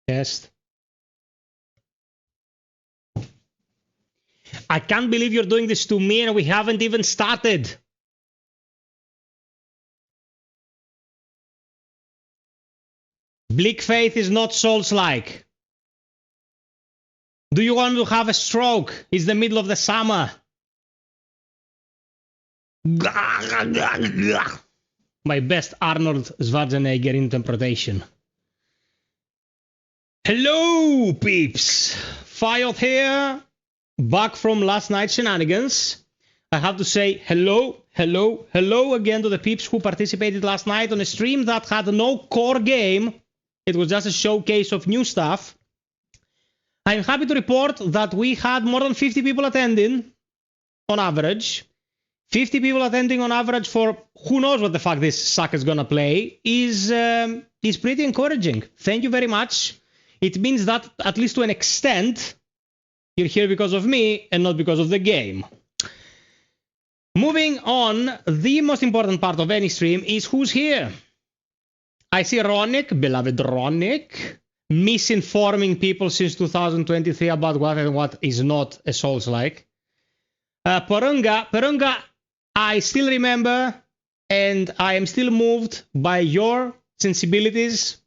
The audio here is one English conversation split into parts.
Test. I can't believe you're doing this to me and we haven't even started. Bleak Faith is not Soulslike. Do you want to have a stroke? It's the middle of the summer. My best Arnold Schwarzenegger interpretation. Hello, peeps! FiOth here, back from last night's shenanigans. I have to say hello again to the peeps who participated last night on a stream that had no core game. It was just a showcase of new stuff. I'm happy to report that we had more than 50 people attending on average. 50 people attending on average for who knows what the fuck this sucker's gonna play is pretty encouraging. Thank you very much. It means that, at least to an extent, you're here because of me and not because of the game. Moving on, the most important part of any stream is who's here. I see Ronick, beloved Ronick, misinforming people since 2023 about what and what is not a Soulslike. Perunga, I still remember and I am still moved by your sensibilities.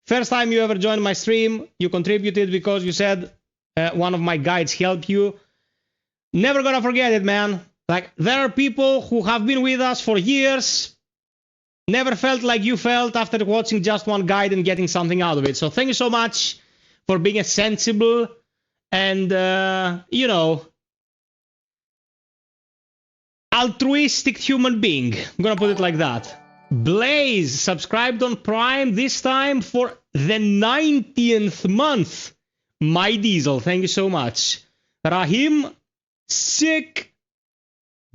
First time you ever joined my stream, you contributed because you said one of my guides helped you. Never gonna forget it, man. Like, there are people who have been with us for years, never felt like you felt after watching just one guide and getting something out of it. So thank you so much for being a sensible and, you know, altruistic human being. I'm gonna put it like that. Blaze subscribed on Prime this time for the 90th month. My Diesel, thank you so much. Rahim, Sick,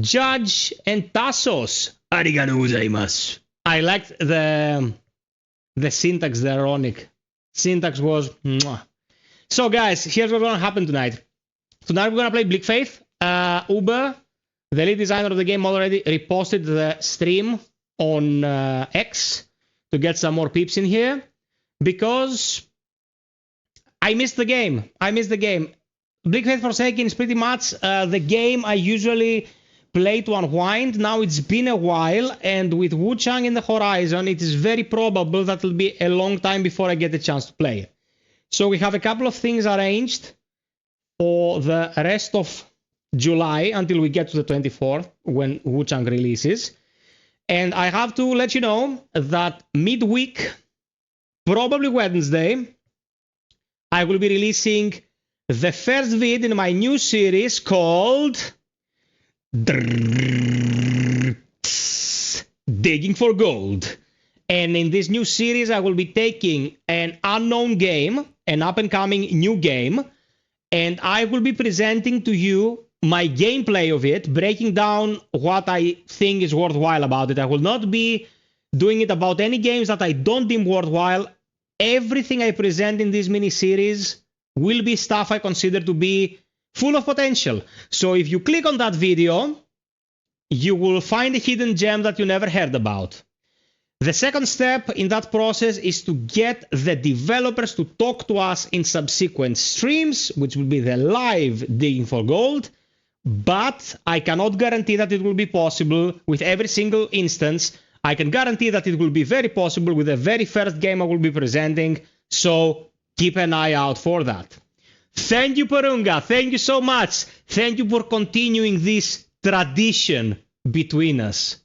Judge, and Tassos. Arigatou gozaimasu. I liked the syntax there, Ronick. Syntax was mwah. So guys, here's what's gonna happen tonight. Tonight we're gonna play Bleak Faith. Uber, the lead designer of the game, already reposted the stream on X to get some more peeps in here, because I missed the game. Bleak Faith Forsaken is pretty much the game I usually play to unwind. Now it's been a while, and with Wu-Chang in the horizon, it is very probable that it'll be a long time before I get the chance to play it. So we have a couple of things arranged for the rest of July until we get to the 24th when Wu-Chang releases. And I have to let you know that midweek, probably Wednesday, I will be releasing the first vid in my new series called Digging for Gold. And in this new series, I will be taking an unknown game, an up-and-coming new game, and I will be presenting to you my gameplay of it, breaking down what I think is worthwhile about it. I will not be doing it about any games that I don't deem worthwhile. Everything I present in this mini-series will be stuff I consider to be full of potential. So if you click on that video, you will find a hidden gem that you never heard about. The second step in that process is to get the developers to talk to us in subsequent streams, which will be the live Digging for Gold. But I cannot guarantee that it will be possible with every single instance. I can guarantee that it will be very possible with the very first game I will be presenting. So keep an eye out for that. Thank you, Perunga. Thank you so much. Thank you for continuing this tradition between us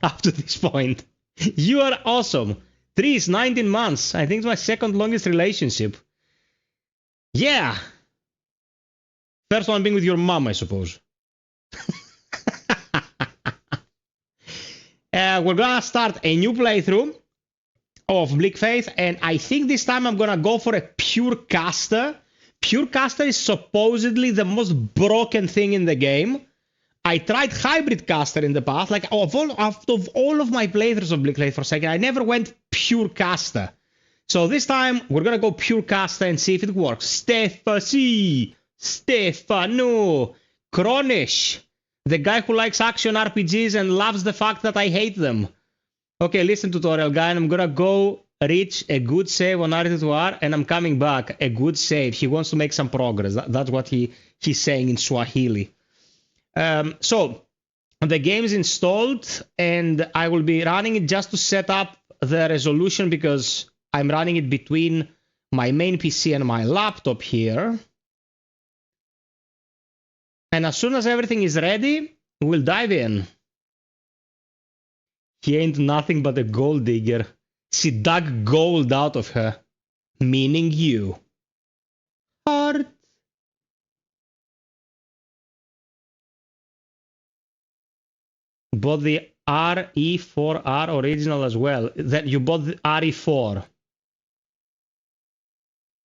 up to this point. You are awesome. 3 is 19 months. I think it's my second longest relationship. Yeah. First one being with your mom, I suppose. We're gonna start a new playthrough of Bleak Faith, and I think this time I'm gonna go for a pure caster. Pure caster is supposedly the most broken thing in the game. I tried hybrid caster in the past. Like, out of all of my playthroughs of Bleak Faith Forsaken, I never went pure caster. So this time we're gonna go pure caster and see if it works. Stefano, Kronish, the guy who likes action RPGs and loves the fact that I hate them. Okay, listen, tutorial guy, and I'm gonna go reach a good save on R2R, and I'm coming back. A good save. He wants to make some progress. That's what he's saying in Swahili. So the game is installed, and I will be running it just to set up the resolution because I'm running it between my main PC and my laptop here. And as soon as everything is ready, we'll dive in. He ain't nothing but a gold digger. She dug gold out of her. Meaning you. Heart. Bought the RE4R original as well. That you bought the RE4.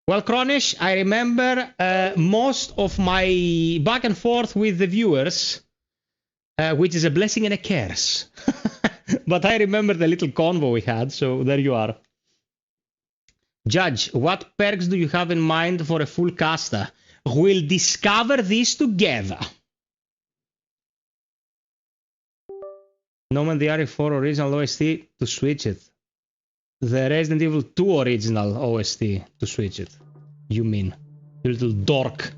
Well, Kronish, I remember most of my back and forth with the viewers, which is a blessing and a curse. But I remember the little convo we had, so there you are. Judge, what perks do you have in mind for a full caster? We'll discover this together. No man, the RE4 original OST to switch it. The Resident Evil 2 original OST to switch it. You mean, you little dork.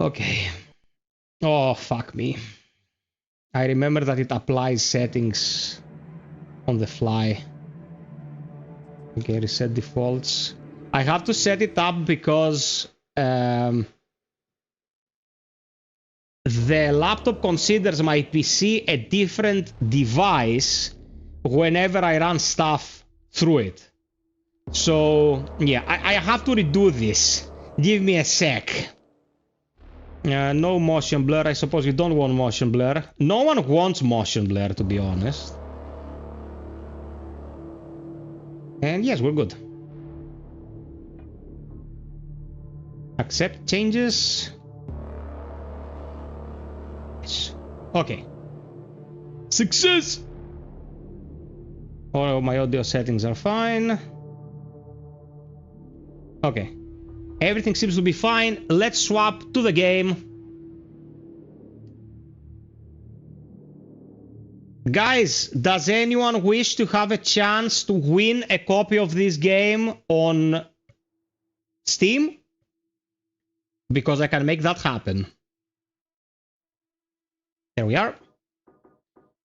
Okay. Oh, fuck me. I remember that it applies settings on the fly. Okay, reset defaults. I have to set it up because the laptop considers my PC a different device whenever I run stuff through it. So, yeah, I have to redo this. Give me a sec. No motion blur. I suppose you don't want motion blur. No one wants motion blur, to be honest. And yes, we're good. Accept changes. Okay. Success! All of my audio settings are fine. Okay. Everything seems to be fine. Let's swap to the game. Guys, does anyone wish to have a chance to win a copy of this game on Steam? Because I can make that happen. There we are.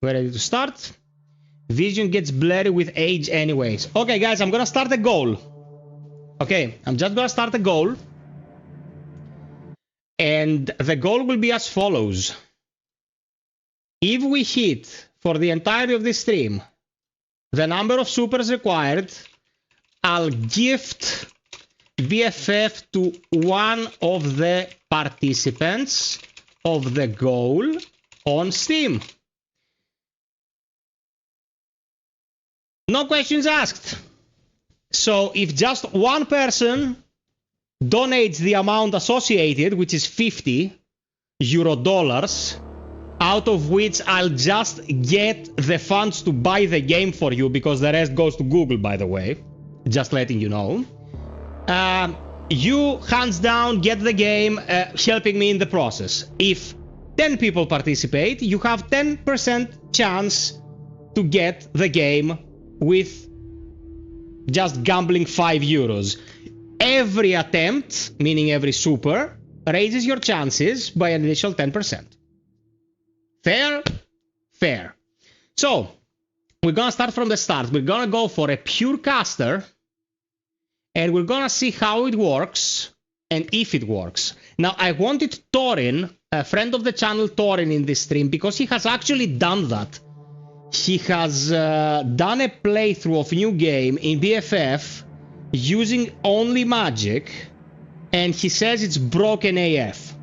We're ready to start. Vision gets blurry with age anyways. Okay, guys, I'm gonna start a goal. Okay, I'm just gonna start a goal. And the goal will be as follows. If we hit, for the entirety of this stream, the number of supers required, I'll gift BFF to one of the participants of the goal on Steam. No questions asked. So if just one person donates the amount associated, which is 50 euro dollars, out of which I'll just get the funds to buy the game for you, because the rest goes to Google, by the way. Just letting you know. You, hands down, get the game, helping me in the process. If 10 people participate, you have 10% chance to get the game with just gambling 5 euros. Every attempt, meaning every super, raises your chances by an initial 10%. Fair? Fair. So, we're gonna start from the start. We're gonna go for a pure caster, and we're gonna see how it works, and if it works. Now, I wanted Torin, a friend of the channel Torin, in this stream, because he has actually done that. He has done a playthrough of new game in BFF using only magic, and he says it's broken AF.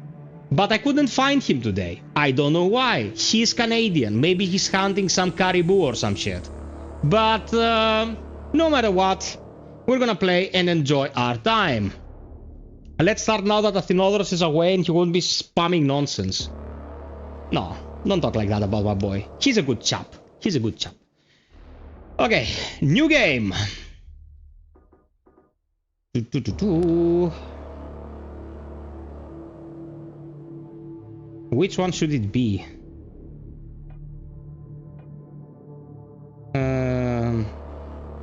But I couldn't find him today. I don't know why. He's Canadian. Maybe he's hunting some caribou or some shit. But no matter what, we're gonna play and enjoy our time. Let's start now that Athenodorus is away and he won't be spamming nonsense. No, don't talk like that about my boy. He's a good chap. He's a good chap. Okay, new game. Which one should it be?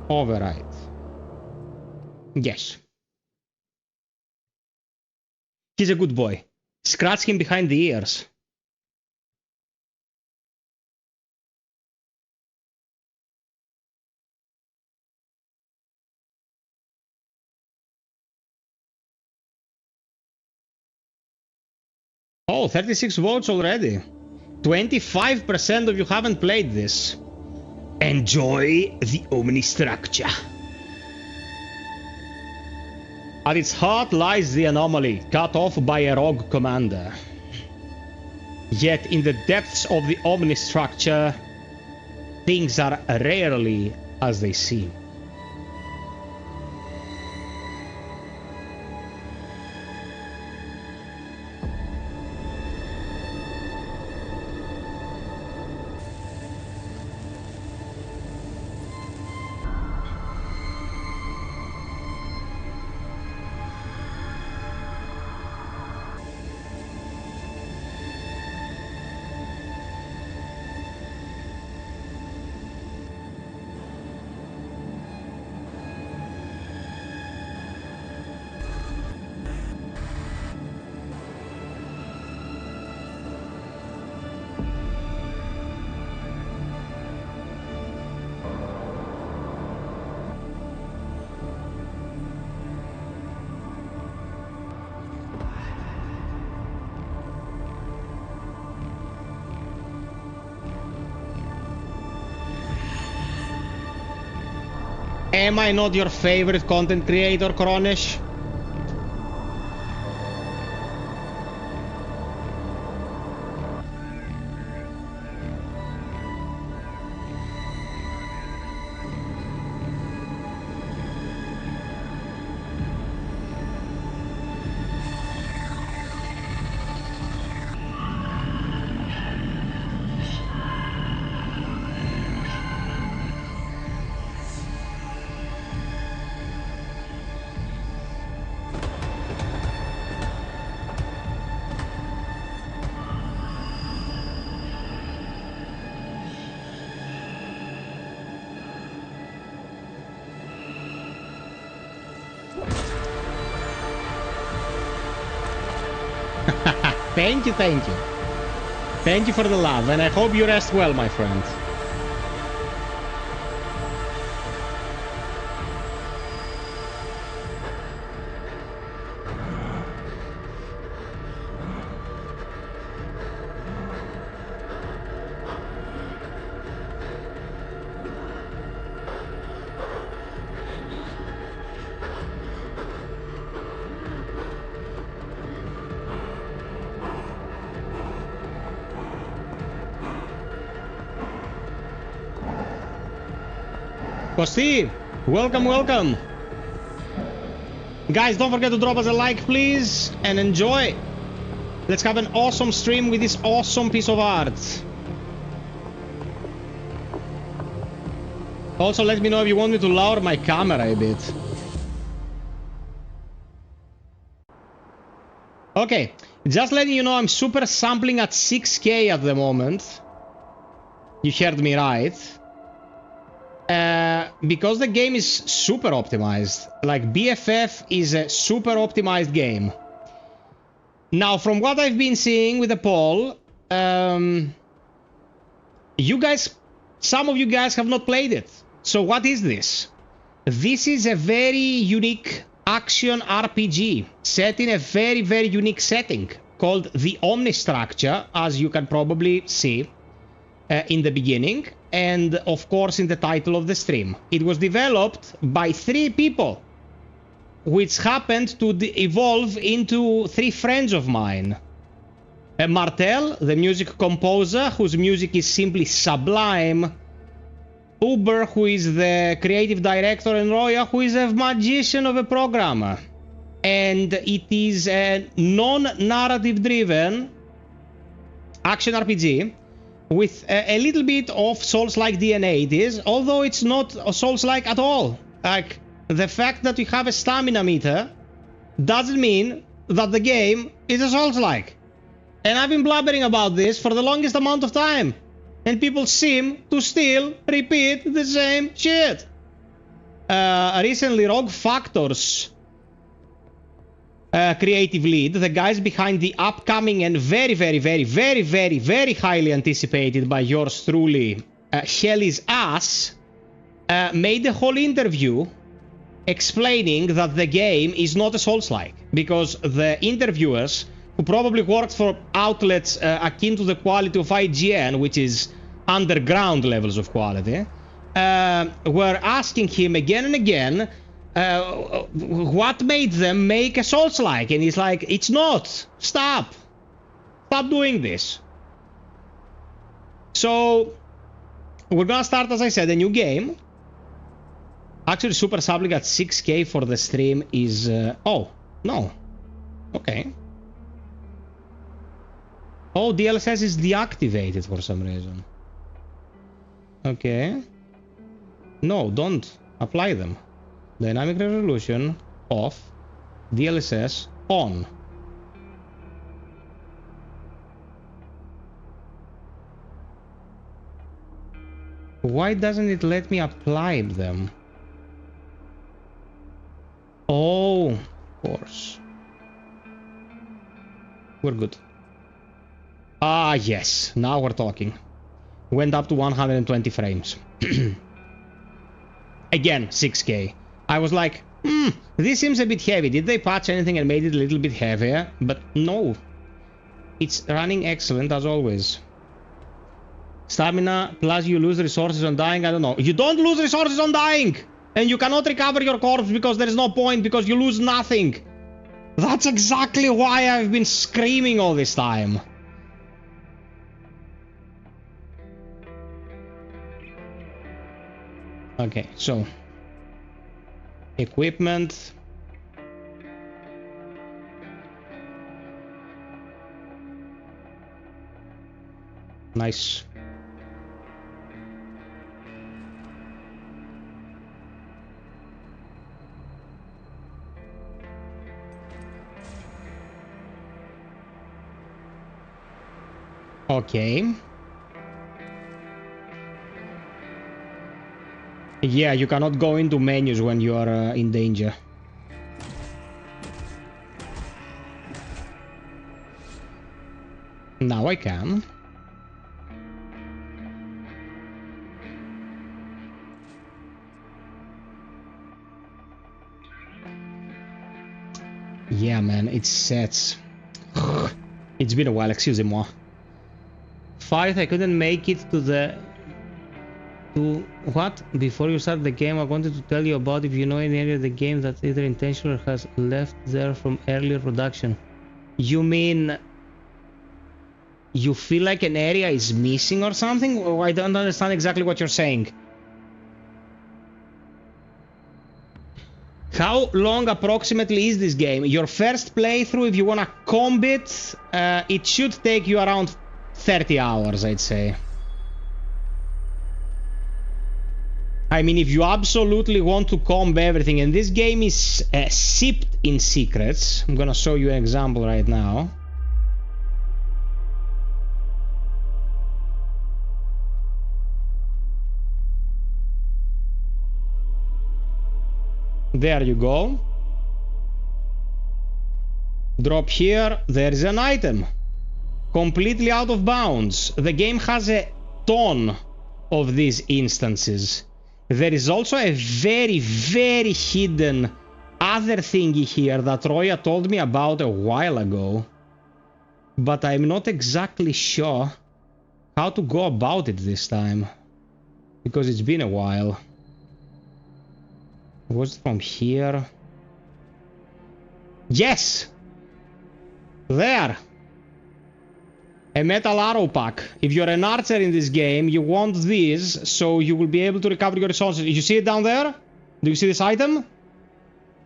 Override. Yes. He's a good boy. Scratch him behind the ears. Oh, 36 votes already. 25% of you haven't played this. Enjoy the Omnistructure. At its heart lies the anomaly, cut off by a rogue commander. Yet in the depths of the Omnistructure, things are rarely as they seem. Am I not your favorite content creator, Kronish? Thank you, thank you. Thank you for the love, and I hope you rest well, my friend. Frosty, welcome, welcome. Guys, don't forget to drop us a like, please, and enjoy. Let's have an awesome stream with this awesome piece of art. Also, let me know if you want me to lower my camera a bit. Okay, just letting you know I'm super sampling at 6K at the moment. You heard me right. Because the game is super optimized. Like, BFF is a super optimized game. Now, from what I've been seeing with the poll, you guys, some of you guys have not played it. So what is this? This is a very unique action RPG set in a very, very unique setting called the Omnistructure, as you can probably see in the beginning, and of course in the title of the stream. It was developed by 3 people, which happened to evolve into 3 friends of mine. Martel, the music composer, whose music is simply sublime. Uber, who is the creative director, and Roya, who is a magician of a programmer. And it is a non-narrative driven action RPG with a little bit of Soulslike DNA. It is, although it's not a Soulslike at all. Like, the fact that you have a stamina meter doesn't mean that the game is a Soulslike. And I've been blabbering about this for the longest amount of time. And people seem to still repeat the same shit. Recently, Rogue Factor's creative lead, the guys behind the upcoming and very, very, very, very, very, very highly anticipated by yours truly, Hell is Us, made a whole interview explaining that the game is not a Soulslike, because the interviewers, who probably worked for outlets akin to the quality of IGN, which is underground levels of quality, were asking him again and again what made them make a Soulslike, and he's like, it's not. Stop doing this. So we're gonna start, as I said, a new game. Actually, super subbing at 6K for the stream is oh no, okay. Oh, DLSS is deactivated for some reason. Okay. No, don't apply them. Dynamic resolution off, DLSS on. Why doesn't it let me apply them? Oh, of course. We're good. Ah, yes. Now we're talking. Went up to 120 frames. Again, 6K. I was like, this seems a bit heavy. Did they patch anything and made it a little bit heavier? But no. It's running excellent as always. Stamina plus you lose resources on dying. I don't know. You don't lose resources on dying! And you cannot recover your corpse because there is no point, because you lose nothing. That's exactly why I've been screaming all this time. Okay, so equipment. Nice. Okay. Yeah, you cannot go into menus when you are in danger. Now I can. Yeah, man, it sets. It's been a while, excusez-moi. FiOth, I couldn't make it to the... what? Before you start the game, I wanted to tell you about if you know any area of the game that either intentional or has left there from earlier production. You mean... you feel like an area is missing or something? Or I don't understand exactly what you're saying. How long approximately is this game? Your first playthrough, if you wanna comb it, it should take you around 30 hours, I'd say. I mean, if you absolutely want to comb everything, and this game is sipped in secrets. I'm gonna show you an example right now. There you go. Drop here, there's an item. Completely out of bounds. The game has a ton of these instances. There is also a very, very hidden other thingy here that Roya told me about a while ago. But I'm not exactly sure how to go about it this time. Because it's been a while. Was it from here? Yes! There! A metal arrow pack. If you're an archer in this game, you want these, so you will be able to recover your resources. You see it down there? Do you see this item?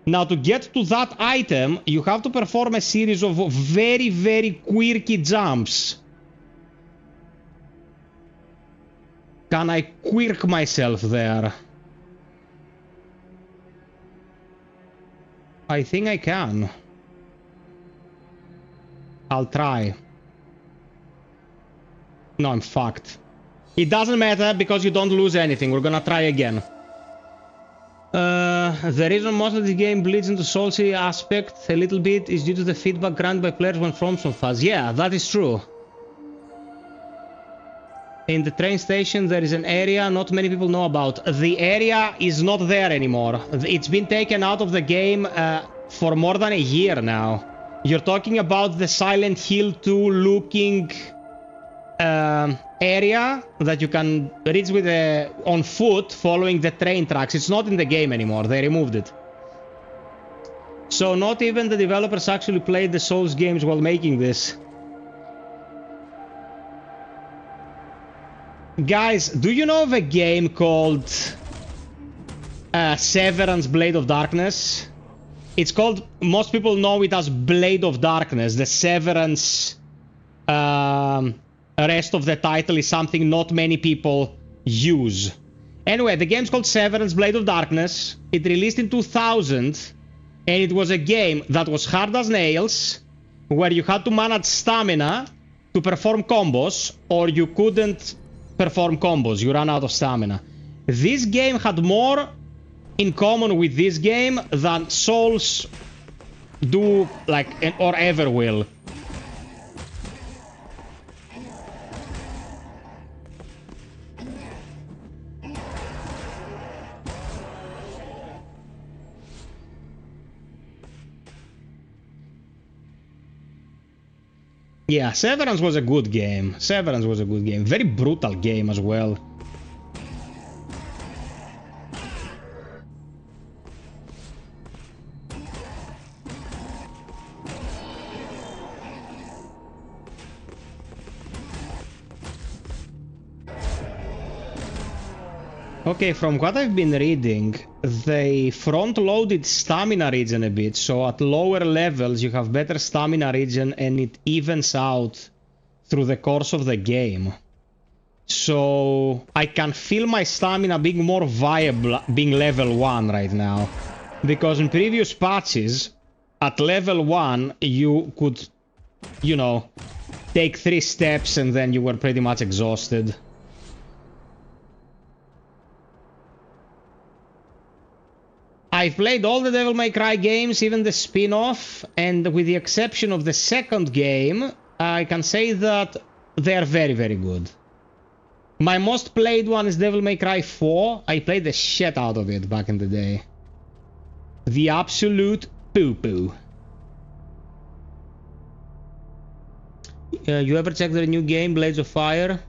Now, to get to that item, you have to perform a series of very, very quirky jumps. Can I quirk myself there? I think I can. I'll try. No, I'm fucked. It doesn't matter because you don't lose anything. We're gonna try again. The reason most of the game bleeds into Soulslike aspect a little bit is due to the feedback granted by players when from some fuzz. Yeah, that is true. In the train station, there is an area not many people know about. The area is not there anymore. It's been taken out of the game for more than a year now. You're talking about the Silent Hill 2 looking area that you can reach with on foot following the train tracks. It's not in the game anymore. They removed it. So not even the developers actually played the Souls games while making this. Guys, do you know of a game called Severance Blade of Darkness? It's called, most people know it as Blade of Darkness. The Severance rest of the title is something not many people use. Anyway, the game's called Severance Blade of Darkness. It released in 2000, and it was a game that was hard as nails, where you had to manage stamina to perform combos, or you couldn't perform combos, you ran out of stamina. This game had more in common with this game than Souls do, like, or ever will. Yeah, Severance was a good game. Severance was a good game. Very brutal game as well. Okay, from what I've been reading, they front-loaded stamina regen a bit, so at lower levels you have better stamina regen and it evens out through the course of the game. So I can feel my stamina being more viable being level 1 right now. Because in previous patches, at level 1 you could, you know, take 3 steps and then you were pretty much exhausted. I've played all the Devil May Cry games, even the spin-off, and with the exception of the second game, I can say that they are very, very good. My most played one is Devil May Cry 4. I played the shit out of it back in the day. The absolute poo-poo. You ever checked the new game, Blades of Fire?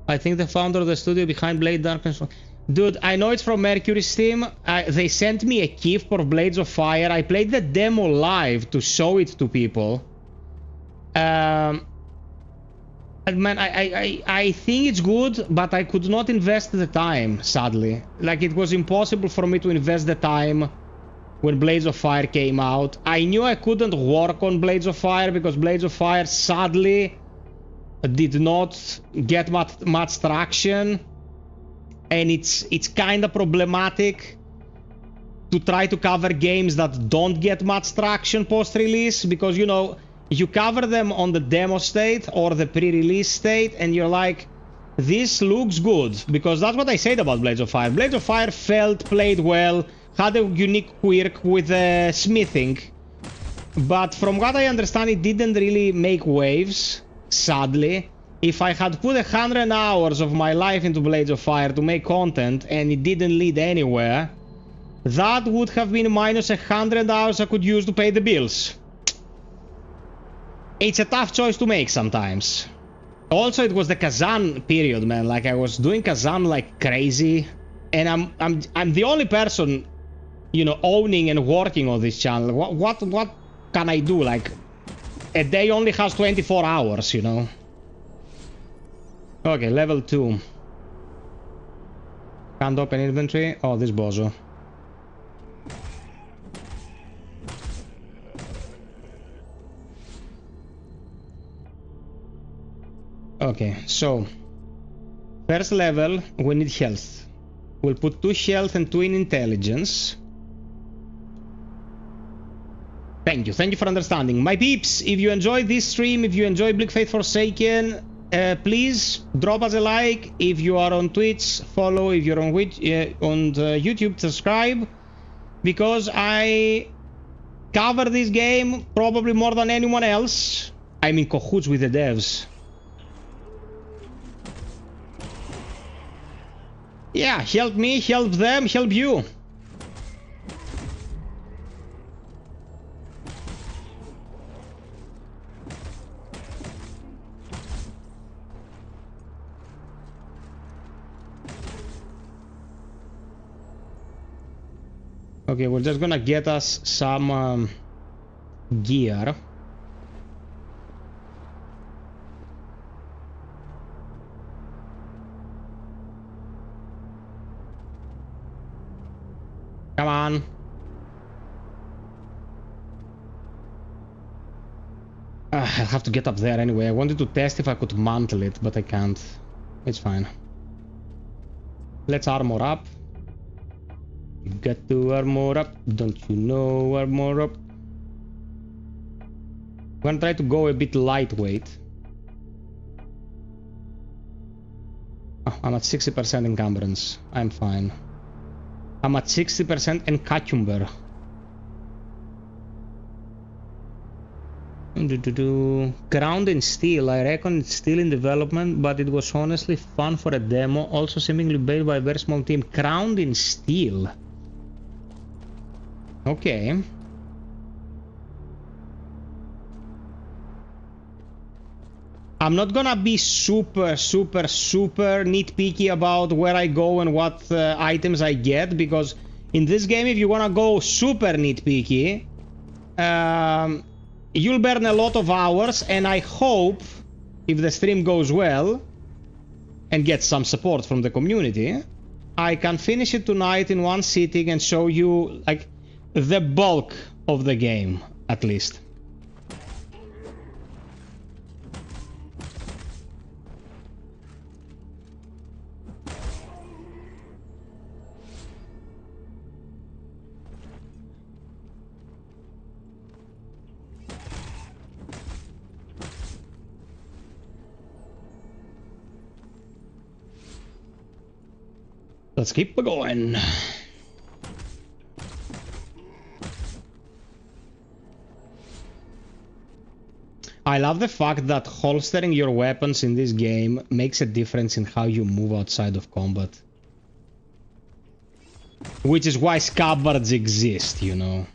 I think the founder of the studio behind Blade Darkness... Dude, I know it's from Mercury Steam. They sent me a key for Blades of Fire. I played the demo live to show it to people. Man, I think it's good, but I could not invest the time, sadly. Like, it was impossible for me to invest the time when Blades of Fire came out. I knew I couldn't work on Blades of Fire because Blades of Fire, sadly, did not get much traction. And it's kind of problematic to try to cover games that don't get much traction post-release, because, you know, you cover them on the demo state or the pre-release state and you're like, this looks good, because that's what I said about Blades of Fire. Blades of Fire played well, had a unique quirk with smithing, but from what I understand, it didn't really make waves, sadly. If I had put 100 hours of my life into Blades of Fire to make content and it didn't lead anywhere, that would have been minus 100 hours I could use to pay the bills. It's a tough choice to make sometimes. Also, it was the Kazan period, man. Like, I was doing Kazan like crazy, and I'm the only person, you know, owning and working on this channel. What can I do? Like, a day only has 24 hours, you know. Okay, level 2. Can't open inventory. Oh, this bozo. Okay, so first level, we need health. We'll put 2 health and 2 in intelligence. Thank you for understanding. My peeps, if you enjoyed this stream, if you enjoy Bleak Faith Forsaken, please drop us a like. If you are on Twitch, follow. If you're on YouTube, subscribe, because I cover this game probably more than anyone else. I'm in cahoots with the devs. Yeah, help me, help them, help you. Okay, we're just gonna get us some gear. Come on. I'll have to get up there anyway. I wanted to test if I could mantle it, but I can't. It's fine. Let's armor up. You got to armor up. Don't you know, armor up? I'm gonna try to go a bit lightweight. Oh, I'm at 60% encumbrance. I'm fine. I'm at 60% encumber. Ground and Steel. I reckon it's still in development, but it was honestly fun for a demo. Also seemingly built by a very small team. Ground and Steel. Okay. I'm not gonna be super nitpicky about where I go and what items I get, because in this game, if you wanna go super nitpicky, you'll burn a lot of hours, and I hope, if the stream goes well and gets some support from the community, I can finish it tonight in one sitting and show you, like, the bulk of the game, at least. Let's keep going. I love the fact that holstering your weapons in this game makes a difference in how you move outside of combat. Which is why scabbards exist, you know.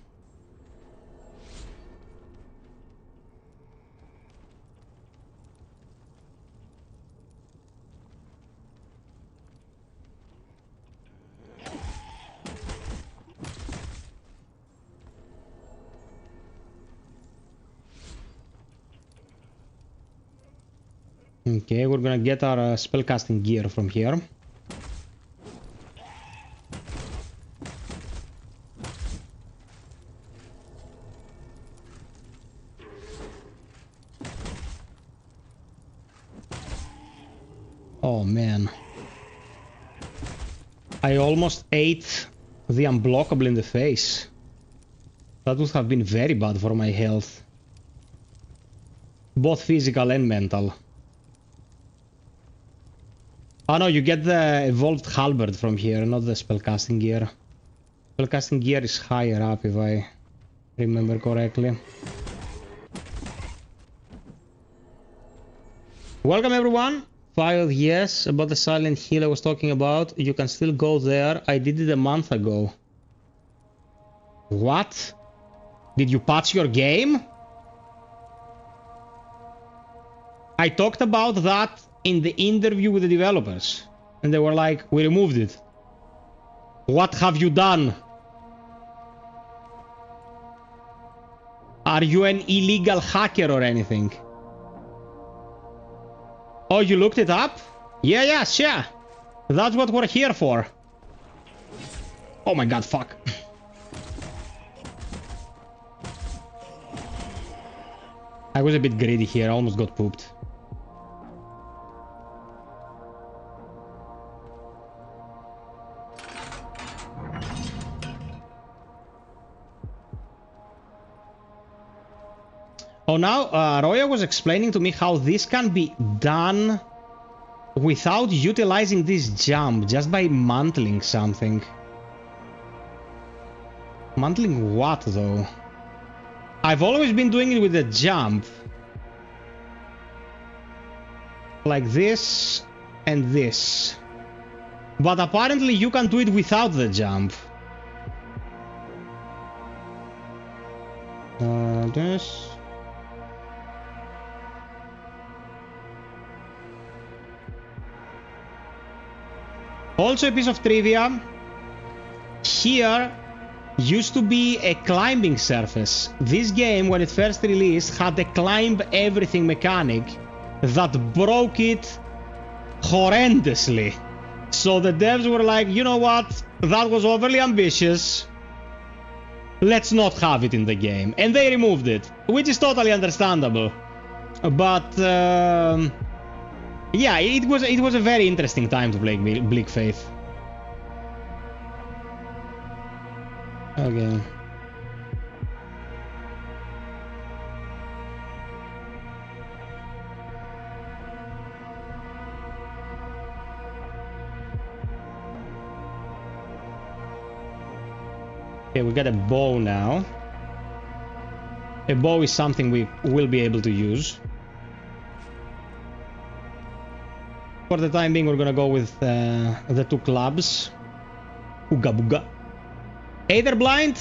Okay, we're gonna get our spellcasting gear from here. Oh man. I almost ate the unblockable in the face. That would have been very bad for my health. Both physical and mental. Oh no, you get the evolved halberd from here, not the spellcasting gear. Spellcasting gear is higher up if I remember correctly. Welcome everyone! FiOth, yes, about the Silent Hill I was talking about. You can still go there. I did it a month ago. What? Did you patch your game? I talked about that in the interview with the developers. And they were like, we removed it. What have you done? Are you an illegal hacker or anything? Oh, you looked it up? Yeah, sure. That's what we're here for. Oh my god, fuck. I was a bit greedy here, I almost got pooped. Oh, now Roya was explaining to me how this can be done without utilizing this jump, just by mantling something. Mantling what, though? I've always been doing it with a jump. Like this and this. But apparently you can do it without the jump. This... Also a piece of trivia, here used to be a climbing surface. This game, when it first released, had a climb everything mechanic that broke it horrendously. So the devs were like, you know what, that was overly ambitious, let's not have it in the game. And they removed it, which is totally understandable. But yeah, it was a very interesting time to play Bleak FiOth. Okay. Okay, we got a bow now. A bow is something we will be able to use. For the time being, we're gonna go with the two clubs. Ooga booga. Aether Blind.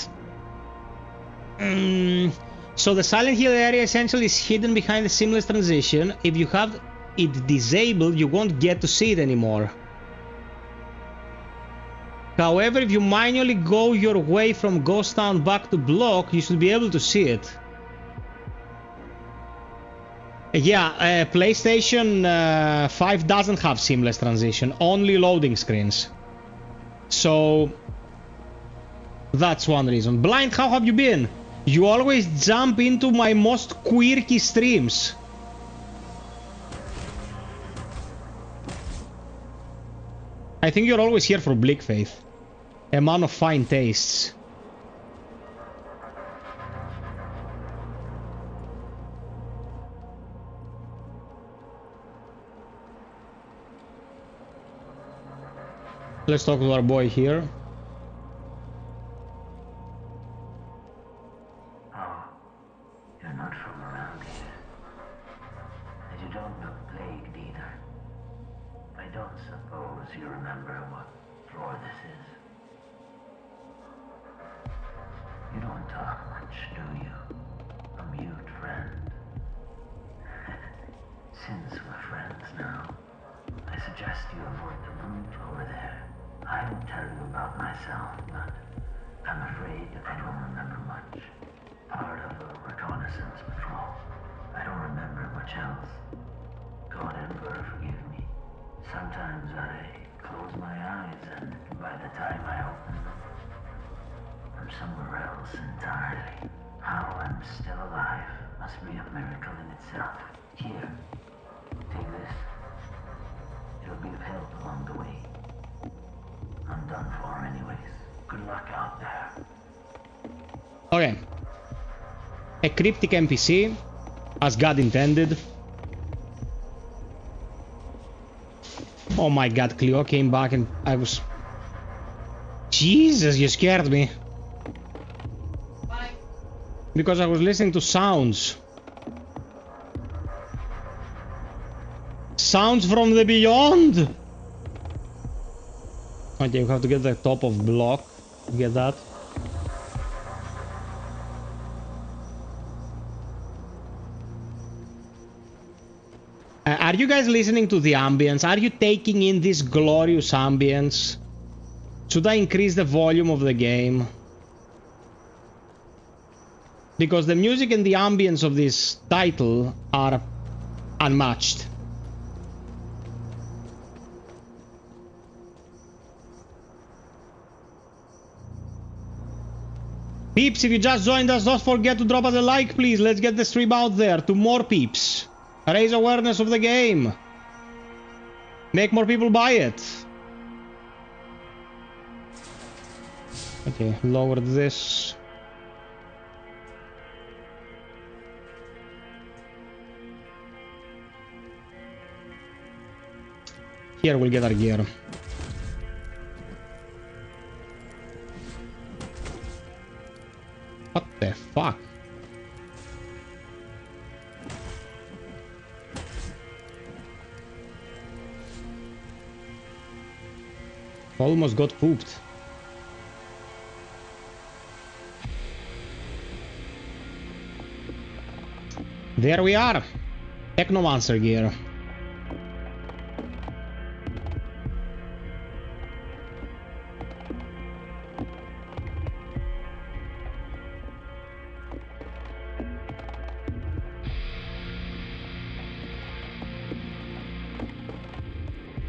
So the Silent Hill area essentially is hidden behind the seamless transition. If you have it disabled, you won't get to see it anymore. However, if you manually go your way from Ghost Town back to Block, you should be able to see it. Yeah, PlayStation 5 doesn't have seamless transition, only loading screens. So that's one reason. Blind, how have you been? You always jump into my most quirky streams. I think you're always here for Bleak FiOth. A man of fine tastes. Let's talk to our boy here. Oh, you're not from around here. I will tell you about myself, but I'm afraid I don't remember much. Part of a reconnaissance patrol. I don't remember much else. God Emperor, forgive me. Sometimes I close my eyes, and by the time I open them, I'm somewhere else entirely. How I'm still alive must be a miracle in itself. Here, take this. It'll be of help along the way. I'm done for anyways. Good luck out there. Okay. A cryptic NPC, as God intended. Oh my god, Cleo came back and I was... Jesus, you scared me. Why? Because I was listening to sounds. Sounds from the beyond! Okay, you have to get the top of block to get that. Are you guys listening to the ambience? Are you taking in this glorious ambience? Should I increase the volume of the game? Because the music and the ambience of this title are unmatched. Peeps, if you just joined us, don't forget to drop us a like, please. Let's get the stream out there to more peeps. Raise awareness of the game. Make more people buy it. Okay, lower this. Here we'll get our gear. What the fuck? Almost got pooped. There we are. Technomancer gear.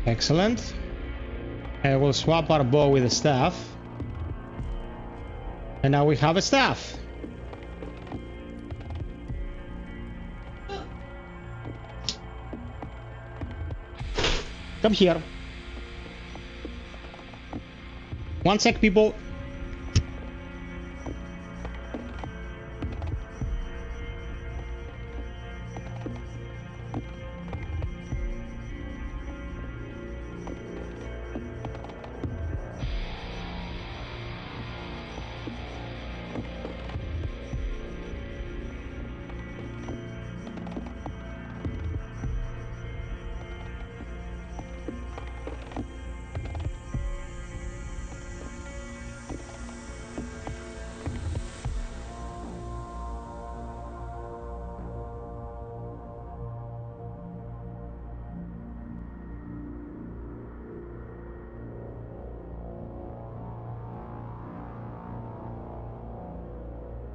Excellent. And we'll swap our bow with a staff. And now we have a staff. Come here. One sec, people.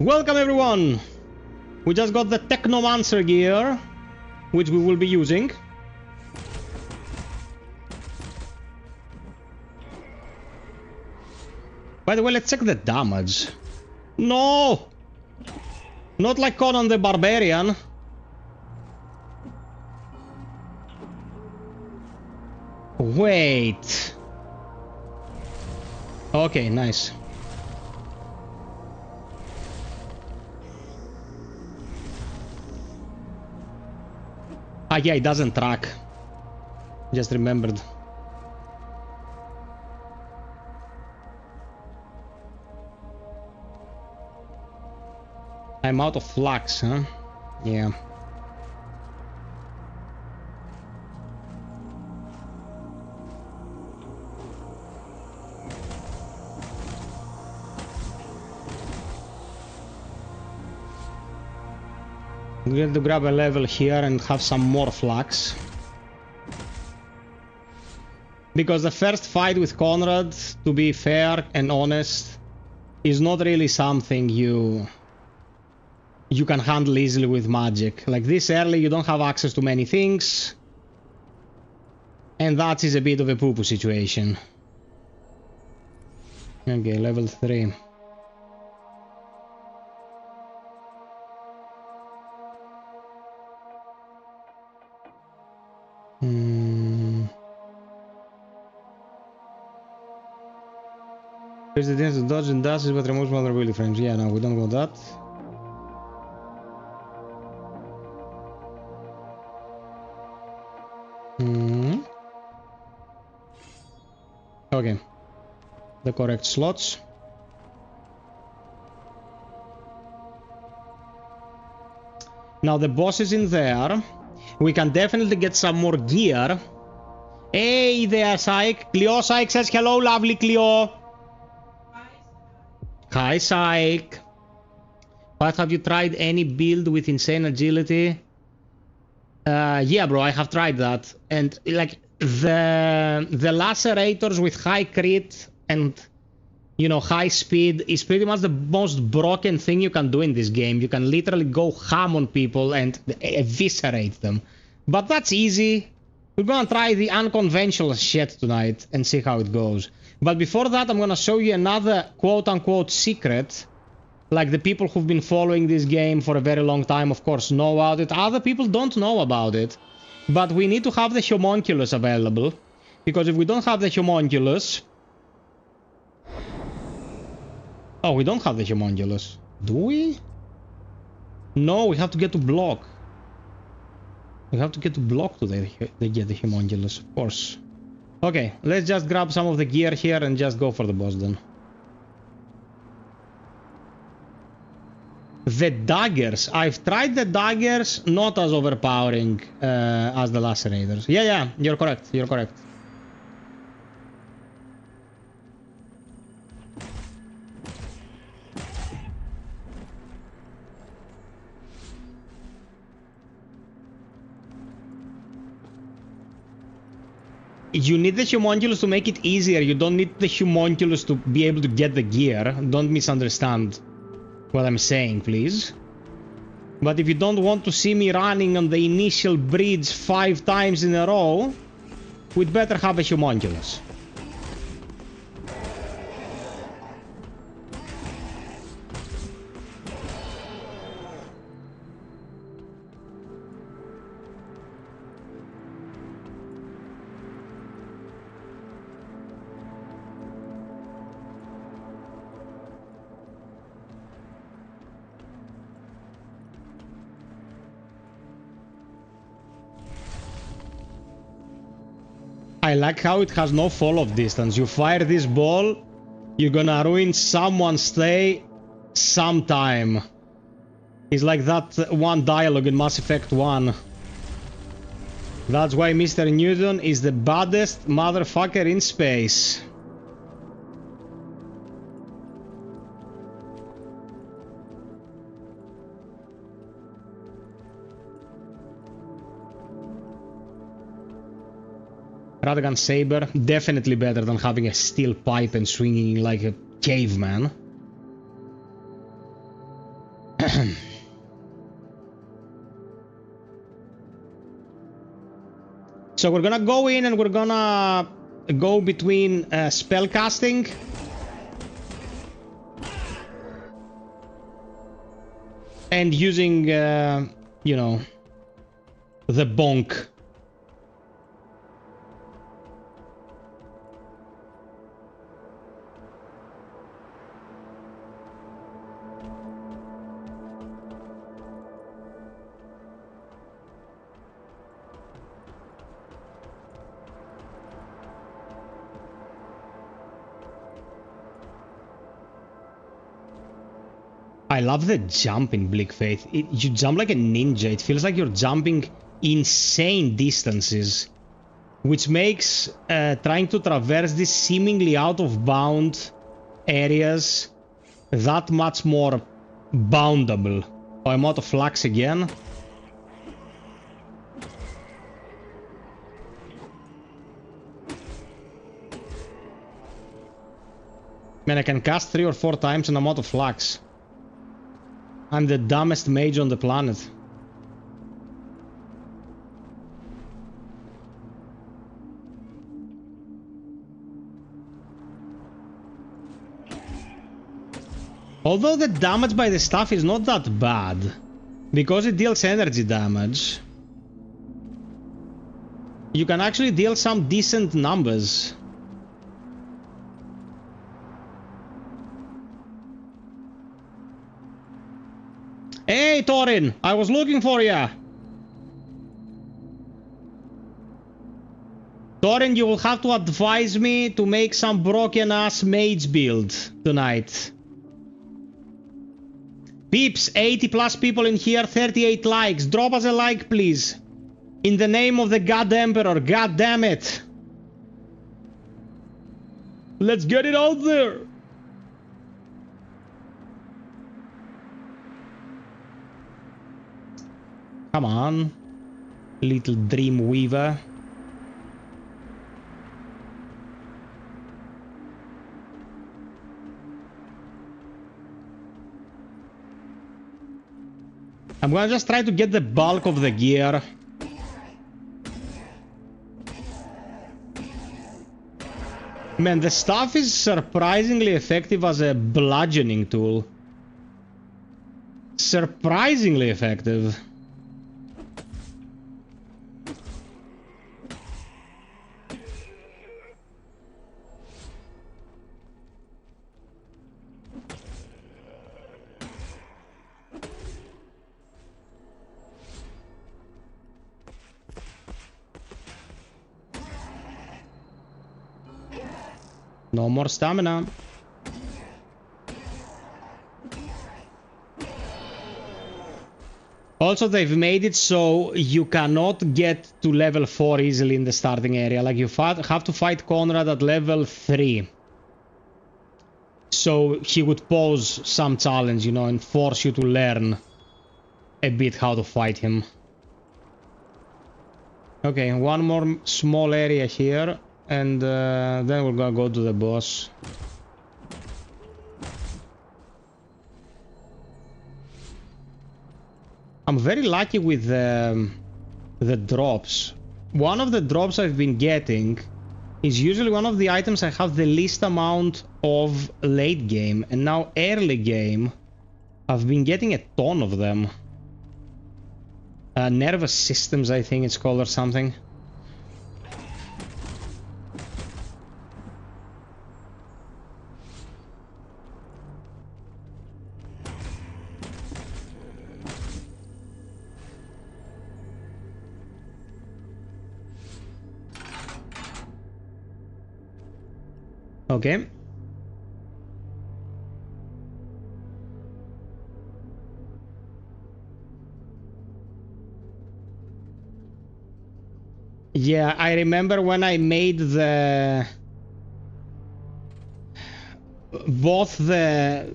Welcome everyone! We just got the Technomancer gear, which we will be using. By the way, let's check the damage. No! Not like Conan the Barbarian. Wait. Okay, nice. Ah, yeah, it doesn't track. Just remembered. I'm out of flux, huh? Yeah. I'm going to grab a level here and have some more flux. Because the first fight with Conrad, to be fair and honest, is not really something you can handle easily with magic. Like this early, you don't have access to many things. And that is a bit of a poo-poo situation. Okay, level 3. There's the dance of dodge and dash is what removes vulnerability frames. Yeah, no, we don't want that. Okay. The correct slots. Now the boss is in there. We can definitely get some more gear. Hey there, Psych. Cleo Psych says hello, lovely Cleo. Hi, Psych. But have you tried any build with insane agility? Yeah, bro, I have tried that. And like the lacerators with high crit and, you know, high speed is pretty much the most broken thing you can do in this game. You can literally go ham on people and eviscerate them. But that's easy. We're gonna try the unconventional shit tonight and see how it goes. But before that, I'm gonna show you another quote-unquote secret. Like the people who've been following this game for a very long time, of course, know about it. Other people don't know about it. But we need to have the homunculus available. Because if we don't have the homunculus... Oh, we don't have the homunculus. Do we? No, we have to get to block. We have to get to block to get the homunculus, of course. Okay, let's just grab some of the gear here and just go for the boss then. The daggers. I've tried the daggers, not as overpowering as the lacerators. Yeah, you're correct. You're correct. You need the homunculus to make it easier. You don't need the homunculus to be able to get the gear. Don't misunderstand what I'm saying, please. But if you don't want to see me running on the initial bridge 5 times in a row, we'd better have a homunculus. I like how it has no fall-off distance. You fire this ball, you're gonna ruin someone's stay sometime. It's like that one dialogue in Mass Effect 1. That's why Mr. Newton is the baddest motherfucker in space. Radagon Saber, definitely better than having a steel pipe and swinging like a caveman. So we're gonna go in and we're gonna go between spellcasting and using, you know, the bonk. I love the jump in Bleak Faith. You jump like a ninja. It feels like you're jumping insane distances, which makes trying to traverse these seemingly out of bound areas that much more boundable. Oh, I'm out of flux again. Man, I can cast 3 or 4 times and I'm out of flux. I'm the dumbest mage on the planet. Although the damage by the staff is not that bad, because it deals energy damage, you can actually deal some decent numbers. Hey, Torin! I was looking for ya! Torin, you will have to advise me to make some broken-ass mage build tonight. Peeps, 80 plus people in here, 38 likes. Drop us a like, please. In the name of the God Emperor, god damn it. Let's get it out there. Come on, little dream weaver. I'm gonna just try to get the bulk of the gear. Man, the staff is surprisingly effective as a bludgeoning tool. Surprisingly effective. No more stamina. Also, they've made it so you cannot get to level 4 easily in the starting area. Like, you have to fight Conrad at level 3. So he would pose some challenge, you know, and force you to learn a bit how to fight him. Okay, one more small area here. And then we're gonna go to the boss. I'm very lucky with the drops. One of the drops I've been getting is usually one of the items I have the least amount of late game. And now early game, I've been getting a ton of them. Nervous systems, I think it's called, or something. Okay. Yeah, I remember when I made both the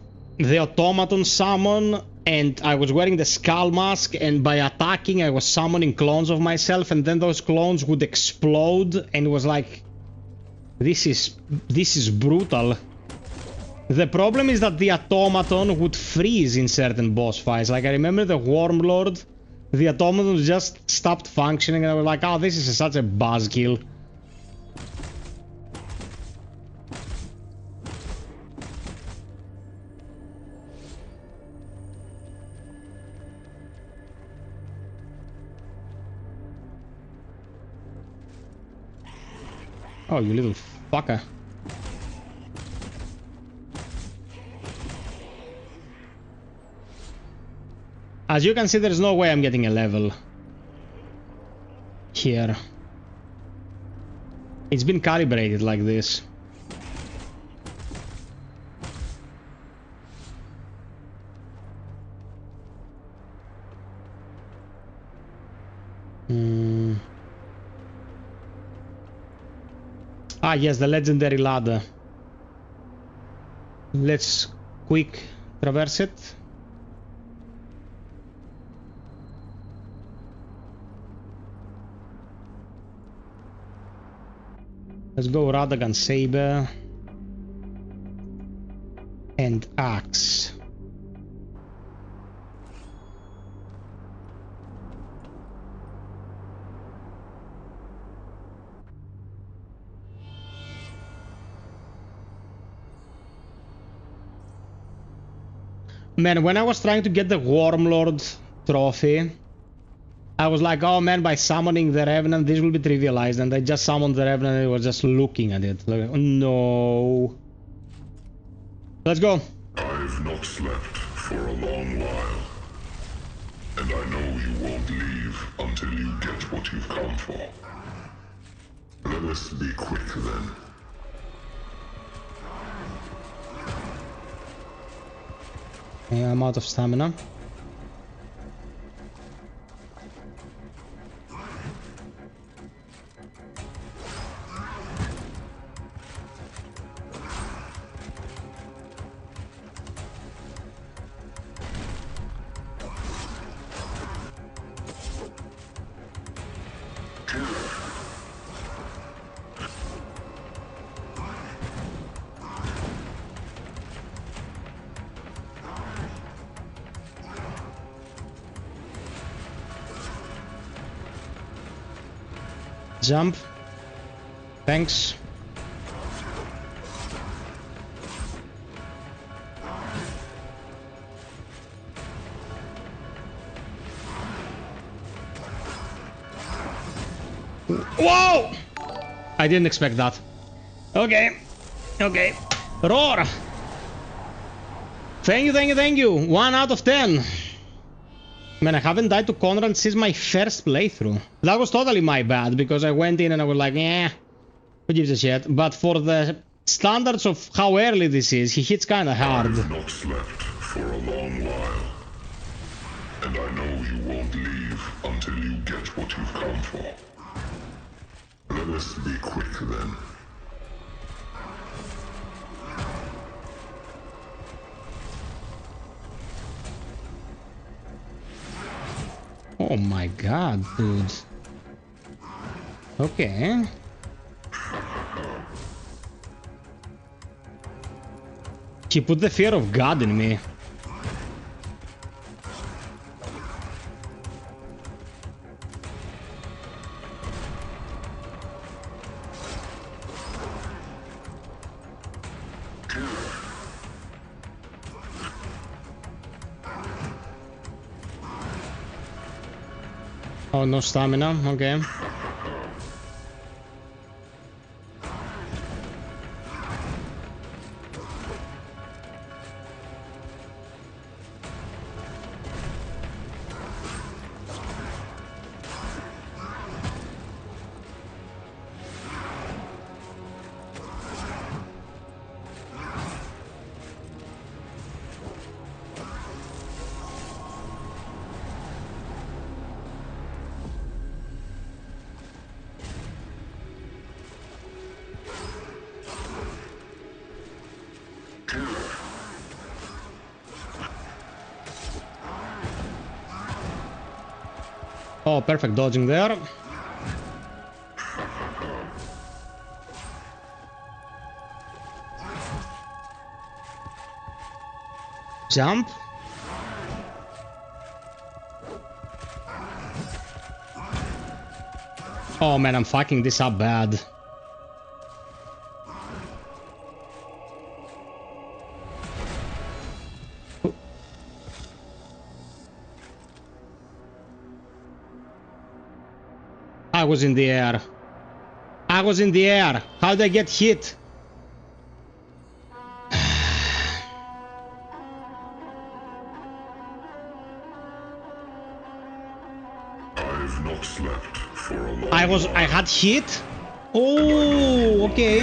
automaton summon, and I was wearing the skull mask, and by attacking I was summoning clones of myself, and then those clones would explode, and it was like, this is brutal. The problem is that the automaton would freeze in certain boss fights. Like, I remember the Wormlord, the automaton just stopped functioning, and I was like, oh, this is such a buzzkill. Oh, you little fucker. As you can see, there's no way I'm getting a level here. It's been calibrated like this. Ah, yes, the legendary ladder. Let's quick traverse it. Let's go Radagon Saber. and axe. Man, when I was trying to get the Wormlord trophy, I was like, oh man, by summoning the Revenant, this will be trivialized. And I just summoned the Revenant and I was just looking at it. Like, oh, no. Let's go. I've not slept for a long while. And I know you won't leave until you get what you've come for. Let us be quick then. Yeah, I'm out of stamina. Jump. Thanks. Whoa! I didn't expect that. Okay. Okay. Roar! Thank you, thank you, thank you. 1 out of 10. Man, I haven't died to Conrad since my first playthrough. That was totally my bad, because I went in and I was like, eh, who gives a shit? But for the standards of how early this is, he hits kinda hard. I've not slept for a long while. And I know you won't leave until you get what you've come for. Let us be quick then. Oh my god, dude. Okay. He put the fear of God in me. Oh, no stamina, okay. Oh, perfect dodging there. Jump. Oh man, I'm fucking this up bad. I was in the air. I was in the air. How did I get hit? I've not slept for a long I had hit? Oh, okay.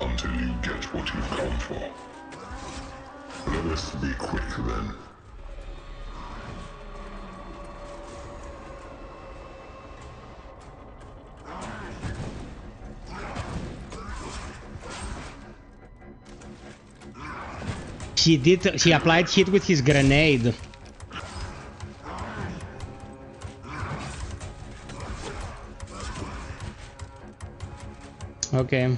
Until you get what you've come for. Let us be quick then. He applied hit with his grenade. Okay.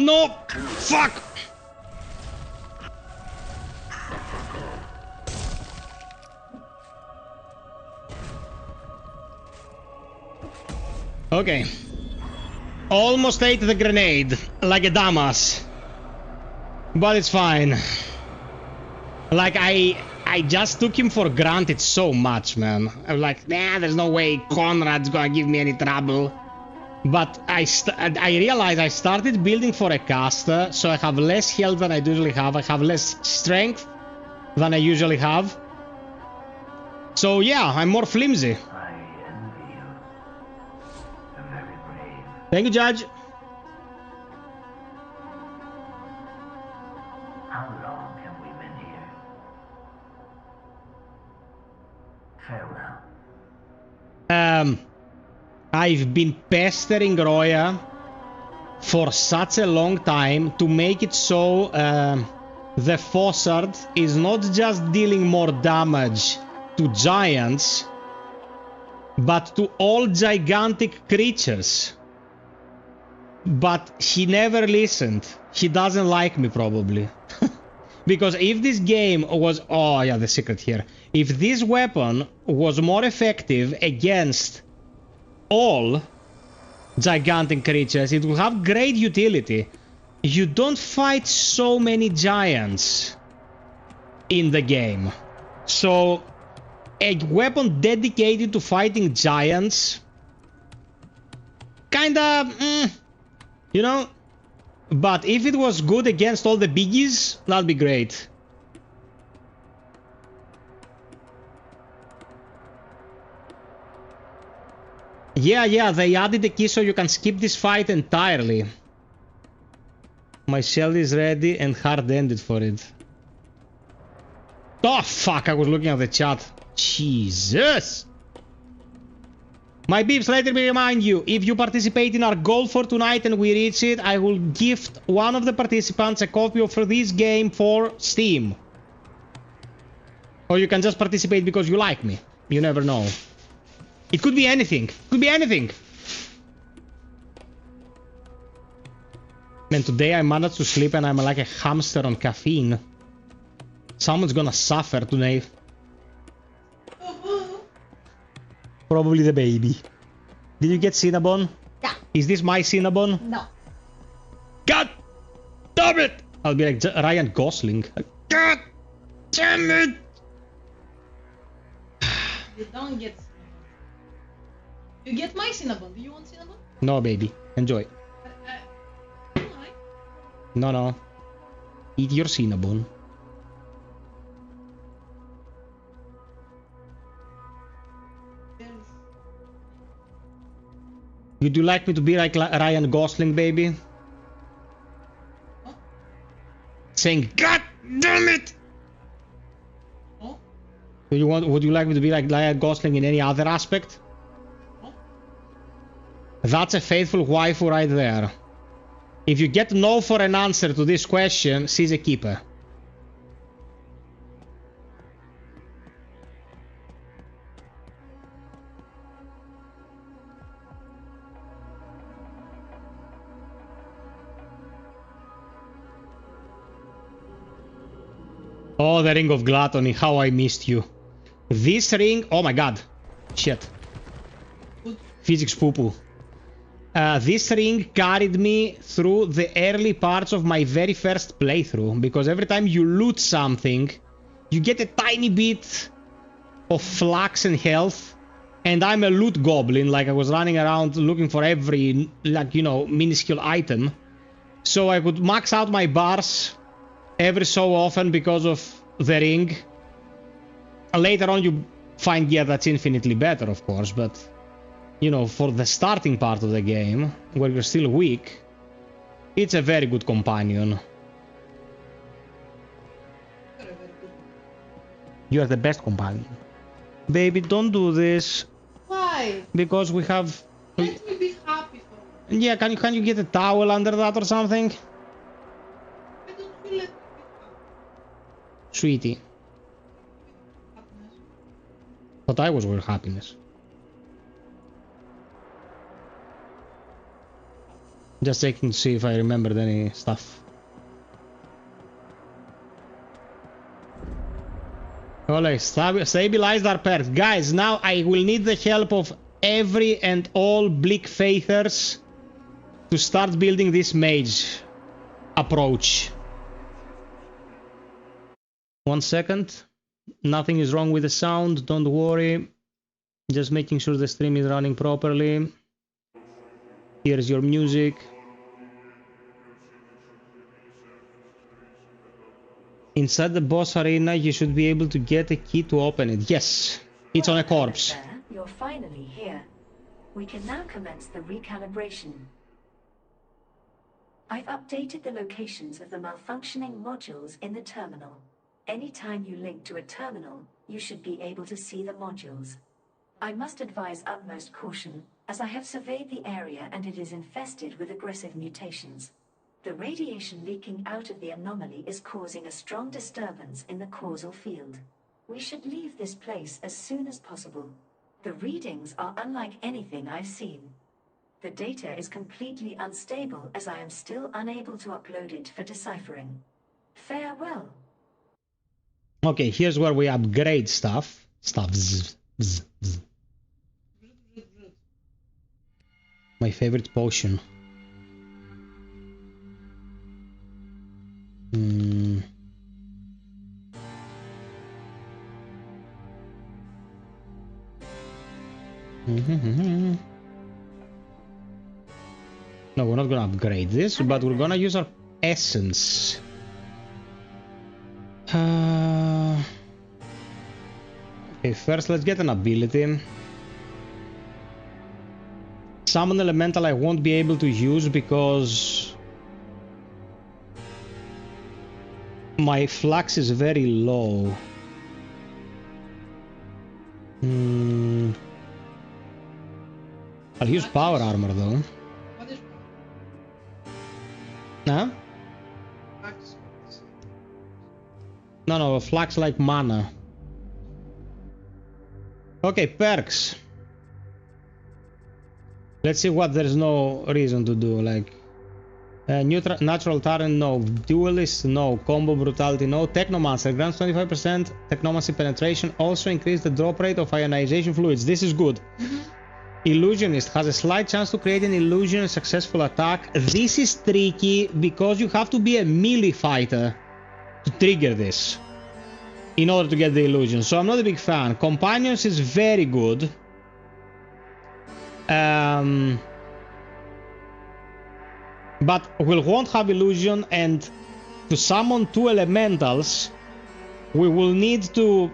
No! Fuck! Okay. Almost ate the grenade, like a dumbass. But it's fine. Like, I just took him for granted so much, man. I'm like, nah, there's no way Conrad's gonna give me any trouble. But I realized I started building for a caster, so I have less health than I usually have. I have less strength than I usually have. So yeah, I'm more flimsy. I envy you. You're very brave. Thank you, Judge. How long have we been here? Farewell. I've been pestering Roya for such a long time to make it so the Fossard is not just dealing more damage to giants, but to all gigantic creatures. But he never listened. He doesn't like me, probably. Because if this game was... Oh, yeah, the secret here. If this weapon was more effective against all gigantic creatures, it will have great utility. You don't fight so many giants in the game. So, a weapon dedicated to fighting giants... Kinda... you know? But if it was good against all the biggies, that'd be great. Yeah, they added a key so you can skip this fight entirely. My shell is ready and hard-ended for it. Oh, fuck, I was looking at the chat. Jesus! My beeps, let me remind you, if you participate in our goal for tonight and we reach it, I will gift one of the participants a copy of this game for Steam. Or you can just participate because you like me. You never know. It could be anything. Could be anything. Man, today I managed to sleep and I'm like a hamster on caffeine. Someone's gonna suffer today. Probably the baby. Did you get Cinnabon? Yeah. Is this my Cinnabon? No. God damn it! I'll be like Ryan Gosling. God damn it! You don't get cinnamon. You get my cinnamon. Do you want cinnamon? No, baby. Enjoy. Why? No. Eat your Cinnabon. Would you like me to be like Ryan Gosling, baby? Huh? Saying, God damn it! Huh? Would you like me to be like Ryan Gosling in any other aspect? Huh? That's a faithful waifu right there. If you get no for an answer to this question, she's a keeper. Oh, the Ring of Gluttony, how I missed you. This ring... Oh my god. Shit. Good. Physics poo-poo. This ring carried me through the early parts of my very first playthrough, because every time you loot something, you get a tiny bit of flux and health, and I'm a loot goblin, like I was running around looking for every, like, you know, minuscule item, so I could max out my bars every so often because of the ring. Later on you find gear that's infinitely better, of course, but... You know, for the starting part of the game, where you're still weak, it's a very good companion. You are the best companion. Baby, don't do this. Why? Because we have... Let me be happy for you. Yeah, can you get a towel under that or something? I don't feel like Sweetie. happiness. Thought I was with happiness. Just checking to see if I remembered any stuff. Alright, stabilized our perks. Guys, now I will need the help of every and all Bleak Faithers to start building this mage approach. 1 second. Nothing is wrong with the sound, don't worry. Just making sure the stream is running properly. Here's your music. Inside the boss arena, you should be able to get a key to open it. Yes, it's on a corpse. You're finally here. We can now commence the recalibration. I've updated the locations of the malfunctioning modules in the terminal. Anytime you link to a terminal, you should be able to see the modules. I must advise utmost caution, as I have surveyed the area and it is infested with aggressive mutations. The radiation leaking out of the anomaly is causing a strong disturbance in the causal field. We should leave this place as soon as possible. The readings are unlike anything I've seen. The data is completely unstable as I am still unable to upload it for deciphering. Farewell. Okay, here's where we upgrade stuff. My favorite potion. No, we're not gonna upgrade this, but we're gonna use our essence. Okay, first let's get an ability. Summon elemental I won't be able to use because my flux is very low. I'll use power armor though. What is Huh? flux? No, flux like mana. Okay, perks. Let's see what there's no reason to do, like natural talent, no. Duelist, no. Combo brutality, no. Technomancer grants 25% technomancy penetration, also increase the drop rate of ionization fluids. This is good. Illusionist has a slight chance to create an illusion, a successful attack. This is tricky because you have to be a melee fighter to trigger this in order to get the illusion, so I'm not a big fan. Companions is very good. But we won't have illusion, and to summon 2 elementals we will need to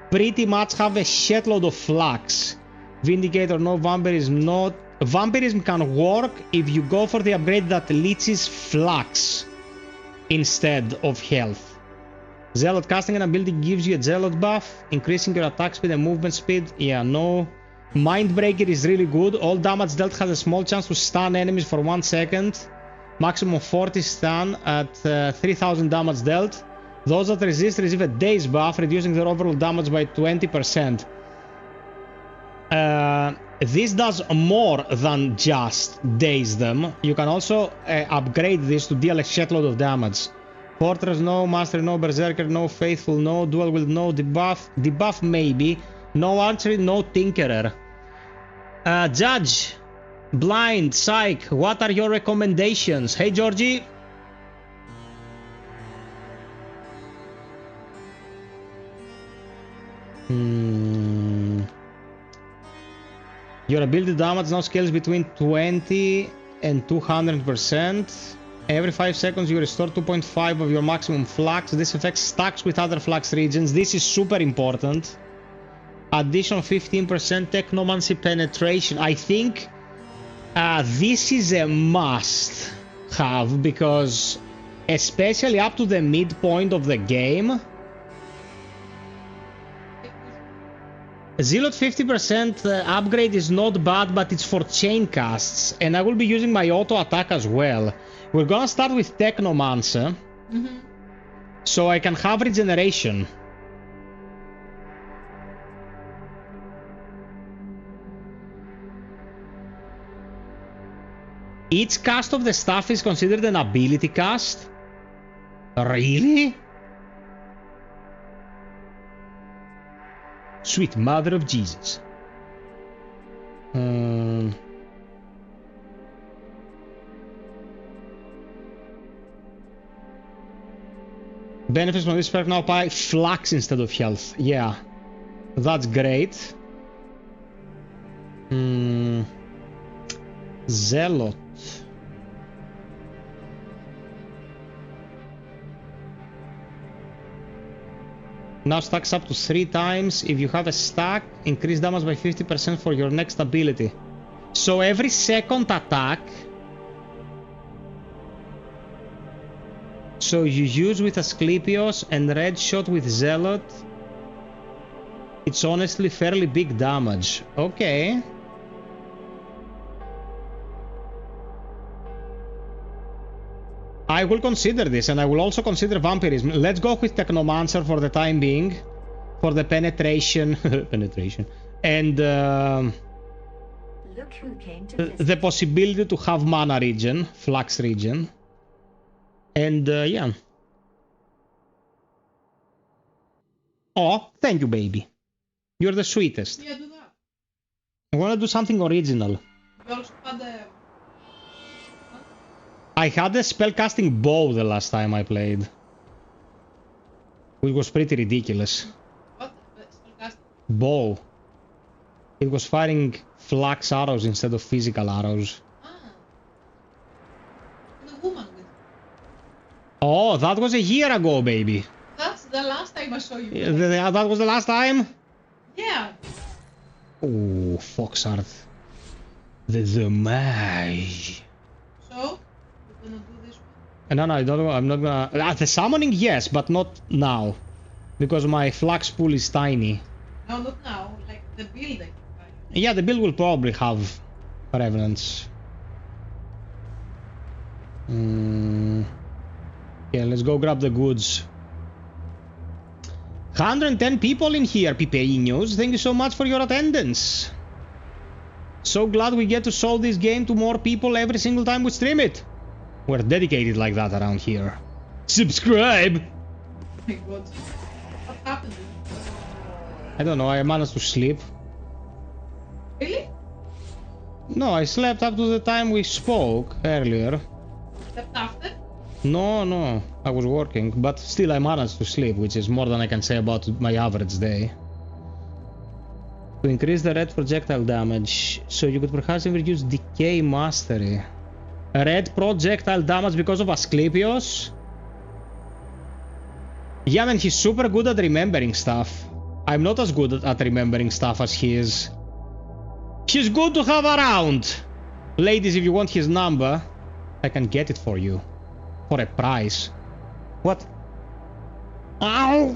pretty much have a shitload of flux. Vindicator, no. Vampirism, not. Vampirism can work if you go for the upgrade that leeches flux instead of health. Zealot, casting an ability gives you a zealot buff, increasing your attack speed and movement speed. Yeah, no. Mindbreaker is really good. All damage dealt has a small chance to stun enemies for 1 second. Maximum 40 stun at 3000 damage dealt. Those that resist receive a daze buff, reducing their overall damage by 20%. This does more than just daze them. You can also upgrade this to deal a shitload of damage. Fortress, no. Mastery, no. Berserker, no. Faithful, no. Dual wield, no. Debuff, maybe. No archery, no tinkerer. Judge, blind, psych, what are your recommendations? Hey, Georgie. Your ability damage now scales between 20 and 200%. Every 5 seconds you restore 2.5 of your maximum flux. This effect stacks with other flux regions. This is super important. Additional 15% technomancy penetration. I think this is a must have, because especially up to the midpoint of the game, Zealot 50% upgrade is not bad, but it's for chain casts, and I will be using my auto attack as well. We're gonna start with Technomancer, so I can have regeneration. Each cast of the staff is considered an ability cast? Really? Sweet Mother of Jesus. Benefits from this perk now apply flux instead of health. Yeah, that's great. Zealot. Now stacks up to 3 times. If you have a stack, increase damage by 50% for your next ability. So every second attack, so you use with Asclepios and red shot with Zealot, it's honestly fairly big damage. Okay. I will consider this, and I will also consider vampirism. Let's go with Technomancer for the time being, for the penetration, and Look who came to visit. the possibility to have mana regen, flux regen, and yeah. Oh, thank you, baby. You're the sweetest. Yeah, do that. I want to do something original. You also had the... I had a spellcasting bow the last time I played, which was pretty ridiculous. What? Spellcast? Bow. It was firing flux arrows instead of physical arrows. Ah. The woman with... Oh, that was a year ago, baby. That's the last time I saw you. That was the last time? Yeah. Oh, Foxart. The mage. So, we're gonna do this one? No, I don't know. I'm not gonna... the summoning, yes, but not now. Because my flux pool is tiny. No, not now. Like, the building. Yeah, the build will probably have revenants. Yeah, let's go grab the goods. 110 people in here, Pipeños. Thank you so much for your attendance. So glad we get to show this game to more people every single time we stream it. We're dedicated like that around here. Subscribe! Oh my god. What happened? I don't know, I managed to sleep. Really? No, I slept up to the time we spoke earlier. Slept after? No, I was working, but still I managed to sleep, which is more than I can say about my average day. To increase the red projectile damage, so you could perhaps ever use Decay Mastery. Red projectile damage because of Asclepios? Yeah, man, he's super good at remembering stuff. I'm not as good at remembering stuff as he is. He's good to have around. Ladies, if you want his number, I can get it for you. For a price. What? Ow!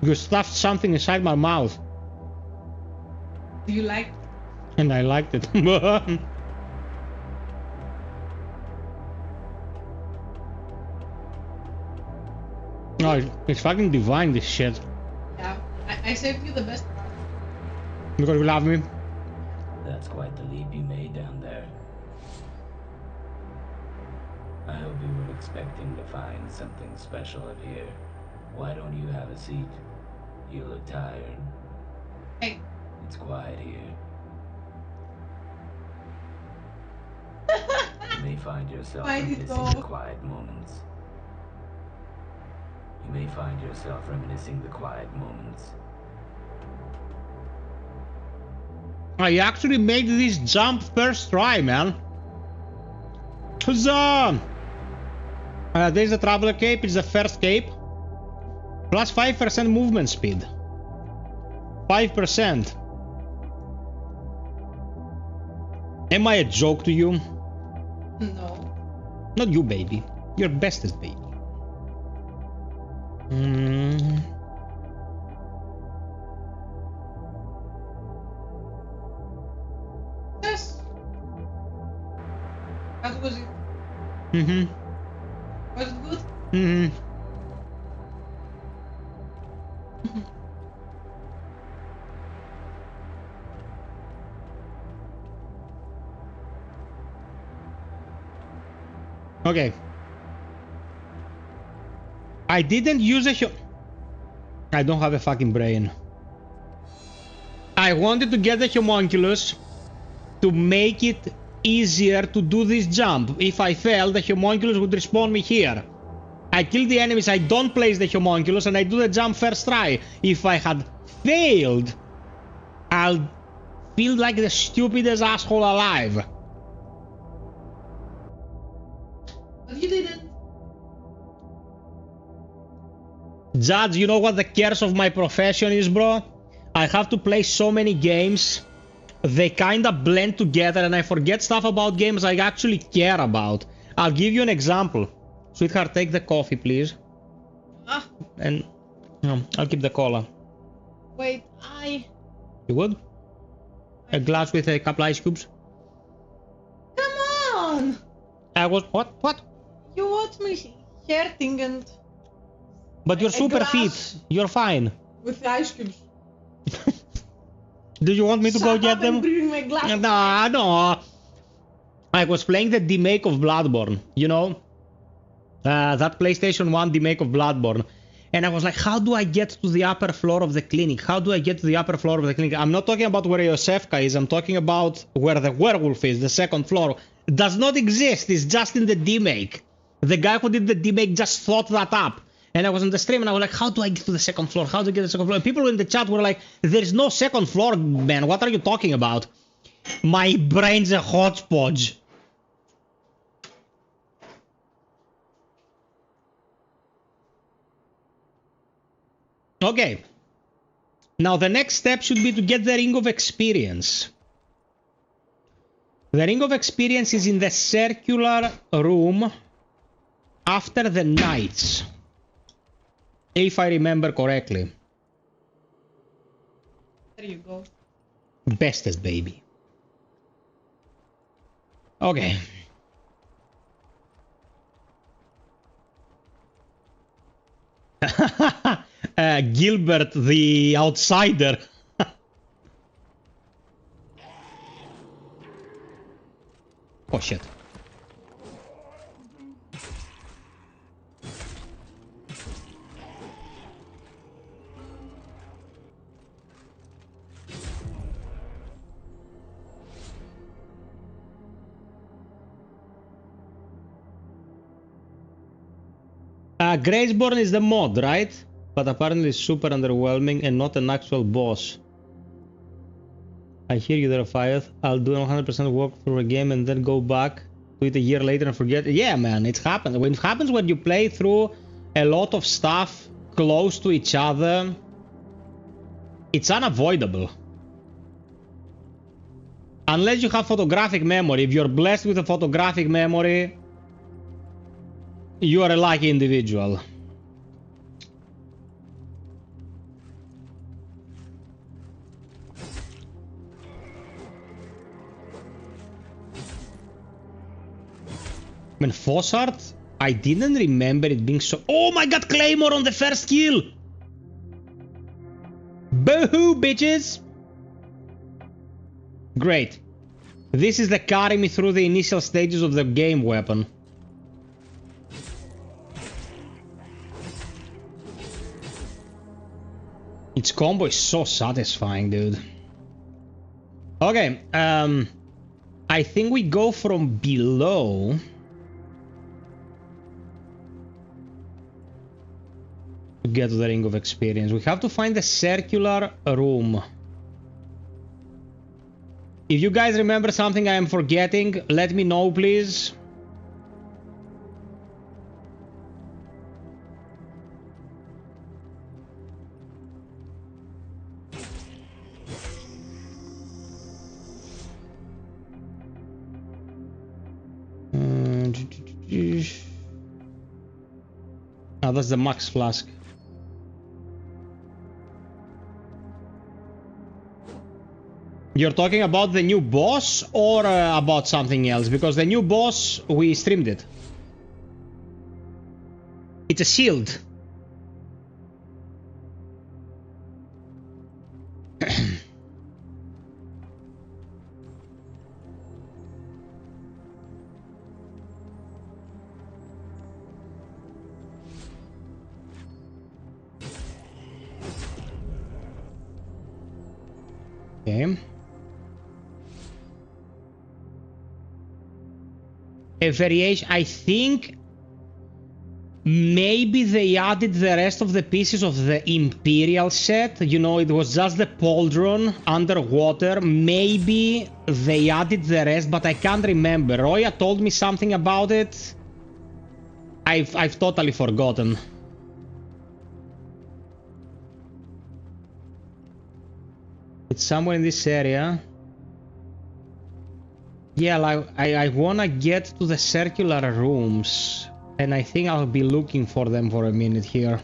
You stuffed something inside my mouth. Do you like? And I liked it. No, it's fucking divine, this shit. Yeah. I saved you the best part. Because you love me. That's quite the leap you made down there. I hope you were expecting to find something special up here. Why don't you have a seat? You look tired. Hey. It's quiet here. You may find yourself Why did it reminiscing go? the quiet moments. You may find yourself reminiscing the quiet moments. I actually made this jump first try, man. Huzzah! There's the Traveler Cape, it's the first cape. Plus 5% movement speed. 5%. Am I a joke to you? No. Not you, baby. Your bestest baby. Yes. That was it. Was it good? Okay. I didn't use a I don't have a fucking brain. I wanted to get the homunculus to make it easier to do this jump. If I fail, the homunculus would respawn me here. I kill the enemies, I don't place the homunculus, and I do the jump first try. If I had failed, I'll feel like the stupidest asshole alive. But you didn't. Judge, you know what the curse of my profession is, bro? I have to play so many games. They kinda blend together and I forget stuff about games I actually care about. I'll give you an example. Sweetheart, take the coffee, please. Ah, And I'll keep the cola. wait, You would? A glass with a couple ice cubes? Come on! I was... What? You watch me hurting and But you're A super glass. fit. You're fine. with the ice cubes. Do you want me to go Shut get up them? and bring me a glass. No. I was playing the remake of Bloodborne, you know? That PlayStation 1 remake of Bloodborne. And I was like, how do I get to the upper floor of the clinic? How do I get to the upper floor of the clinic? I'm not talking about where Yosefka is. I'm talking about where the werewolf is, the second floor. It does not exist. It's just in the remake. The guy who did the remake just thought that up. And I was on the stream and I was like, how do I get to the second floor? How do I get to the second floor? And people in the chat were like, there's no second floor, man. What are you talking about? My brain's a hodgepodge. Okay. Now the next step should be to get the Ring of Experience. The Ring of Experience is in the circular room after the Knights. If I remember correctly. There you go. Bestest, baby. Okay. Gilbert the outsider. Oh shit. Graceborn is the mod, right? But apparently it's super underwhelming and not an actual boss. I hear you there, FiOth. I'll do 100% walk through a game and then go back to it a year later and forget. Yeah, man, it happens. When it happens when you play through a lot of stuff close to each other, it's unavoidable. Unless you have photographic memory. If you're blessed with a photographic memory, you are a lucky individual. When Fossart, I didn't remember it being so... Oh my god, Claymore on the first kill! Boo-hoo, bitches! Great. This is the carry me through the initial stages of the game weapon. Its combo is so satisfying, dude. Okay, I think we go from below. To get to the Ring of Experience. We have to find the circular room. If you guys remember something I am forgetting, let me know, please. Oh, that's the max flask. You're talking about the new boss or about something else? Because the new boss, we streamed it. It's a shield. Okay. A variation, I think maybe they added the rest of the pieces of the Imperial set. You know, it was just the Pauldron underwater. Maybe they added the rest, but I can't remember. Roya told me something about it. I've totally forgotten. It's somewhere in this area. Yeah, like, I wanna get to the circular rooms. And I think I'll be looking for them for a minute here.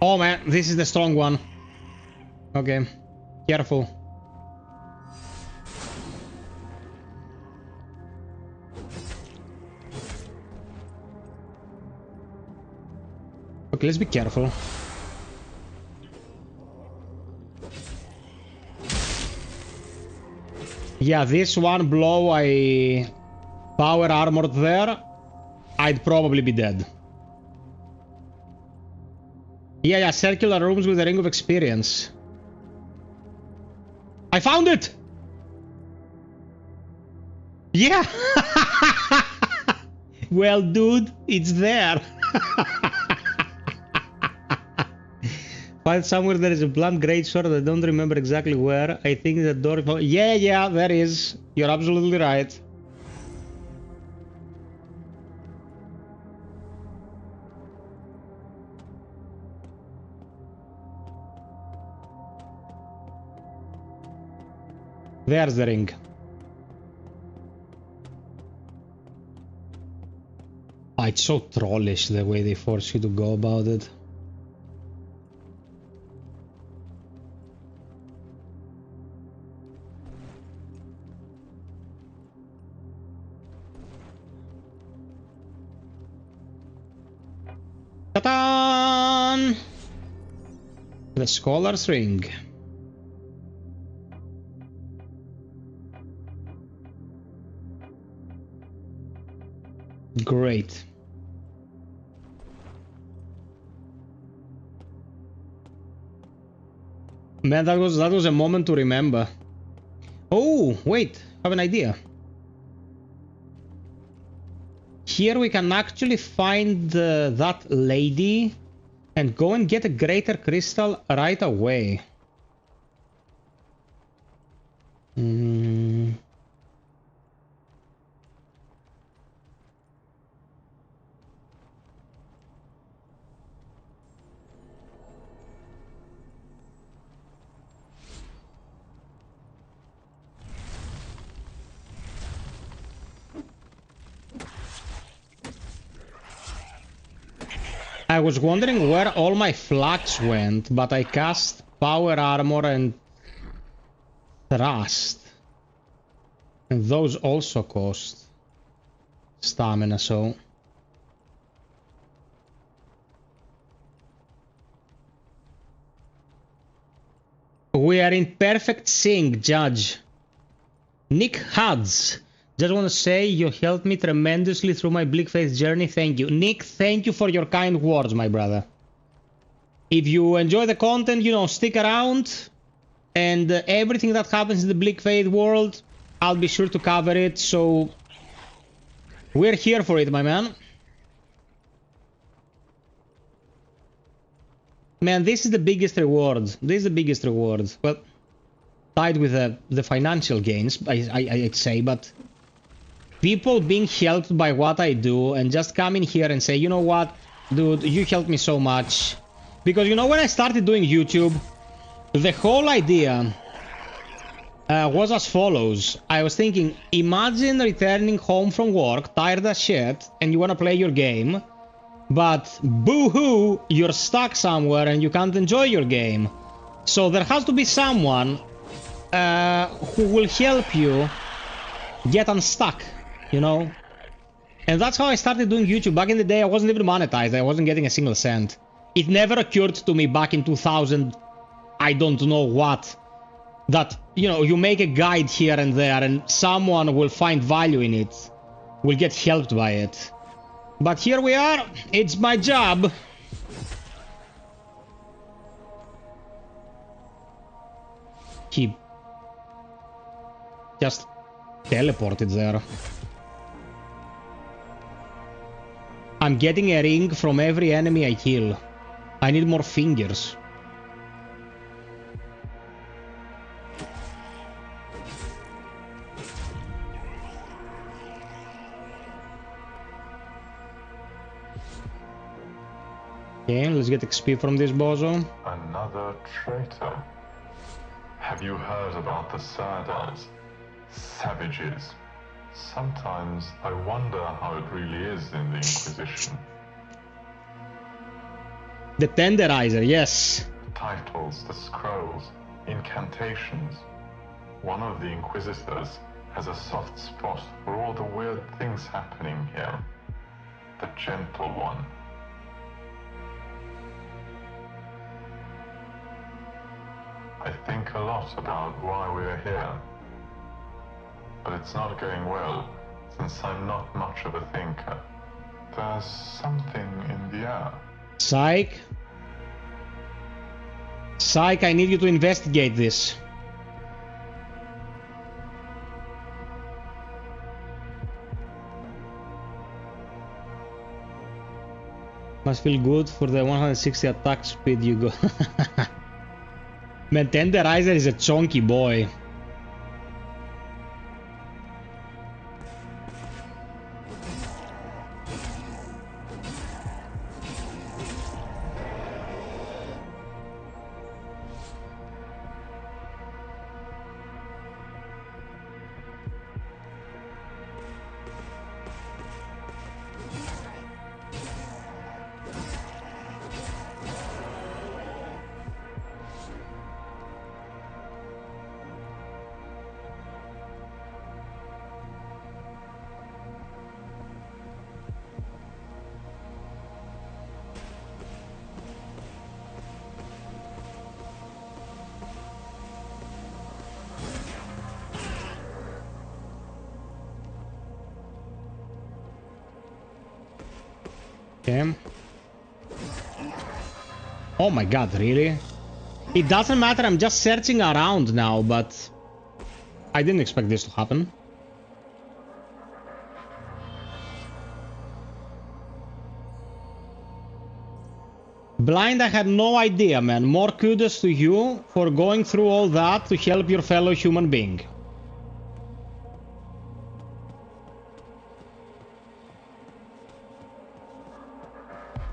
Oh man, this is the strong one. Okay, careful. Okay, let's be careful. Yeah, this one blow I power armored there, I'd probably be dead. Yeah, circular rooms with a ring of experience. I found it! Yeah! Well, dude, it's there. Find somewhere there is a blunt greatsword. I don't remember exactly where. I think the door... Yeah, there is. You're absolutely right. There's the ring. Oh, it's so trollish the way they force you to go about it. Ta-da! The Scholar's Ring. Great. Man, that was a moment to remember. Oh, wait, I have an idea. Here we can actually find that lady and go and get a greater crystal right away. I was wondering where all my flags went, but I cast power armor and thrust. And those also cost stamina, so... We are in perfect sync, Judge. Nick Huds. Just want to say you helped me tremendously through my Bleak Faith journey. Thank you. Nick, thank you for your kind words, my brother. If you enjoy the content, you know, stick around. And everything that happens in the Bleak Faith world, I'll be sure to cover it. So, we're here for it, my man. Man, this is the biggest reward. This is the biggest reward. Well, tied with the financial gains, I'd say, but... People being helped by what I do and just come in here and say, you know what, dude, you helped me so much. Because, you know, when I started doing YouTube, the whole idea was as follows. I was thinking, imagine returning home from work, tired as shit, and you want to play your game, but boo-hoo, you're stuck somewhere and you can't enjoy your game. So there has to be someone who will help you get unstuck. You know, and that's how I started doing YouTube. Back in the day, I wasn't even monetized. I wasn't getting a single cent. It never occurred to me back in 2000, I don't know what, that, you know, you make a guide here and there and someone will find value in it. will get helped by it. But here we are, it's my job. He just teleported there. I'm getting a ring from every enemy I kill. I need more fingers. Okay, let's get XP from this bozo. Another traitor. Have you heard about the Sardars? Savages. Sometimes I wonder how it really is in the Inquisition. The Tenderizer, yes. The titles, the scrolls, incantations. One of the Inquisitors has a soft spot for all the weird things happening here. The Gentle One. I think a lot about why we're here. But it's not going well, since I'm not much of a thinker. There's something in the air. Psych. Psych, I need you to investigate this. Must feel good for the 160 attack speed you go. Man, Tenderizer is a chunky boy. Okay. Oh my god, really? It doesn't matter, I'm just searching around now, but I didn't expect this to happen. Blind, I had no idea, man. More kudos to you for going through all that to help your fellow human being.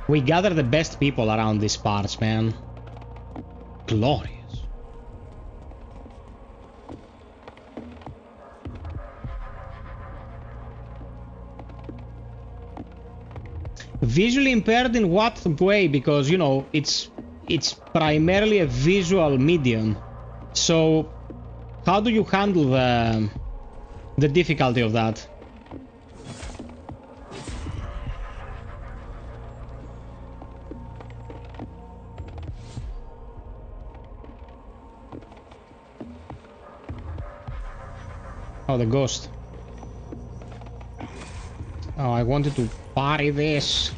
We gather the best people around these parts, man. Glorious. Visually impaired in what way? Because, you know, it's primarily a visual medium. So, how do you handle the difficulty of that? Oh, the ghost. Oh, I wanted to parry this.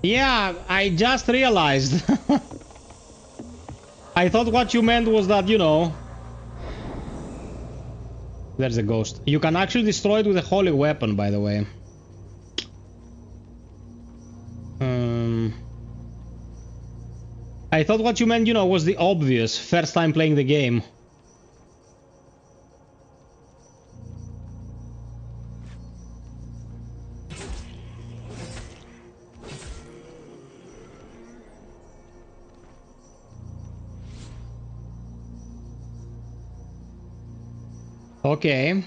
Yeah, I just realized. I thought what you meant was that, you know... There's a ghost. You can actually destroy it with a holy weapon, by the way. I thought what you meant, you know, was the obvious first time playing the game. Okay.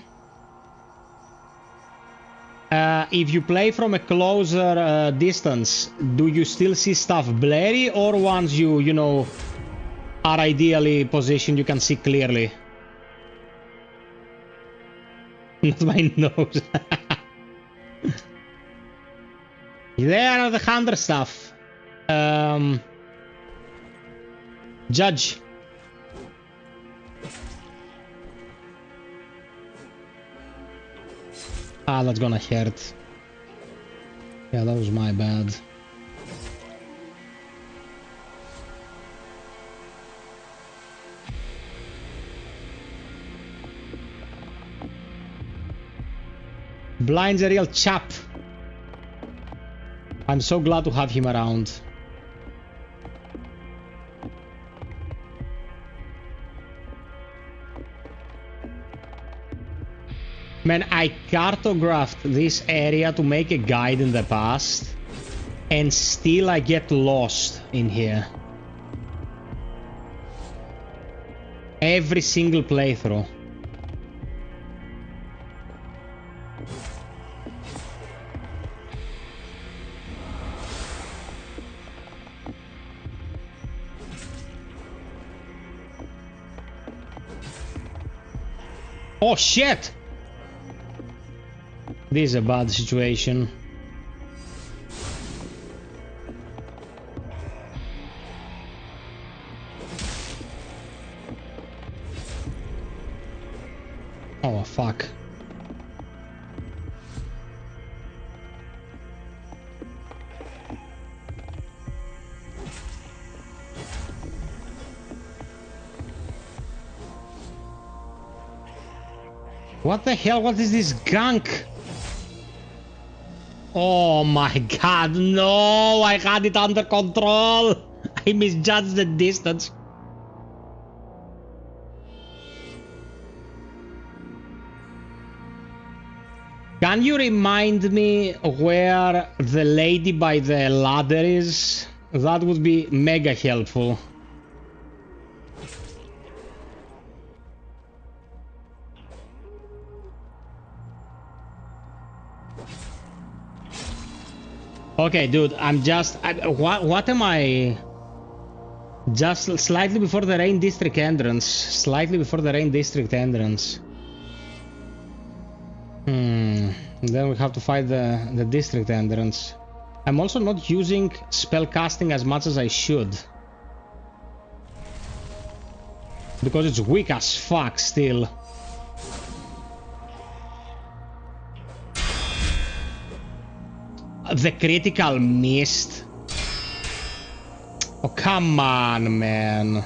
If you play from a closer distance, do you still see stuff blurry, or once you know, are ideally positioned, you can see clearly? Not my nose. There are the hunter stuff. Judge. Ah, that's gonna hurt. Yeah, that was my bad. Blind's a real chap. I'm so glad to have him around. Man, I cartographed this area to make a guide in the past, and still I get lost in here. Every single playthrough. Oh shit! This is a bad situation. Oh fuck. What the hell? What is this gunk? Oh my god, no! I had it under control! I misjudged the distance. Can you remind me where the lady by the ladder is? That would be mega helpful. Okay, dude, I'm just... what am I... Just slightly before the Rain District entrance. Slightly before the Rain District entrance. Then we have to fight the District entrance. I'm also not using spellcasting as much as I should. Because it's weak as fuck still. The critical missed. Oh, come on, man.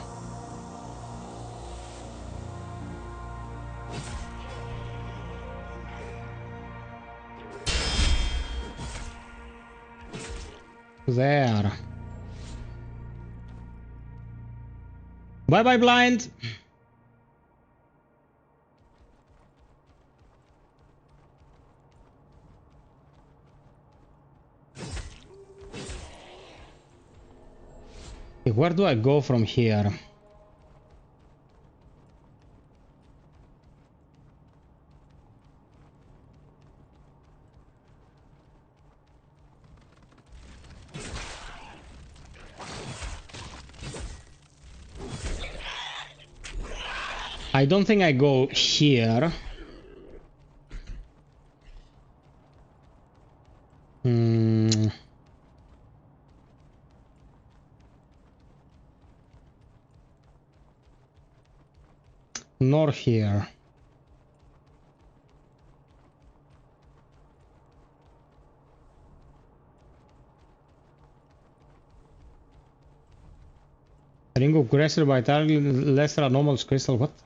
There. Bye-bye, blind. Where do I go from here? I don't think I go here. Nor here. Ring of Aggressor by targeting lesser anomalous crystal. What the fuck?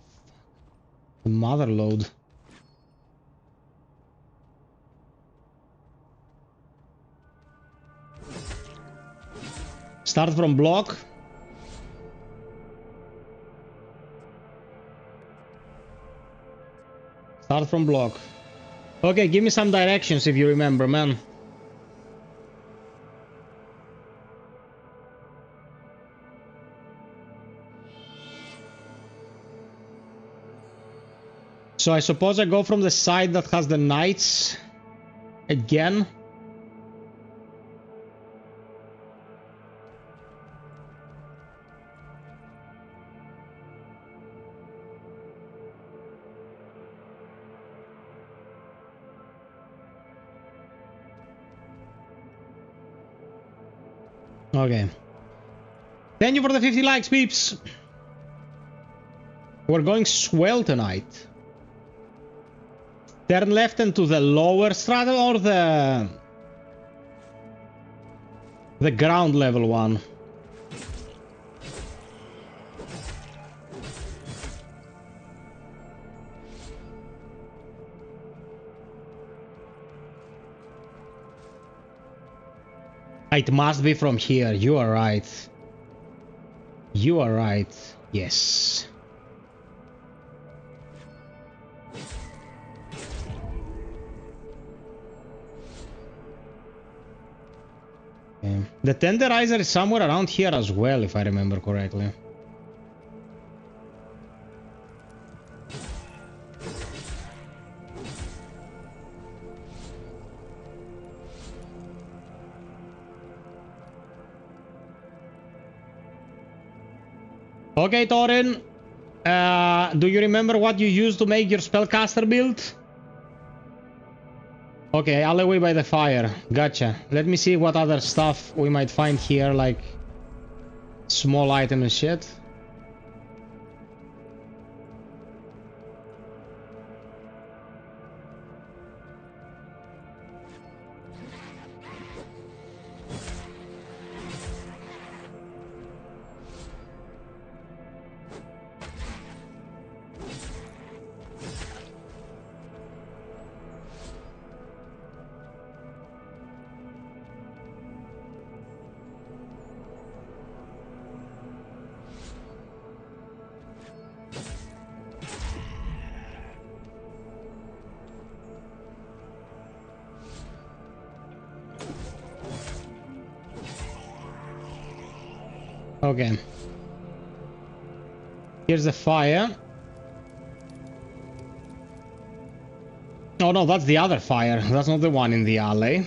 Mother load. Start from block. Start from block. Okay, give me some directions if you remember, man. So I suppose I go from the side that has the knights. Again? Okay. Thank you for the 50 likes, peeps. We're going swell tonight. Turn left into the lower strata or the ground level one? It must be from here. You are right. You are right. Yes. Okay. The tenderizer is somewhere around here as well, if I remember correctly. Okay, Torin. Do you remember what you used to make your spellcaster build? Okay, alleyway by the fire. Gotcha. Let me see what other stuff we might find here, like small item and shit. Okay. Here's the fire. Oh no, that's the other fire. That's not the one in the alley.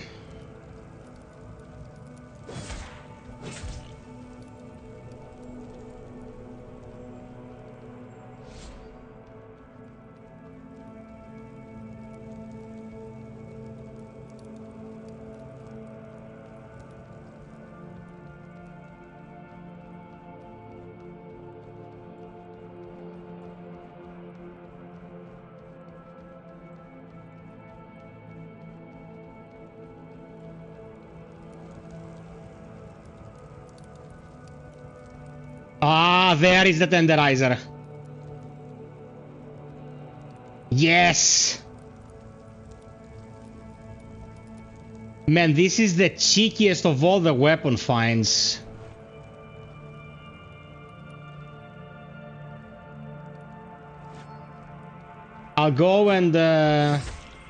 Ah, there is the tenderizer. Yes! Man, this is the cheekiest of all the weapon finds. I'll go and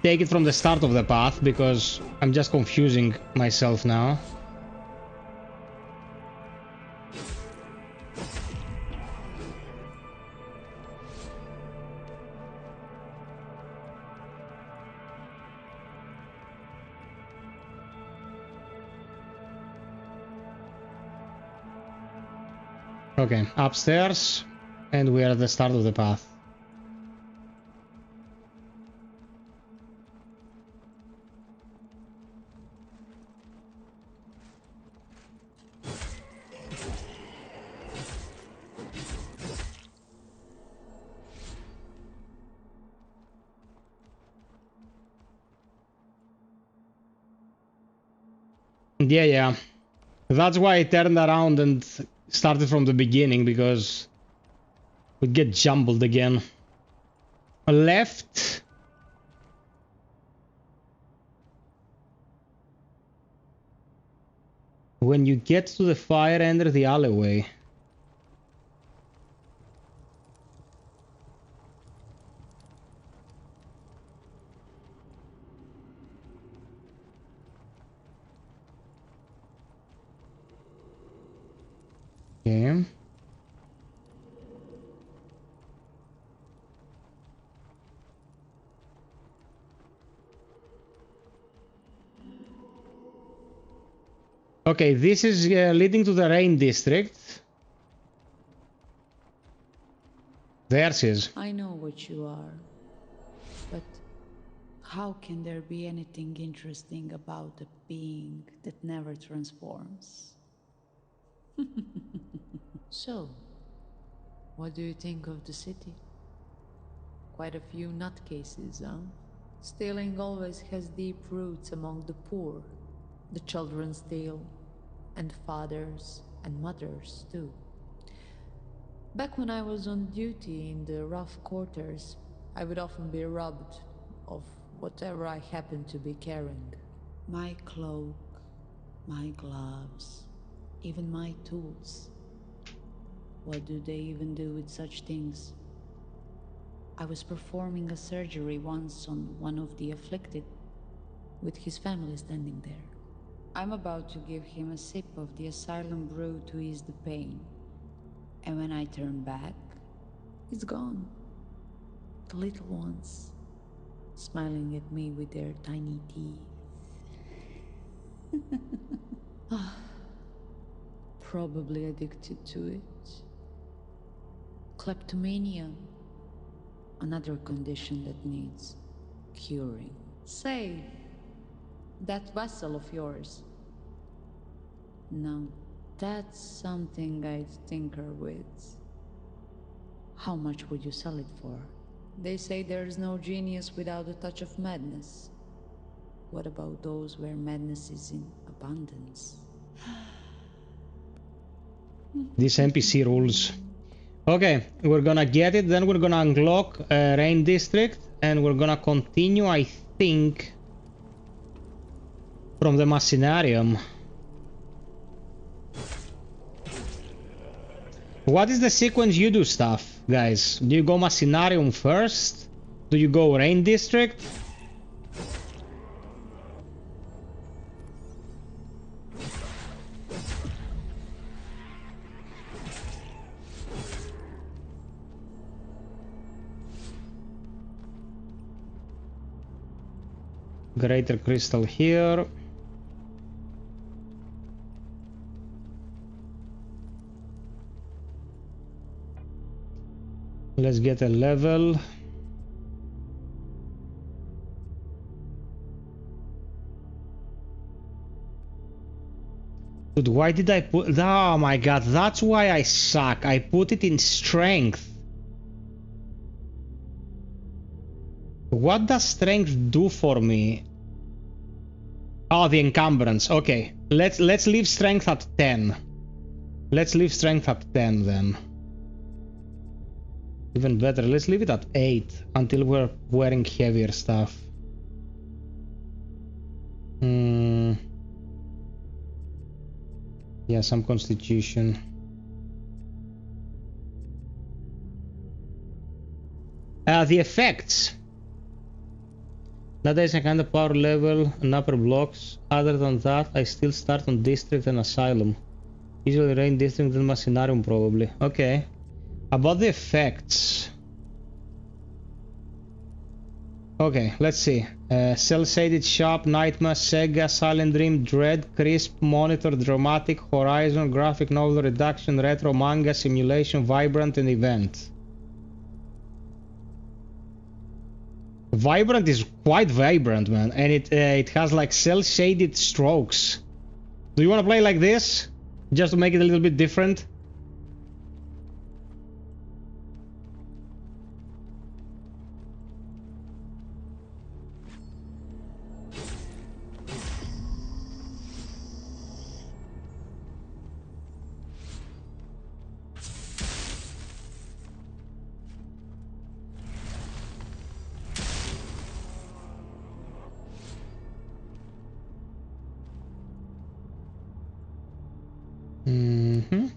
take it from the start of the path because I'm just confusing myself now. Okay, upstairs, and we are at the start of the path. Yeah. That's why I turned around and started from the beginning, because we'd get jumbled again. Left. When you get to the fire, enter the alleyway. Okay. Okay, this is leading to the rain district. There she is. I know what you are, but how can there be anything interesting about a being that never transforms? So, what do you think of the city? Quite a few nutcases, huh? Stealing always has deep roots among the poor. The children steal, and fathers and mothers too. Back when I was on duty in the rough quarters, I would often be robbed of whatever I happened to be carrying. My cloak, my gloves, even my tools. What do they even do with such things? I was performing a surgery once on one of the afflicted, with his family standing there. I'm about to give him a sip of the asylum brew to ease the pain. And when I turn back, it's gone. The little ones, smiling at me with their tiny teeth. Probably addicted to it. Kleptomania, another condition that needs curing. Say, that vessel of yours. Now, that's something I'd tinker with. How much would you sell it for? They say there's no genius without a touch of madness. What about those where madness is in abundance? This NPC rules. Okay, we're gonna get it, then we're gonna unlock Rain District, and we're gonna continue, I think, from the Machinarium. What is the sequence you do stuff, guys? Do you go Machinarium first? Do you go Rain District? Greater crystal here. Let's get a level. Dude, why did I put... Oh my god, that's why I suck. I put it in strength. What does strength do for me? Oh, the encumbrance. Okay, let's leave strength at 10. Let's leave strength at 10 then. Even better, let's leave it at 8 until we're wearing heavier stuff. Yeah, some constitution. The effects. That is a kind of power level and upper blocks. Other than that, I still start on district and asylum. Usually rain district and machinarium probably. Okay. About the effects. Okay, let's see. Cell-shaded, sharp, nightmare, Sega, silent dream, dread, crisp, monitor, dramatic, horizon, graphic novel, reduction, retro, manga, simulation, vibrant, and event. Vibrant is quite vibrant, man, and it has like cell-shaded strokes. Do you want to play like this? Just to make it a little bit different? Mm-hmm.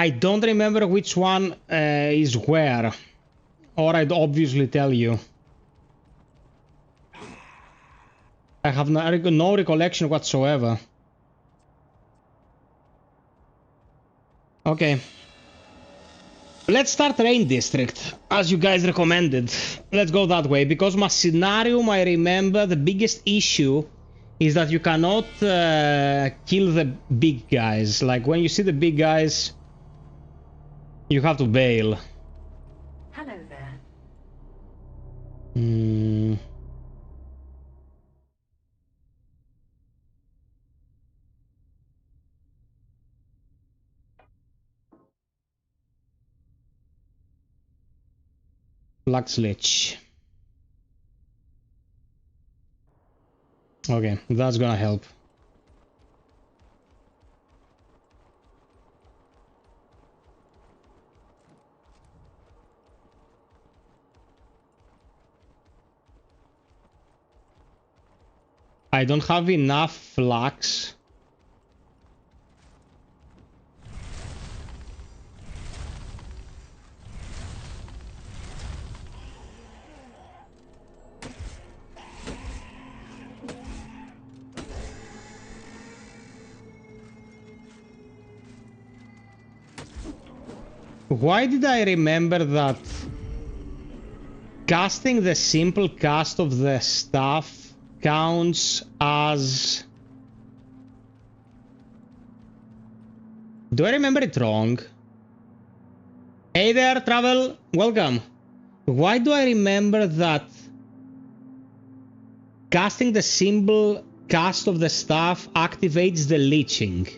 I don't remember which one is where, or I'd obviously tell you. I have no recollection whatsoever. Okay. Let's start Rain District, as you guys recommended. Let's go that way, because my scenario, I remember, the biggest issue is that you cannot kill the big guys. Like, when you see the big guys, you have to bail. Hello there. Black Sledge. Okay, that's gonna help. I don't have enough flax. Why did I remember that casting the simple cast of the staff counts as... Do I remember it wrong? Hey there, Travel! Welcome! Why do I remember that casting the simple cast of the staff activates the leeching?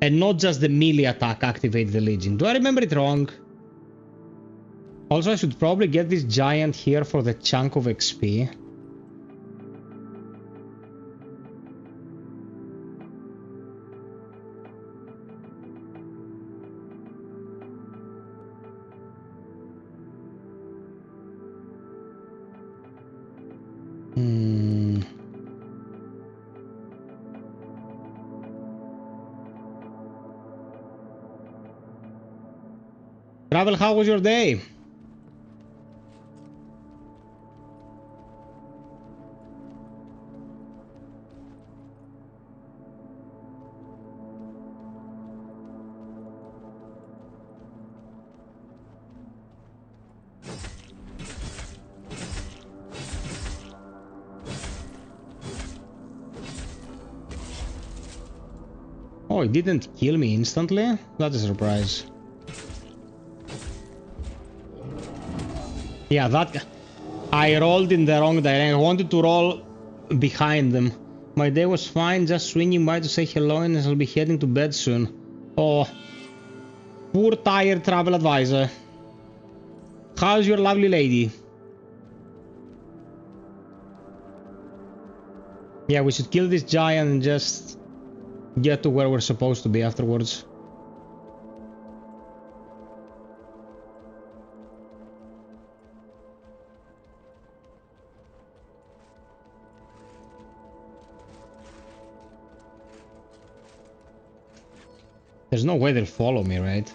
And not just the melee attack activates the leeching. Do I remember it wrong? Also, I should probably get this giant here for the chunk of XP. Travel, how was your day? Oh, it didn't kill me instantly? That's a surprise. Yeah, that... I rolled in the wrong direction. I wanted to roll behind them. My day was fine, just swinging by to say hello and I'll be heading to bed soon. Oh. Poor tired travel advisor. How's your lovely lady? Yeah, we should kill this giant and just get to where we're supposed to be afterwards. There's no way they'll follow me, right?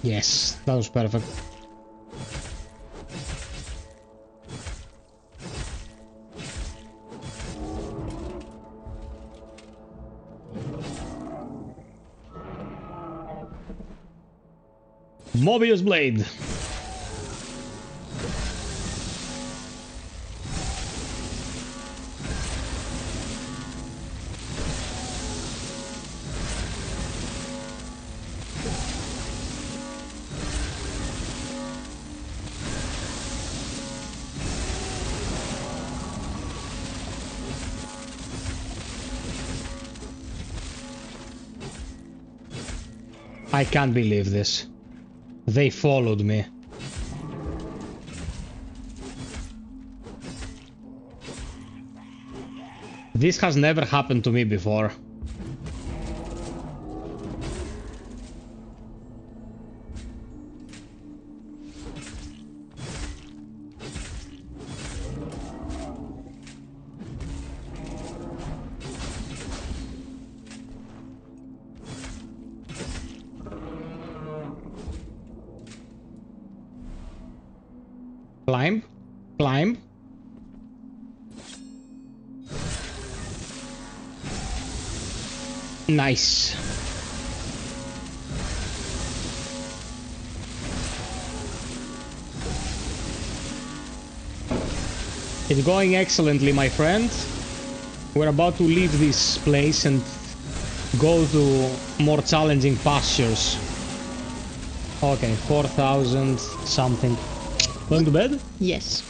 Yes, that was perfect. Mobius Blade. I can't believe this. They followed me. This has never happened to me before. Climb, climb. Nice. It's going excellently, my friend. We're about to leave this place and go to more challenging pastures. Okay, 4,000 something. Going to bed? Yes.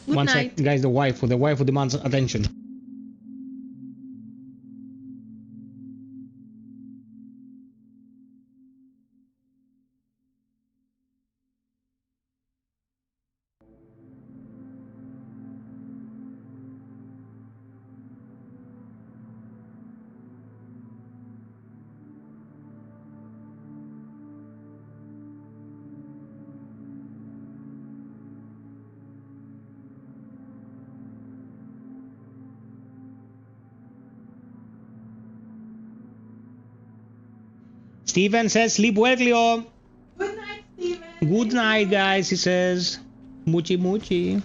Good One night. sec, guys, the waifu demands attention. Steven says, sleep well, Cleo. Good night, Steven. Good night, guys, he says. Muchi muchi.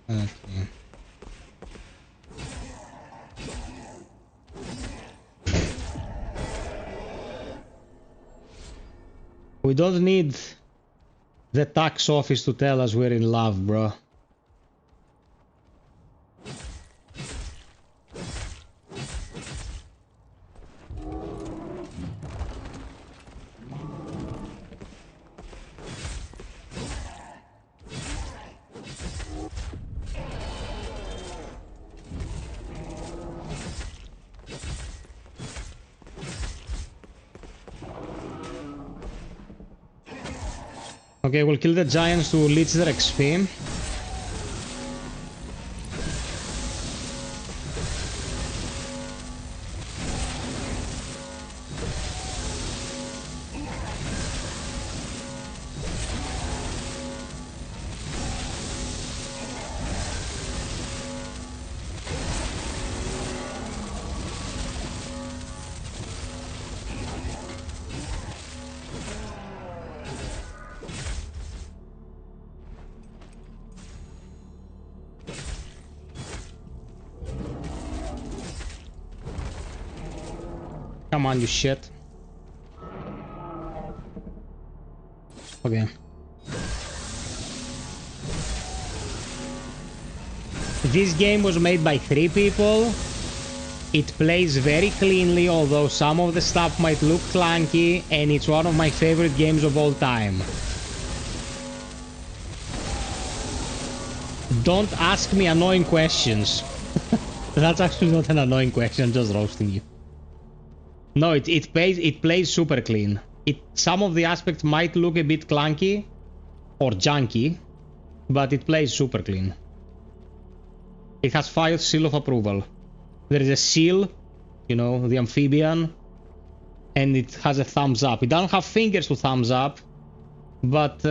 Okay. We don't need the tax office to tell us we're in love, bro. Okay, we'll kill the giants to leech their XP. Come on, you shit. Okay. This game was made by 3 people. It plays very cleanly, although some of the stuff might look clunky, and it's one of my favorite games of all time. Don't ask me annoying questions. That's actually not an annoying question, I'm just roasting you. No, it plays super clean. Some of the aspects might look a bit clunky or junky, but it plays super clean. It has FiOth seal of approval. There is a seal, you know, the amphibian, and it has a thumbs up. It doesn't have fingers to thumbs up, but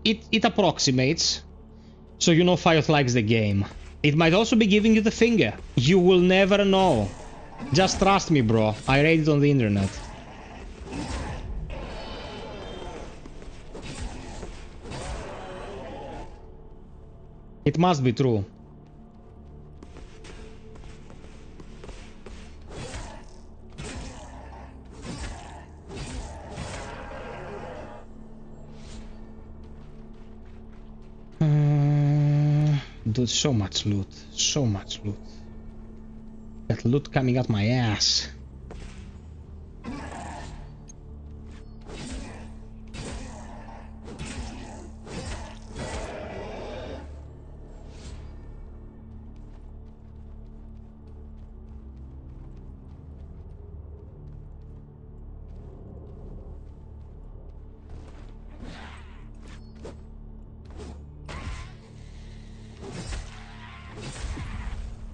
it approximates. So you know FiOth likes the game. It might also be giving you the finger. You will never know. Just trust me, bro. I read it on the internet. It must be true. Dude, so much loot. So much loot. That loot coming out my ass.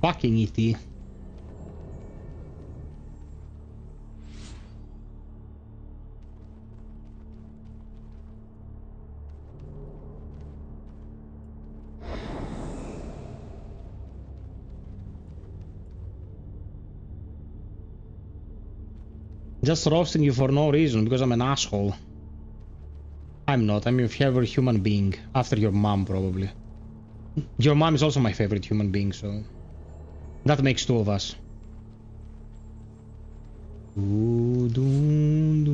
Fucking E.T. Just roasting you for no reason, because I'm an asshole. I'm not. I'm your favorite human being. After your mom, probably. Your mom is also my favorite human being, so... that makes two of us. Ooh, doo, doo.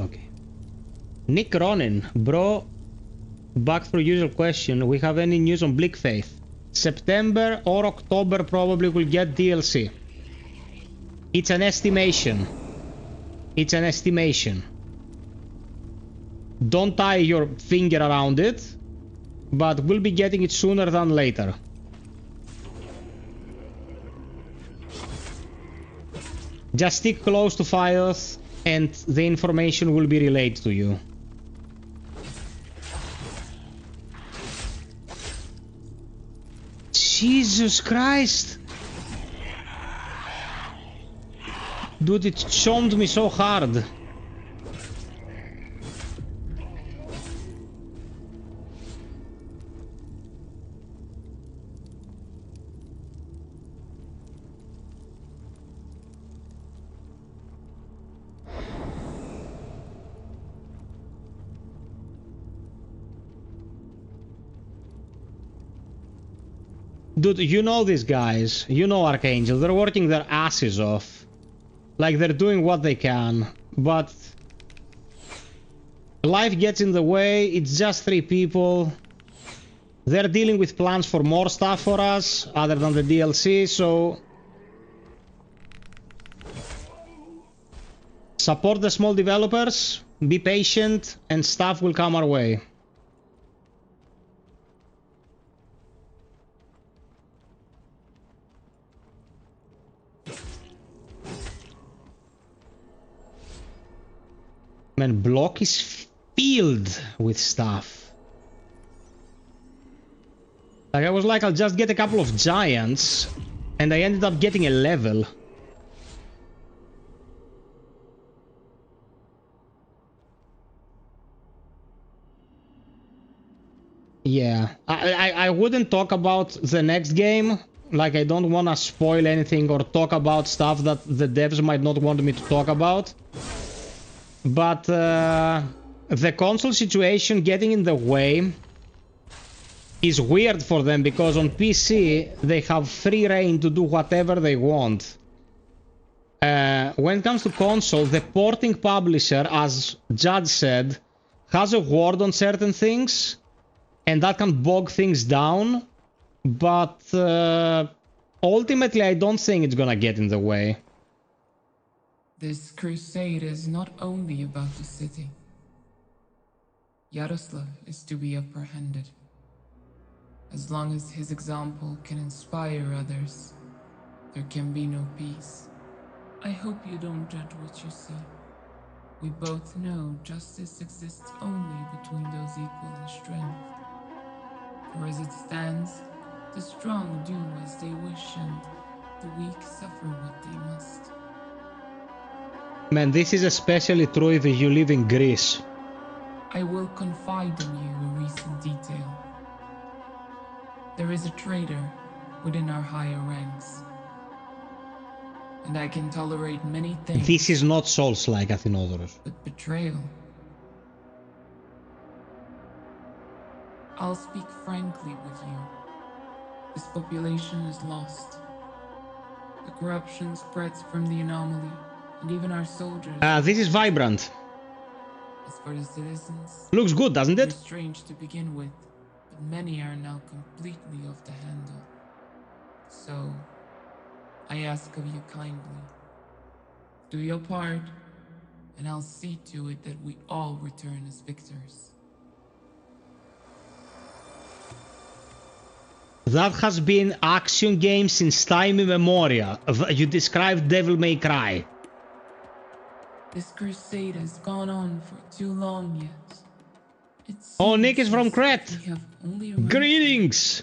Okay. Nick Ronin, bro, back for usual question. We have any news on Bleak Faith? September or October probably will get DLC. It's an estimation. It's an estimation. Don't tie your finger around it, but we'll be getting it sooner than later. Just stick close to FiOth and the information will be relayed to you. Jesus Christ! Dude, it chomped me so hard. Dude, you know these guys. You know Archangel. They're working their asses off. Like, they're doing what they can. But... life gets in the way. It's just 3 people. They're dealing with plans for more stuff for us, other than the DLC, so... support the small developers, be patient, and stuff will come our way. Man, block is filled with stuff. Like, I was like, I'll just get a couple of giants, and I ended up getting a level. Yeah, I wouldn't talk about the next game. Like, I don't want to spoil anything or talk about stuff that the devs might not want me to talk about. But the console situation getting in the way is weird for them, because on PC they have free reign to do whatever they want. When it comes to console, the porting publisher, as Judge said, has a word on certain things, and that can bog things down. But ultimately, I don't think it's gonna get in the way. This crusade is not only about the city. Yaroslav is to be apprehended. As long as his example can inspire others, there can be no peace. I hope you don't judge what you see. We both know justice exists only between those equal in strength. For as it stands, the strong do as they wish, and the weak suffer what they must. Man, this is especially true if you live in Greece. I will confide in you a recent detail. There is a traitor within our higher ranks, and I can tolerate many things. This is not Soulslike, Athinodoros. But betrayal. I'll speak frankly with you. This population is lost. The corruption spreads from the anomaly, and even our soldiers... this is Vibrant. As for the citizens... looks good, doesn't it? They're strange to begin with, but many are now completely off the handle. So, I ask of you kindly, do your part, and I'll see to it that we all return as victors. That has been action game since time immemorial. You described Devil May Cry. This crusade has gone on for too long yet. Oh, Nick is from We Crete. have only arrived. Greetings!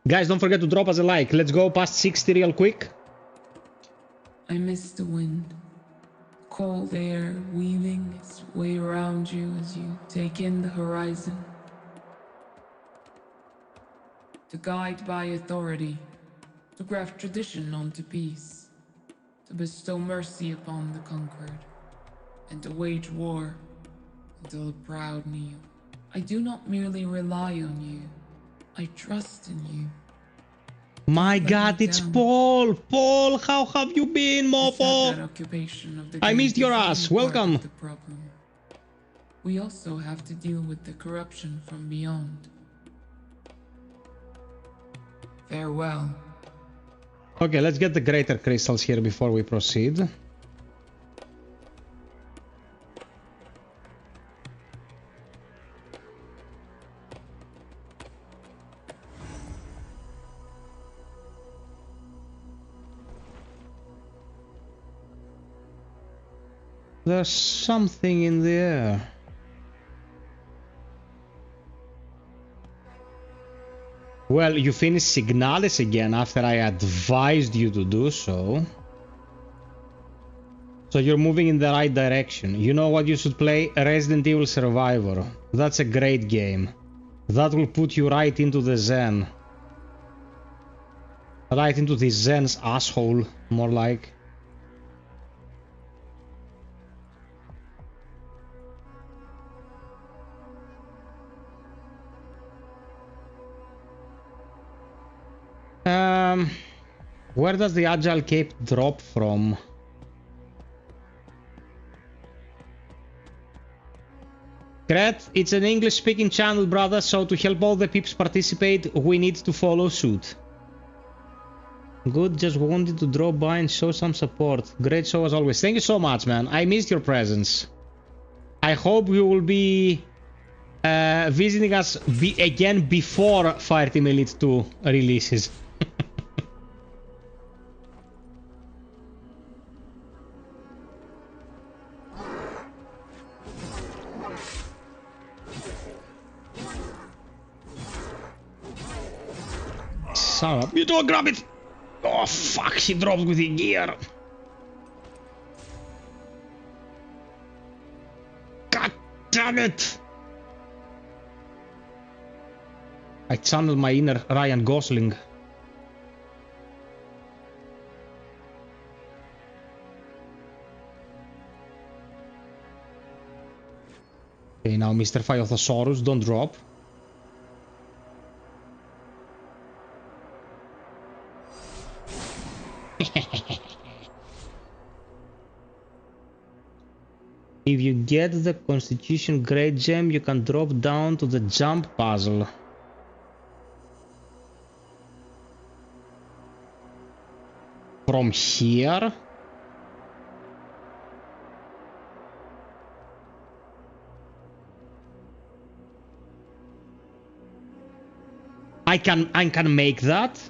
Guys, don't forget to drop us a like. Let's go past 60 real quick. I miss the wind. Cold air weaving its way around you as you take in the horizon. To guide by authority, to graft tradition onto peace, to bestow mercy upon the conquered, and to wage war until the proud kneel. I do not merely rely on you, I trust in you. My Don't let god, me it's down. Paul! Paul, how have you been, The sad mofo? occupation of the I gate missed your is ass. only part Welcome. of the problem. We also have to deal with the corruption from beyond. Farewell. Okay, let's get the greater crystals here before we proceed. There's something in the air. Well, you finished Signalis again after I advised you to do so. So you're moving in the right direction. You know what you should play? Resident Evil Survivor. That's a great game. That will put you right into the Zen. Right into the Zen's asshole, more like. Where does the Agile Cape drop from? Gret, it's an English-speaking channel, brother, so to help all the peeps participate, we need to follow suit. Good, just wanted to drop by and show some support. Great show as always. Thank you so much, man. I missed your presence. I hope you will be visiting us again before Fireteam Elite 2 releases. Son of a... You don't grab it! Oh fuck, he dropped with the gear. God damn it! I channeled my inner Ryan Gosling. Okay, now Mr. FiOth, don't drop. If you get the Constitution Great Gem, you can drop down to the jump puzzle. From here? I can make that.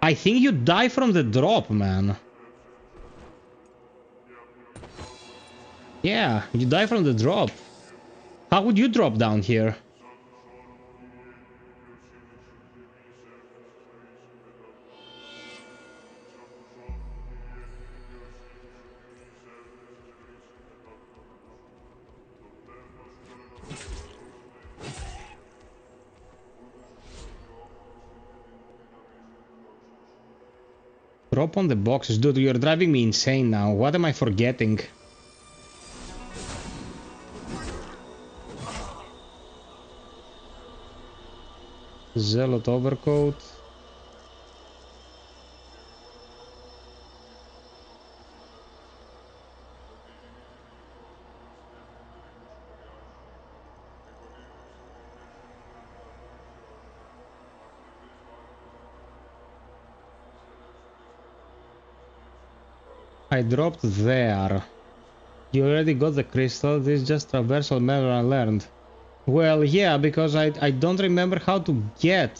I think you die from the drop, man. Yeah, you die from the drop. How would you drop down here? Drop on the boxes. Dude, you're driving me insane now. What am I forgetting? Zealot overcoat. I dropped there. You already got the crystal. This is just traversal maneuver I learned. Well, yeah, because I don't remember how to get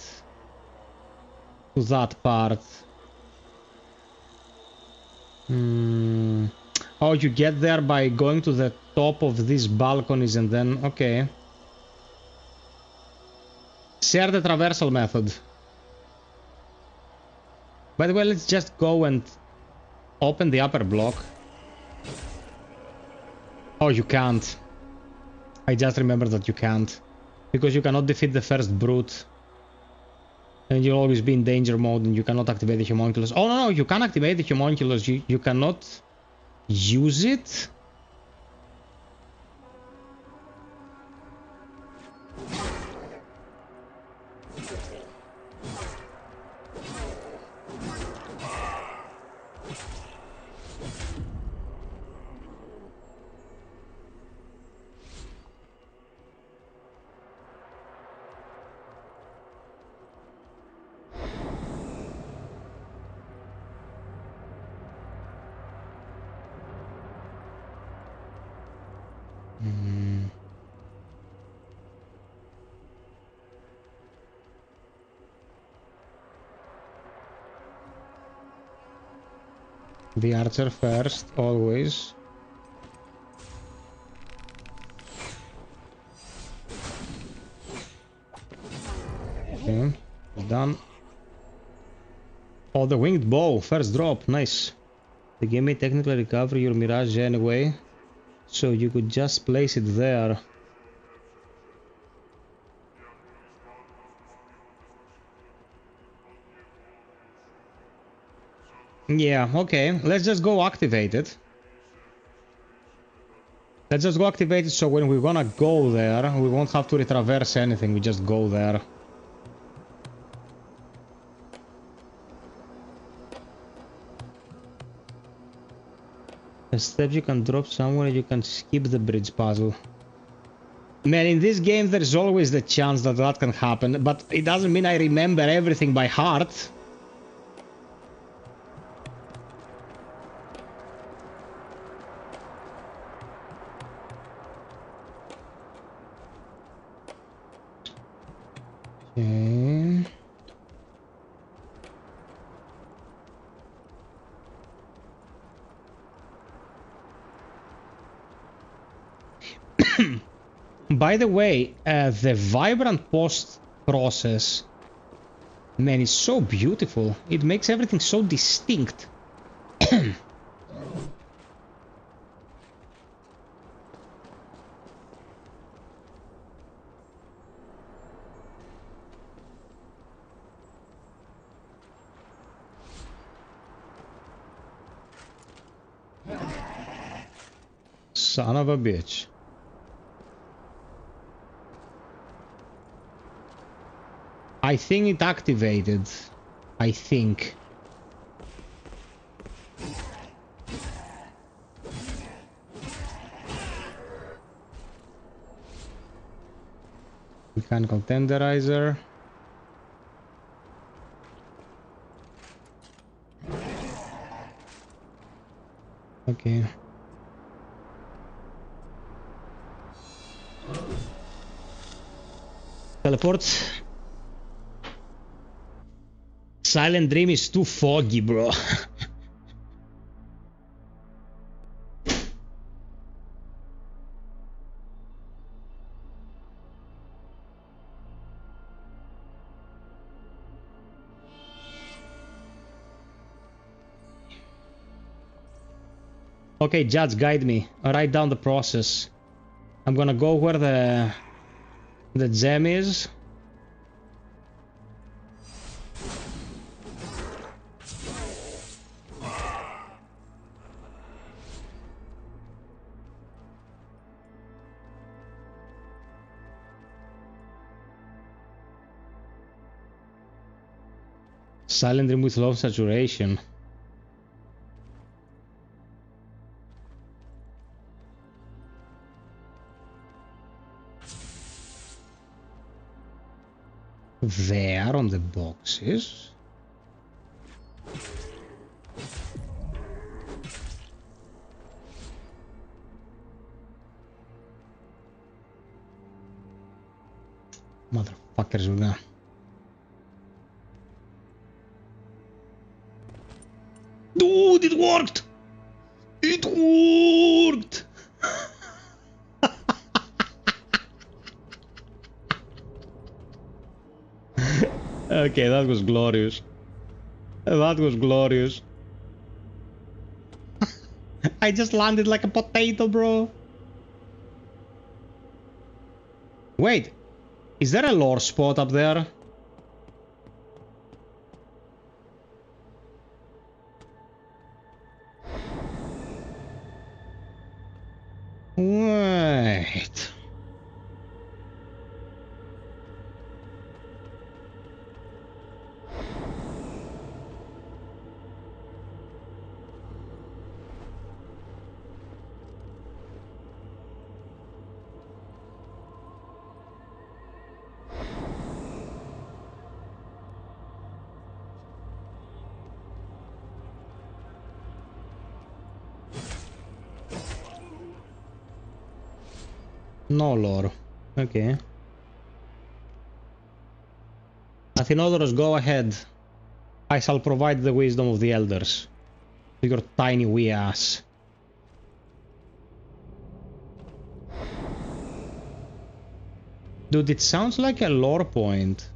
to that part. Oh, you get there by going to the top of these balconies and then... Okay. Share the traversal method. By the way, let's just go and open the upper block. Oh, you can't. I just remember that you can't. Because you cannot defeat the first brute. And you'll always be in danger mode and you cannot activate the homunculus. Oh, no, you can activate the homunculus. You cannot use it? The archer first, always. Okay, done. Oh, the winged bow, first drop, nice. The game may technically recover your mirage anyway, so you could just place it there. Yeah, okay, let's just go activate it. Let's just go activate it so when we're gonna go there, we won't have to retraverse anything, we just go there. A step you can drop somewhere, you can skip the bridge puzzle. Man, in this game there's always the chance that that can happen, but it doesn't mean I remember everything by heart. Okay. By the way, the vibrant post process, man, is so beautiful. It makes everything so distinct. Son of a bitch. I think it activated. I think. Mechanical tenderizer. Okay. Teleport. Silent Dream is too foggy, bro. Okay, Judge, guide me. Write down the process. I'm gonna go where the gem is. Silent Dream with low saturation. There on the boxes. Motherfuckers, we're gonna... Dude, it worked! It worked! Okay, that was glorious. That was glorious. I just landed like a potato, bro. Wait, is there a lore spot up there? Wait. No lore. Okay. Athenodoros, go ahead. I shall provide the wisdom of the elders. To your tiny wee ass. Dude, it sounds like a lore point.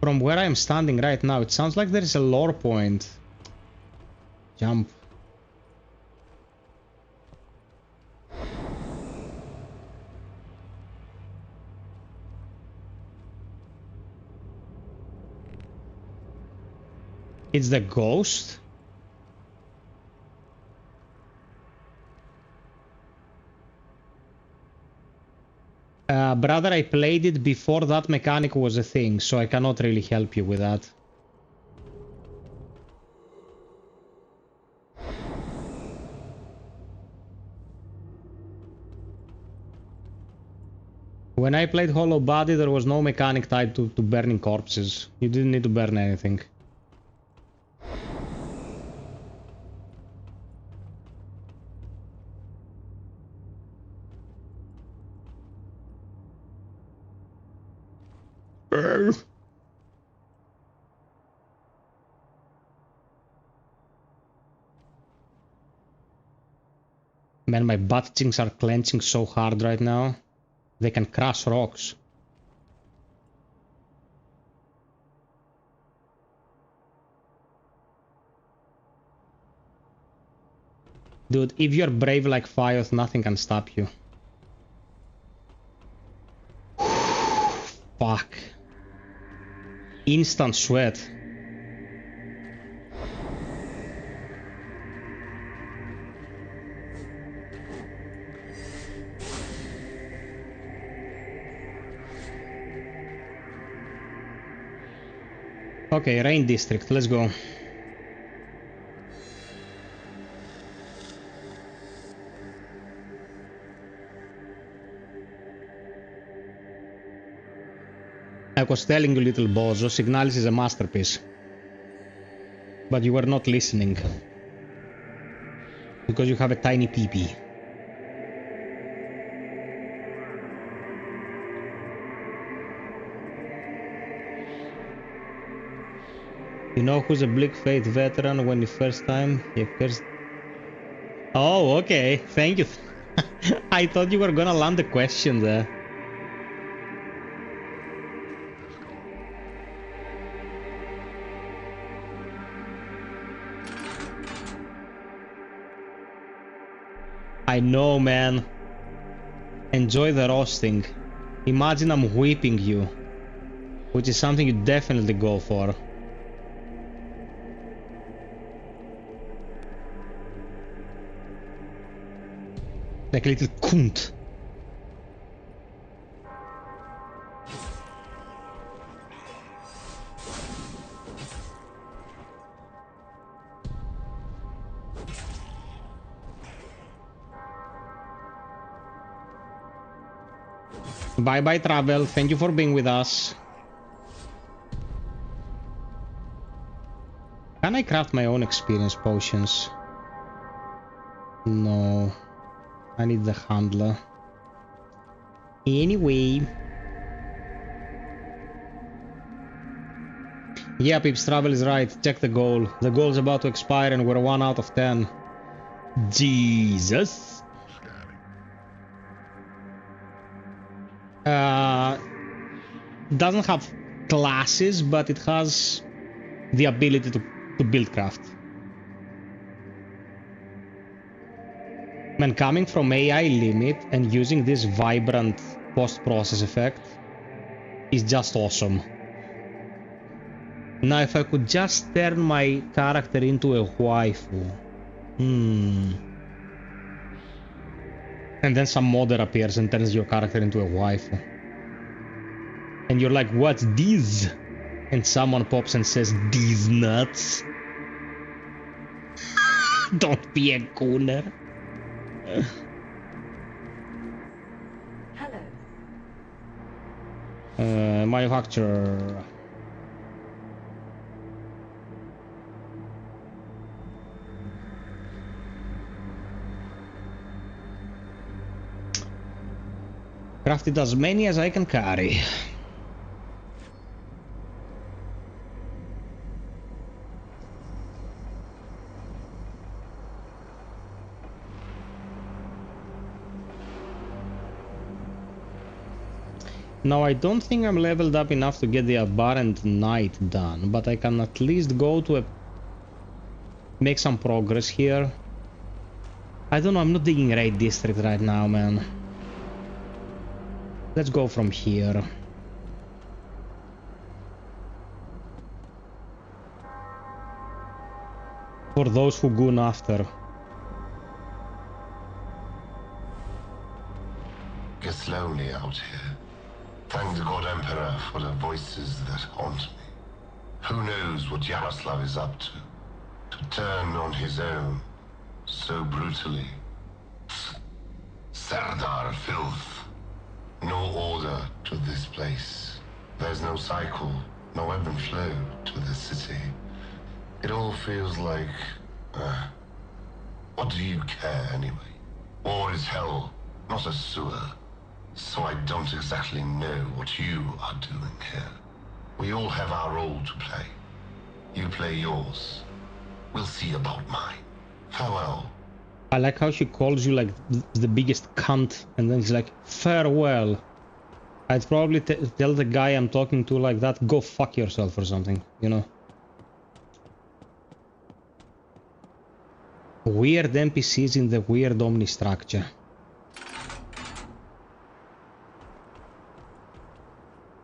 From where I'm standing right now, it sounds like there is a lore point. Jump. It's the ghost? Brother, I played it before that mechanic was a thing, so I cannot really help you with that. When I played Hollow Body, there was no mechanic tied to burning corpses. You didn't need to burn anything. Man, my butt cheeks are clenching so hard right now. They can crush rocks. Dude, if you're brave like FiOth, nothing can stop you. Fuck. Instant sweat. Okay, Rain District, let's go. I was telling you, little bozo, Signalis is a masterpiece. But you were not listening. Because you have a tiny pee-pee. You know who's a Bleak Faith veteran when the first time he first... Oh, okay. Thank you. I thought you were gonna land the question there. I know, man. Enjoy the roasting. Imagine I'm whipping you. Which is something you definitely go for. Like a little cunt. Bye bye travel, thank you for being with us. Can I craft my own experience potions? No. I need the handler. Anyway. Yeah, Peeps, Travel is right. Check the goal. The goal's about to expire and we're 1 out of 10. Jesus. Doesn't have classes, but it has the ability to build craft. Man, coming from AI limit and using this vibrant post-process effect is just awesome. Now, if I could just turn my character into a waifu. And then some modder appears and turns your character into a waifu. And you're like, what's this? And someone pops and says, these nuts. Don't be a gooner. Hello. Manufacturer. Crafted as many as I can carry. Now, I don't think I'm leveled up enough to get the Abhorrent Knight done, but I can at least go to make some progress here. I don't know, I'm not digging Raid District right now, man. Let's go from here. For those who goon after. Get slowly out here. Thank the God Emperor for the voices that haunt me. Who knows what Yaroslav is up to? To turn on his own so brutally. Serdar filth. No order to this place. There's no cycle, no ebb and flow to this city. It all feels like... what do you care anyway? War is hell, not a sewer. So I don't exactly know what you are doing here. We all have our role to play. You play yours. We'll see about mine. Farewell. I like how she calls you like the biggest cunt, and then she's like, farewell. I'd probably tell the guy I'm talking to like that, go fuck yourself or something, you know. Weird NPCs in the weird Omni structure.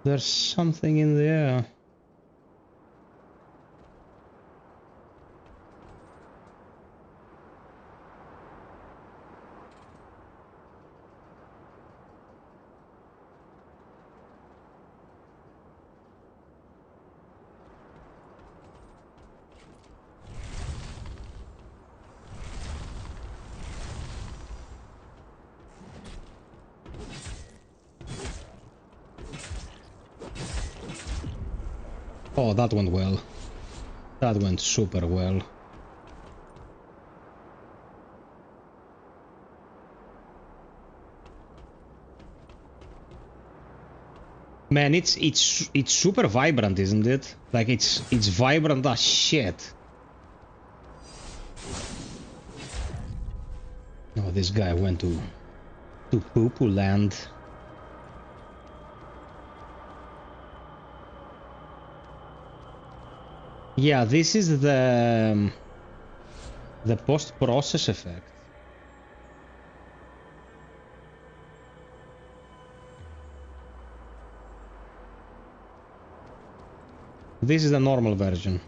There's something in there. Oh, that went well. That went super well. Man, it's super vibrant, isn't it? Like it's vibrant as shit. Oh, this guy went to poo-poo land. Yeah, this is the post-process effect. This is the normal version.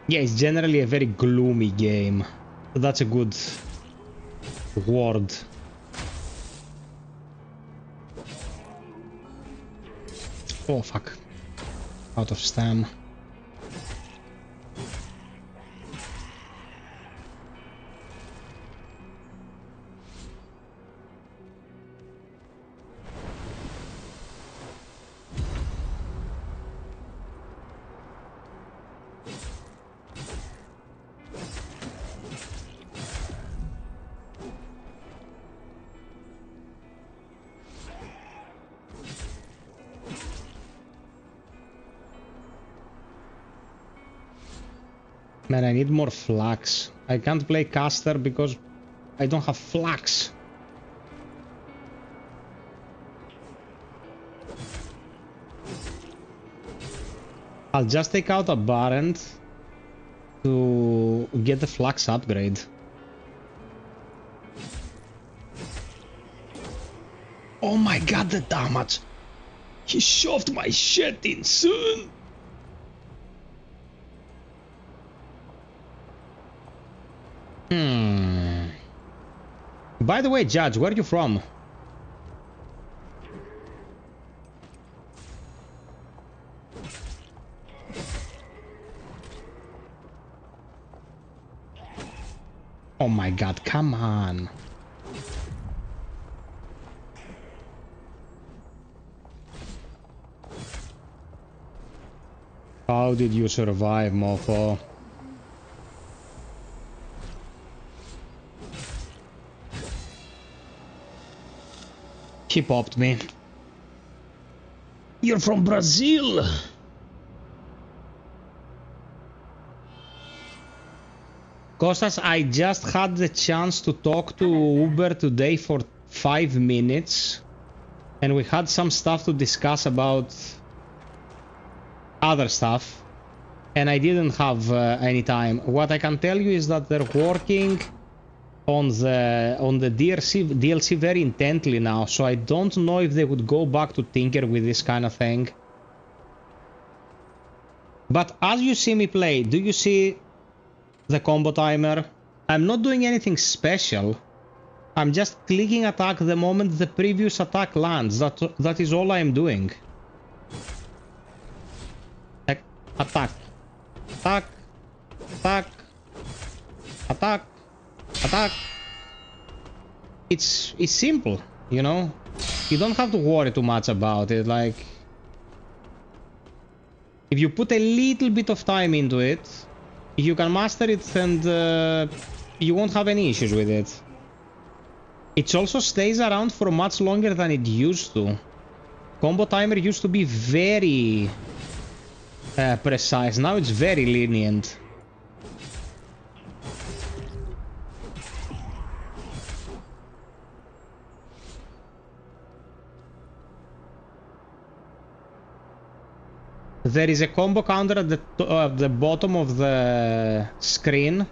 Yeah, it's generally a very gloomy game. That's a good word. Oh, fuck. Out of stam. Man, I need more flax. I can't play caster because I don't have flax. I'll just take out a Barent to get the flax upgrade. Oh my god, the damage! He shoved my shit in soon! By the way, Judge, where are you from? Oh my god, come on. How did you survive, mofo? He popped me. You're from Brazil! Kostas, I just had the chance to talk to Uber today for 5 minutes. And we had some stuff to discuss about other stuff. And I didn't have any time. What I can tell you is that they're working on the DLC very intently now, so I don't know if they would go back to tinker with this kind of thing. But as you see me play, do you see the combo timer? I'm not doing anything special. I'm just clicking attack the moment the previous attack lands. That is all I am doing. Attack. Attack. Attack. Attack. Attack. It's simple, you know? You don't have to worry too much about it. Like, if you put a little bit of time into it, you can master it and you won't have any issues with it. It also stays around for much longer than it used to. Combo timer used to be very precise. Now it's very lenient. There is a combo counter at the bottom of the screen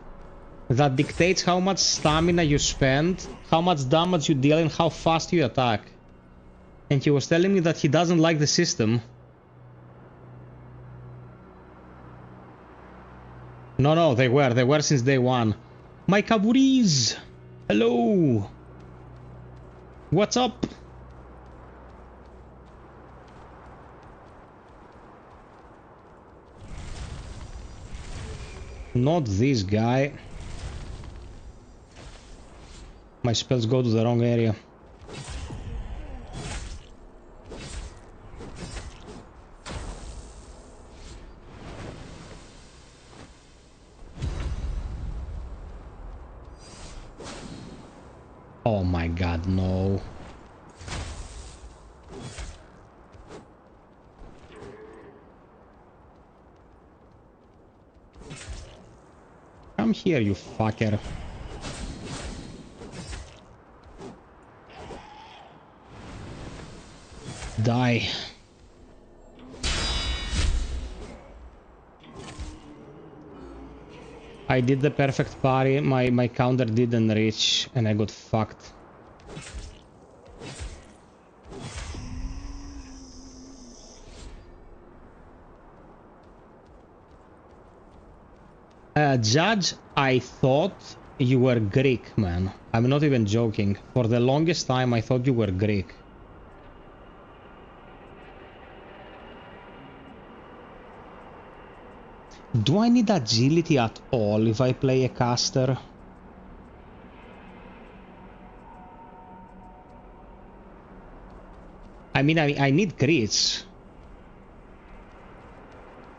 that dictates how much stamina you spend, how much damage you deal, and how fast you attack. And he was telling me that he doesn't like the system. No, they were since day one. My Kaburis! Hello! What's up? Not this guy. My spells go to the wrong area. Oh my god, no. Come here, you fucker. Die. I did the perfect parry, my counter didn't reach and I got fucked. Judge, I thought you were Greek, man. I'm not even joking. For the longest time I thought you were Greek. Do I need agility at all if I play a caster? I mean, I need crits.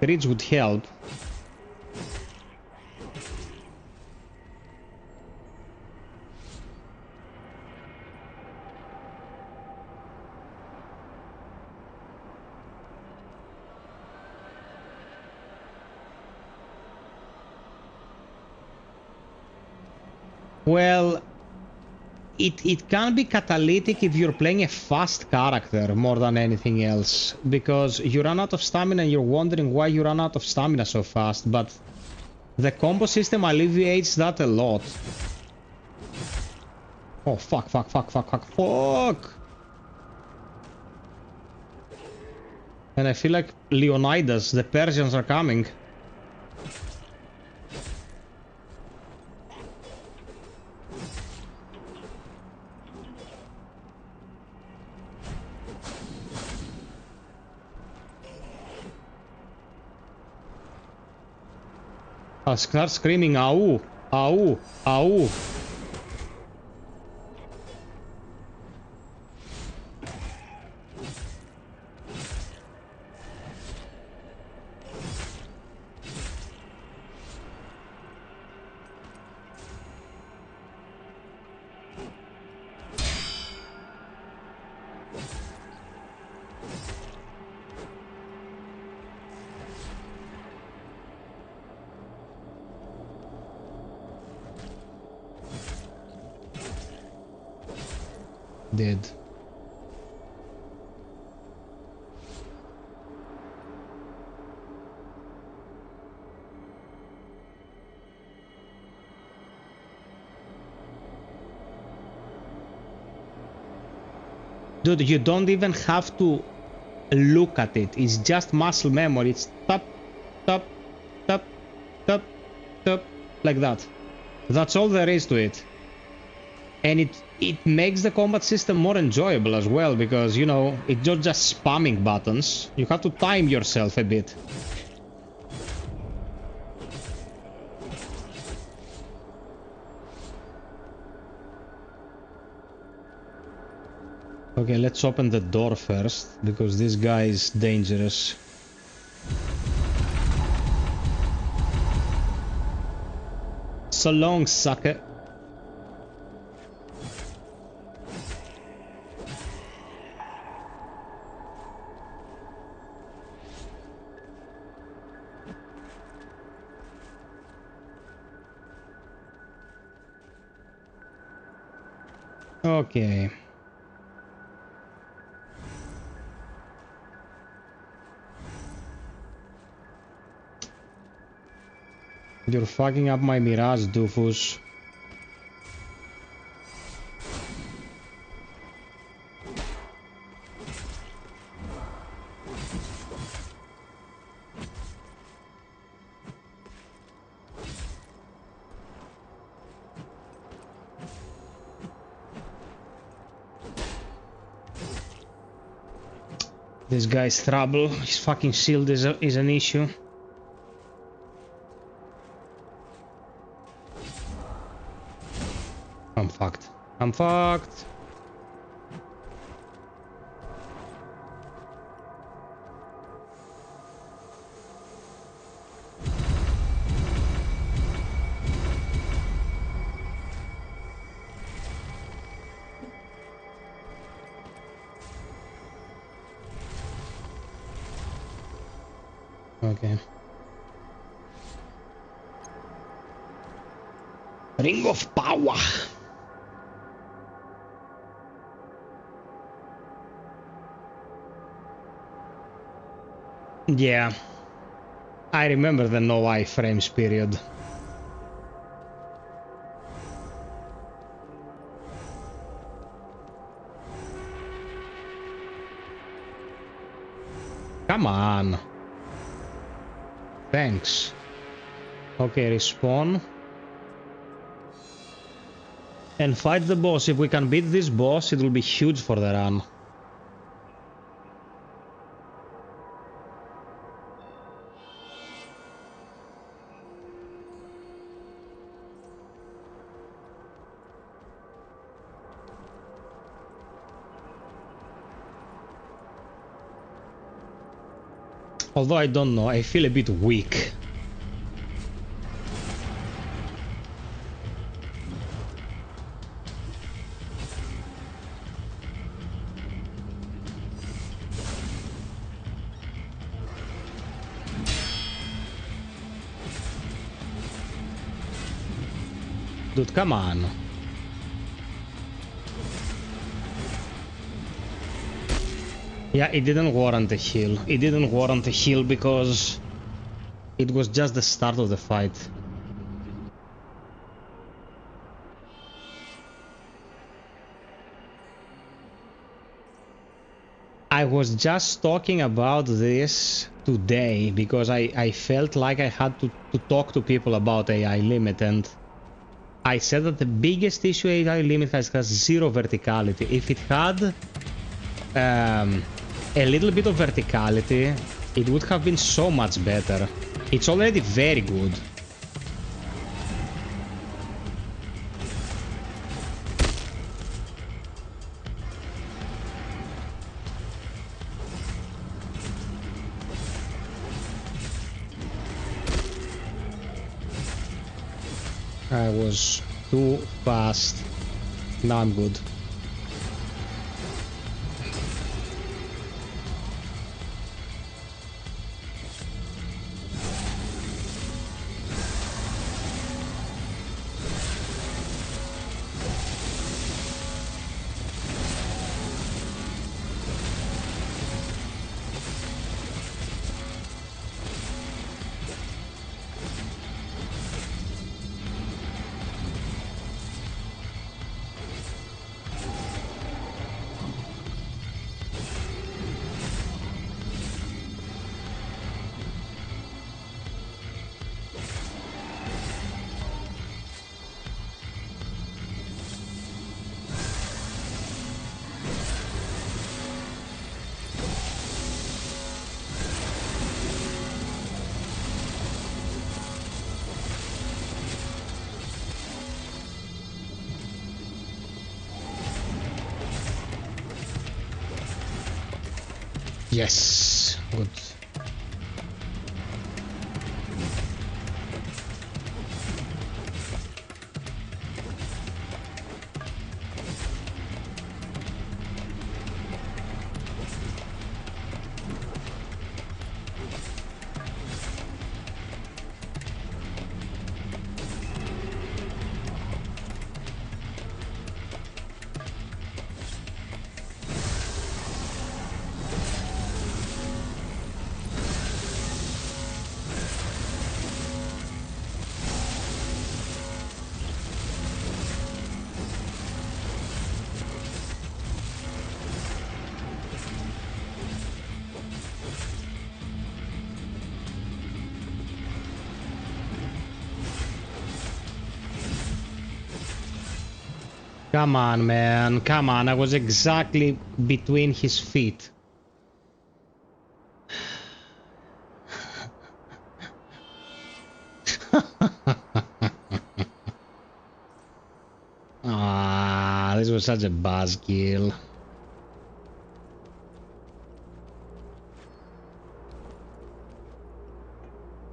Crits would help. Well, it can be catalytic if you're playing a fast character more than anything else, because you run out of stamina and you're wondering why you run out of stamina so fast, but the combo system alleviates that a lot. Oh, fuck. And I feel like Leonidas, the Persians are coming. I'll start screaming, "Au! Au! Au!" Dead. Dude, you don't even have to look at it. It's just muscle memory. It's tap, tap, tap, tap, tap, like that. That's all there is to it. And it makes the combat system more enjoyable as well, because, you know, it's not just spamming buttons. You have to time yourself a bit. Okay, let's open the door first, because this guy is dangerous. So long, sucker. Okay. You're fucking up my Mirage, doofus. This guy's trouble. His fucking shield is an issue. I'm fucked. I'm fucked. Okay. Ring of power. Yeah. I remember the no iframes period. Come on. Thanks. Okay, respawn. And fight the boss. If we can beat this boss, it will be huge for the run. Although I don't know, I feel a bit weak. Dude, come on. Yeah, it didn't warrant a heal. It didn't warrant a heal because it was just the start of the fight. I was just talking about this today because I felt like I had to talk to people about AI limit, and I said that the biggest issue AI limit has zero verticality. If it had a little bit of verticality, it would have been so much better. It's already very good. I was too fast. Now I'm good. Yes, good. Come on, man. Come on. I was exactly between his feet. Ah, this was such a buzzkill.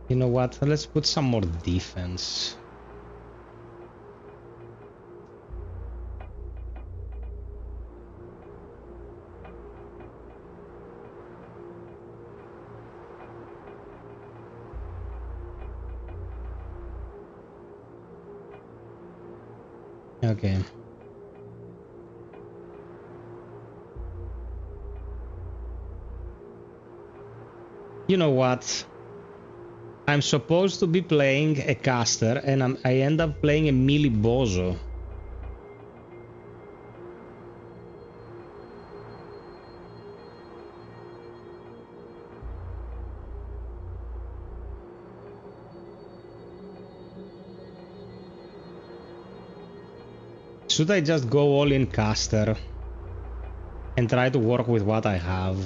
You know what? Let's put some more defense. Okay. You know what? I'm supposed to be playing a caster and I end up playing a melee bozo. Should I just go all in caster and try to work with what I have?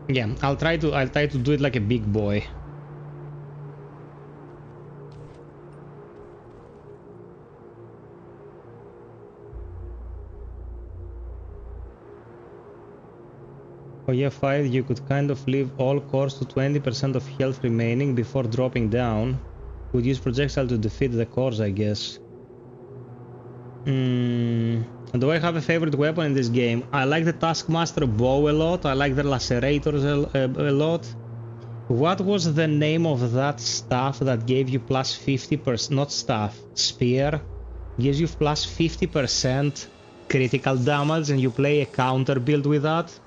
Yeah, I'll try to do it like a big boy. For your fight, you could kind of leave all cores to 20% of health remaining before dropping down. Would use projectile to defeat the cores, I guess. Do I have a favorite weapon in this game? I like the Taskmaster bow a lot. I like the Lacerators a lot. What was the name of that staff that gave you plus 50%? Not staff, spear. Gives you plus 50% critical damage, and you play a counter build with that.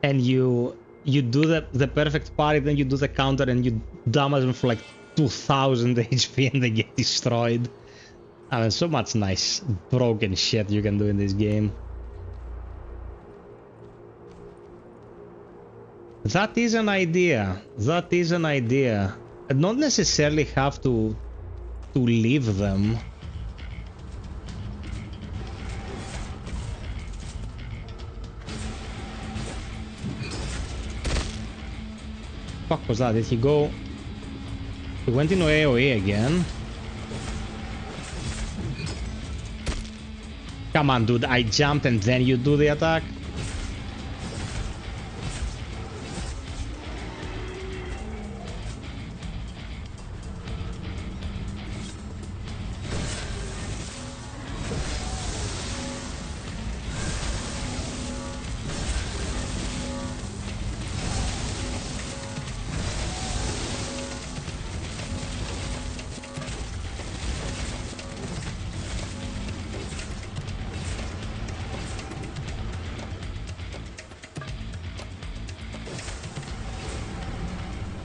And you do the perfect parry, then you do the counter and you damage them for like 2000 HP and they get destroyed. I mean, so much nice broken shit you can do in this game. That is an idea. That is an idea. I don't necessarily have to leave them. Fuck was that? Did he go? He went into AoE again. Come on, dude. I jumped and then you do the attack.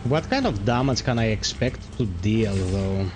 What kind of damage can I expect to deal, though?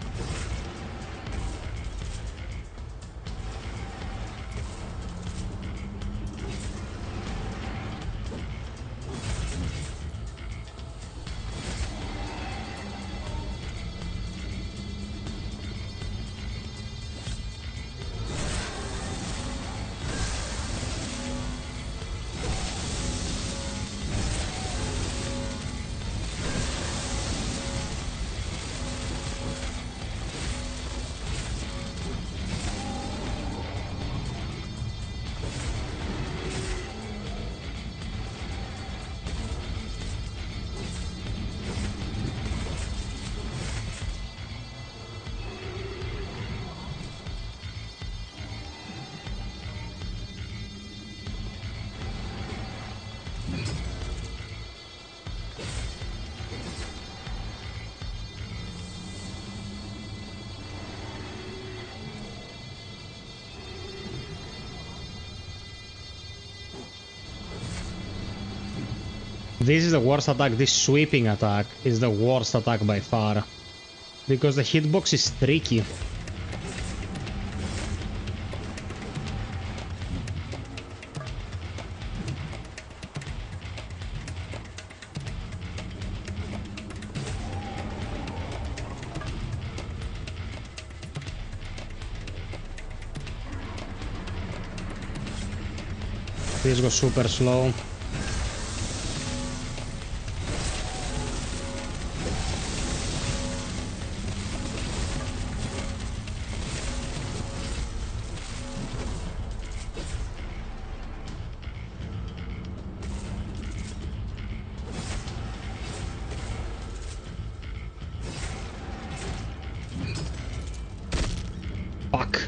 This is the worst attack. This sweeping attack is the worst attack by far. Because the hitbox is tricky. This goes super slow. Fuck.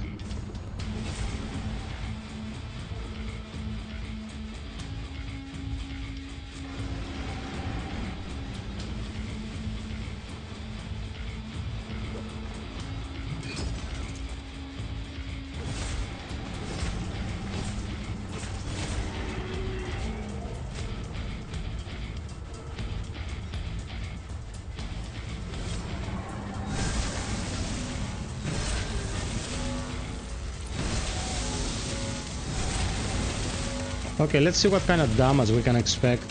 Okay, let's see what kind of damage we can expect.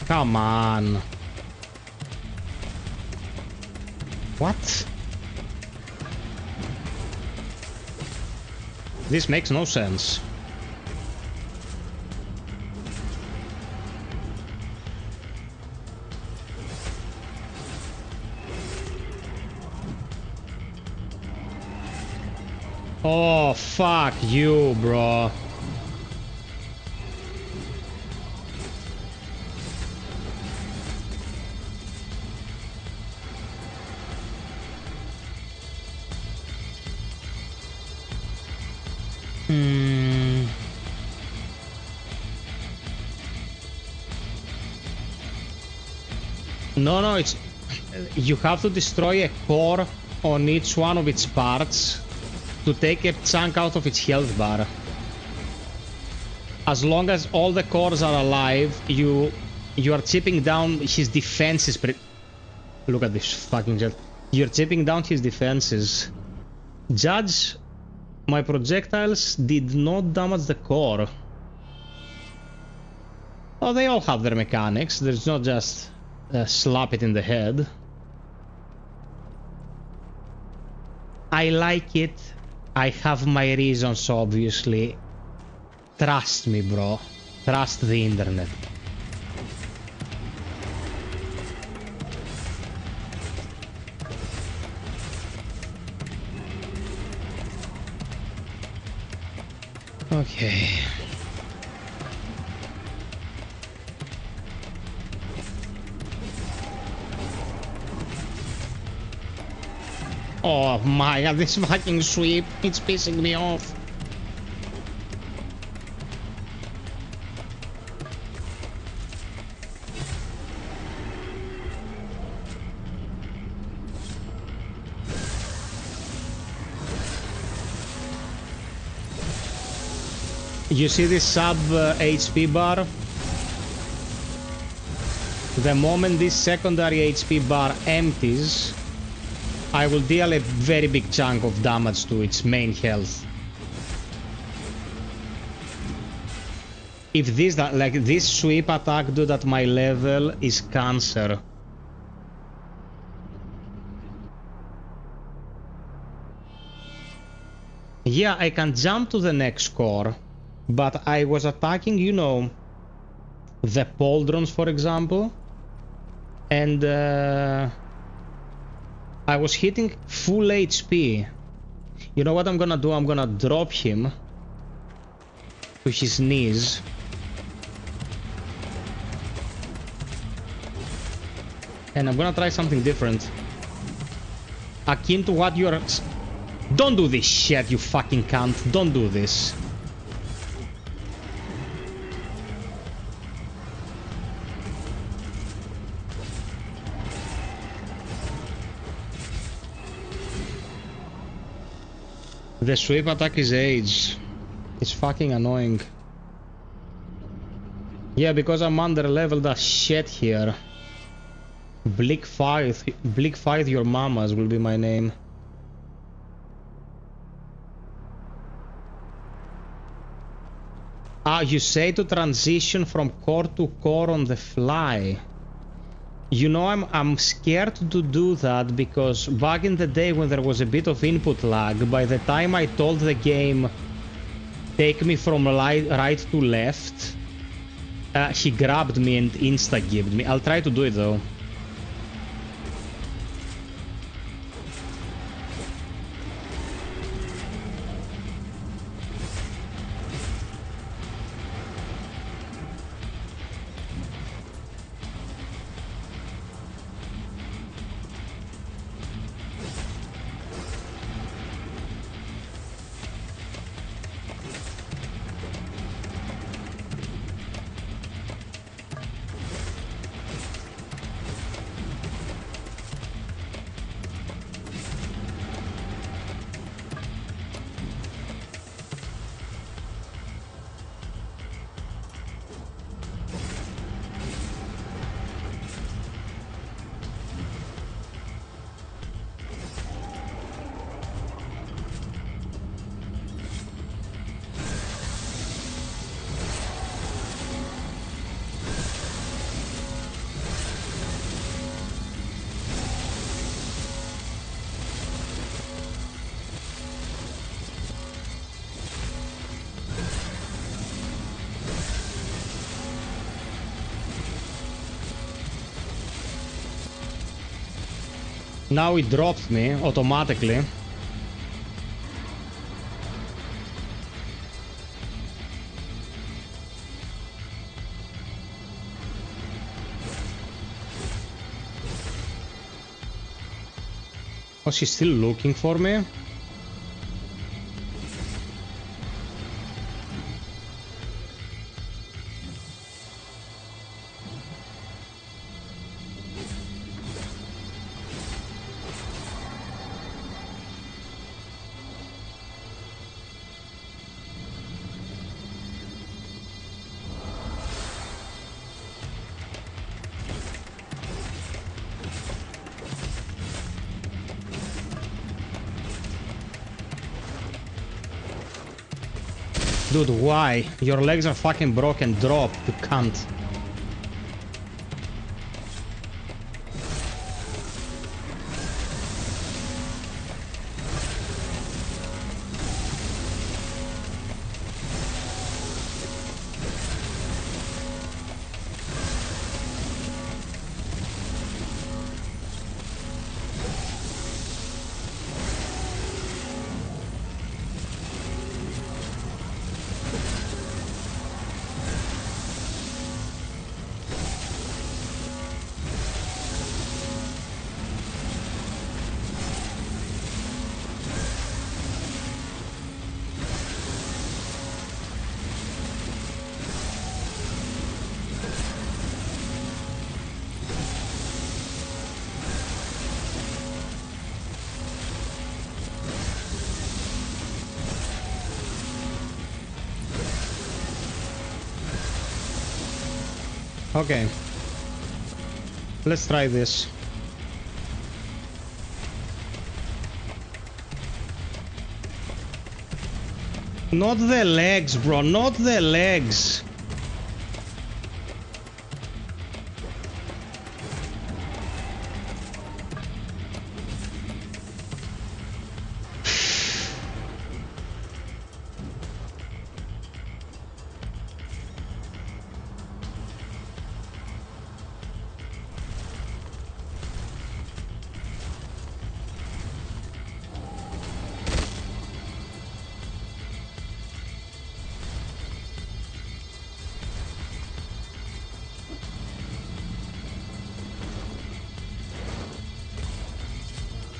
Come on. What? This makes no sense. Oh, fuck you, bro. No, it's... You have to destroy a core on each one of its parts to take a chunk out of its health bar. As long as all the cores are alive, you are chipping down his defenses. Look at this fucking jet. You're chipping down his defenses. Judge, my projectiles did not damage the core. Oh, they all have their mechanics. There's not just slap it in the head. I like it. I have my reasons, obviously. Trust me, bro. Trust the internet. Okay. Oh my god, this fucking sweep, it's pissing me off. You see this sub HP bar? The moment this secondary HP bar empties, I will deal a very big chunk of damage to its main health. If this, like this sweep attack dude at my level is cancer. Yeah, I can jump to the next core, but I was attacking, you know, the pauldrons, for example, and I was hitting full HP. You know what I'm gonna do? I'm gonna drop him to his knees. And I'm gonna try something different. Akin to what you're... Don't do this shit, you fucking cunt. Don't do this. The sweep attack is age. It's fucking annoying. Yeah, because I'm under leveled as shit here. Bleak FiOth your mamas will be my name. Ah, you say to transition from core to core on the fly. You know, I'm scared to do that because back in the day when there was a bit of input lag, by the time I told the game take me from right to left, he grabbed me and insta-gibbed me. I'll try to do it though. Now it dropped me automatically. Oh, she's still looking for me? Dude, why? Your legs are fucking broken. Drop, you cunt. Okay. Let's try this. Not the legs, bro. Not the legs.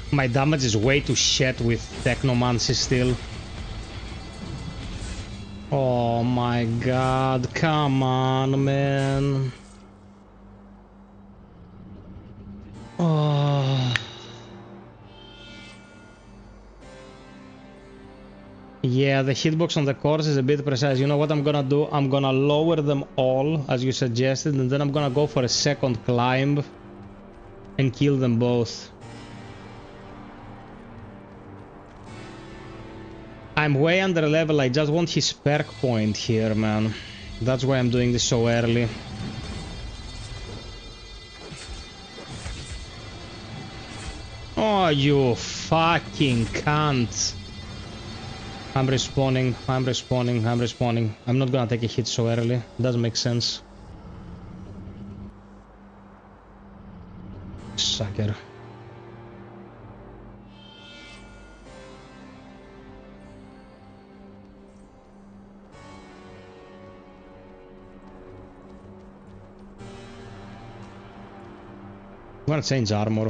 My damage is way too shit with Technomancer still. Oh my god, come on, man. Oh. Yeah, the hitbox on the course is a bit precise. You know what I'm gonna do? I'm gonna lower them all, as you suggested, and then I'm gonna go for a second climb and kill them both. I'm way under level, I just want his perk point here, man. That's why I'm doing this so early. Oh, you fucking cunt. I'm respawning, I'm respawning, I'm respawning. I'm not gonna take a hit so early. Doesn't make sense. Sucker. I'm gonna change armor.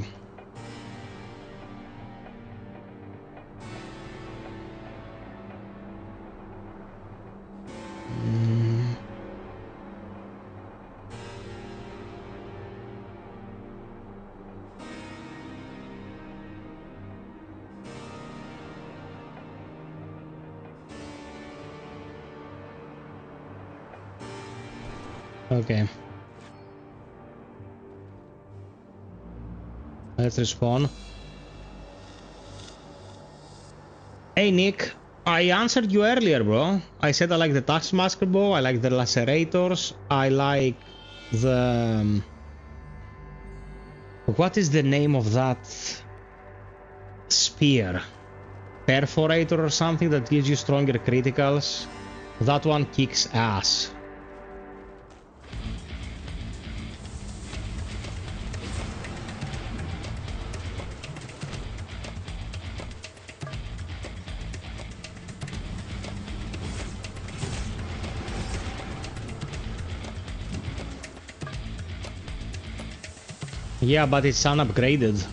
Okay. Let's respawn. Hey Nick, I answered you earlier, bro. I said I like the Taskmaster bow, I like the Lacerators, I like the... What is the name of that spear? Perforator or something that gives you stronger criticals? That one kicks ass. Yeah, but it's unupgraded.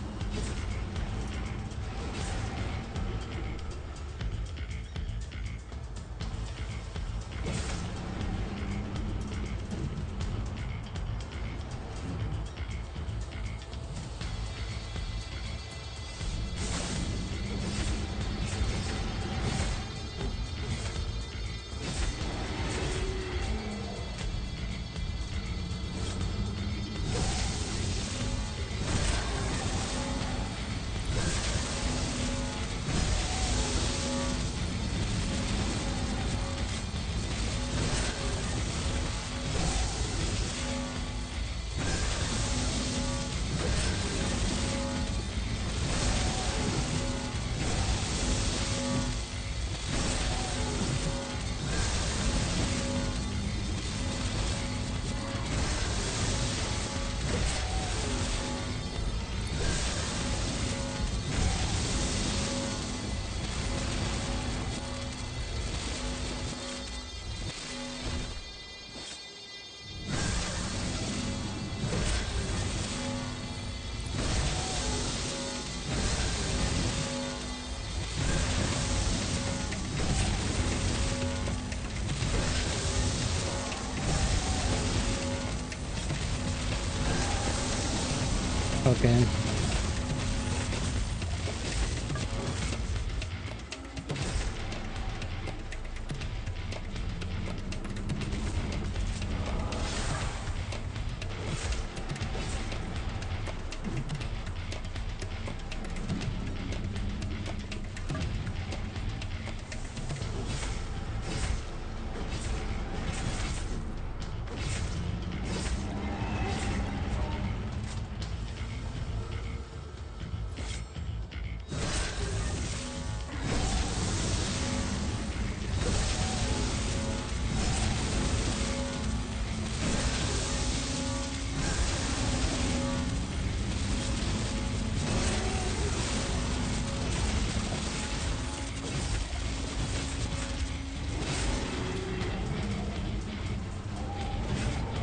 Okay.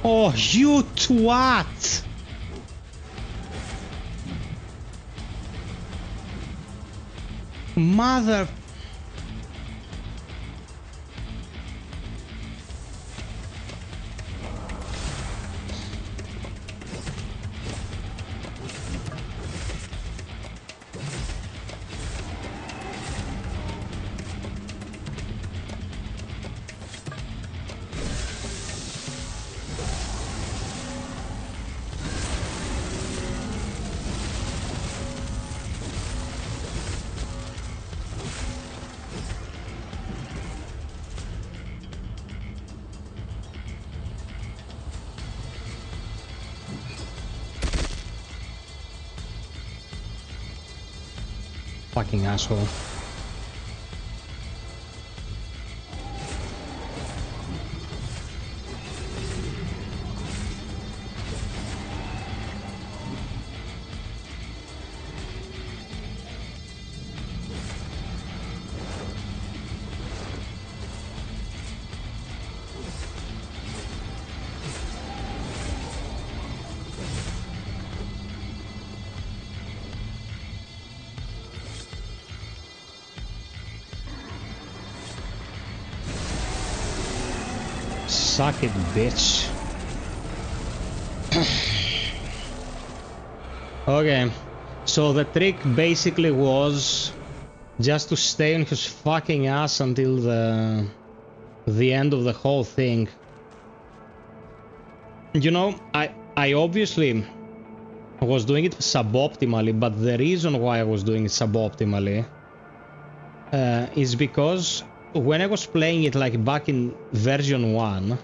Oh, you twat! Mother... Fucking asshole. Suck it, bitch. Okay, so the trick basically was just to stay on his fucking ass until the end of the whole thing. You know, I obviously was doing it suboptimally, but the reason why I was doing it suboptimally is because when I was playing it like back in version 1,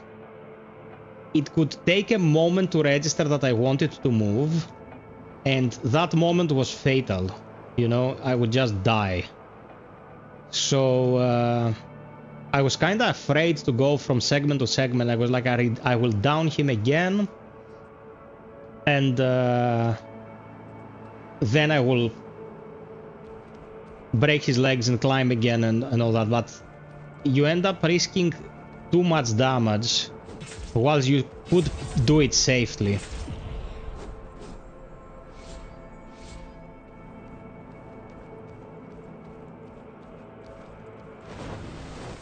it could take a moment to register that I wanted to move, and that moment was fatal. You know, I would just die. So I was kind of afraid to go from segment to segment. I was like, I will down him again, and then I will break his legs and climb again and all that, but you end up risking too much damage while you could do it safely.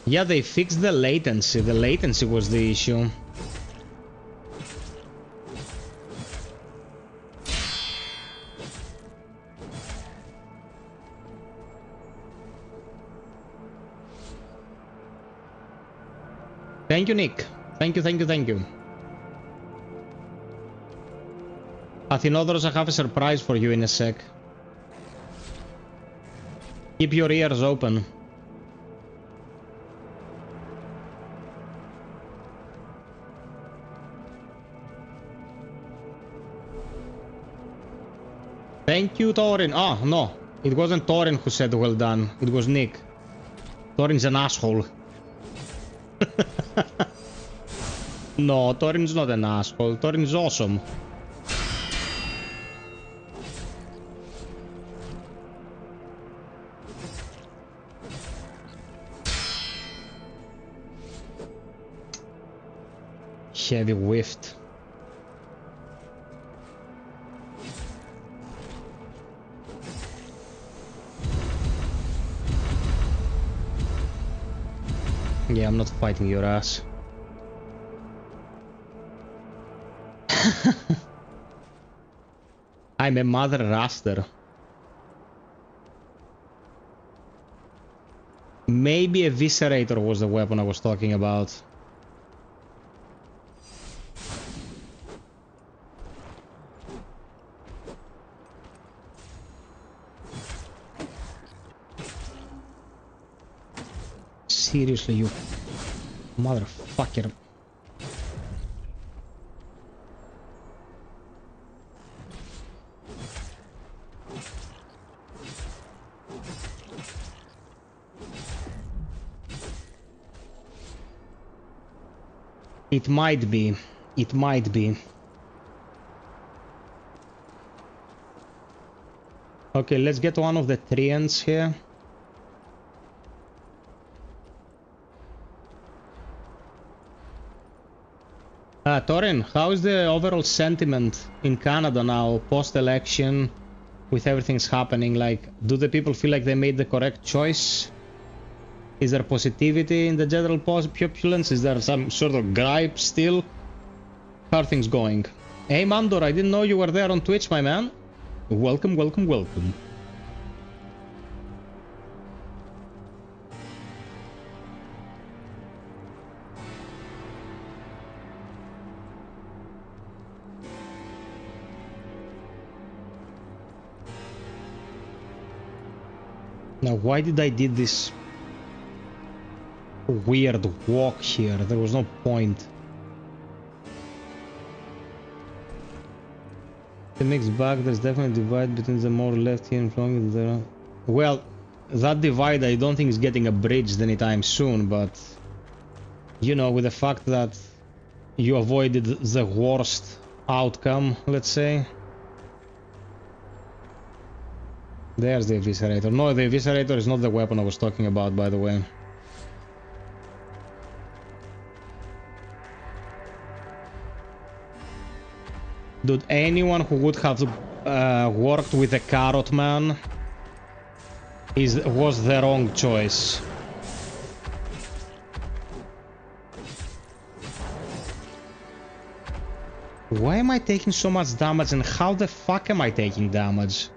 Yeah, they fixed the latency. The latency was the issue. Thank you, Nick. Thank you, thank you, thank you. Athinodoros, I have a surprise for you in a sec. Keep your ears open. Thank you, Thorin. Ah, no. It wasn't Thorin who said well done. It was Nick. Thorin's an asshole. No, Thorin's not an asshole. Thorin's awesome. Heavy whiffed. Yeah, I'm not fighting your ass. I'm a mother raster. Maybe Eviscerator was the weapon I was talking about. Seriously, you motherfucker. It might be. It might be. Okay, let's get one of the treants here. Torin, how is the overall sentiment in Canada now, post-election, with everything's happening? Like, do the people feel like they made the correct choice? Is there positivity in the general populace? Is there some sort of gripe still? How are things going? Hey Mandor, I didn't know you were there on Twitch, my man. Welcome, welcome, welcome. Now, why did I did this weird walk here? There was no point. The mixed bag, there's definitely a divide between the more left here and from the... Well, that divide I don't think is getting abridged anytime soon, but... You know, with the fact that you avoided the worst outcome, let's say. There's the Eviscerator. No, the Eviscerator is not the weapon I was talking about, by the way. Dude, anyone who would have worked with a Carrot Man was the wrong choice. Why am I taking so much damage, and how the fuck am I taking damage?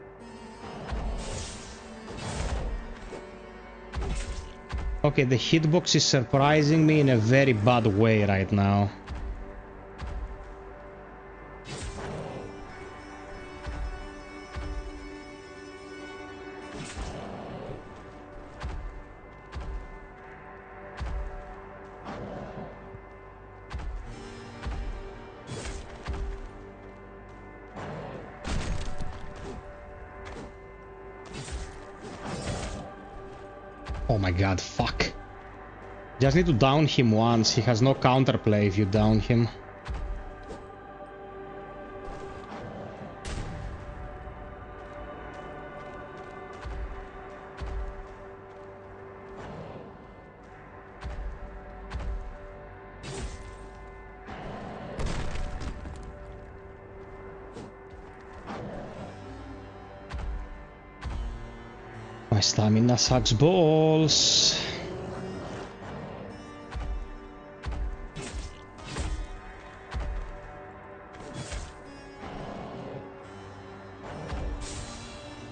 Okay, the hitbox is surprising me in a very bad way right now. Oh my god, fuck. Just need to down him once. He has no counterplay if you down him. My stamina sucks balls.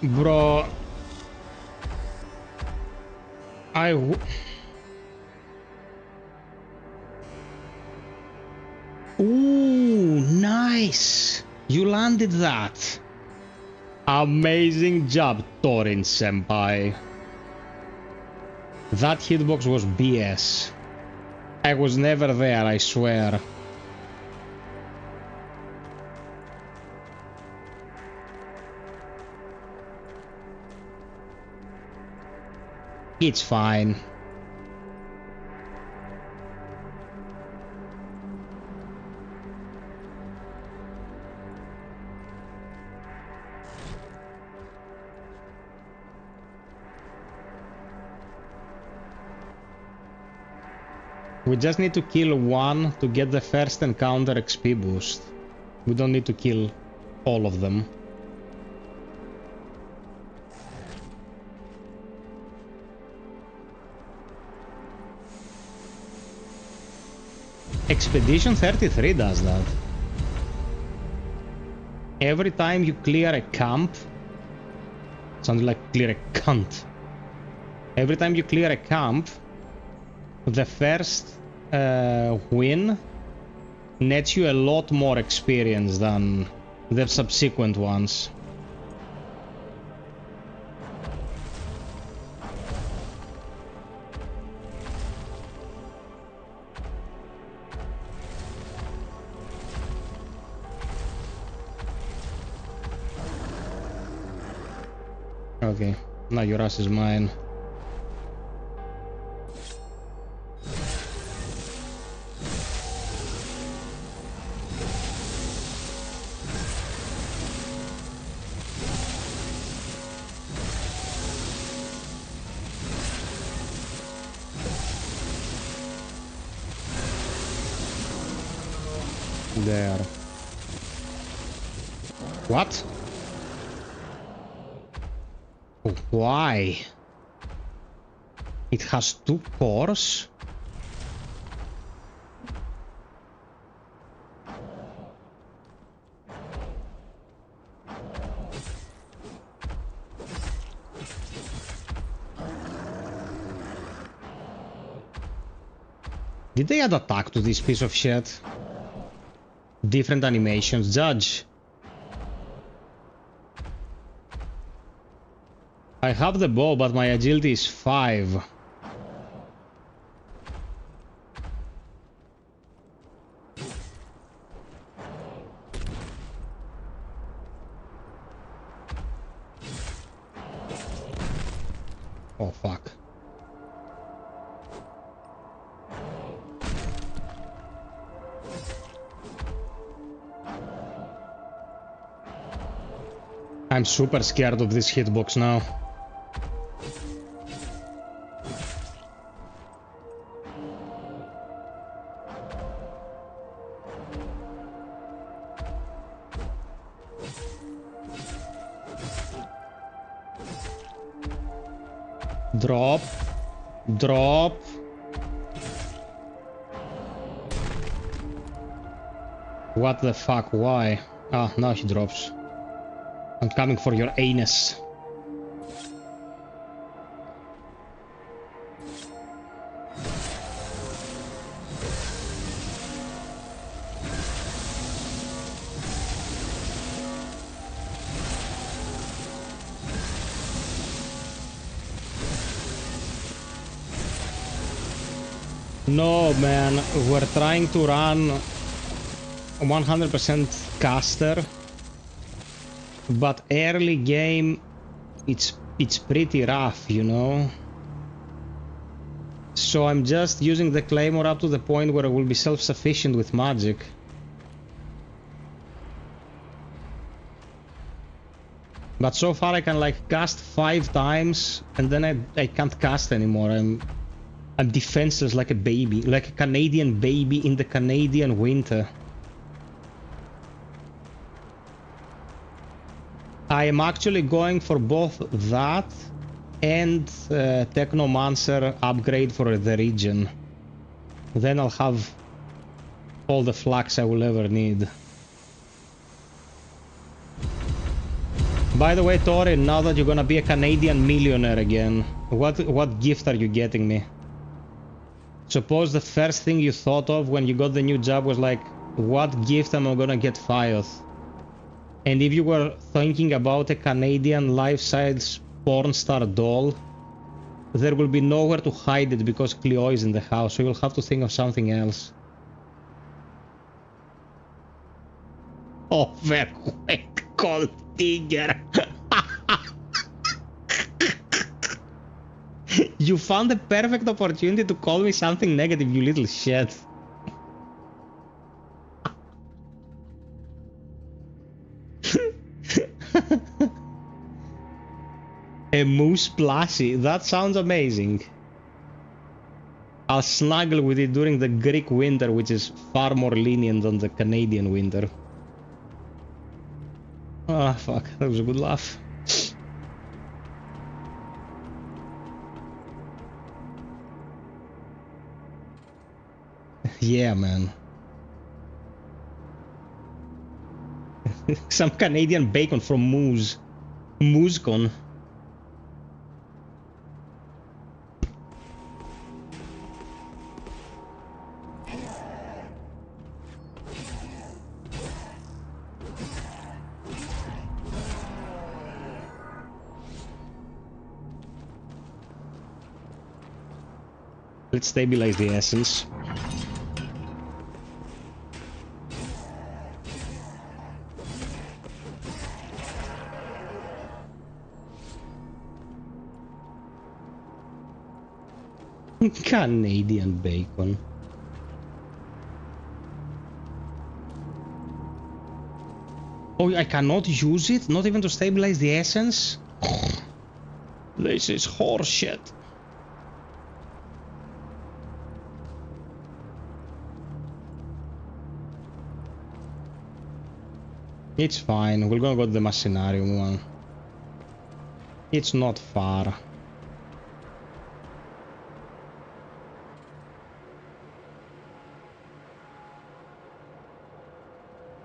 Bro, Ooh, nice! You landed that. Amazing job, Torin senpai. That hitbox was BS. I was never there, I swear. It's fine. We just need to kill one to get the first encounter XP boost. We don't need to kill all of them. Expedition 33 does that. Every time you clear a camp, sounds like clear a cunt. Every time you clear a camp, the first win nets you a lot more experience than the subsequent ones. Okay, now your ass is mine. There. What? Why? It has 2 cores? Did they add attack to this piece of shit? Different animations, judge. I have the bow, but my agility is 5. Oh, fuck. I'm super scared of this hitbox now. Drop. Drop. What the fuck? Why? Ah, now he drops. I'm coming for your anus. No, man, we're trying to run 100% caster, but early game, it's pretty rough, you know? So I'm just using the claymore up to the point where I will be self-sufficient with magic. But so far I can like cast 5 times, and then I can't cast anymore. I'm defenseless like a baby, like a Canadian baby in the Canadian winter. I am actually going for both that and Technomancer upgrade for the region. Then I'll have all the flax I will ever need. By the way, Tori, now that you're gonna be a Canadian millionaire again, what gift are you getting me? Suppose the first thing you thought of when you got the new job was like, what gift am I gonna get FiOth? And if you were thinking about a Canadian life-size porn star doll, there will be nowhere to hide it because Cleo is in the house, so you'll have to think of something else. Oh, very quick, gold digger. You found the perfect opportunity to call me something negative, you little shit. A moose plushie, that sounds amazing. I'll snuggle with it during the Greek winter, which is far more lenient than the Canadian winter. Ah, fuck, that was a good laugh. Yeah, man. Some Canadian bacon from Moose. MooseCon. Let's stabilize the essence. Canadian bacon. Oh, I cannot use it? Not even to stabilize the essence? This is horseshit. It's fine, we're gonna go to the Machinarium one. It's not far.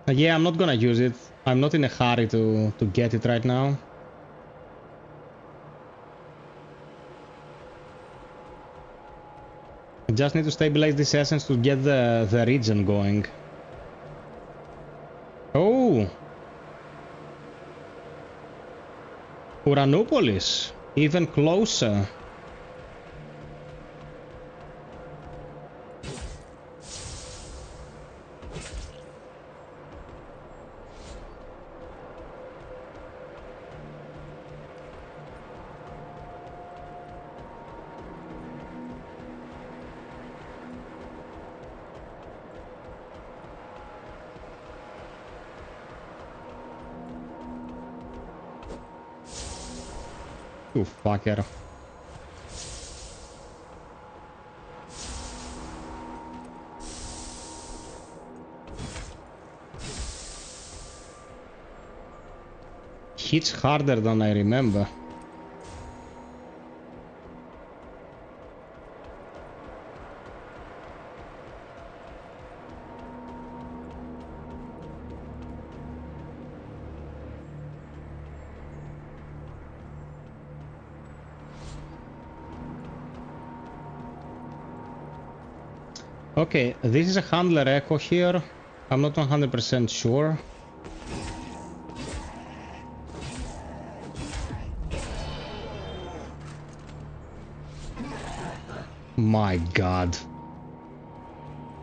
Yeah, I'm not gonna use it. I'm not in a hurry to get it right now. I just need to stabilize this essence to get the region going. Oh! Uranopolis! Even closer. You fucker. Hits harder than I remember. Okay, this is a handler echo here. I'm not 100% sure. My god.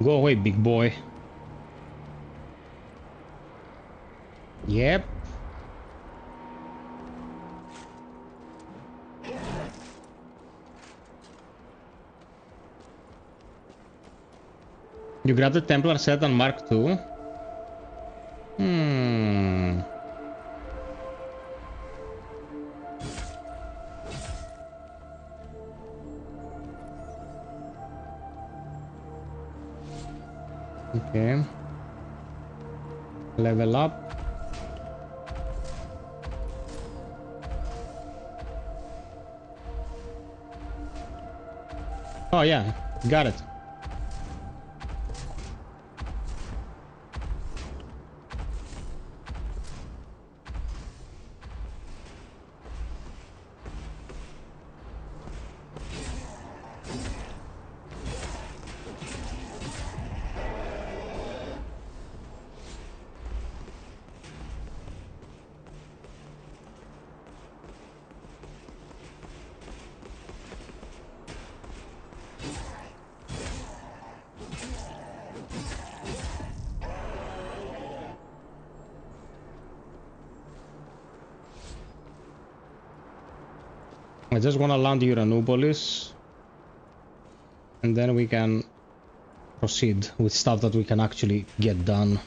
Go away, big boy. Yep. You grab the Templar set on Mark II? Okay. Level up. Oh yeah, got it. I just want to land Uranopolis, and then we can proceed with stuff that we can actually get done.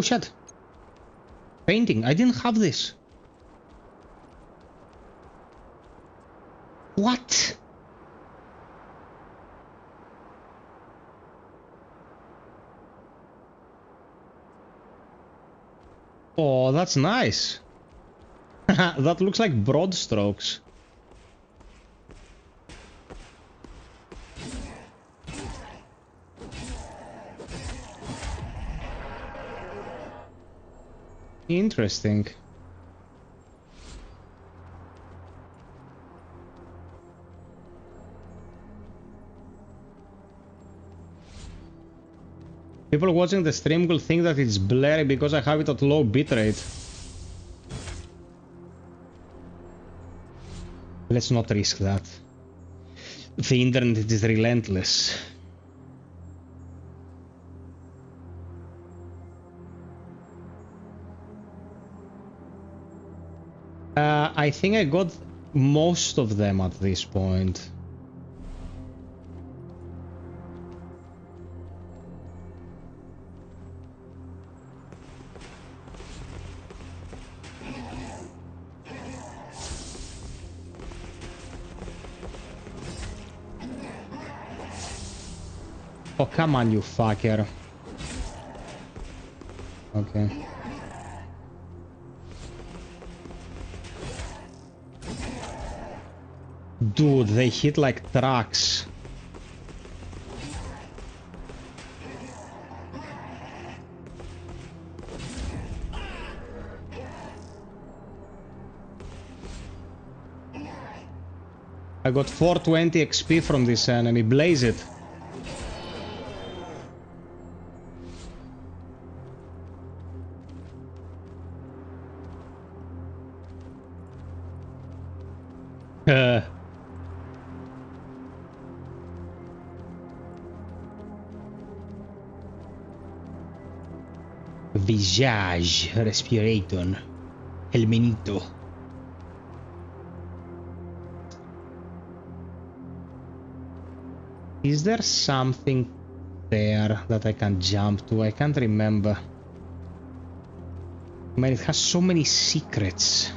Oh shit. Painting. I didn't have this. What? Oh, that's nice. That looks like broad strokes. Interesting. People watching the stream will think that it's blurry because I have it at low bitrate. Let's not risk that. The internet is relentless. I think I got most of them at this point. Oh, come on, you fucker. Okay. Dude, they hit like trucks. I got 420 XP from this enemy. Blaze it. Visage Respirator. El menito. Is there something there that I can jump to? I can't remember. I mean, it has so many secrets.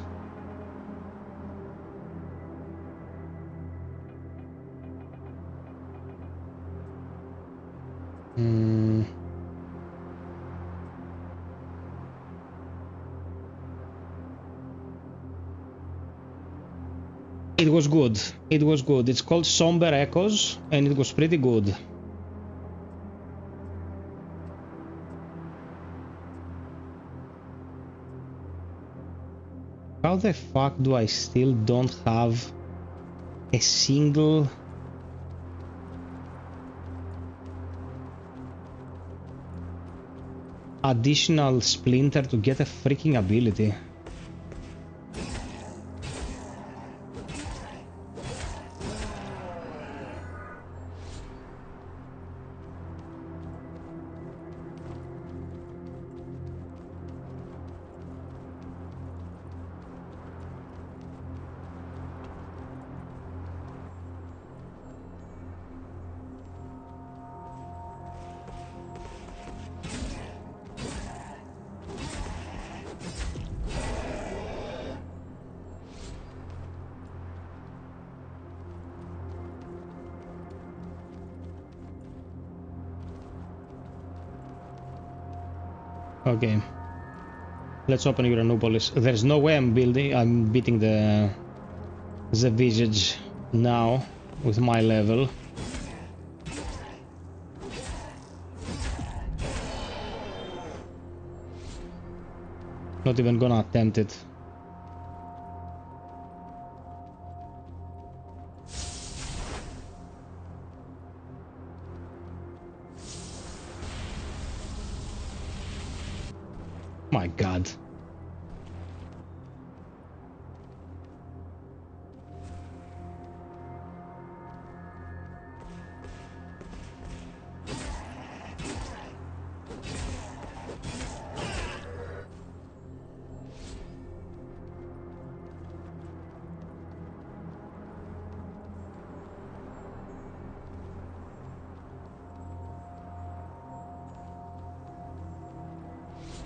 It was good. It was good. It's called Somber Echoes, and it was pretty good. How the fuck do I still don't have a single... additional splinter to get a freaking ability? Okay. Let's open Uranopolis. There's no way I'm beating the Visage now with my level. Not even gonna attempt it. My God.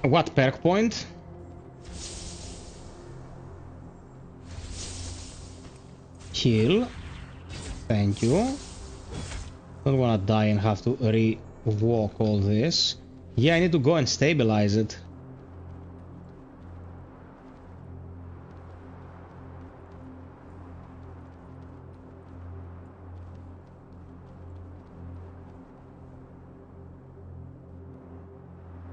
What perk point? Heal. Thank you. Don't wanna die and have to re-walk all this. Yeah, I need to go and stabilize it.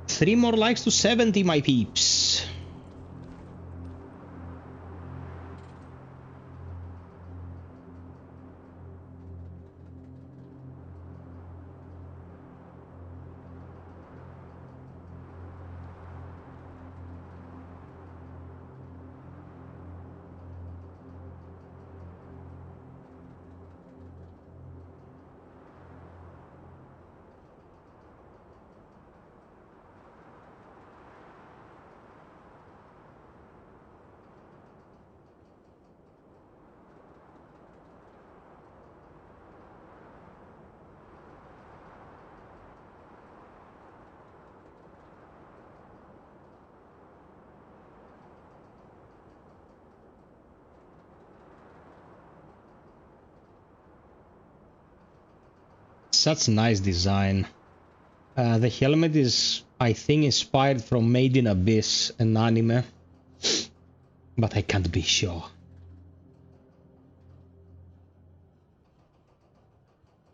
Three more likes to 70, my peeps. Such nice design. The helmet is, I think, inspired from Made in Abyss, an anime, but I can't be sure.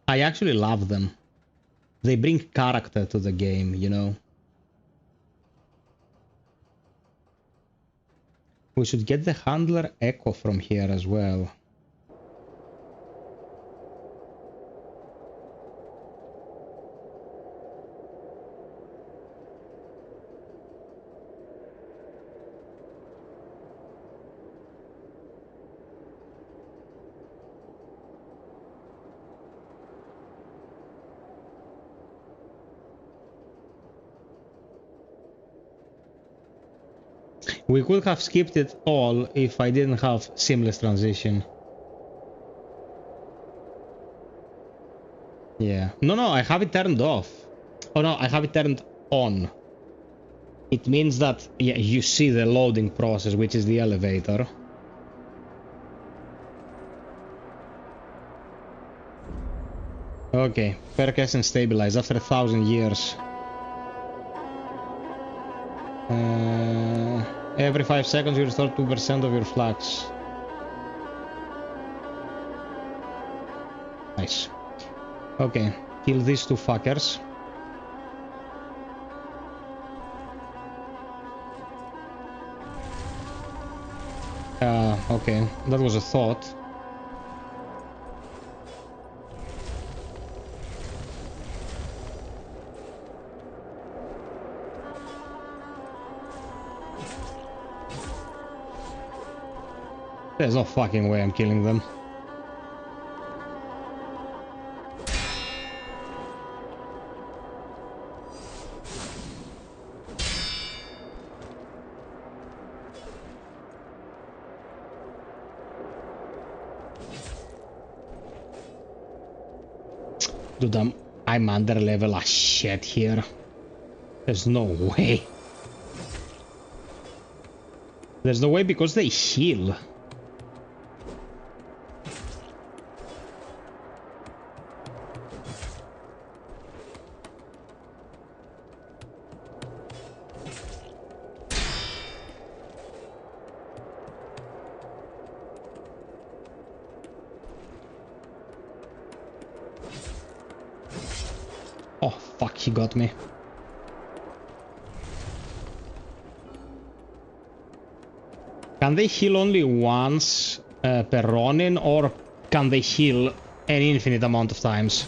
I actually love them. They bring character to the game, you know. We should get the handler Echo from here as well. We could have skipped it all if I didn't have seamless transition. Yeah. No, I have it turned off. Oh no, I have it turned on. It means that, yeah, you see the loading process, which is the elevator. Okay, perk and stabilize after 1,000 years. Every 5 seconds you restore 2% of your flux. Nice. Okay, kill these two fuckers. Okay, that was a thought. There's no fucking way I'm killing them. Dude, I'm under level as shit here. There's no way. There's no way because they heal. Oh, fuck, he got me. Can they heal only once per Ronin, or can they heal an infinite amount of times?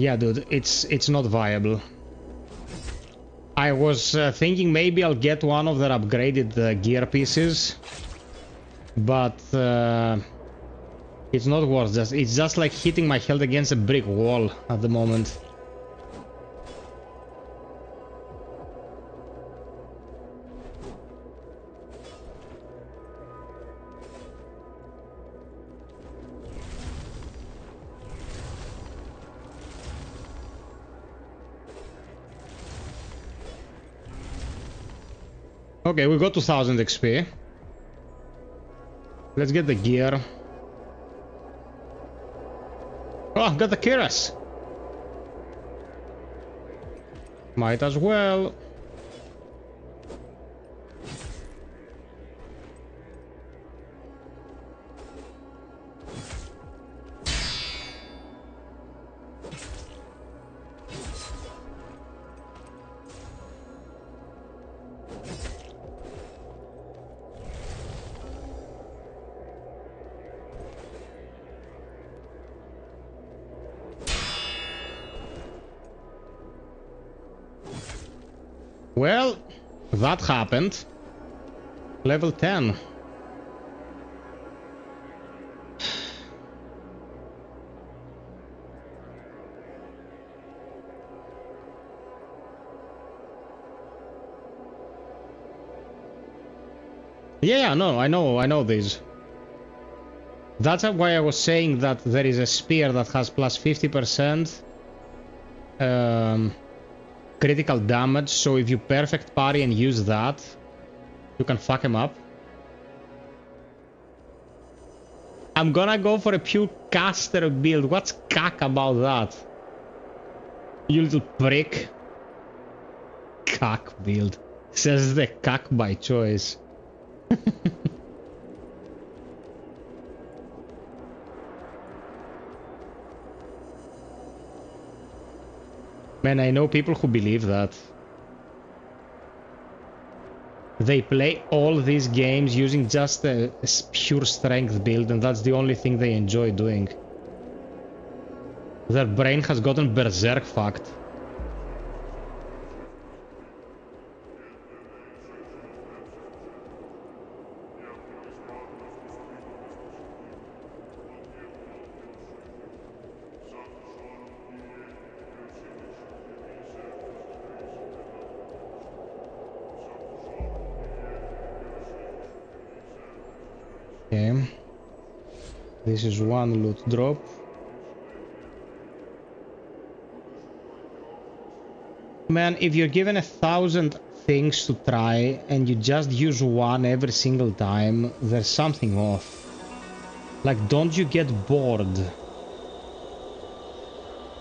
Yeah, dude, it's not viable. I was thinking maybe I'll get one of their upgraded gear pieces, but it's not worth it. It's just like hitting my head against a brick wall at the moment. Okay, we got 2000 XP. Let's get the gear. Oh, got the Kiras. Might as well. Well, that happened. Level 10. Yeah, no, I know these. That's why I was saying that there is a spear that has plus 50% critical damage, so if you perfect parry and use that, you can fuck him up. I'm gonna go for a pure caster build. What's cack about that? You little prick. Cack build. Says the cack by choice. Man, I know people who believe that. They play all these games using just a pure strength build, and that's the only thing they enjoy doing. Their brain has gotten berserk fucked. Okay. This is one loot drop. Man, if you're given 1,000 things to try and you just use one every single time, there's something off. Like, don't you get bored?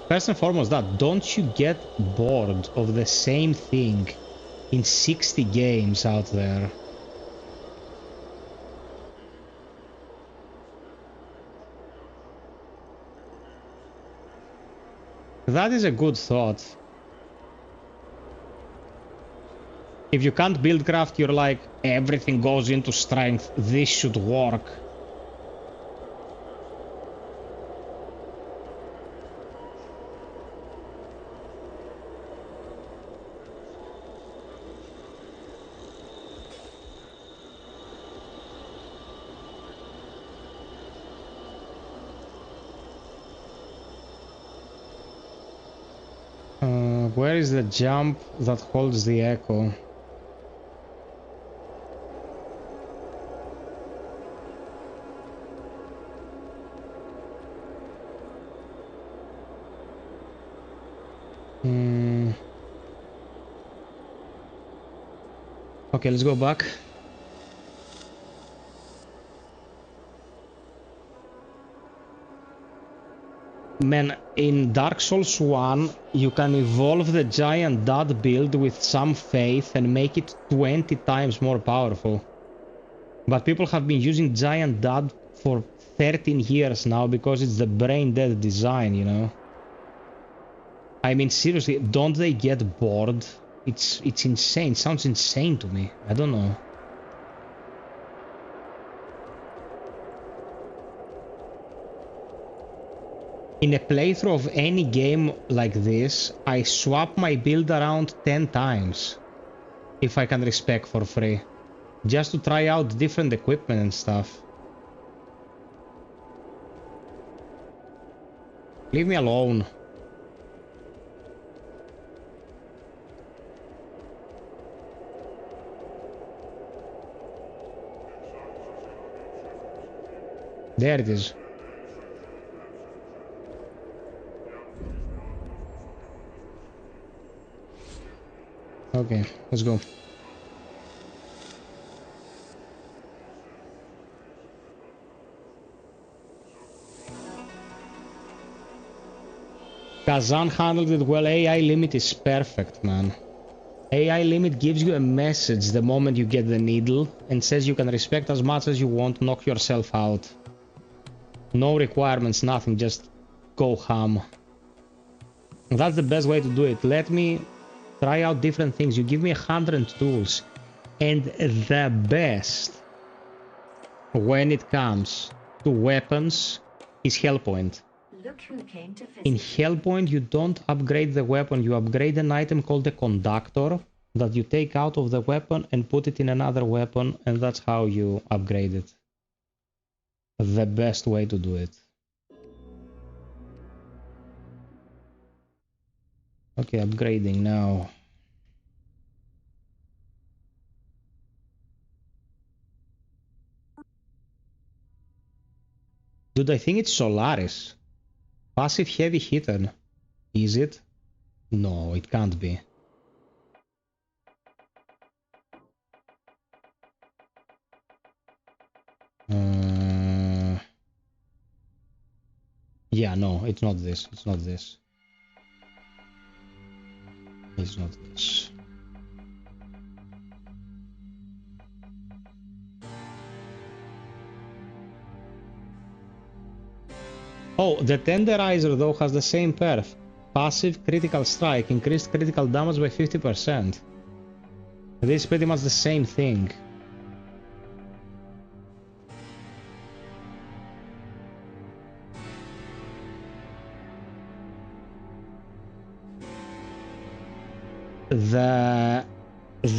First and foremost that, don't you get bored of the same thing in 60 games out there? That is a good thought. If you can't build craft, you're like, everything goes into strength, this should work. Where is the jump that holds the echo? Okay, let's go back. Man, in Dark Souls 1, you can evolve the giant dad build with some faith and make it 20 times more powerful. But people have been using giant dad for 13 years now because it's the brain dead design, you know? I mean, seriously, don't they get bored? It's insane. It sounds insane to me. I don't know. In a playthrough of any game like this, I swap my build around 10 times. If I can respec for free. Just to try out different equipment and stuff. Leave me alone. There it is. Okay, let's go. Kazan handled it well. AI limit is perfect, man. AI limit gives you a message the moment you get the needle and says you can respect as much as you want, knock yourself out. No requirements, nothing, just go ham. That's the best way to do it. Let me try out different things. You give me 100 tools, and the best when it comes to weapons is Hellpoint. Look who came to visit. In Hellpoint, you don't upgrade the weapon, you upgrade an item called the conductor that you take out of the weapon and put it in another weapon, and that's how you upgrade it. The best way to do it. Okay, upgrading now. Dude, I think it's Solaris. Passive heavy hitter. Is it? No, it can't be. Yeah, no, it's not this. It's not this. It's not this. Oh, the Tenderizer though has the same perf. Passive critical strike, increased critical damage by 50%. This is pretty much the same thing.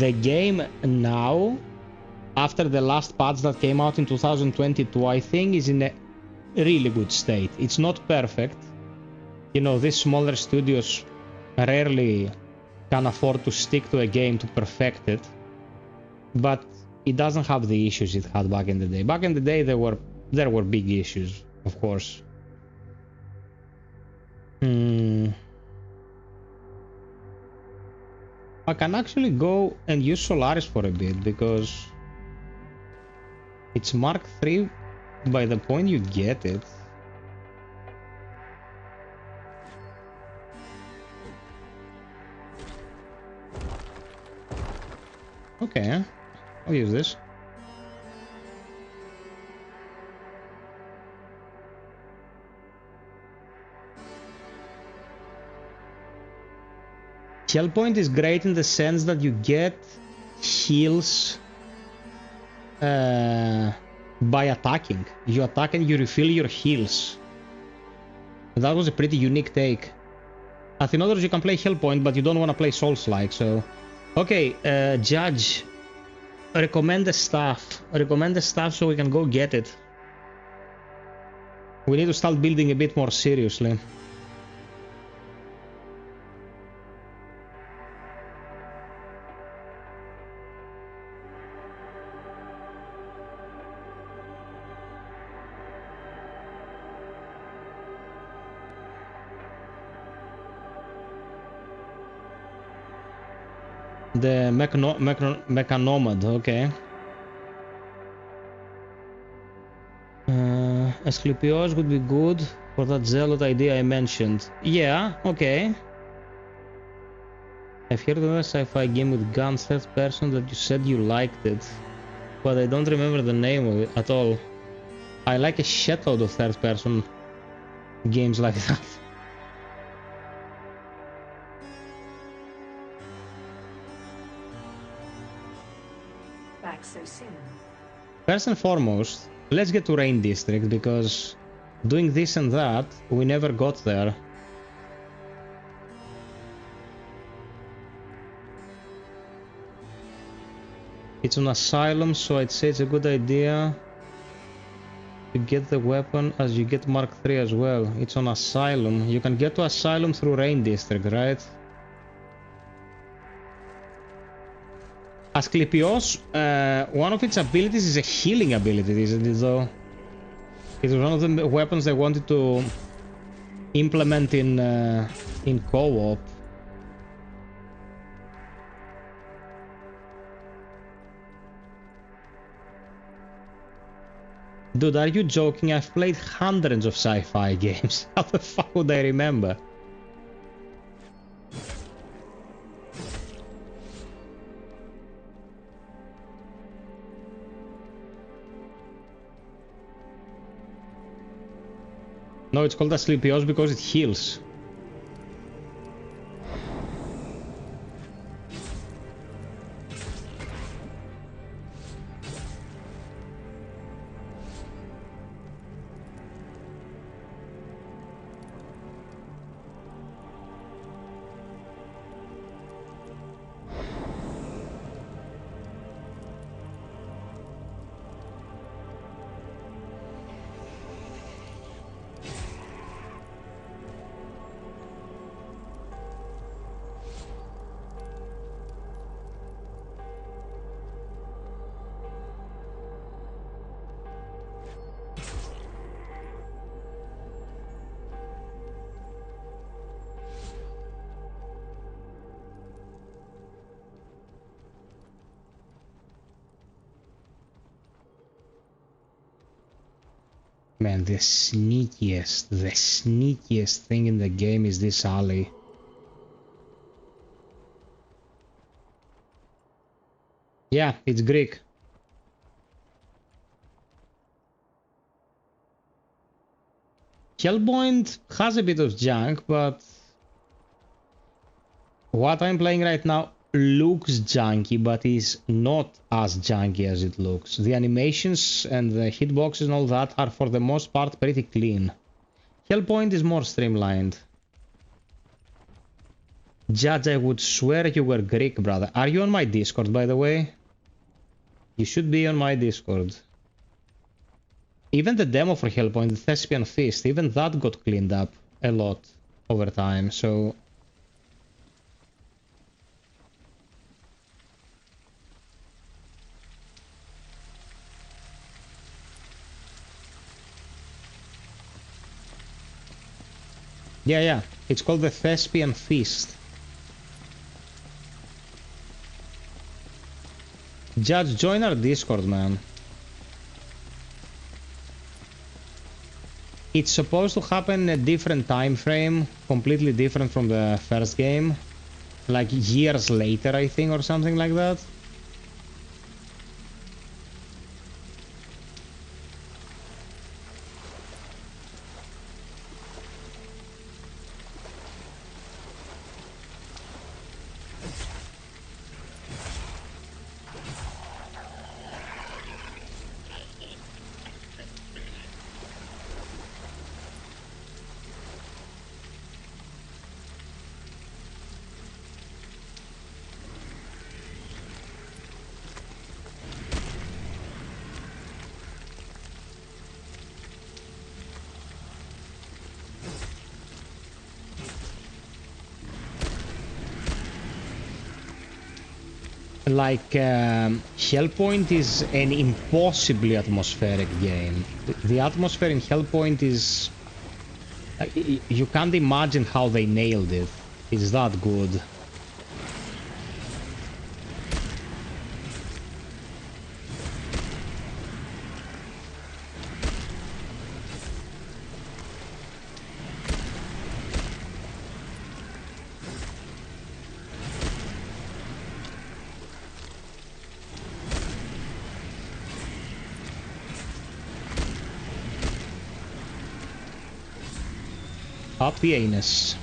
The game now, after the last patch that came out in 2022, I think is in a really good state. It's not perfect. You know, these smaller studios rarely can afford to stick to a game to perfect it. But it doesn't have the issues it had back in the day. Back in the day there were big issues, of course. I can actually go and use Solaris for a bit because it's Mark III by the point you get it. Okay, I'll use this. Hellpoint is great in the sense that you get heals by attacking. You attack and you refill your heals. That was a pretty unique take. As in others you can play Hellpoint, but you don't want to play Soulslike, so... Okay, Judge, recommend the stuff. Recommend the stuff so we can go get it. We need to start building a bit more seriously. The Mechanomad, okay. Asclepios would be good for that zealot idea I mentioned. Yeah, okay. I've heard of a sci-fi game with guns, third person, that you said you liked it, but I don't remember the name of it at all. I like a shitload of third person games like that. Back so soon. First and foremost, let's get to Rain District because doing this and that, we never got there. It's an asylum, so I'd say it's a good idea to get the weapon as you get Mark III as well. It's on asylum. You can get to asylum through Rain District, right? Asclepios, one of its abilities is a healing ability, isn't it though? It was one of the weapons they wanted to implement in co-op. Dude, are you joking? I've played hundreds of sci-fi games. How the fuck would I remember? No, it's called Asclepios because it heals. Man, the sneakiest thing in the game is this alley. Yeah, it's Greek. Hellpoint has a bit of junk, but what I'm playing right now looks junky, but is not as junky as it looks. The animations and the hitboxes and all that are for the most part pretty clean. Hellpoint is more streamlined. Judge, I would swear you were Greek, brother. Are you on my Discord, by the way? You should be on my Discord. Even the demo for Hellpoint, the Thespian Feast, even that got cleaned up a lot over time, so... Yeah, it's called the Thespian Feast. Judge, join our Discord, man. It's supposed to happen in a different time frame, completely different from the first game. Like years later, I think, or something like that. Like, Hellpoint is an impossibly atmospheric game. The atmosphere in Hellpoint is... you can't imagine how they nailed it. It's that good. Up the anus.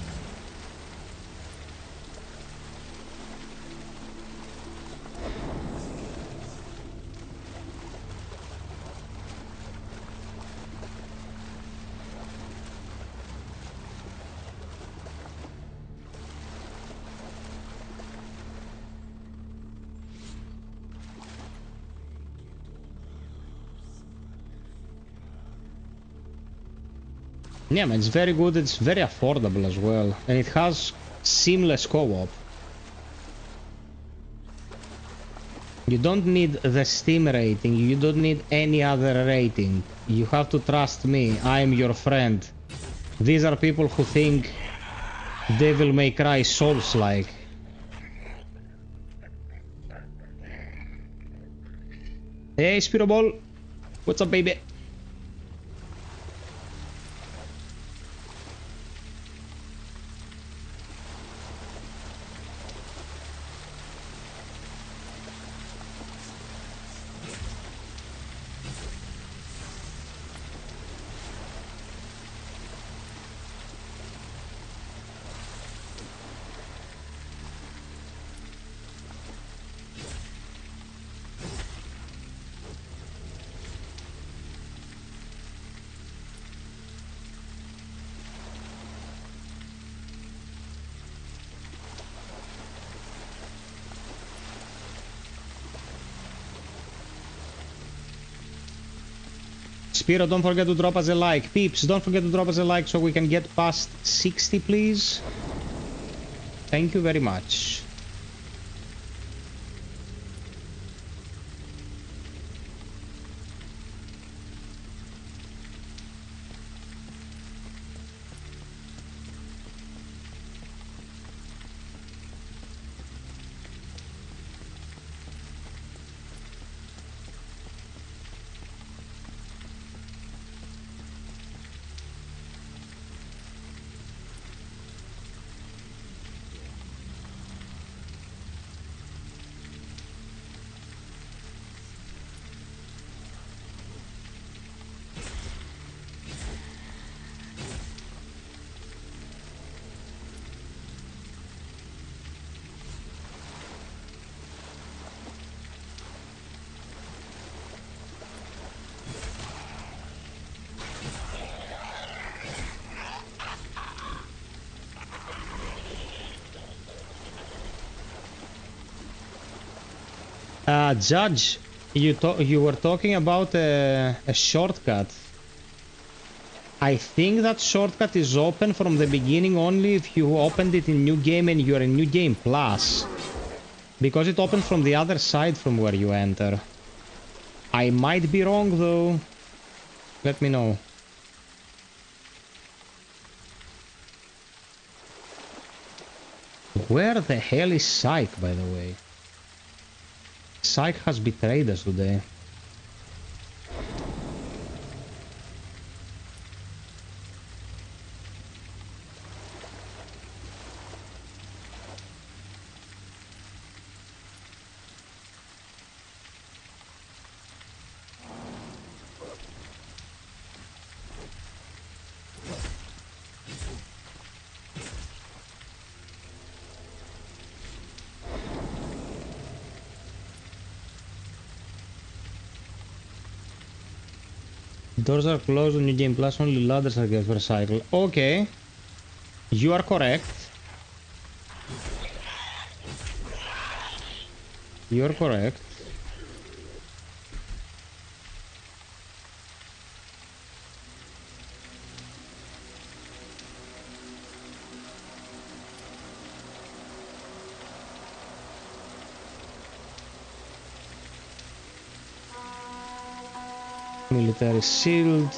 Yeah, man, it's very good. It's very affordable as well. And it has seamless co-op. You don't need the Steam rating. You don't need any other rating. You have to trust me. I am your friend. These are people who think Devil May Cry Soulslike. Hey, Spiroball. What's up, baby? Spiro, don't forget to drop us a like. Peeps, don't forget to drop us a like so we can get past 60, please. Thank you very much. Judge, you were talking about a shortcut. I think that shortcut is open from the beginning only if you opened it in New Game and you're in New Game Plus. Because it opens from the other side from where you enter. I might be wrong though. Let me know. Where the hell is Psyche, by the way? Psyche has betrayed us today. Doors are closed on New Game Plus, only ladders are get recycled. Okay. You are correct. You are correct. Military shield.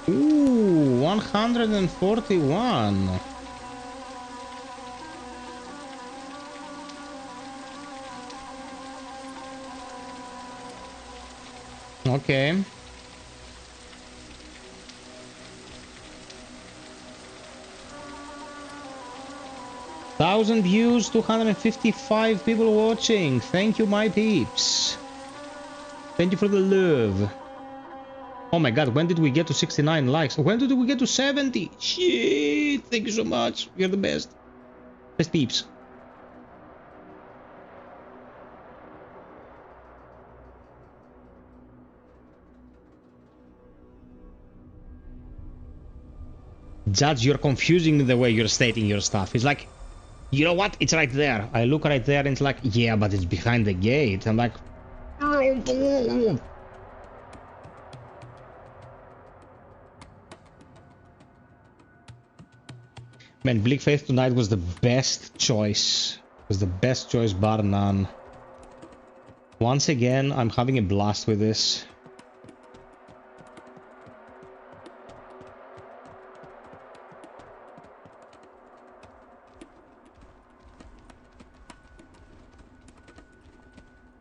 Ooh, 141. Okay. Thousand views, 255 people watching. Thank you, my peeps. Thank you for the love. Oh my god, when did we get to 69 likes? When did we get to 70? Shit, thank you so much. You're the best. Best peeps. Judge, you're confusing the way you're stating your stuff. It's like, You know what? It's right there. I look right there and it's like, yeah, but it's behind the gate. I'm like... Man, Bleak Faith tonight was the best choice. Was the best choice, bar none. Once again, I'm having a blast with this.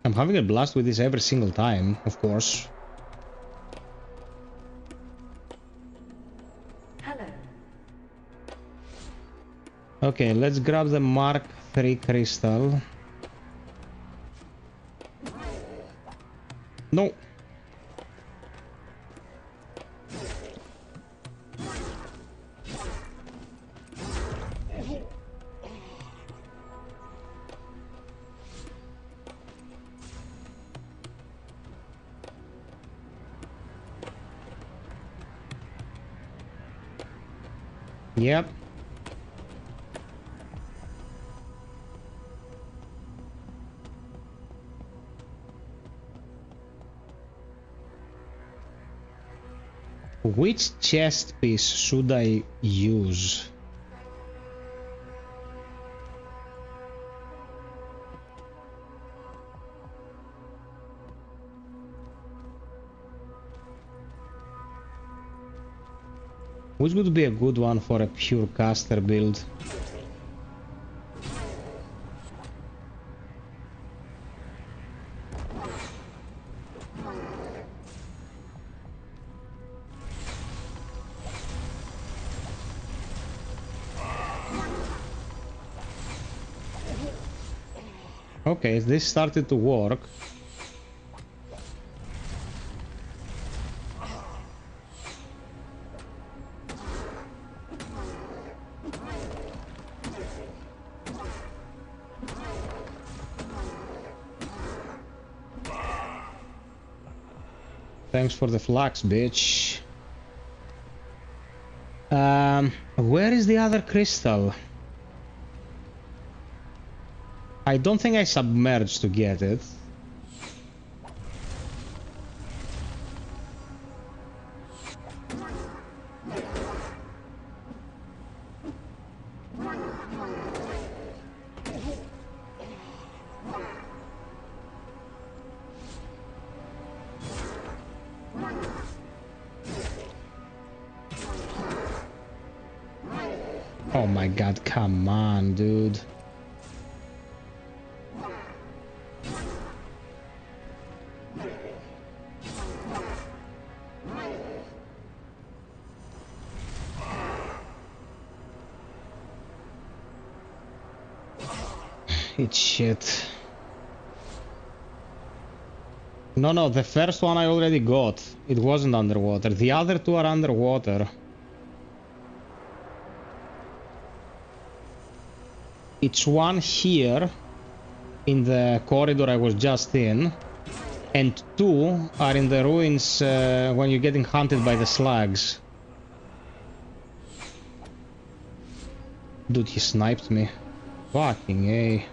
I'm having a blast with this every single time, of course. Hello. Okay, let's grab the Mark III crystal. No. Yep. Which chest piece should I use? Which would be a good one for a pure caster build? Okay, this started to work. Thanks for the flax, bitch. Where is the other crystal? I don't think I submerged to get it. Oh my god, come on, dude. It's shit. No, the first one I already got. It wasn't underwater. The other two are underwater. It's one here in the corridor I was just in, and two are in the ruins when you're getting hunted by the slugs. Dude, he sniped me. Fucking A.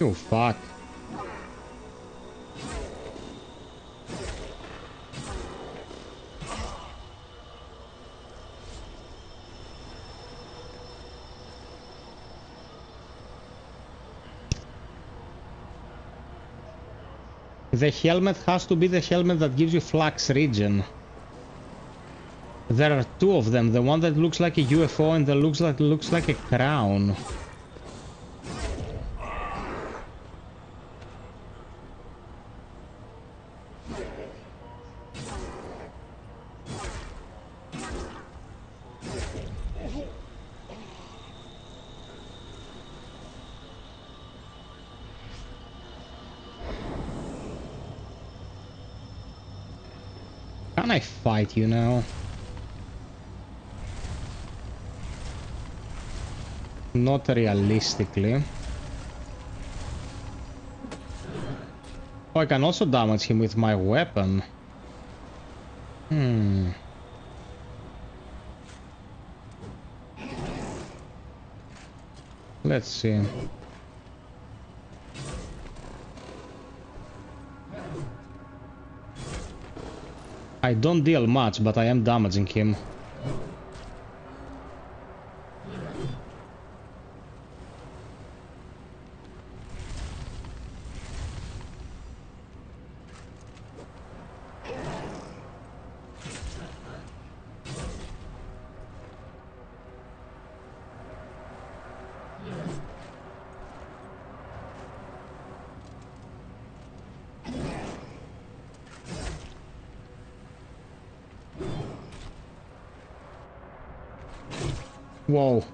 Oh, fuck. The helmet has to be the helmet that gives you flux regen. There are two of them, the one that looks like a UFO and the looks like a crown. Can I fight you now? Not realistically. Oh, I can also damage him with my weapon. Let's see. I don't deal much, but I am damaging him. Whoa.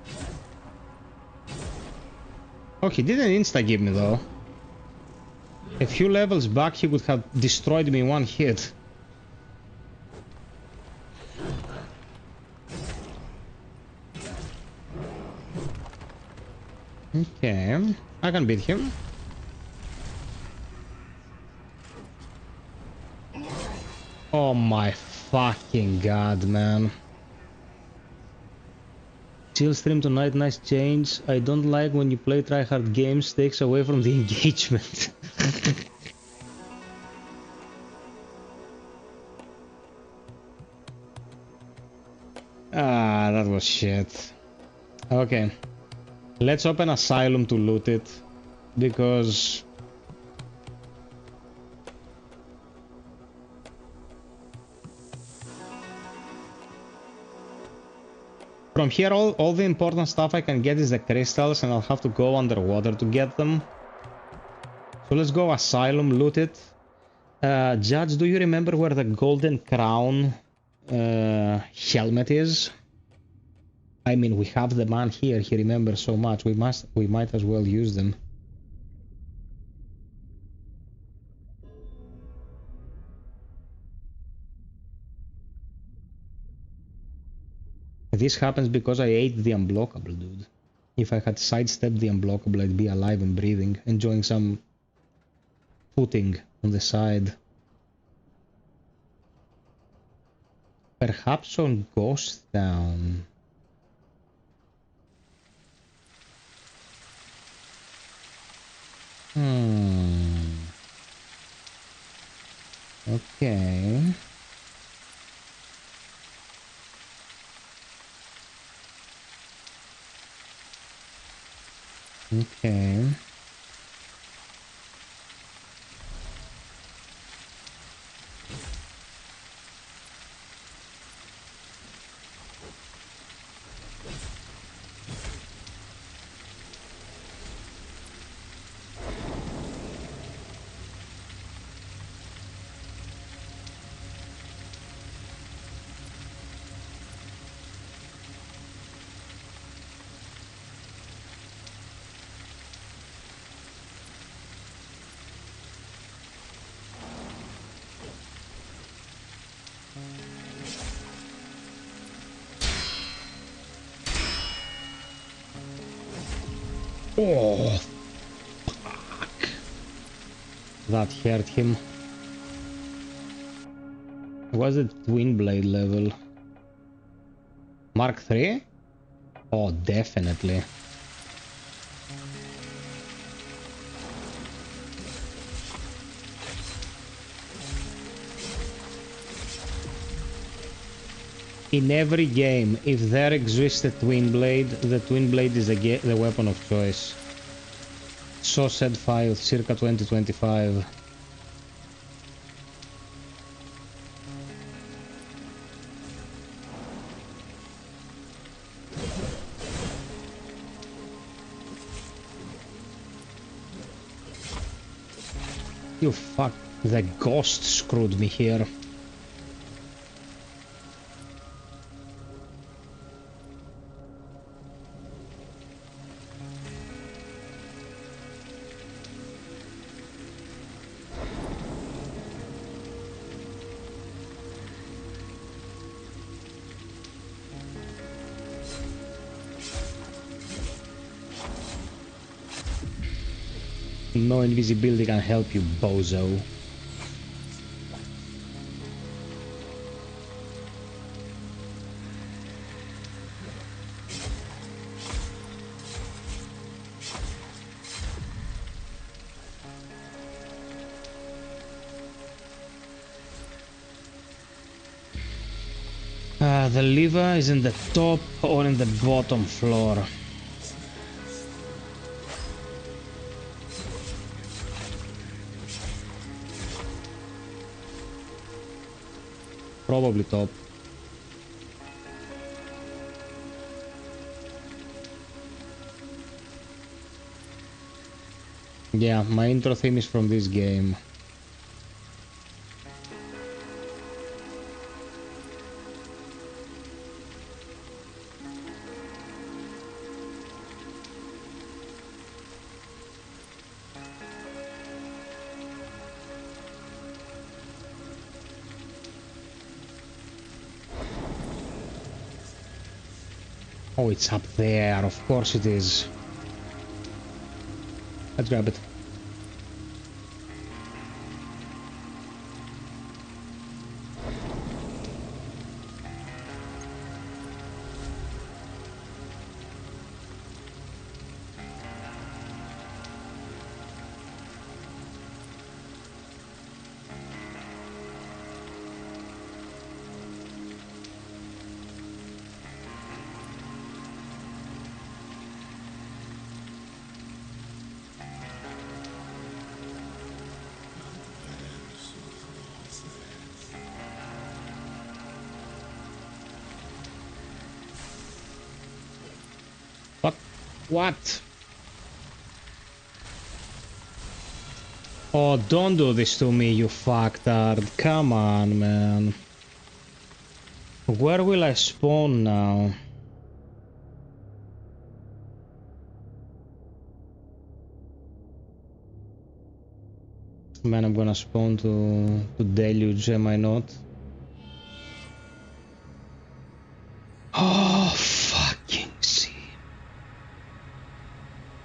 Oh, he didn't insta-give me though. A few levels back he would have destroyed me in one hit. Okay, I can beat him. Oh my fucking god, man. Chill stream tonight, nice change. I don't like when you play tryhard games, takes away from the engagement. Ah, that was shit. Okay. Let's open Asylum to loot it, because from here all the important stuff I can get is the crystals, and I'll have to go underwater to get them. So let's go Asylum, loot it. Judge, do you remember where the golden crown helmet is? I mean, we have the man here, he remembers so much, we might as well use them. This happens because I ate the unblockable, dude. If I had sidestepped the unblockable, I'd be alive and breathing, enjoying some footing on the side. Perhaps on Ghost Town. Okay. Okay. Oh, fuck. That hurt him. Was it Twin Blade level? Mark 3? Oh, definitely. In every game, if there exists a Twin Blade, the Twin Blade is the weapon of choice. So said FiOth, circa 2025. You fuck, the ghost screwed me here. No invisibility can help you, bozo. The lever is in the top or in the bottom floor. Probably top. Yeah, my intro theme is from this game. Oh, it's up there. Of course it is. Let's grab it. What? Oh, don't do this to me, you fucktard. Come on, man. Where will I spawn now? Man, I'm gonna spawn to Deluge, am I not? Oh, fucking see.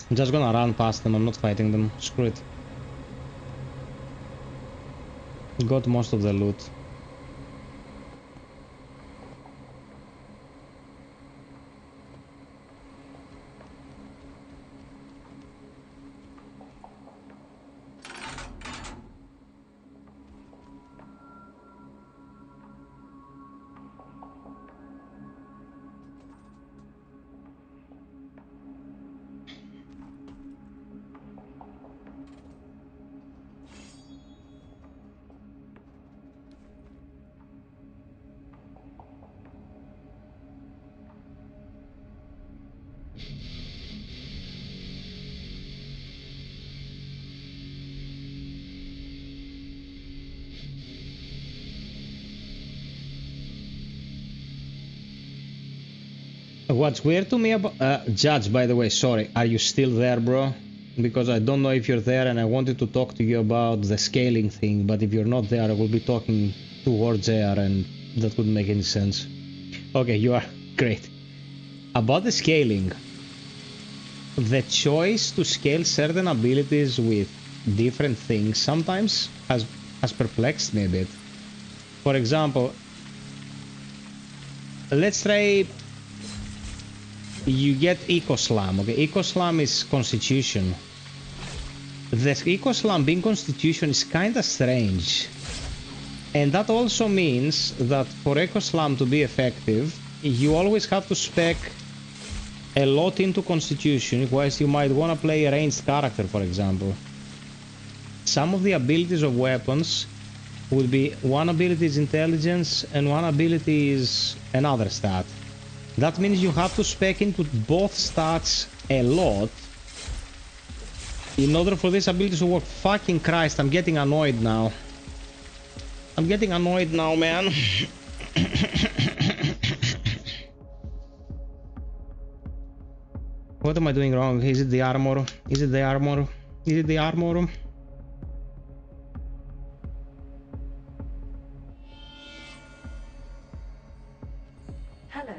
I'm just gonna run past them, I'm not fighting them. Screw it. Got most of the loot. What's weird to me about... Judge, by the way, sorry, are you still there, bro? Because I don't know if you're there and I wanted to talk to you about the scaling thing, but if you're not there, I will be talking towards air and that wouldn't make any sense. Okay, you are. Great. About the scaling, the choice to scale certain abilities with different things sometimes has perplexed me a bit. For example, let's try... You get Eco Slam, okay? Eco Slam is Constitution. The Eco Slam being Constitution is kinda strange. And that also means that for Eco Slam to be effective, you always have to spec a lot into Constitution, whereas you might want to play a ranged character, for example. Some of the abilities of weapons would be one ability is Intelligence and one ability is another stat. That means you have to spec into both stats a lot in order for this ability to work. Fucking Christ, I'm getting annoyed now. I'm getting annoyed now, man. What am I doing wrong? Is it the armor? Is it the armor? Is it the armor? Hello.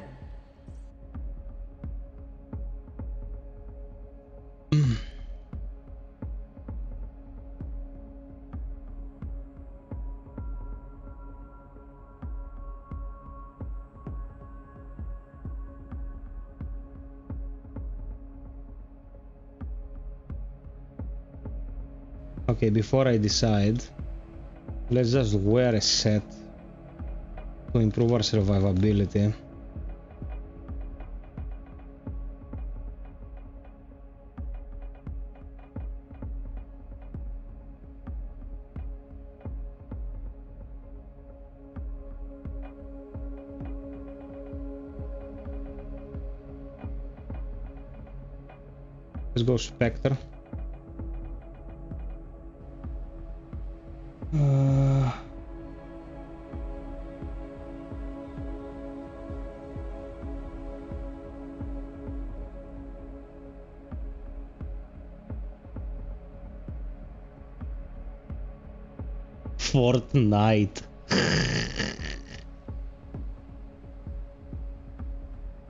Okay, before I decide, let's just wear a set to improve our survivability. Let's go Spectre. Fortnite.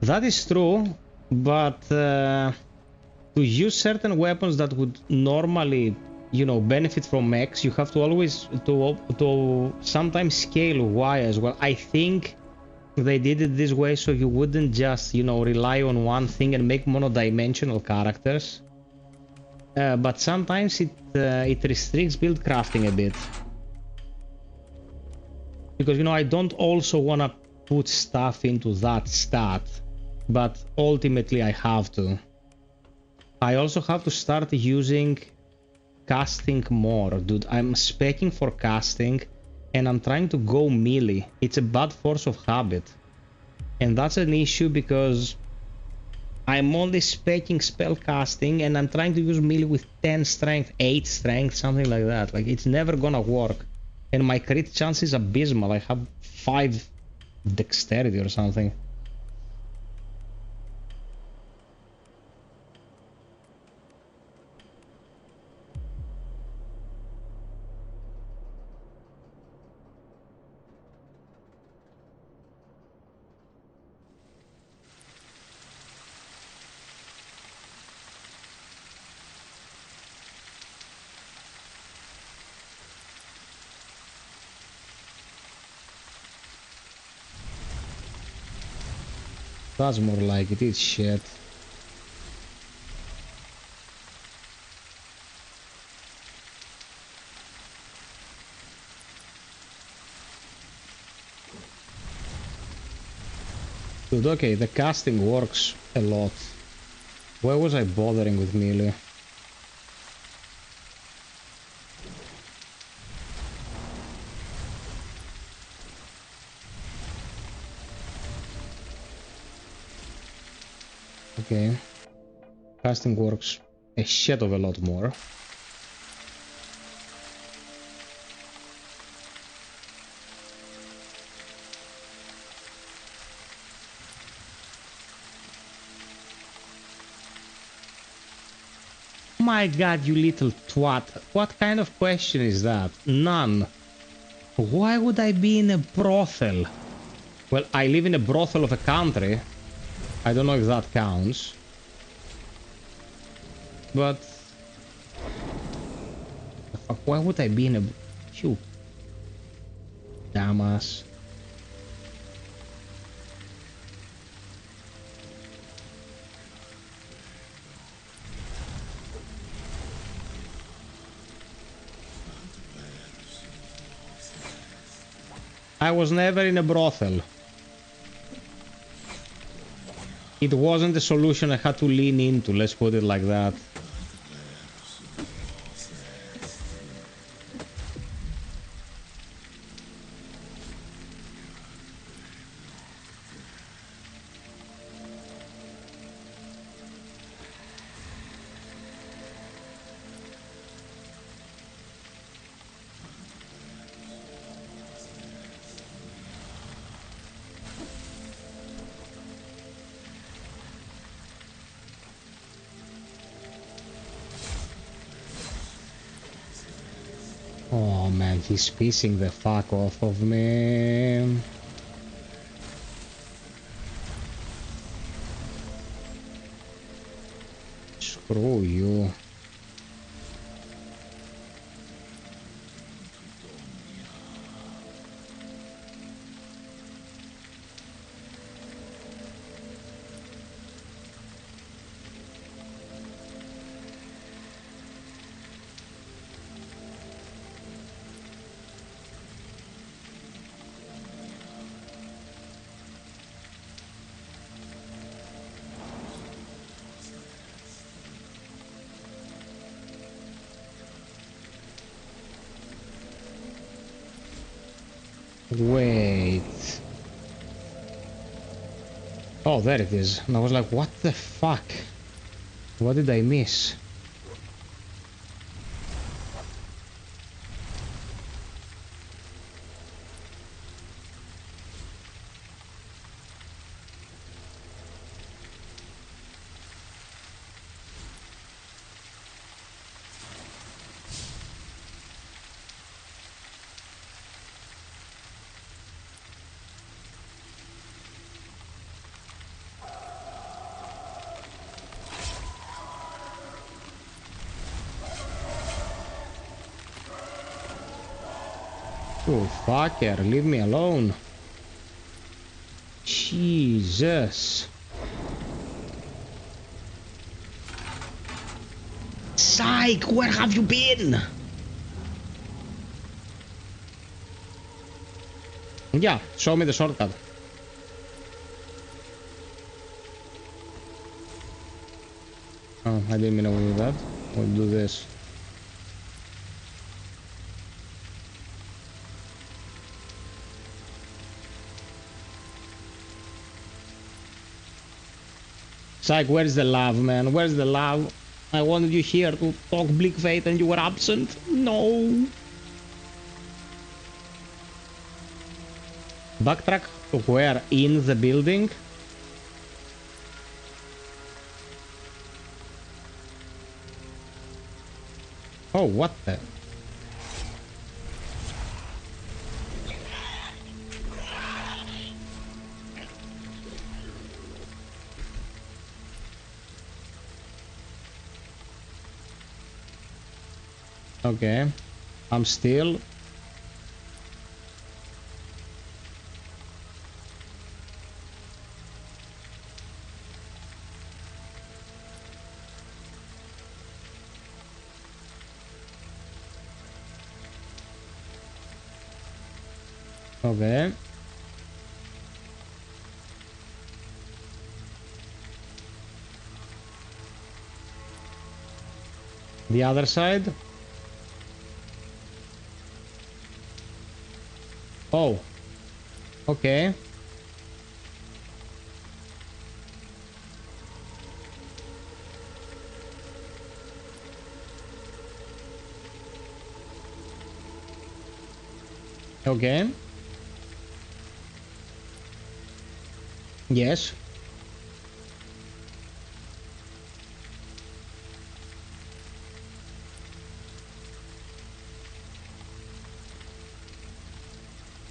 That is true, but to use certain weapons that would normally, you know, benefit from X, you have to always to sometimes scale Y as well. I think they did it this way so you wouldn't just, you know, rely on one thing and make monodimensional characters. But sometimes it restricts build crafting a bit. Because, you know, I don't also want to put stuff into that stat, but ultimately I have to. I also have to start using casting more, dude. I'm speccing for casting and I'm trying to go melee. It's a bad force of habit. And that's an issue because I'm only speccing spell casting and I'm trying to use melee with 10 strength, 8 strength, something like that. Like, it's never gonna work. And my crit chance is abysmal. I have 5 dexterity or something. That's more like it is shit. Dude, okay, the casting works a lot. Why was I bothering with melee? Okay. Casting works a shit of a lot more. My god, you little twat. What kind of question is that? None. Why would I be in a brothel? Well, I live in a brothel of a country. I don't know if that counts. But... why would I be in a... You dumbass. I was never in a brothel. It wasn't a solution I had to lean into, let's put it like that. Oh man, he's pissing the fuck off of me. Screw you. Wait. Oh, there it is. And I was like, what the fuck? What did I miss? Oh, fucker, leave me alone. Jesus. Psych, where have you been? Yeah, show me the shortcut. Oh, I didn't mean to do that. We'll do this. Psych, where's the love, man? Where's the love? I wanted you here to talk Bleak Fate and you were absent. No. Backtrack to where? In the building? Oh, what the? Okay, I'm still. Okay. The other side? Oh. Okay. Okay. Yes.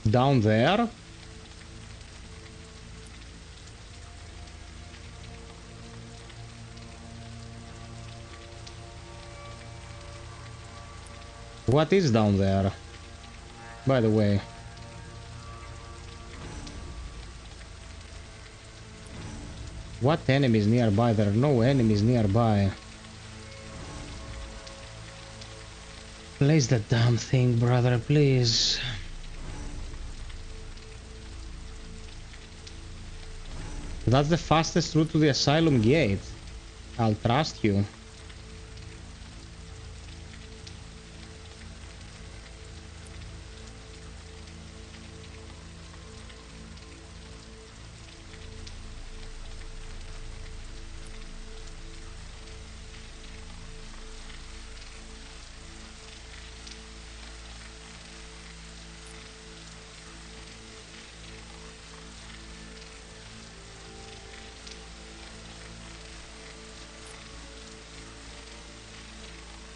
Down there? What is down there? By the way. What enemies nearby? There are no enemies nearby. Place the damn thing, brother, please. That's the fastest route to the asylum gate. I'll trust you.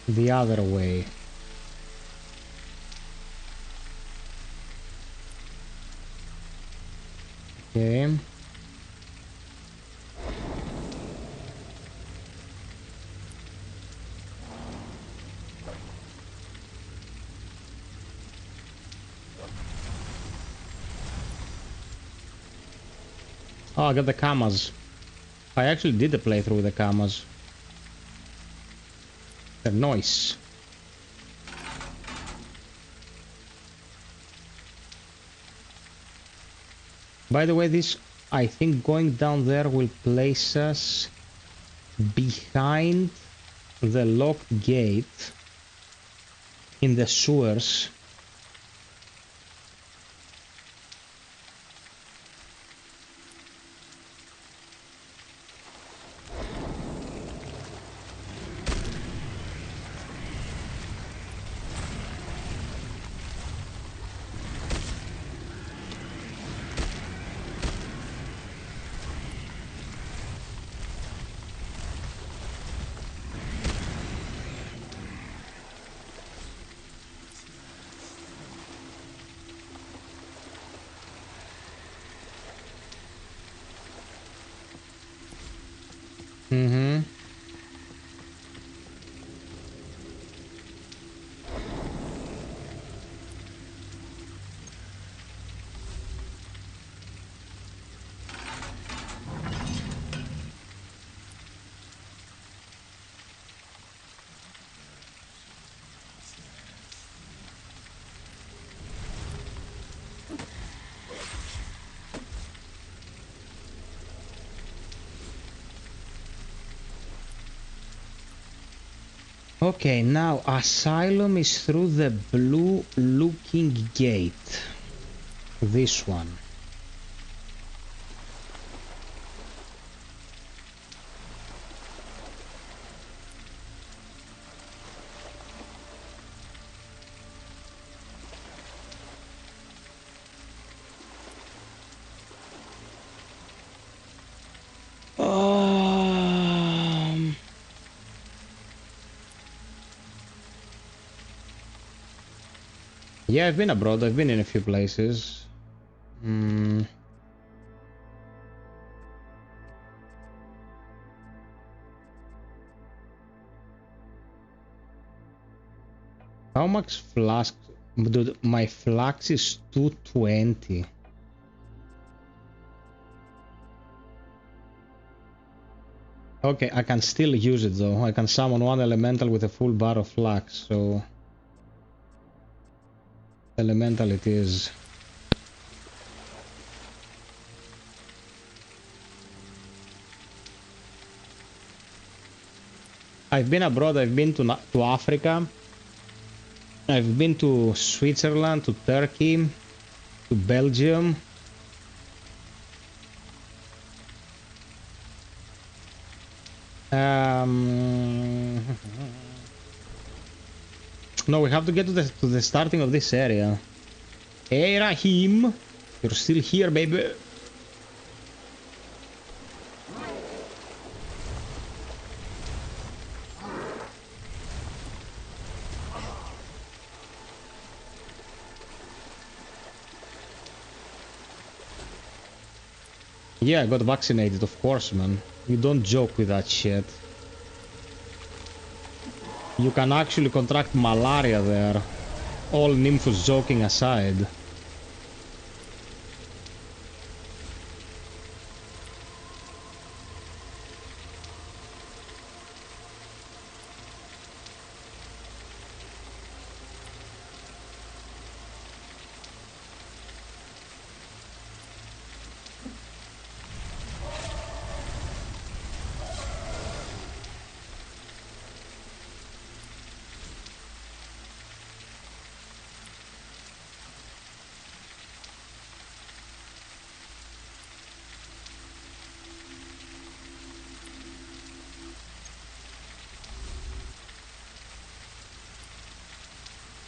The other way. Okay. Oh, I got the Kamas. I actually did the playthrough with the Kamas. They're nice. By the way, this, I think going down there will place us behind the locked gate in the sewers. Mm-hmm. Okay, now Asylum is through the blue looking gate. This one. Yeah, I've been abroad. I've been in a few places. How much flask? Dude, my flax is 220. Okay, I can still use it though. I can summon one elemental with a full bar of flax, so elemental it is. I've been abroad. I've been to Africa. I've been to Switzerland, to Turkey, to Belgium. No, we have to get to the starting of this area. Hey Rahim, you're still here, baby. Yeah, I got vaccinated, of course, man. You don't joke with that shit. You can actually contract malaria there. All Nymphos joking aside.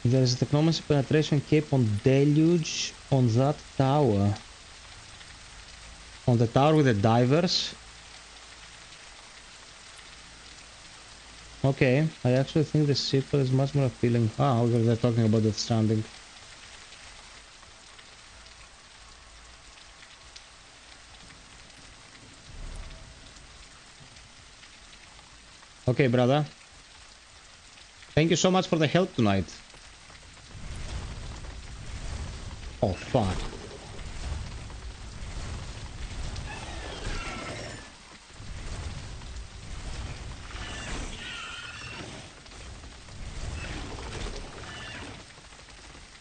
There is a Technomancer penetration cape on Deluge on that tower. On the tower with the divers. Okay, I actually think the sequel is much more appealing. Ah, okay, they're talking about Death Stranding. Okay, brother. Thank you so much for the help tonight. Oh, fuck.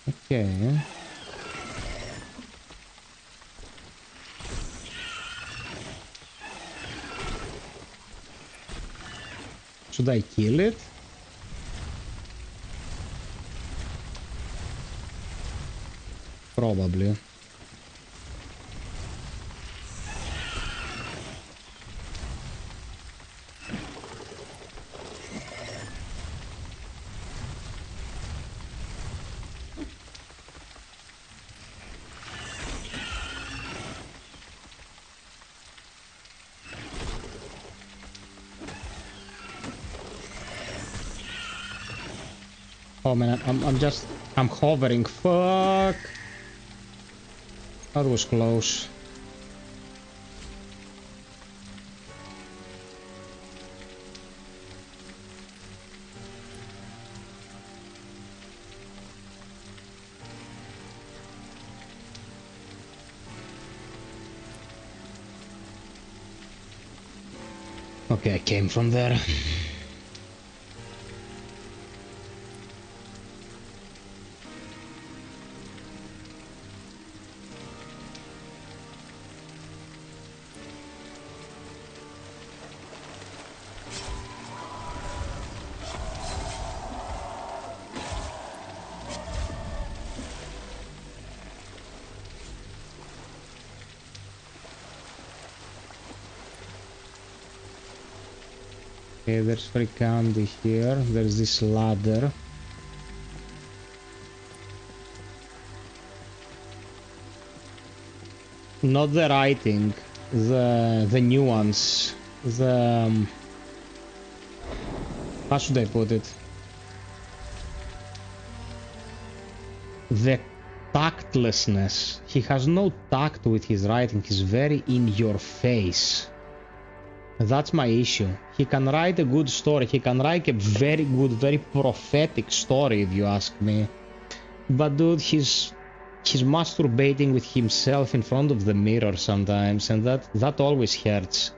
Okay. Should I kill it? Probably. Oh man, I'm hovering. Fuck. That was close. Okay, I came from there. Okay, there's free candy here. There's this ladder. Not the writing, the nuance. How should I put it? The tactlessness. He has no tact with his writing. He's very in your face. That's my issue. He can write a good story. He can write a very good, very prophetic story, if you ask me. But dude, he's masturbating with himself in front of the mirror sometimes, and that always hurts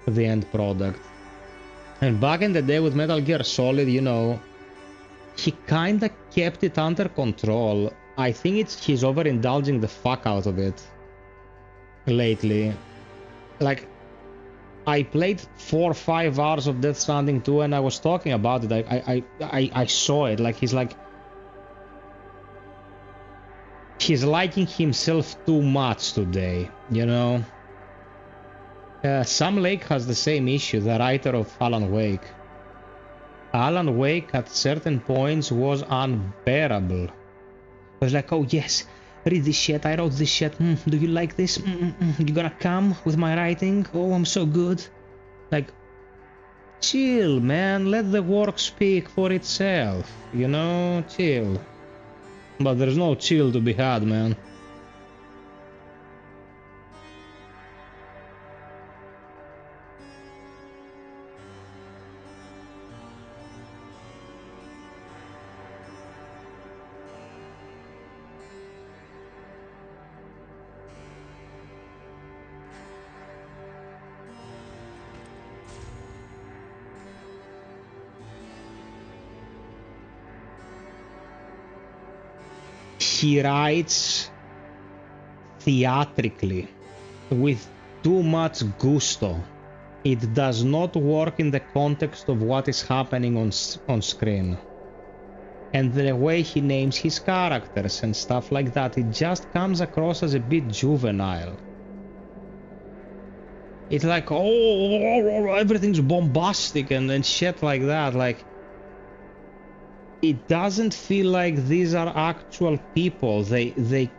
the end product. And back in the day with Metal Gear Solid, you know, he kinda kept it under control. I think he's overindulging the fuck out of it lately. Like, I played 4 or 5 hours of Death Stranding 2 and I was talking about it. I saw it. Like, he's liking himself too much today, you know. Sam Lake has the same issue, the writer of Alan Wake. Alan Wake at certain points was unbearable. It was like, oh yes, read this shit, I wrote this shit, do you like this? You gonna come with my writing? Oh, I'm so good. Like, chill, man, let the work speak for itself, you know, chill. But there's no chill to be had, man. He writes theatrically, with too much gusto. It does not work in the context of what is happening on screen. And the way he names his characters and stuff like that, it just comes across as a bit juvenile. It's like, oh, everything's bombastic and shit like that. Like, it doesn't feel like these are actual people. They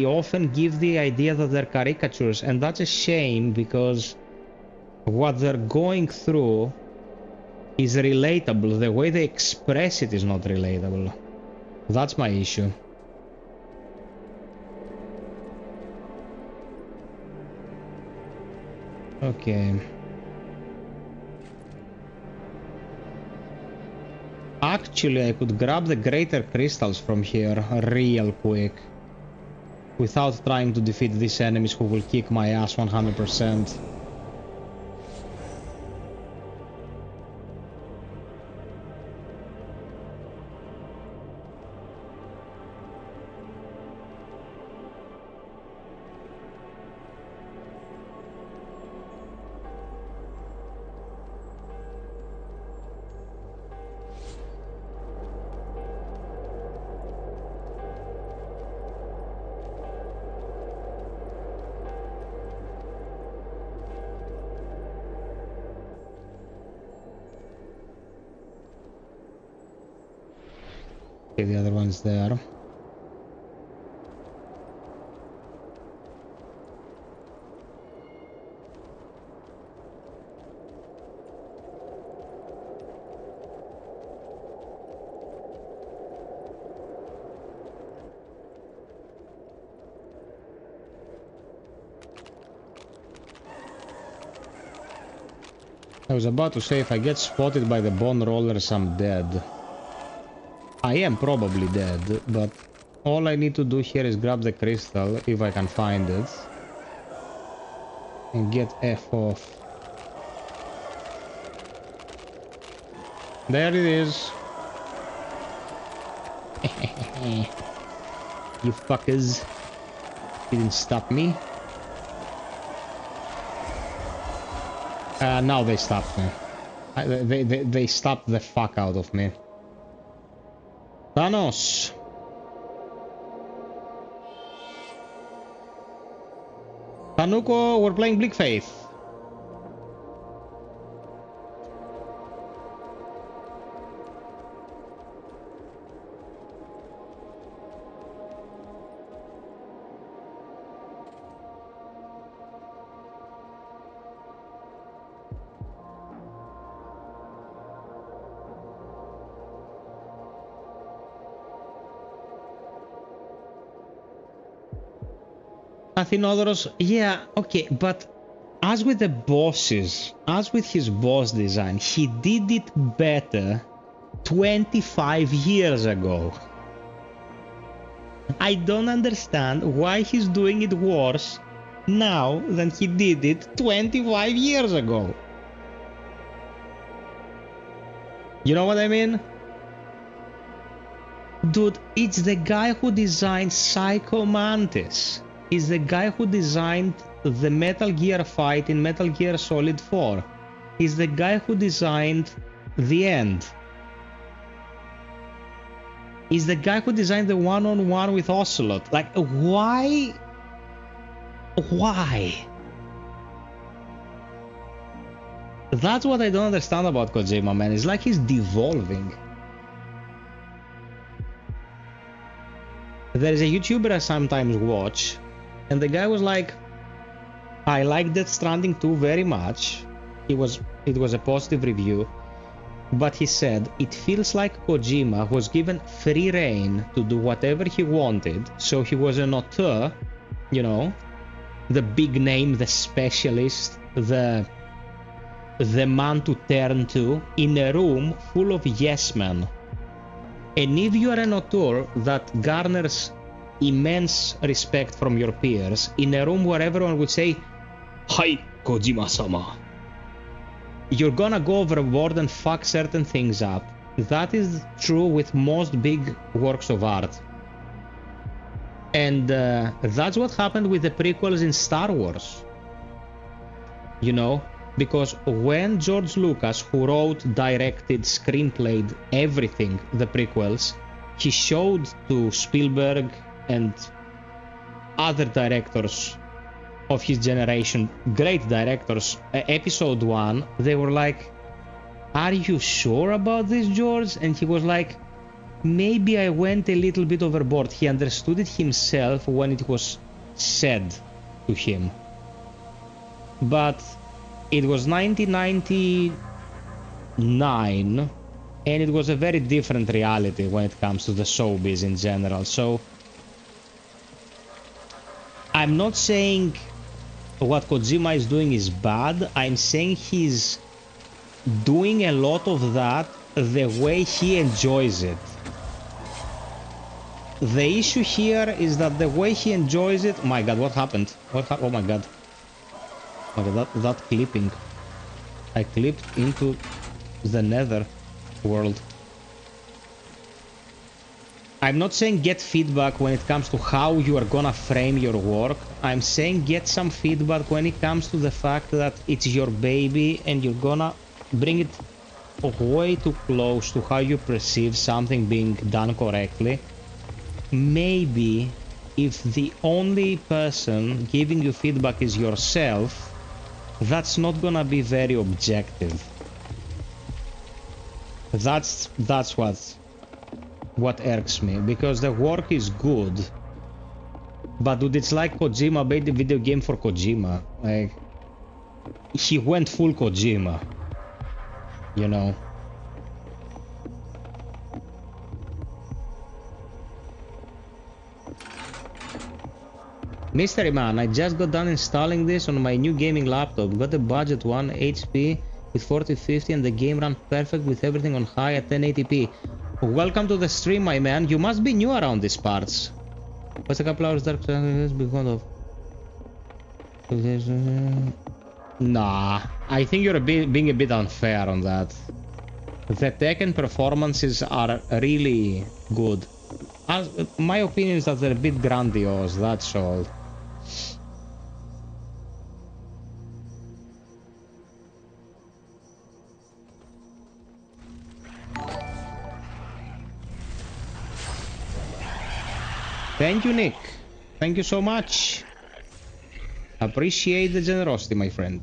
often give the idea that they're caricatures, and that's a shame because what they're going through is relatable. The way they express it is not relatable. That's my issue. Okay. Actually, I could grab the greater crystals from here real quick without trying to defeat these enemies who will kick my ass 100%. Okay, the other one's there. I was about to say, if I get spotted by the bone rollers, I'm dead. I am probably dead, but all I need to do here is grab the crystal, if I can find it, and get FiOth. There it is. You fuckers. Didn't stop me. Now they stopped me. They stopped the fuck out of me. Thanos. Tanuko, we're playing Bleak Faith. Athinodoros, yeah, okay, but as with the bosses, as with his boss design, he did it better 25 years ago. I don't understand why he's doing it worse now than he did it 25 years ago. You know what I mean? Dude, it's the guy who designed Psycho Mantis. Is the guy who designed the Metal Gear fight in Metal Gear Solid 4. Is the guy who designed The End. Is the guy who designed the one-on-one with Ocelot. Like, why? Why? That's what I don't understand about Kojima, man. It's like he's devolving. There is a YouTuber I sometimes watch, and the guy was like, I like Death Stranding 2 very much. It was a positive review. But he said, it feels like Kojima was given free reign to do whatever he wanted. So he was an auteur, you know, the big name, the specialist, the man to turn to in a room full of yes men. And if you are an auteur that garners immense respect from your peers, in a room where everyone would say, Hi, Kojima-sama, you're gonna go overboard and fuck certain things up. That is true with most big works of art. And that's what happened with the prequels in Star Wars. You know? Because when George Lucas, who wrote, directed, screenplayed everything, the prequels, he showed to Spielberg and other directors of his generation, great directors, episode 1, they were like, are you sure about this, George? And he was like, maybe I went a little bit overboard. He understood it himself when it was said to him. But it was 1999, and it was a very different reality when it comes to the showbiz in general. So I'm not saying what Kojima is doing is bad. I'm saying he's doing a lot of that the way he enjoys it. The issue here is that the way he enjoys it... My god, what happened? Oh my god. Okay, that clipping. I clipped into the nether world. I'm not saying get feedback when it comes to how you are gonna frame your work. I'm saying get some feedback when it comes to the fact that it's your baby and you're gonna bring it way too close to how you perceive something being done correctly. Maybe if the only person giving you feedback is yourself, that's not gonna be very objective. That's what irks me, because the work is good, but dude, it's like Kojima made the video game for Kojima. Like, he went full Kojima, you know. Mystery Man, I just got done installing this on my new gaming laptop. Got a budget 1 HP with 4050 and the game ran perfect with everything on high at 1080p. Welcome to the stream, my man. You must be new around these parts. What's a couple hours dark because of... Nah, I think you're being a bit unfair on that. The tech and performances are really good. My opinion is that they're a bit grandiose, that's all. Thank you, Nick. Thank you so much. Appreciate the generosity, my friend.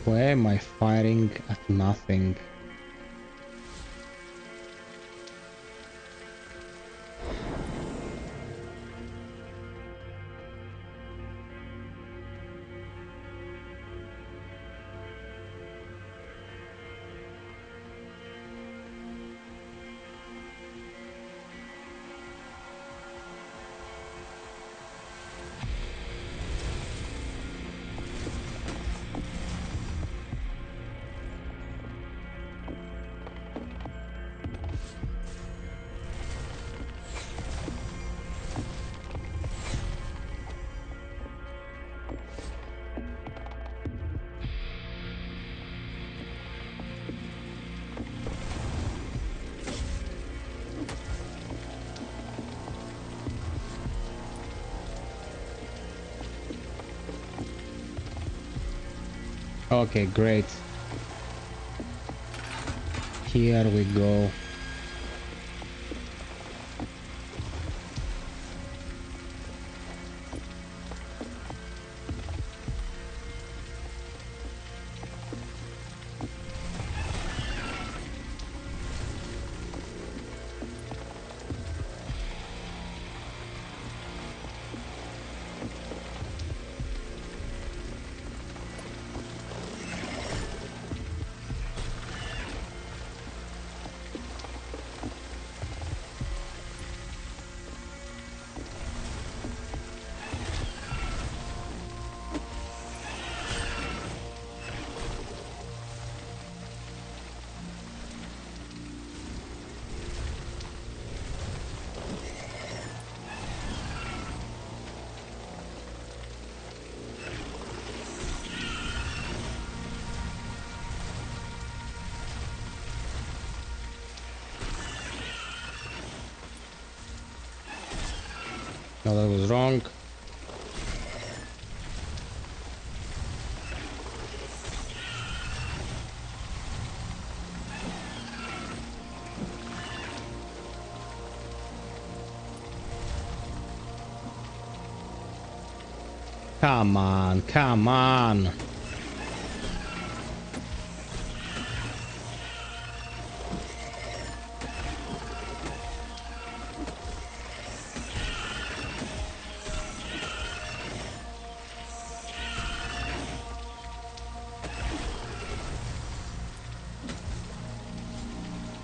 Why am I firing at nothing? Okay, great. Here we go. No, that was wrong. Come on, come on.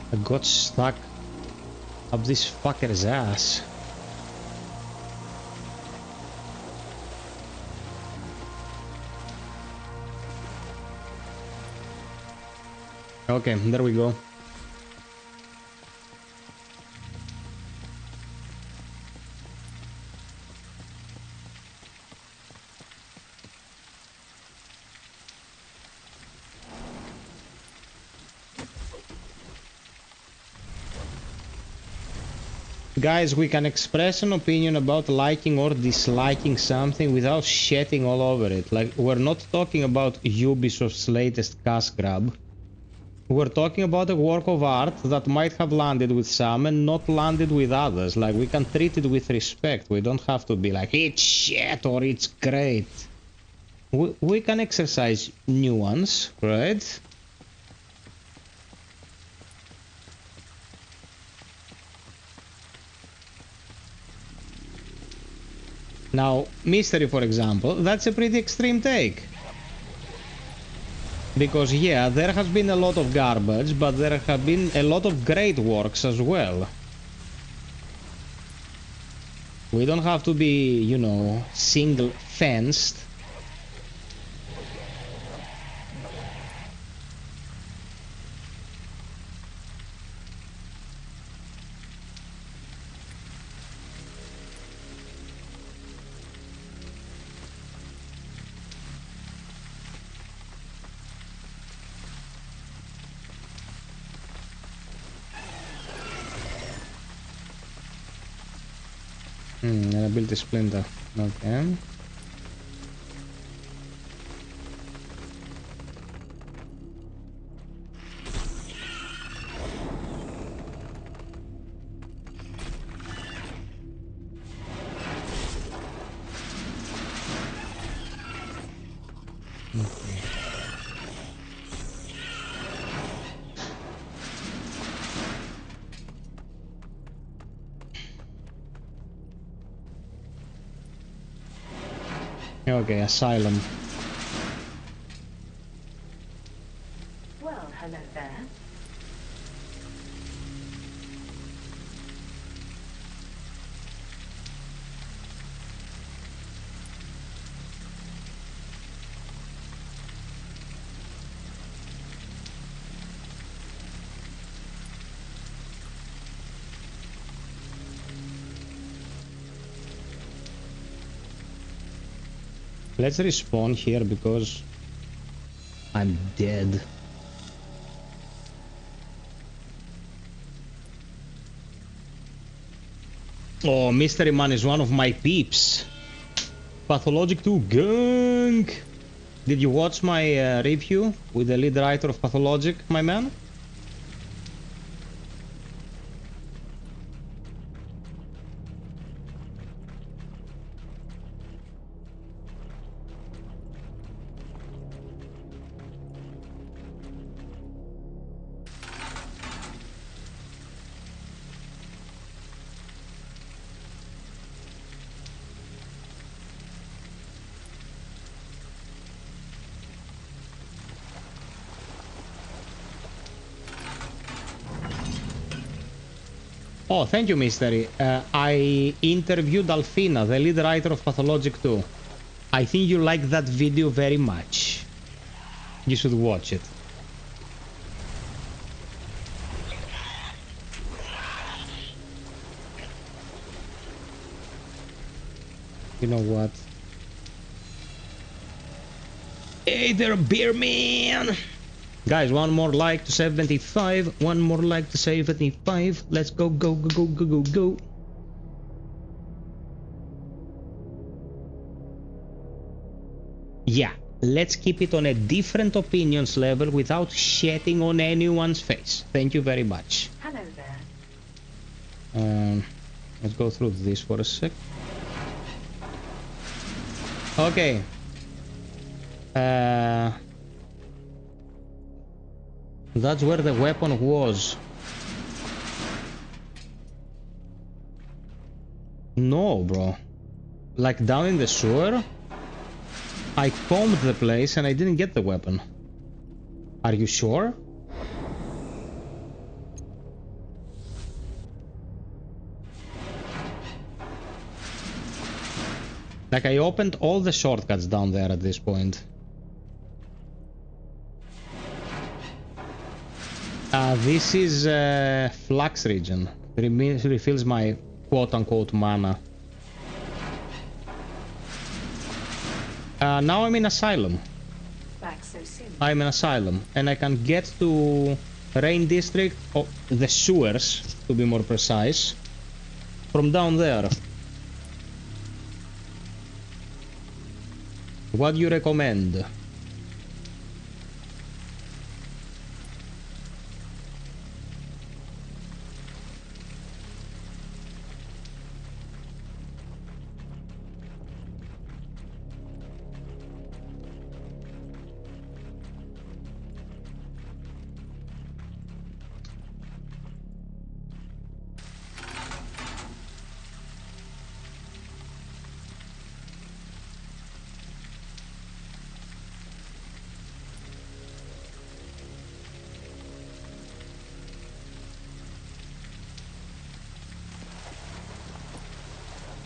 I got stuck up this fucker's ass. Okay, there we go. Guys, we can express an opinion about liking or disliking something without shitting all over it. Like, we're not talking about Ubisoft's latest cash grab. We're talking about a work of art that might have landed with some and not landed with others. Like, we can treat it with respect. We don't have to be like, it's shit or it's great. We can exercise nuance, right? Now, Mystery, for example, that's a pretty extreme take. Because, yeah, there has been a lot of garbage, but there have been a lot of great works as well. We don't have to be, you know, single-fenced. An ability splinter. Okay. Okay, asylum. Well, hello there. Let's respawn here because I'm dead. Oh, Mystery Man is one of my peeps. Pathologic 2 gang. Did you watch my review with the lead writer of Pathologic, my man? Oh, thank you, Mystery. I interviewed Alfina, the lead writer of Pathologic 2. I think you like that video very much. You should watch it. You know what? Hey there, beer man! Guys, one more like to 75. One more like to 75. Let's go, go, go, go, go, go, go. Yeah, let's keep it on a different opinions level without shitting on anyone's face. Thank you very much. Hello there. Let's go through this for a sec. Okay. That's where the weapon was. No, bro. Like down in the sewer? I combed the place and I didn't get the weapon. Are you sure? Like I opened all the shortcuts down there at this point. This is Flux region. Refills my quote-unquote mana. Now I'm in Asylum. Back so soon. I'm in Asylum. And I can get to Rain District, or the sewers, to be more precise, from down there. What do you recommend?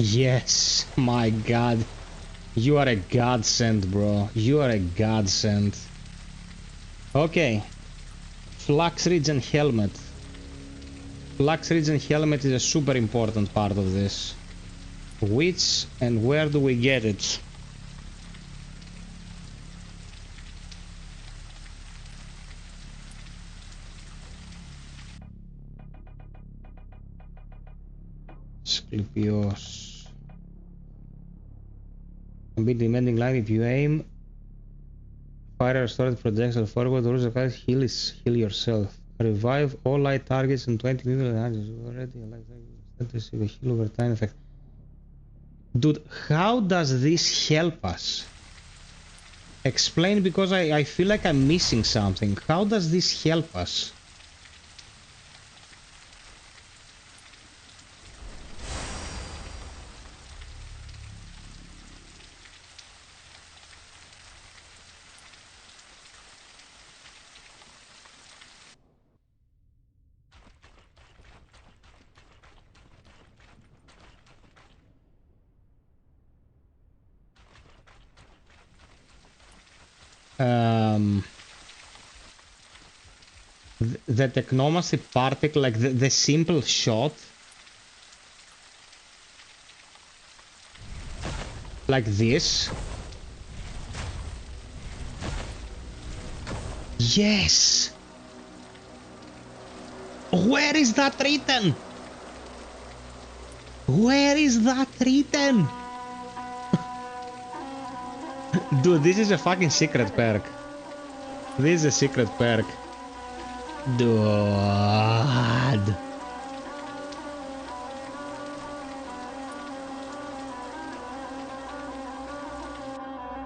Yes, my god. You are a godsend, bro. You are a godsend. Okay. Flux Regen Helmet. Flux Regen Helmet is a super important part of this. Which and where do we get it? Sclipios. Be demanding line if you aim. Fire restored projectile forward or heal yourself. Revive all light targets in 20 minutes. Already a light target receive a heal over time effect. Dude, how does this help us? Explain, because I feel like I'm missing something. How does this help us? The Technomancer particle, like the simple shot, like this. Yes! Where is that written? Where is that written? Dude, this is a fucking secret perk. This is a secret perk. Dude.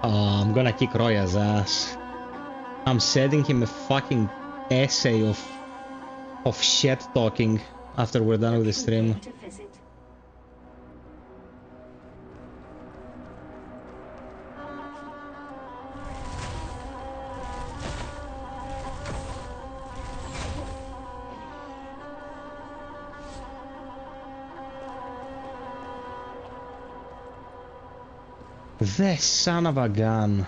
Oh, I'm gonna kick Roya's ass. I'm sending him a fucking essay of shit talking after we're done with the stream. The son of a gun.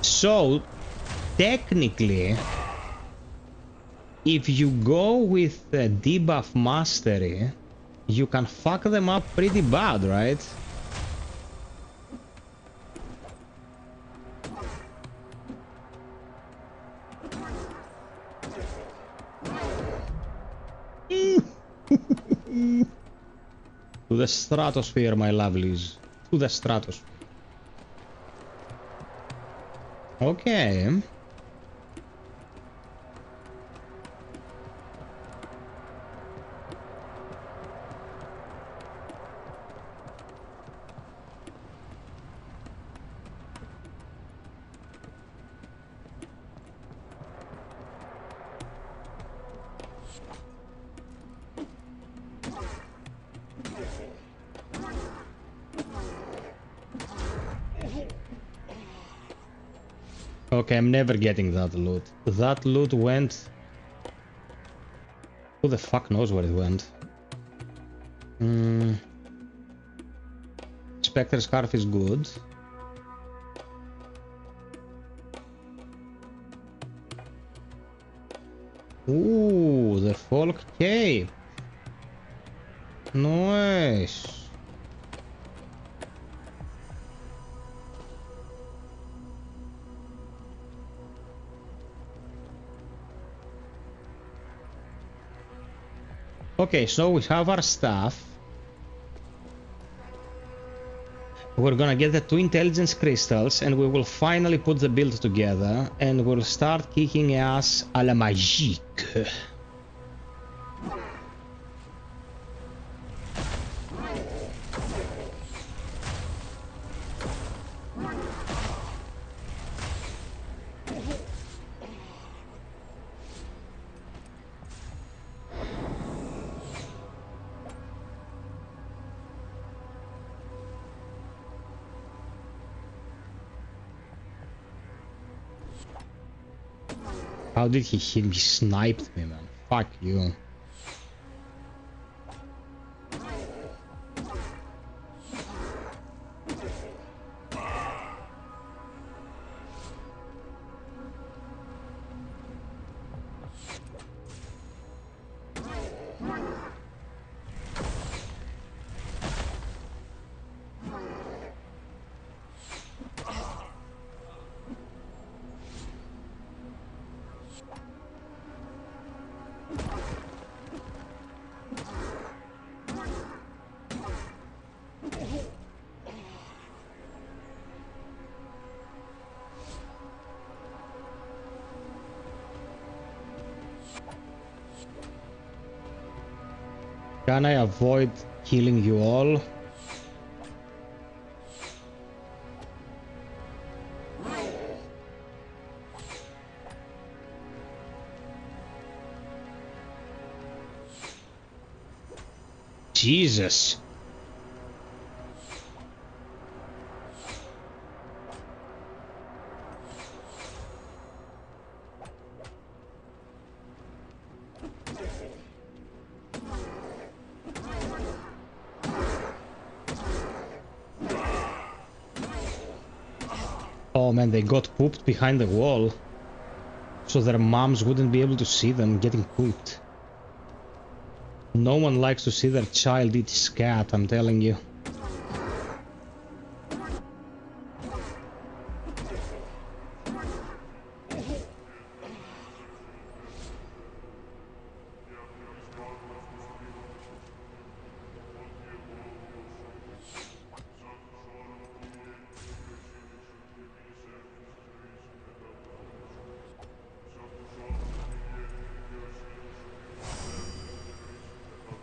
So, technically, if you go with the debuff mastery, you can fuck them up pretty bad, right? To the stratosphere, my lovelies. To the stratosphere. Okay. Okay, I'm never getting that loot. That loot went... Who the fuck knows where it went? Spectre Scarf is good. Ooh, the Folk Cape. Nice. Okay, so we have our stuff. We're gonna get the 2 intelligence crystals and we will finally put the build together and we'll start kicking ass à la magique. How did he hit me? He sniped me, man. Fuck you. Can I avoid killing you all? Jesus. Oh man, they got pooped behind the wall. So their moms wouldn't be able to see them getting pooped. No one likes to see their child eat scat, I'm telling you.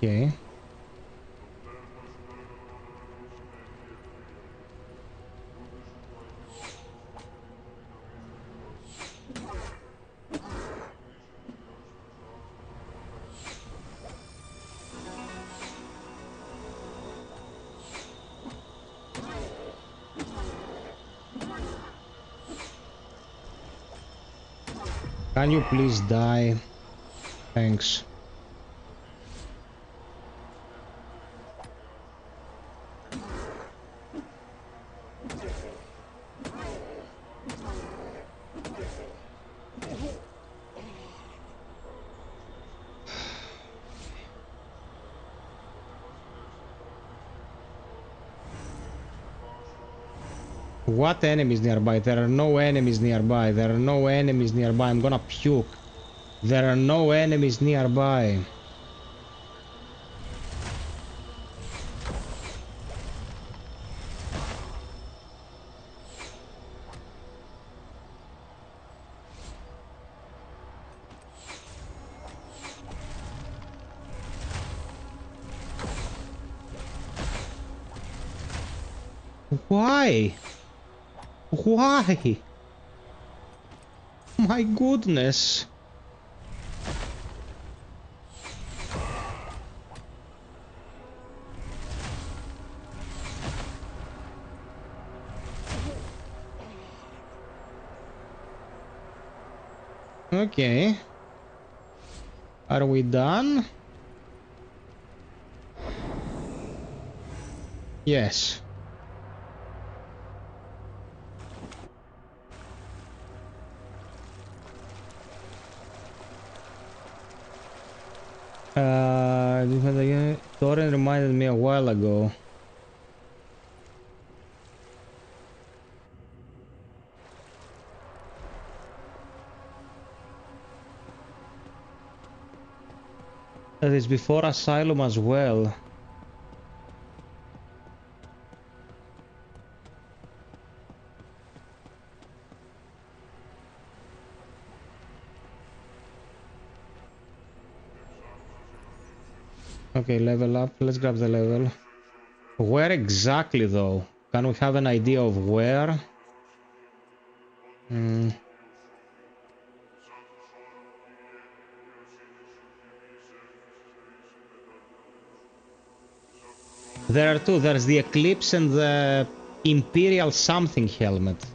Okay. Can you please die? Thanks. What enemies nearby? There are no enemies nearby. There are no enemies nearby. I'm gonna puke. There are no enemies nearby. Why? Why? My goodness. Okay. Are we done? Yes. Thorin reminded me a while ago. That is before Asylum as well. Okay, level up. Let's grab the level. Where exactly though? Can we have an idea of where? There are two. There's the Eclipse and the Imperial something helmet.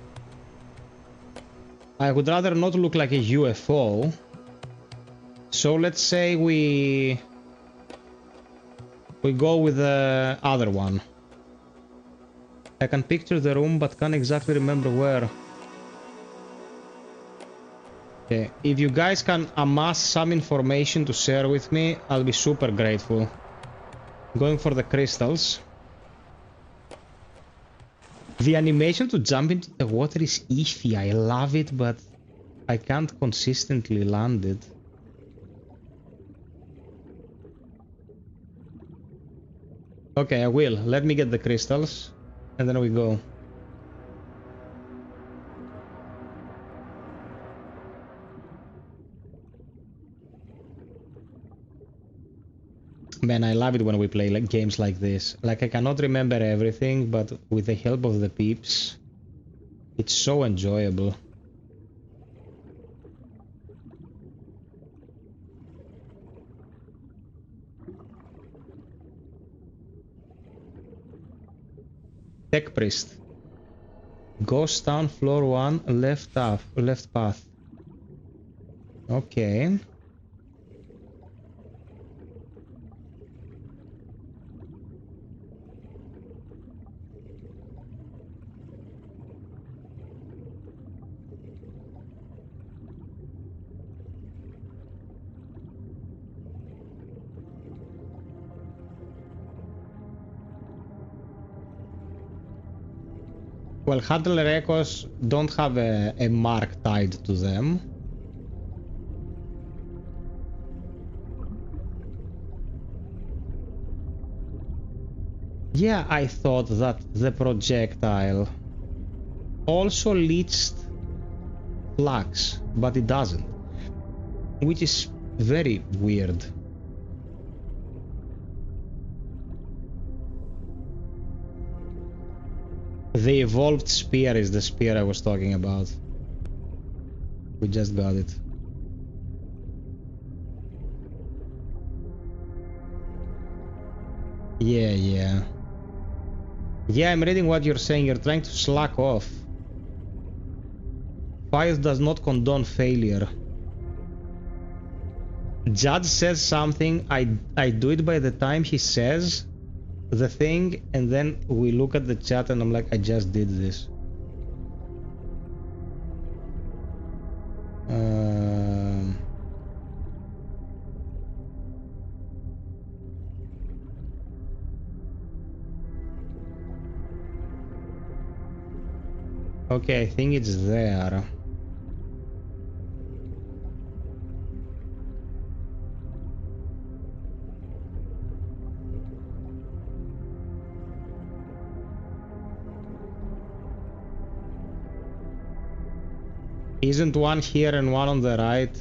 I would rather not look like a UFO. So let's say we go with the other one. I can picture the room but can't exactly remember where. Okay, if you guys can amass some information to share with me, I'll be super grateful. Going for the crystals. The animation to jump into the water is iffy. I love it, but I can't consistently land it. Okay, I will. Let me get the crystals, and then we go. Man, I love it when we play like games like this. Like, I cannot remember everything, but with the help of the peeps, it's so enjoyable. Tech Priest. Ghost Town, floor 1, left path. Okay. Well, Handler Echoes don't have a mark tied to them. Yeah, I thought that the projectile also leached flux, but it doesn't. Which is very weird. The evolved spear is the spear I was talking about. We just got it. Yeah. Yeah, I'm reading what you're saying. You're trying to slack off. FiOth does not condone failure. Judge says something, I do it by the time he says the thing, and then we look at the chat and I'm like, I just did this. Okay, I think it's there. Isn't one here and one on the right?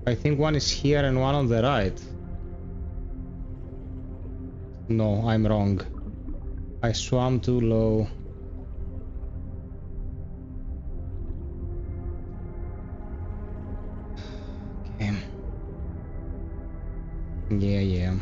I think one is here and one on the right. No, I'm wrong. I swam too low. Okay. Yeah.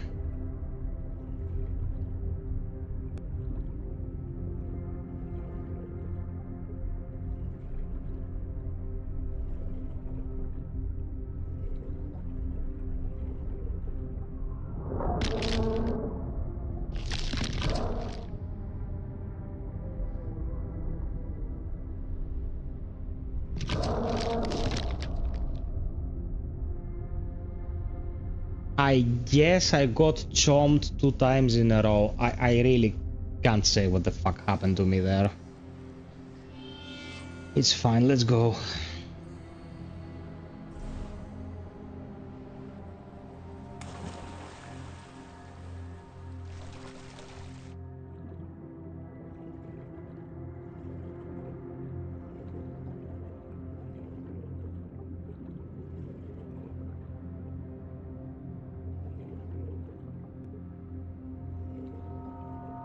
I guess I got chomped 2 times in a row. I really can't say what the fuck happened to me there. It's fine, let's go.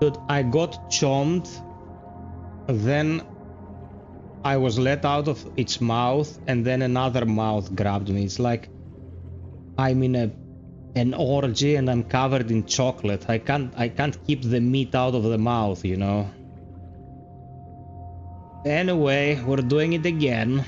Dude, I got chomped, then I was let out of its mouth, and then another mouth grabbed me. It's like I'm in an orgy and I'm covered in chocolate. I can't keep the meat out of the mouth, you know. Anyway, we're doing it again.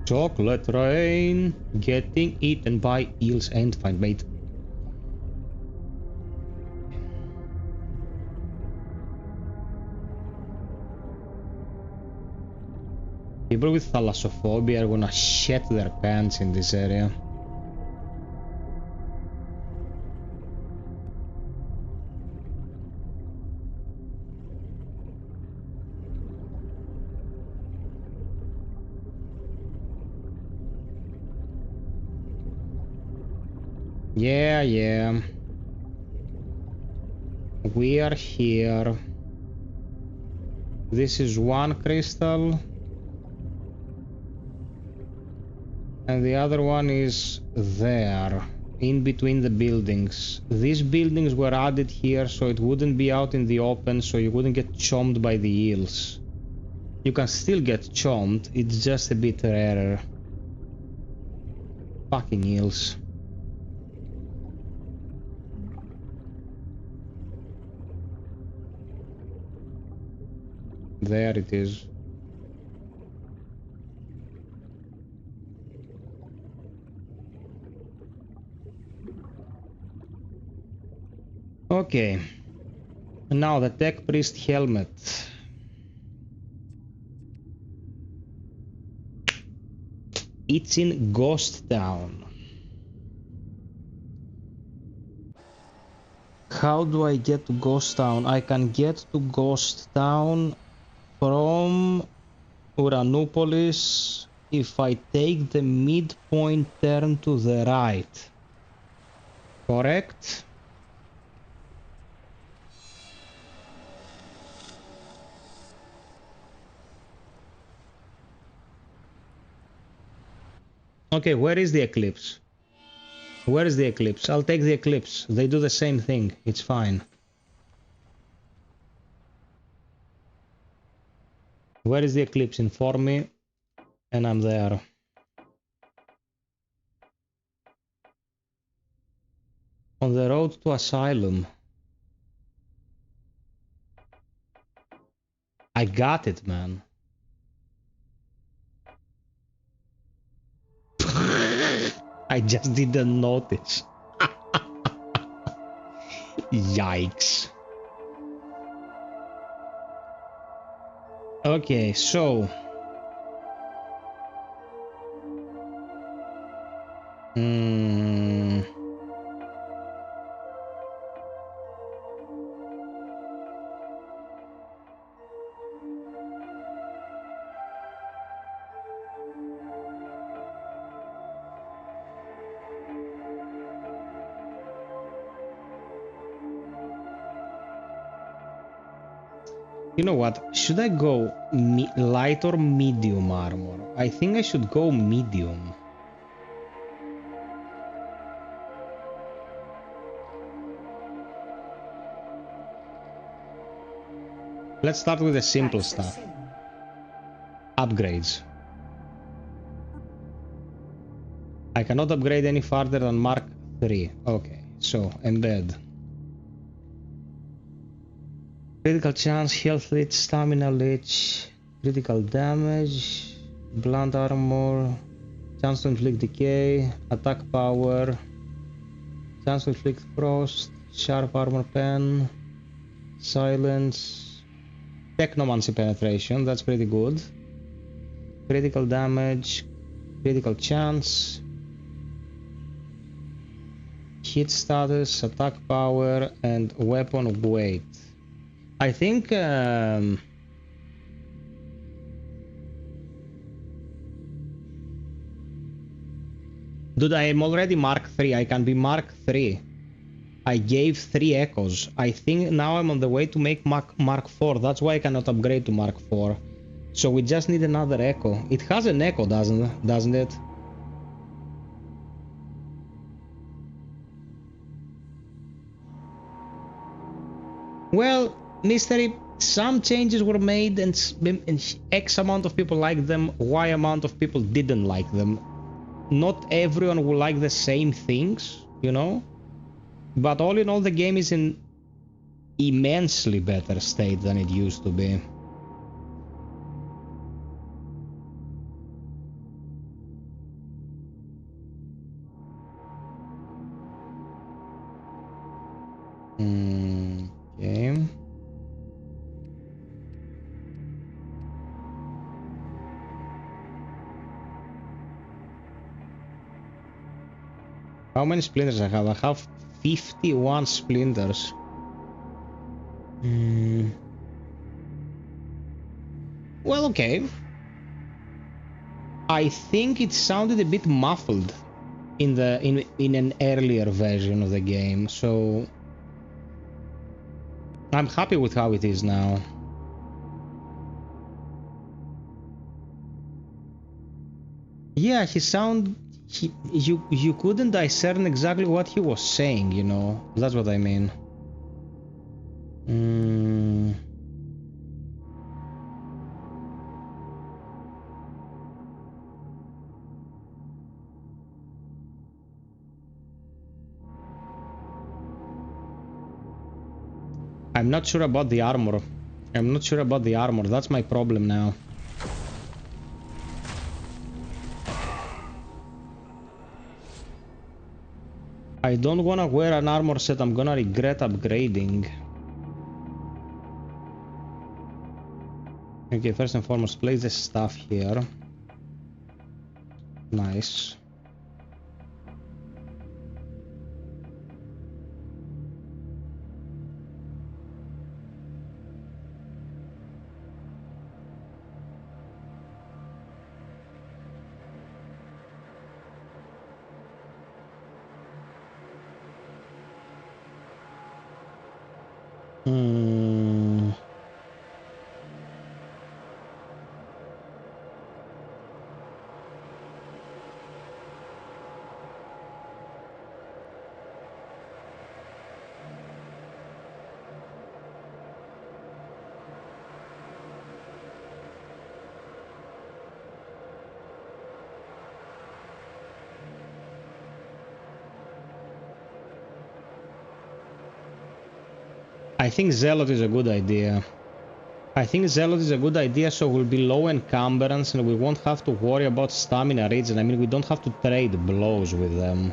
Chocolate rain, getting eaten by eels and find bait. People with thalassophobia are gonna shit their pants in this area. Yeah. We are here. This is one crystal. And the other one is there, in between the buildings. These buildings were added here so it wouldn't be out in the open, so you wouldn't get chomped by the eels. You can still get chomped, it's just a bit rarer. Fucking eels. There it is. Okay. Now the Tech Priest helmet. It's in Ghost Town. How do I get to Ghost Town? I can get to Ghost Town from Uranopolis if I take the midpoint turn to the right. Correct? Okay, where is the Eclipse? Where is the Eclipse? I'll take the Eclipse. They do the same thing. It's fine. Where is the Eclipse? Inform me, and I'm there. On the road to Asylum. I got it, man. I just didn't notice. Yikes. Okay, so... You know what? Should I go light or medium armor? I think I should go medium. Let's start with the simple stuff. Upgrades. I cannot upgrade any farther than Mark 3. Okay, so embed. Critical chance, health leech, stamina leech, critical damage, blunt armor, chance to inflict decay, attack power, chance to inflict frost, sharp armor pen, silence, Technomancer penetration, that's pretty good. Critical damage, critical chance, hit status, attack power, and weapon weight. I think Dude, I am already Mark 3. I can be Mark 3. I gave 3 echoes. I think now I'm on the way to make Mark 4. That's why I cannot upgrade to Mark 4. So we just need another echo. It has an echo, doesn't it? Well, Mystery, some changes were made and X amount of people liked them, Y amount of people didn't like them. Not everyone will like the same things, you know? But all in all, the game is in immensely better state than it used to be. Okay. How many splinters I have? I have 51 splinters. Well, okay. I think it sounded a bit muffled in an earlier version of the game, so I'm happy with how it is now. Yeah, you couldn't discern exactly what he was saying, you know. That's what I mean. I'm not sure about the armor. That's my problem now. I don't wanna wear an armor set I'm gonna regret upgrading. Okay, first and foremost, place the stuff here. Nice. I think Zealot is a good idea. So we'll be low encumbrance and we won't have to worry about stamina rates, and I mean we don't have to trade blows with them.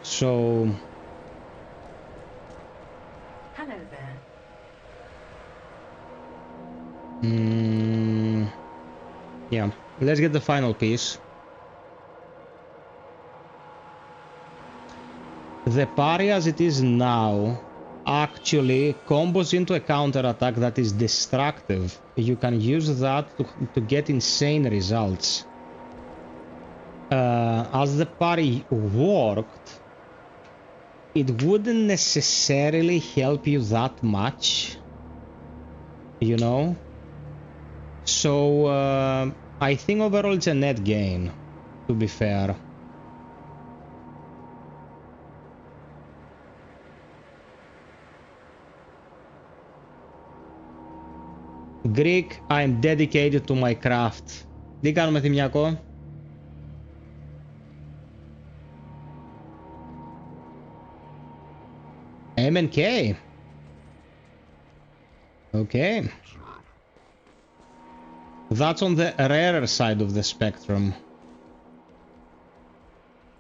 So... Hello there. Yeah, let's get the final piece. The parry as it is now actually combos into a counter-attack that is destructive. You can use that to get insane results. As the parry worked, it wouldn't necessarily help you that much, you know? So I think overall it's a net gain, to be fair. Greek, I'm dedicated to my craft. Τι κάνουμε, Θυμιακό? M&K. Okay. That's on the rarer side of the spectrum.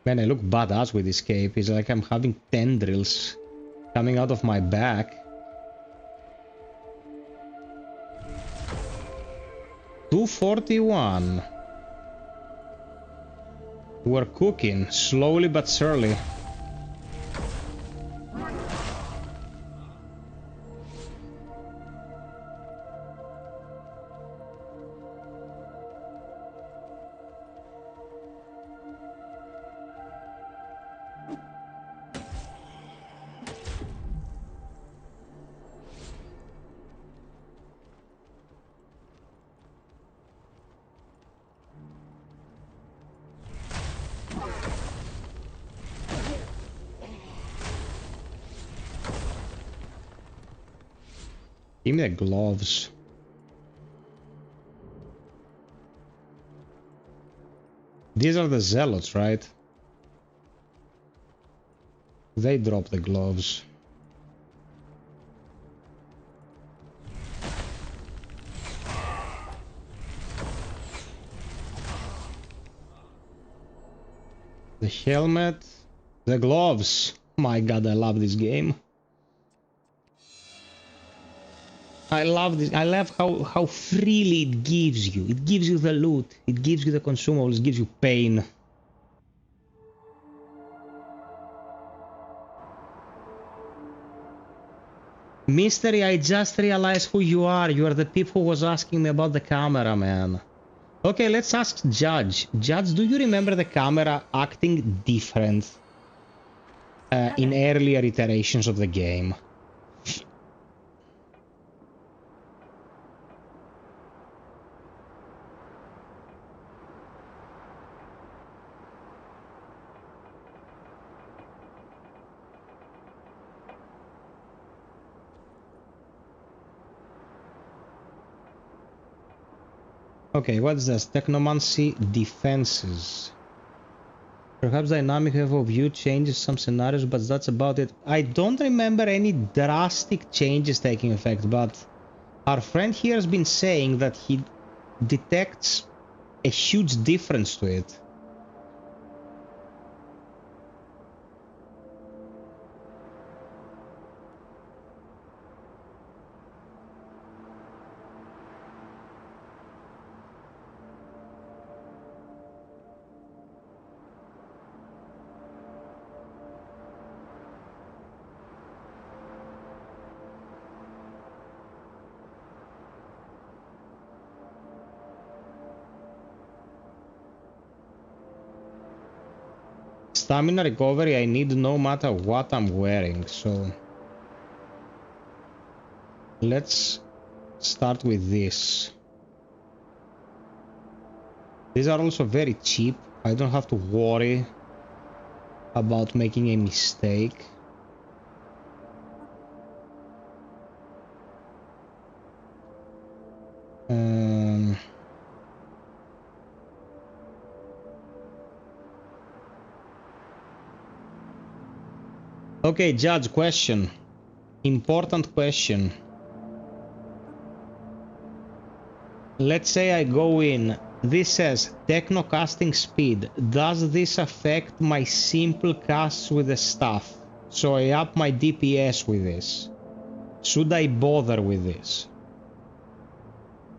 Man, I look badass with this cape. It's like I'm having tendrils coming out of my back. 241. We're cooking, slowly but surely. Give me the gloves. These are the zealots, right? They drop the gloves. The helmet, the gloves. My god, I love this game. I love this. I love how freely it gives you. It gives you the loot. It gives you the consumables. It gives you pain. Mystery, I just realized who you are. You are the peep who was asking me about the camera, man. Okay, let's ask Judge. Judge, do you remember the camera acting different in earlier iterations of the game? Okay, what's this? Technomancy defenses. Perhaps dynamic level of view changes some scenarios, but that's about it. I don't remember any drastic changes taking effect, but our friend here has been saying that he detects a huge difference to it. Stamina recovery I need no matter what I'm wearing, so let's start with this. These are also very cheap. I don't have to worry about making a mistake. Okay, Judge, question. Important question. Let's say I go in. This says techno casting speed. Does this affect my simple casts with the staff? So I up my DPS with this. Should I bother with this?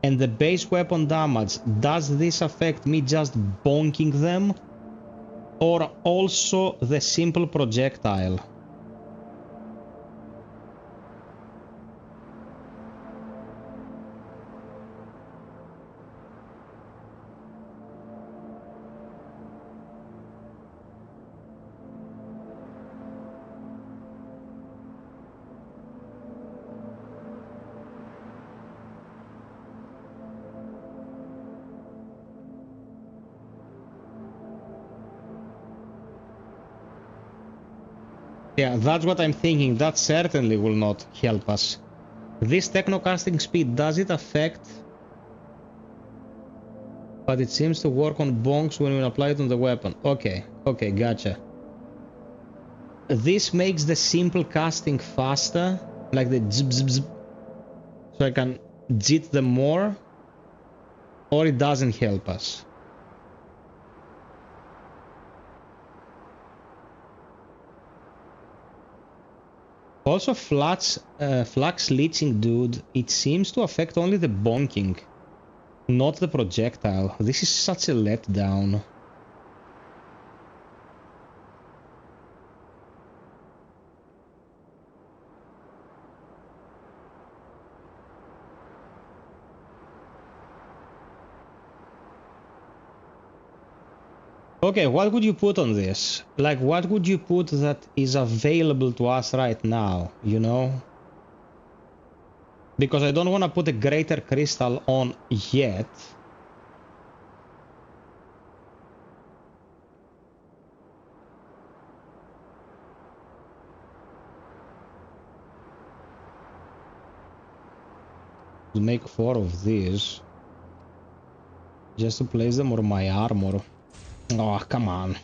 And the base weapon damage, does this affect me just bonking them? Or also the simple projectile? Yeah, that's what I'm thinking. That certainly will not help us. This techno-casting speed, does it affect? But it seems to work on bonks when we apply it on the weapon. Okay, okay, gotcha. This makes the simple casting faster, like the zip zip zip, so I can jit them more, or it doesn't help us. Also, flux leeching, dude, it seems to affect only the bonking, not the projectile. This is such a letdown. Okay, what would you put on this? Like, what would you put that is available to us right now, you know? Because I don't want to put a greater crystal on yet. To make 4 of these. Just to place them on my armor. Oh, come on.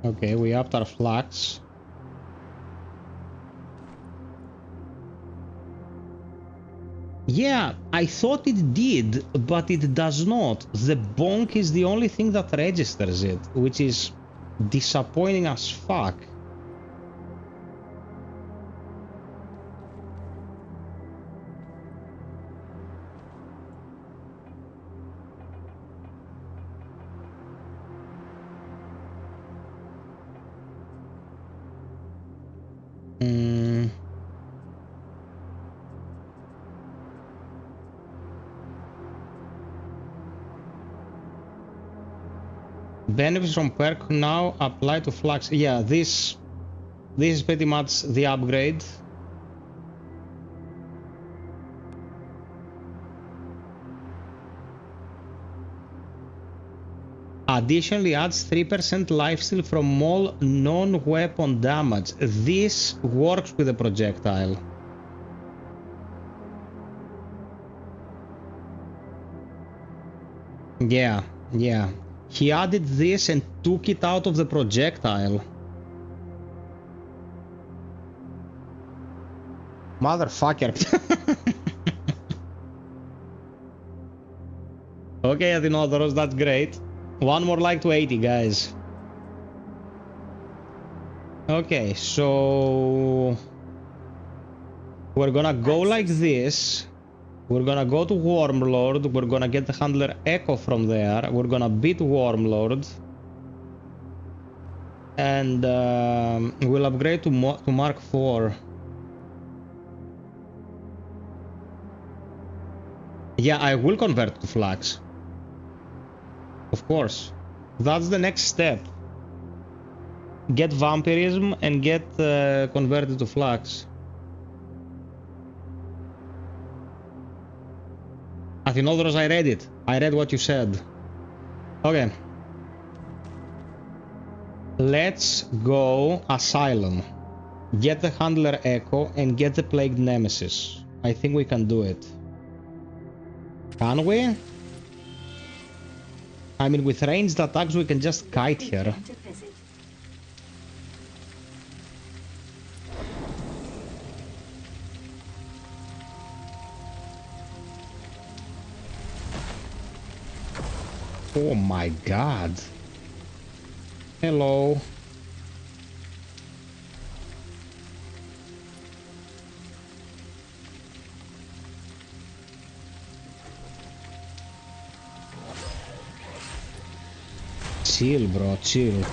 Okay, we upped our flux. Yeah, I thought it did, but it does not. The bonk is the only thing that registers it, which is disappointing as fuck. Benefits from perk now apply to flags. Yeah, this is pretty much the upgrade. Additionally adds 3% lifesteal from all non-weapon damage. This works with the projectile. Yeah. He added this and took it out of the projectile. Motherfucker. Okay, Athinodoros, that's great. One more like to 80, guys. Okay, so we're gonna go like this. We're gonna go to Wormlord, we're gonna get the Handler Echo from there, we're gonna beat Wormlord, and we'll upgrade to Mark 4. Yeah, I will convert to Flax. Of course. That's the next step. Get Vampirism and get converted to Flax. Athinodoros, I read it. I read what you said. Okay. Let's go Asylum. Get the Handler Echo and get the Plagued Nemesis. I think we can do it. Can we? I mean, with ranged attacks we can just kite here. Oh my god. Hello. Chill, bro, chill.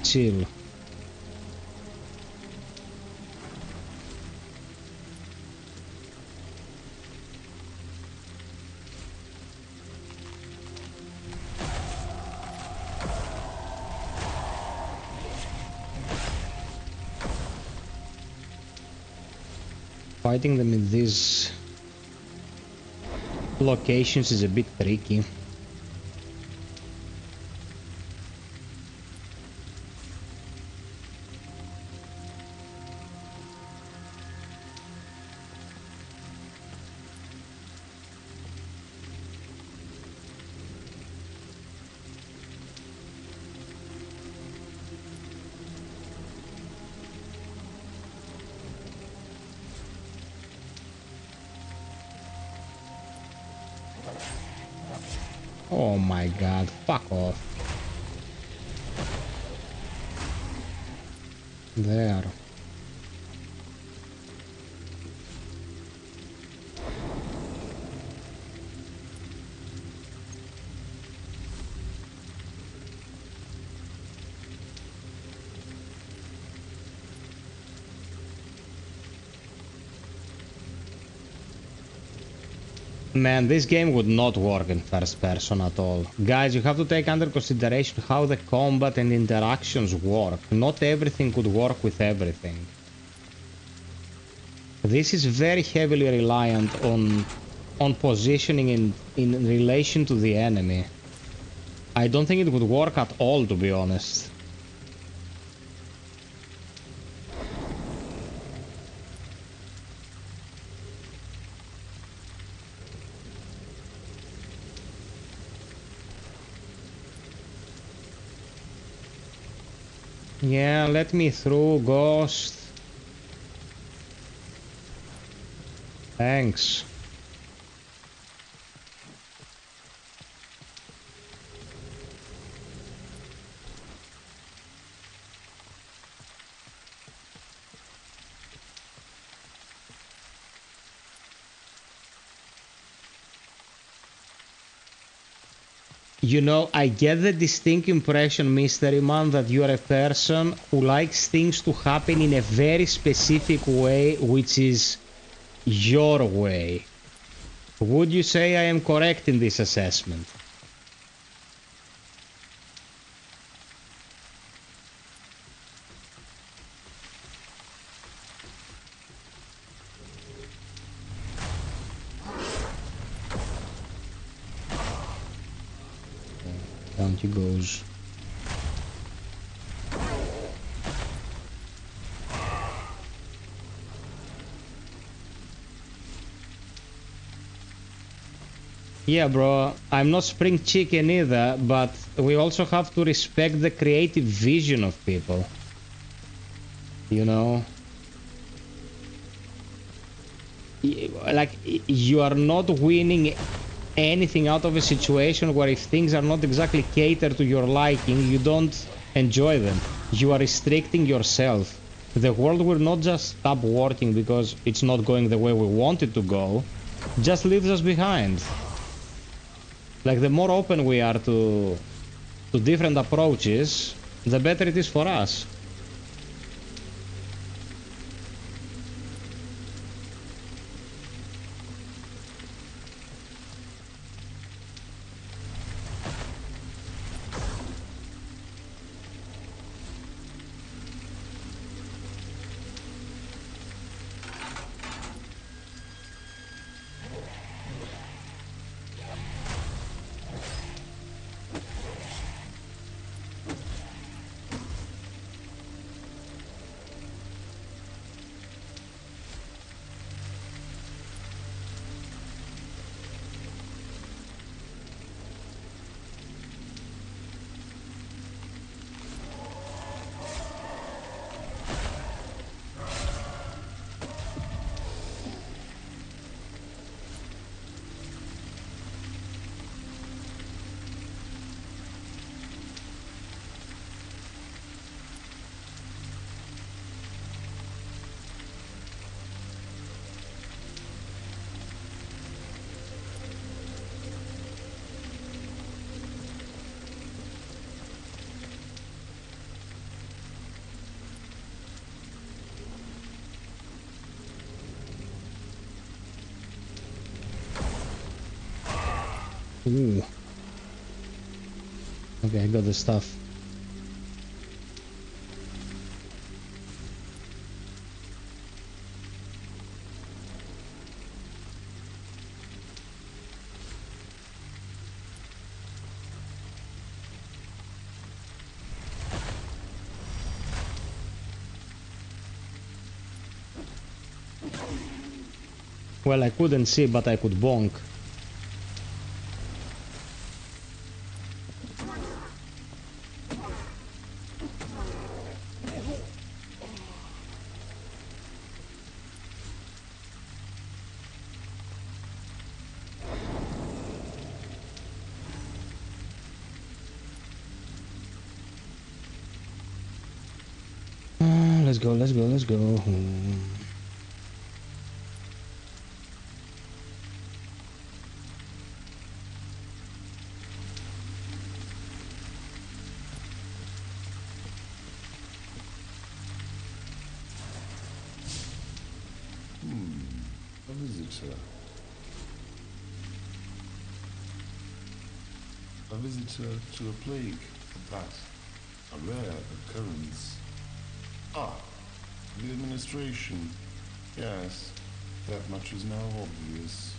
Chill. Fighting them in these locations is a bit tricky. Oh my god, fuck off. There. Man, this game would not work in first person at all. Guys, you have to take under consideration how the combat and interactions work. Not everything could work with everything. This is very heavily reliant on positioning in relation to the enemy. I don't think it would work at all, to be honest. Yeah, let me through, Ghost. Thanks. You know, I get the distinct impression, Mystery Man, that you are a person who likes things to happen in a very specific way, which is your way. Would you say I am correct in this assessment? Down he goes. Yeah, bro, I'm not spring chicken either, but we also have to respect the creative vision of people. You know? Like, you are not winning anything out of a situation where if things are not exactly catered to your liking, you don't enjoy them. You are restricting yourself. The world will not just stop working because it's not going the way we want it to go. It just leaves us behind. Like, the more open we are to different approaches, the better it is for us. Ooh. Okay, I got the stuff. Well, I couldn't see, but I could bonk. Let's go. A visitor. A visitor to a plague, that a rare occurrence. Ah, the administration. Yes, that much is now obvious.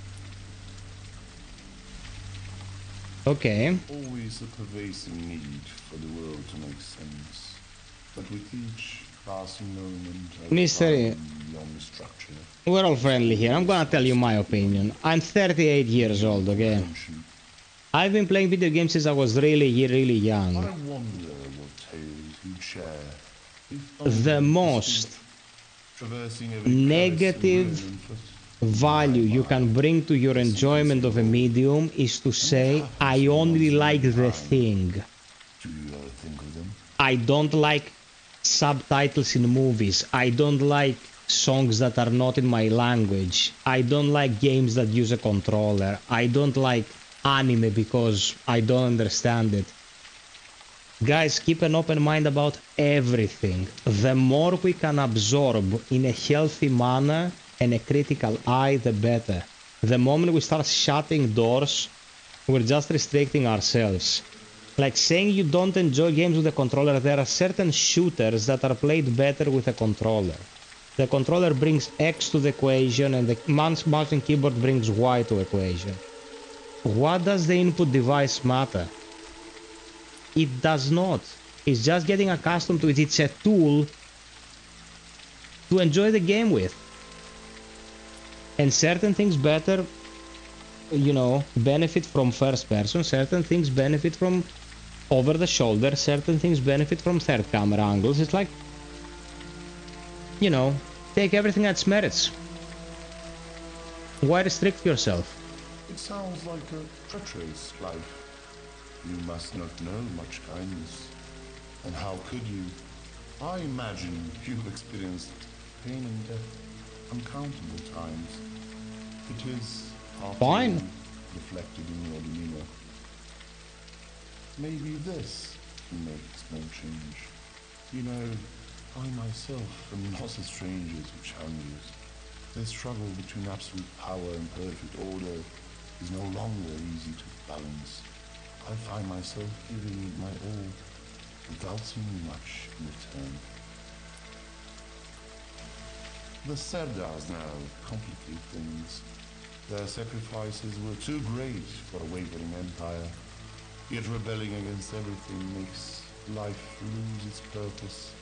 Okay. Always a pervasive need for the world to make sense. But with each passing moment of Mystery, young structure, we're all friendly here. I'm gonna tell you my opinion. I'm 38 years old, okay? I've been playing video games since I was really young. I wonder what tales you'd share. The most negative value you can bring to your enjoyment of a medium is to say, I only like the thing. Do you ever think of them? I don't like subtitles in movies. I don't like songs that are not in my language. I don't like games that use a controller. I don't like anime because I don't understand it. Guys, keep an open mind about everything. The more we can absorb in a healthy manner and a critical eye, the better. The moment we start shutting doors, we're just restricting ourselves. Like saying you don't enjoy games with a controller, there are certain shooters that are played better with a controller. The controller brings X to the equation and the mouse and keyboard brings Y to the equation. What does the input device matter? It does not. It's just getting accustomed to it. It's a tool to enjoy the game with. And certain things better, you know, benefit from first person. Certain things benefit from over the shoulder. Certain things benefit from third camera angles. It's like, you know, take everything at its merits. Why restrict yourself? It sounds like a treacherous life. You must not know much kindness. And how could you? I imagine you've experienced pain and death uncountable times. It is fine reflected in your demeanor. Maybe this can make a small change. You know, I myself am not a stranger to challenges. The struggle between absolute power and perfect order is no longer easy to balance. I find myself giving my all without seeing much in return. The Serdars now complicate things. Their sacrifices were too great for a wavering empire, yet rebelling against everything makes life lose its purpose.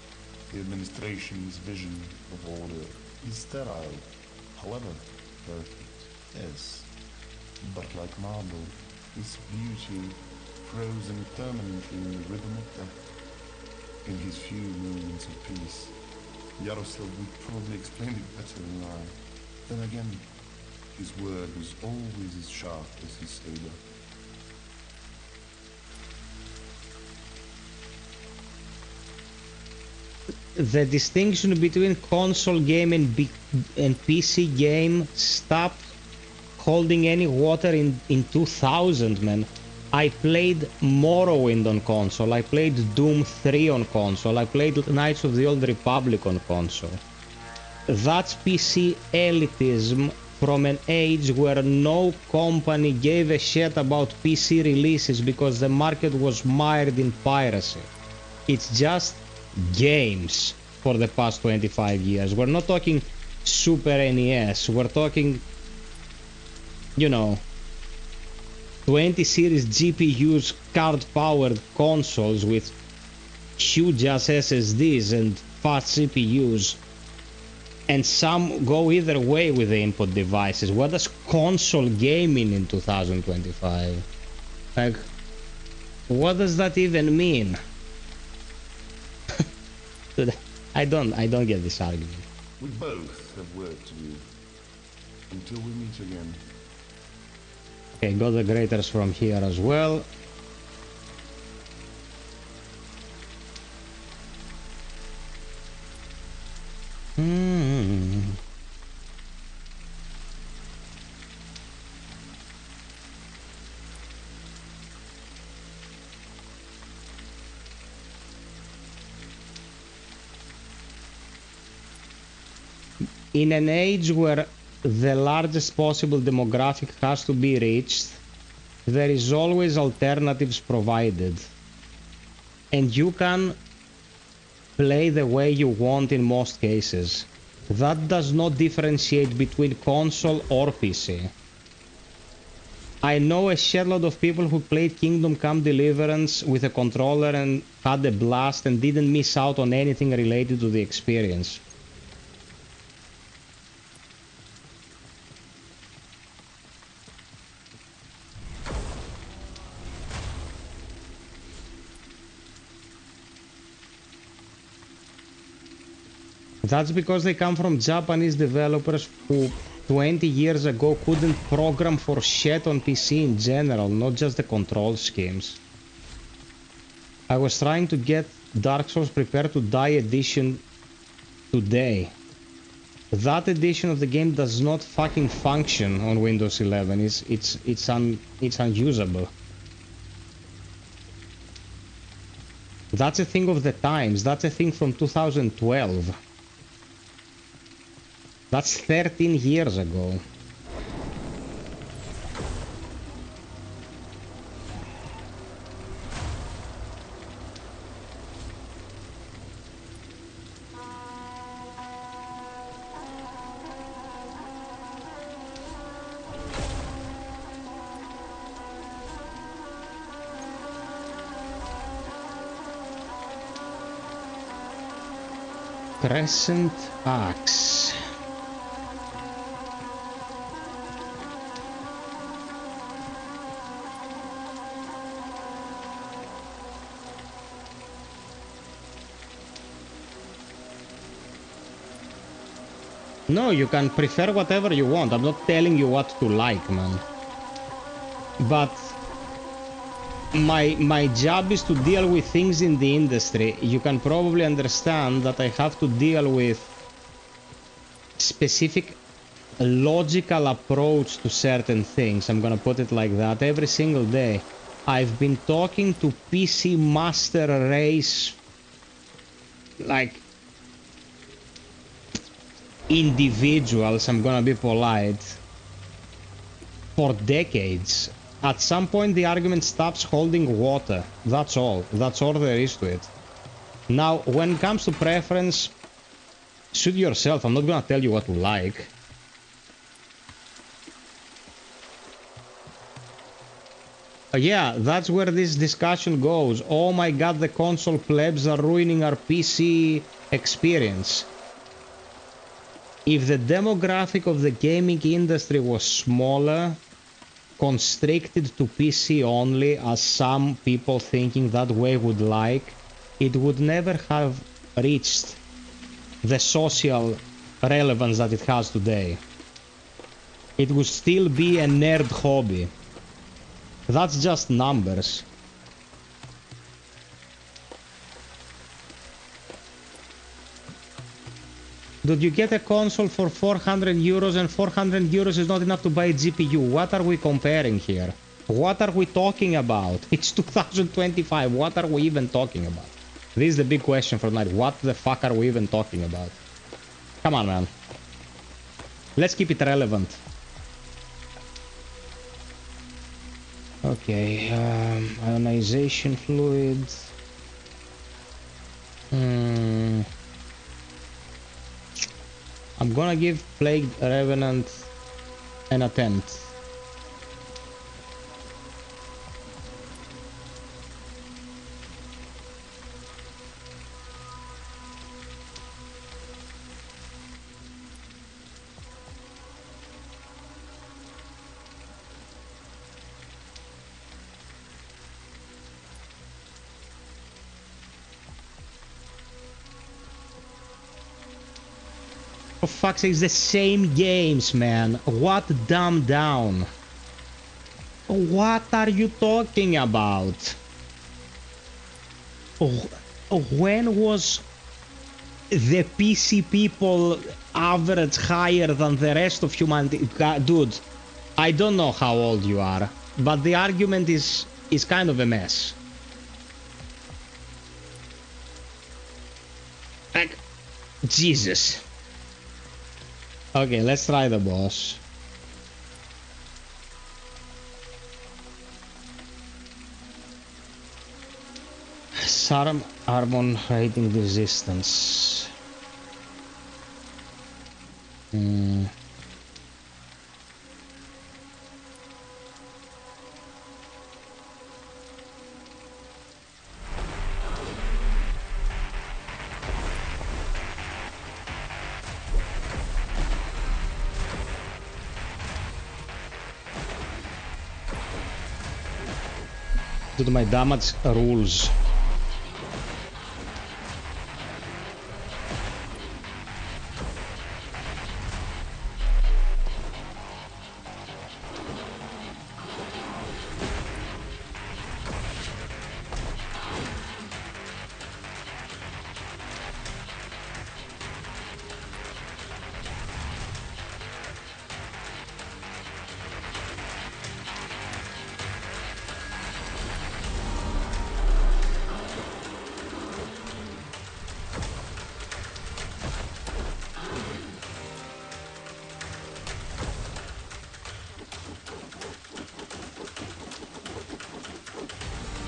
The administration's vision of order is sterile, however perfect, yes, but like marble, its beauty frozen permanently in the rhythm of death. In his few moments of peace, Yaroslav would probably explain it better than I. Then again, his word was always as sharp as his saber. The distinction between console game and PC game stopped holding any water in 2000, man. I played Morrowind on console, I played Doom 3 on console, I played Knights of the Old Republic on console. That's PC elitism from an age where no company gave a shit about PC releases because the market was mired in piracy. It's just games for the past 25 years. We're not talking Super NES, we're talking, you know, 20 series GPUs, card-powered consoles with huge ass SSDs and fast CPUs, and some go either way with the input devices. What does console gaming in 2025? Like, what does that even mean? I don't get this argument. We both have work to do until we meet again. Okay, got the graters from here as well. In an age where the largest possible demographic has to be reached, there is always alternatives provided. And you can play the way you want in most cases. That does not differentiate between console or PC. I know a shitload of people who played Kingdom Come Deliverance with a controller and had a blast and didn't miss out on anything related to the experience. That's because they come from Japanese developers who 20 years ago couldn't program for shit on PC in general, not just the control schemes. I was trying to get Dark Souls Prepare to Die edition today. That edition of the game does not fucking function on Windows 11. It's unusable. That's a thing of the times. That's a thing from 2012. That's 13 years ago. Crescent Axe. No, you can prefer whatever you want. I'm not telling you what to like, man. But my job is to deal with things in the industry. You can probably understand that I have to deal with specific logical approach to certain things. I'm gonna put it like that every single day. I've been talking to PC Master Race, like, individuals, I'm gonna be polite, for decades. At some point the argument stops holding water. That's all. That's all there is to it. Now, when it comes to preference, suit yourself. I'm not gonna tell you what to like. Yeah, that's where this discussion goes. Oh my god, the console plebs are ruining our PC experience. If the demographic of the gaming industry was smaller, constricted to PC only, as some people thinking that way would like, it would never have reached the social relevance that it has today. It would still be a nerd hobby. That's just numbers. Dude, you get a console for 400 euros and 400 euros is not enough to buy a GPU. What are we comparing here? What are we talking about? It's 2025. What are we even talking about? This is the big question for tonight. What the fuck are we even talking about? Come on, man. Let's keep it relevant. Okay, ionization fluid. I'm gonna give Plagued Revenant an attempt. For fuck's sake, it's the same games, man. What dumbed down? What are you talking about? When was the PC people average higher than the rest of humanity? Dude, I don't know how old you are, but the argument is kind of a mess. Like, Jesus. Okay, let's try the boss. Sarm Arbon rating resistance. Dude, my damage rules.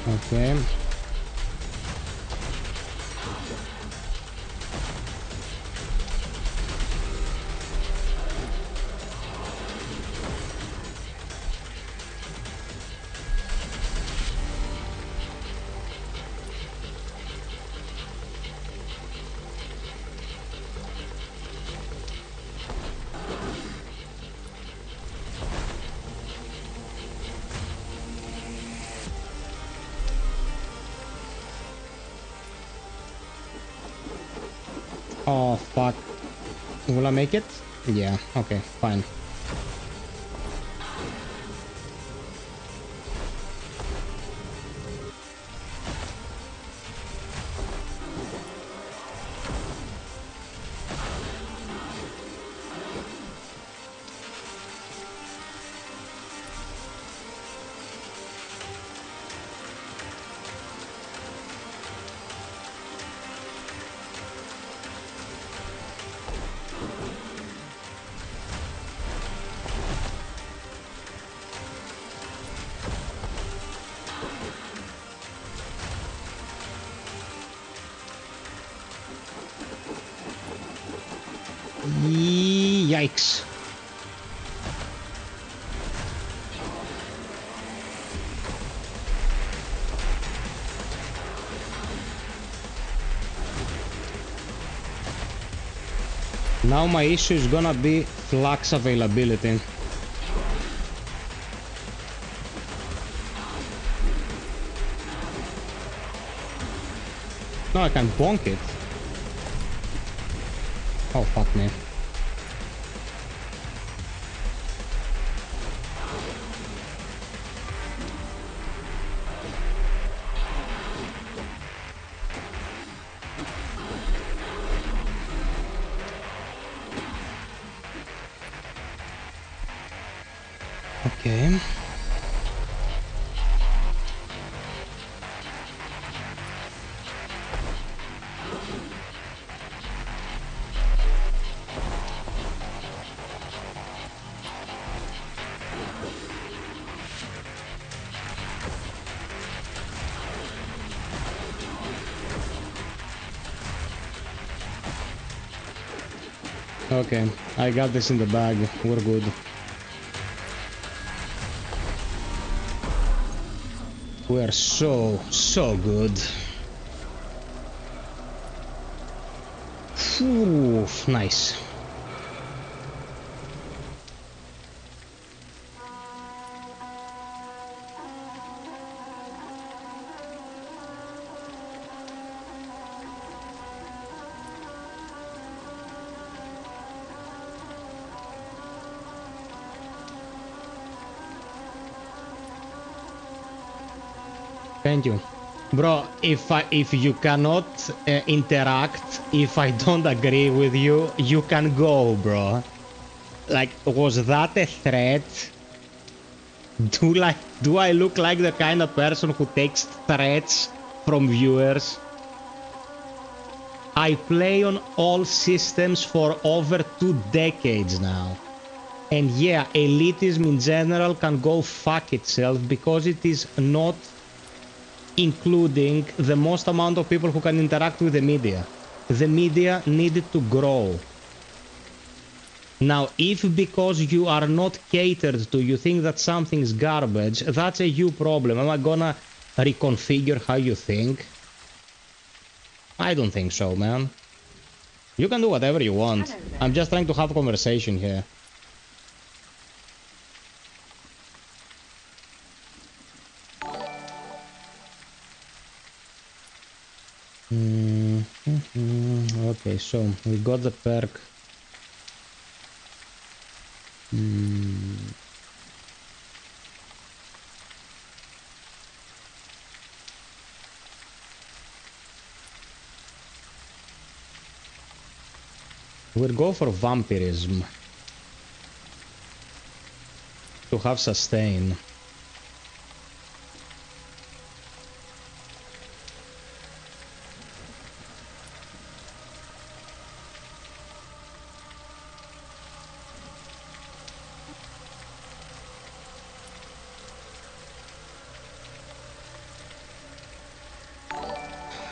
Okay. Oh, fuck. Will I make it? Yeah, okay, fine. Yikes. Now my issue is gonna be flux availability. No, I can bonk it. Oh, fuck me. Okay. Okay, I got this in the bag. We're good. We're so good. Oof, nice. Thank you. Bro, if you cannot interact, if I don't agree with you, you can go, bro. Like, was that a threat? Do I look like the kind of person who takes threats from viewers? I play on all systems for over 2 decades now. And yeah, elitism in general can go fuck itself because it is not including the most amount of people who can interact with the media. The media needed to grow. Now, if because you are not catered to, you think that something's garbage, that's a you problem. Am I gonna reconfigure how you think? I don't think so, man. You can do whatever you want. I'm just trying to have a conversation here. Okay, so we got the perk. We'll go for vampirism to have sustain.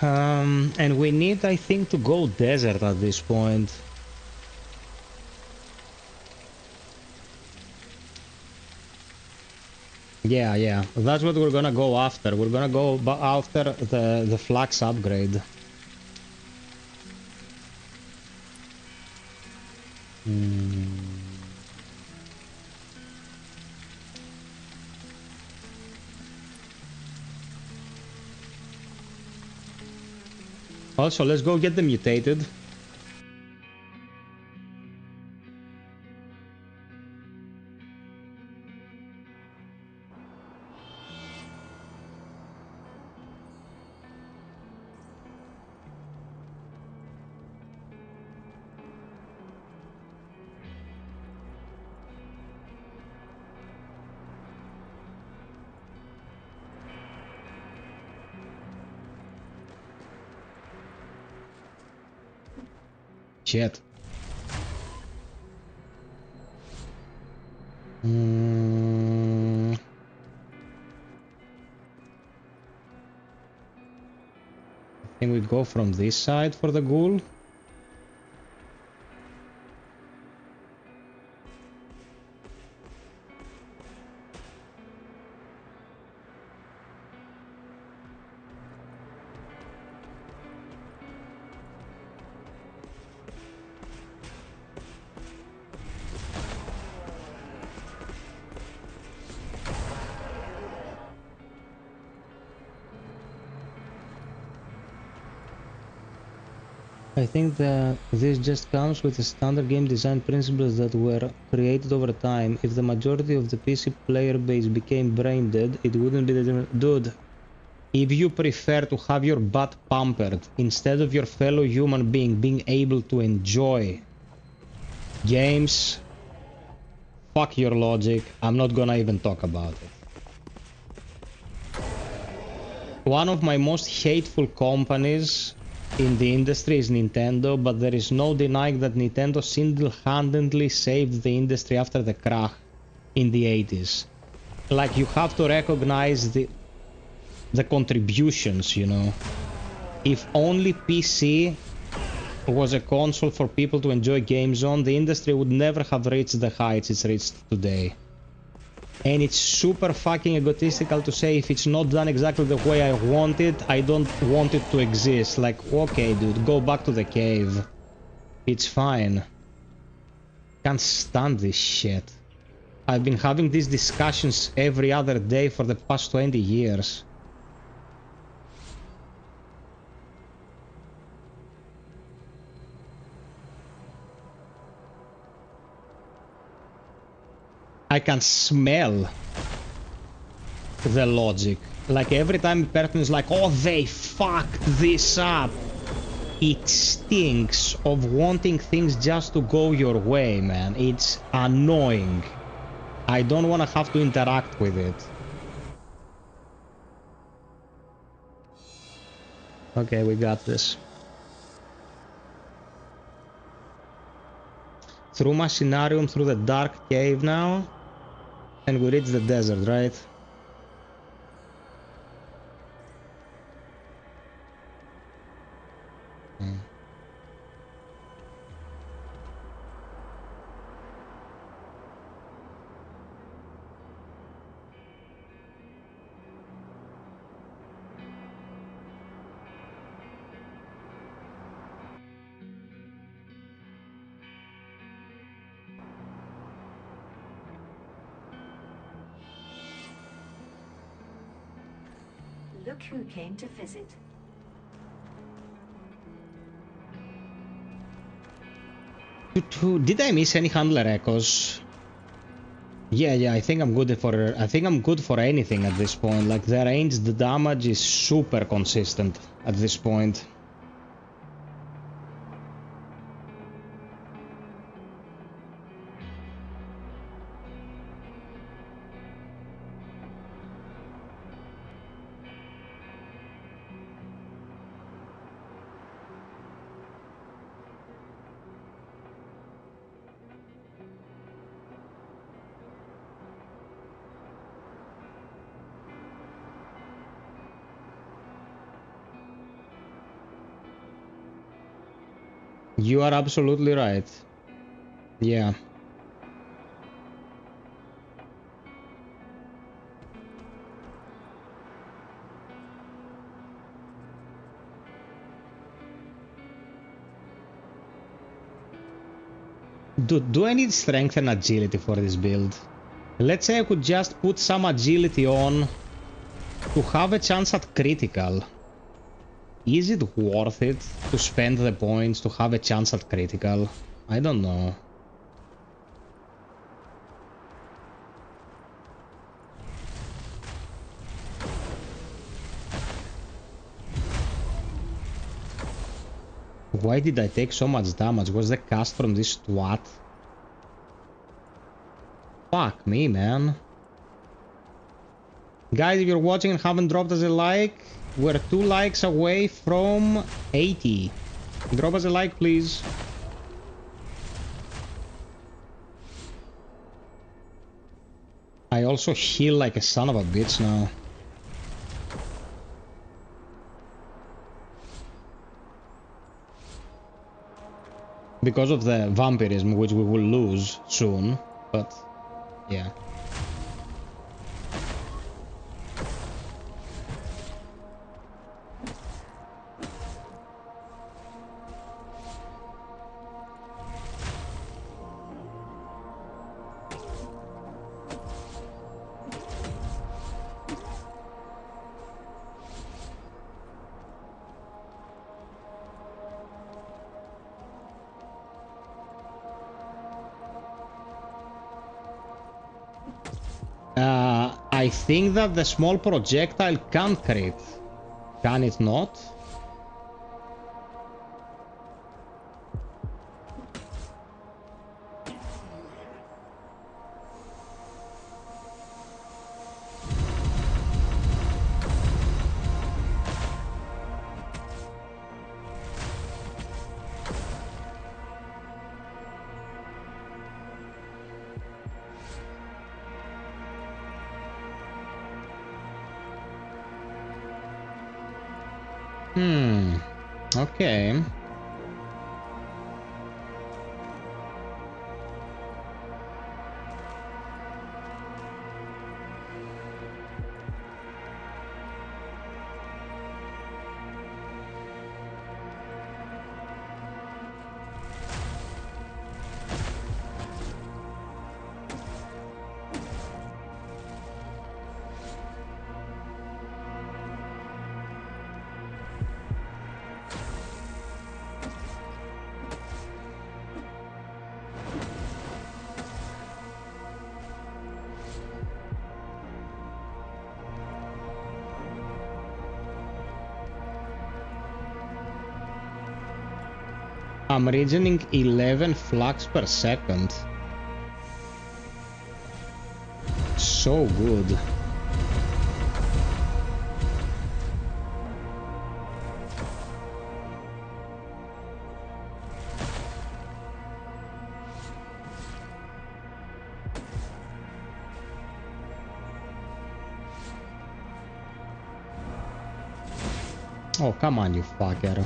And we need, I think, to go desert at this point. Yeah, that's what we're gonna go after. We're gonna go after the flax upgrade. Also, let's go get the mutated. Shit. I think we go from this side for the ghoul. I think that this just comes with the standard game design principles that were created over time. If the majority of the PC player base became brain dead, it wouldn't be the dude. If you prefer to have your butt pampered instead of your fellow human being able to enjoy games, fuck your logic. I'm not gonna even talk about it. One of my most hateful companies in the industry is Nintendo, but there is no denying that Nintendo single-handedly saved the industry after the crash in the 80s. Like, you have to recognize the contributions, you know. If only PC was a console for people to enjoy games on, the industry would never have reached the heights it's reached today. And it's super fucking egotistical to say if it's not done exactly the way I want it, I don't want it to exist. Like, okay, dude, go back to the cave. It's fine. Can't stand this shit. I've been having these discussions every other day for the past 20 years. I can smell the logic. Like every time a person is like, oh, they fucked this up. It stinks of wanting things just to go your way, man. It's annoying. I don't want to have to interact with it. Okay, we got this. Through Machinarium, through the dark cave now. And we reach the desert, right? Look who came to visit. Did I miss any handler echoes? Yeah, I think I'm good for anything at this point. Like the range, the damage is super consistent at this point. You are absolutely right. Yeah. Do I need strength and agility for this build? Let's say I could just put some agility on to have a chance at critical. Is it worth it to spend the points to have a chance at critical? I don't know. Why did I take so much damage? Was the cast from this twat? Fuck me, man. Guys, if you're watching and haven't dropped us a like, we're 2 likes away from 80. Drop us a like, please. I also heal like a son of a bitch now. Because of the vampirism, which we will lose soon, but yeah. I think that the small projectile can crit. Can it not? Okay. I'm regening 11 flux per second. So good. Oh, come on, you fucker.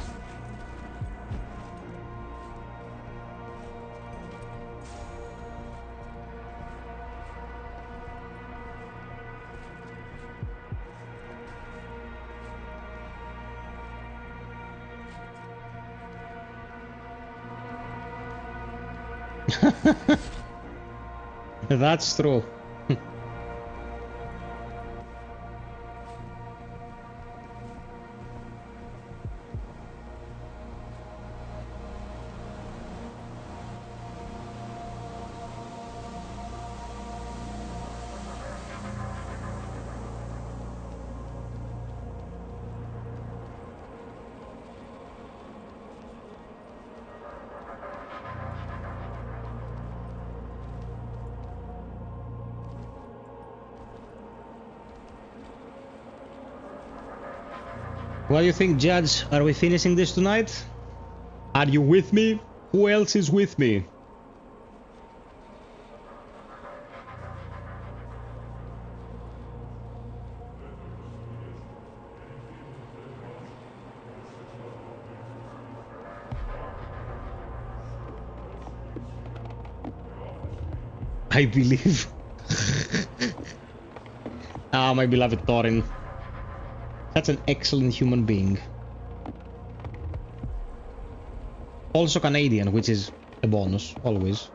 That's true. What do you think, Judge? Are we finishing this tonight? Are you with me? Who else is with me? I believe. Ah, my beloved Thorin. Such an excellent human being. Also Canadian, which is a bonus, always.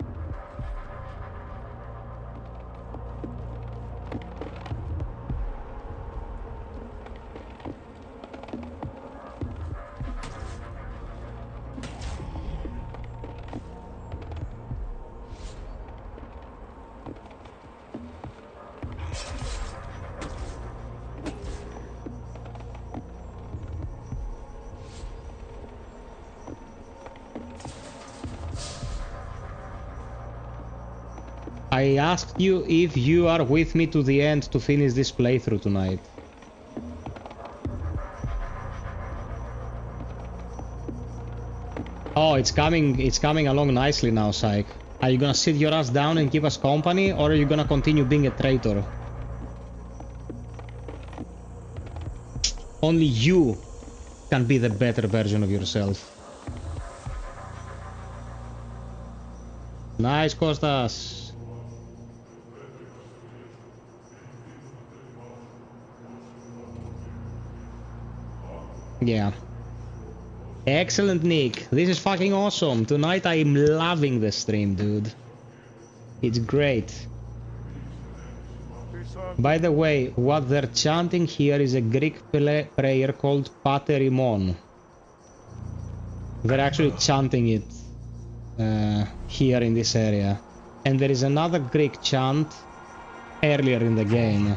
I asked you if you are with me to the end to finish this playthrough tonight. Oh, it's coming along nicely now, Psych. Are you gonna sit your ass down and keep us company, or are you gonna continue being a traitor? Only you can be the better version of yourself. Nice, Kostas. Yeah. Excellent, Nick. This is fucking awesome. Tonight I am loving the stream, dude. It's great. By the way, what they're chanting here is a Greek prayer called Pater Imon. They're actually chanting it here in this area. And there is another Greek chant earlier in the game.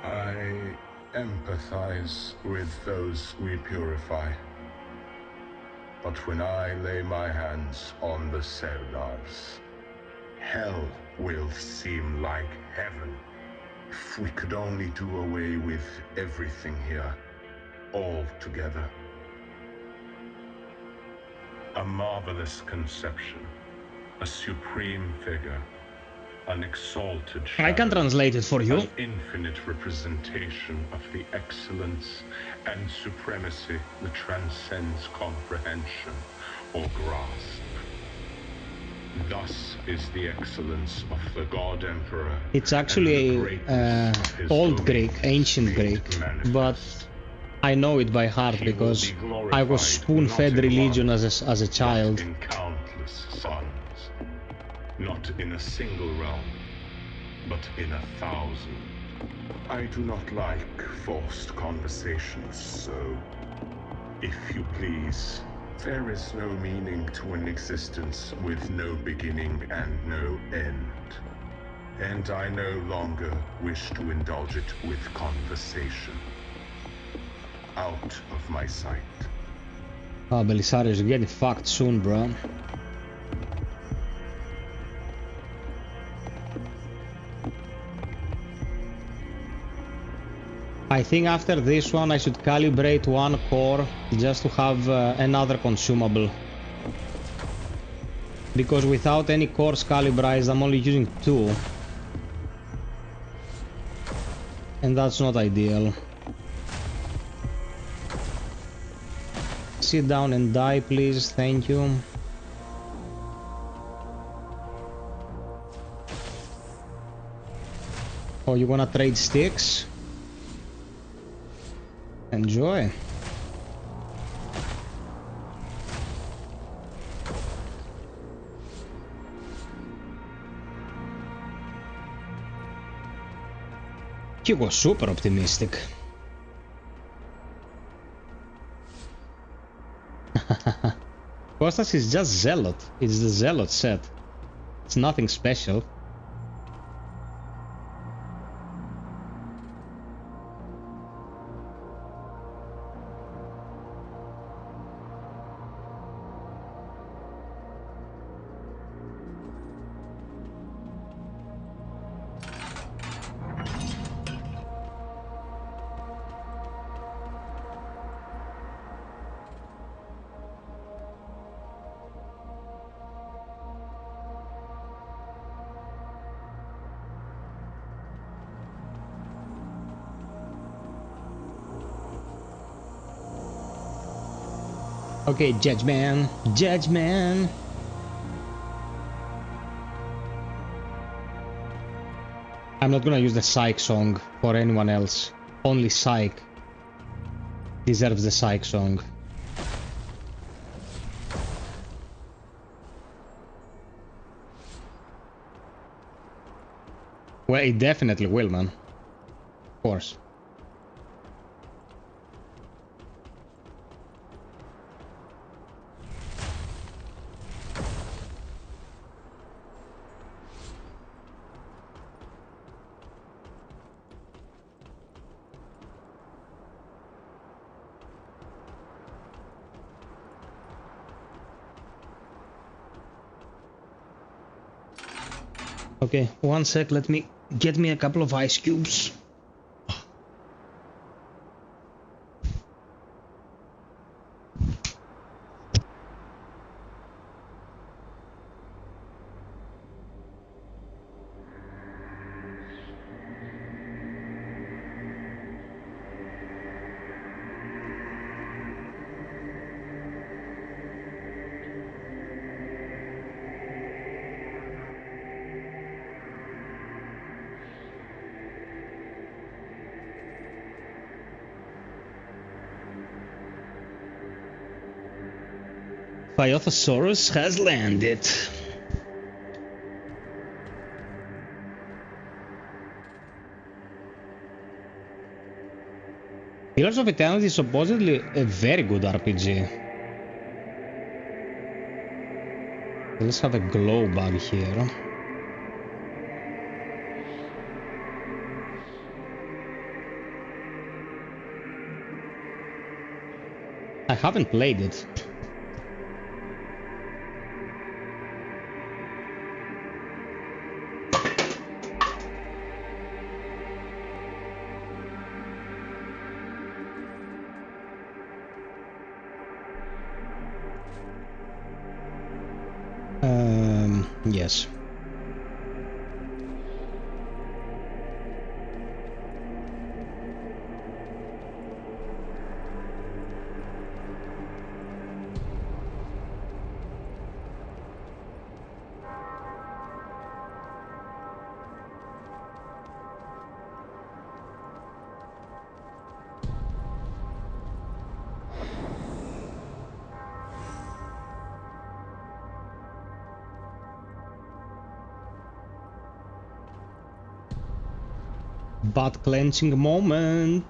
I empathize with those we purify. But when I lay my hands on the Serdars, hell will seem like heaven. If we could only do away with everything here, all together. A marvelous conception, a supreme figure, an exalted shadow, I can translate it for you. an infinite representation of the excellence and supremacy that transcends comprehension or grasp. Thus is the excellence of the God Emperor. It's actually Old Greek, ancient Greek, but I know it by heart because I was spoon-fed religion as a child. In countless suns. Not in a single realm, but in 1,000. I do not like forced conversations, so if you please, there is no meaning to an existence with no beginning and no end. And I no longer wish to indulge it with conversation. Out of my sight. Oh, Belisarius, you're getting fucked soon, bro. I think after this one I should calibrate one core just to have another consumable. Because without any cores calibrized I'm only using 2. And that's not ideal. Sit down and die, please. Thank you. Oh, you wanna trade sticks? Enjoy. He was super optimistic. Kostas is just Zealot. It's the Zealot set. It's nothing special. Okay, Judge Man. I'm not gonna use the Psych song for anyone else. Only Psych deserves the Psych song. Well, it definitely will, man. Of course. Okay, one sec, let me get me a couple of ice cubes. FiOth has landed. Pillars of Eternity is supposedly a very good RPG. Let's have a glow bug here. I haven't played it. Yes. Butt clenching moment.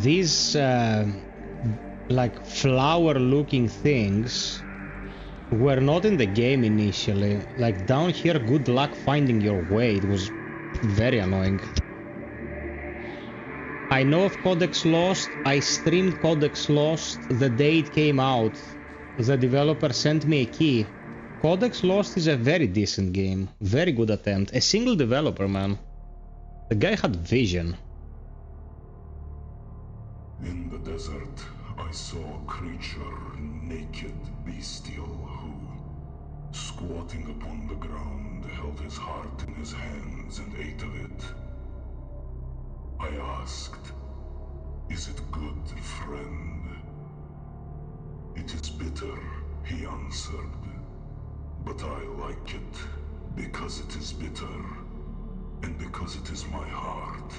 These like flower looking things were not in the game initially. Like down here, good luck finding your way. It was very annoying. I know of Codex Lost. I streamed Codex Lost the day it came out. The developer sent me a key. Codex Lost is a very decent game. Very good attempt. A single developer, man. The guy had vision. In the desert, I saw a creature, naked, bestial, who, squatting upon the ground, held his heart in his hands and ate of it. I asked, "Is it good, friend?" "It is bitter," he answered, "but I like it, because it is bitter, and because it is my heart."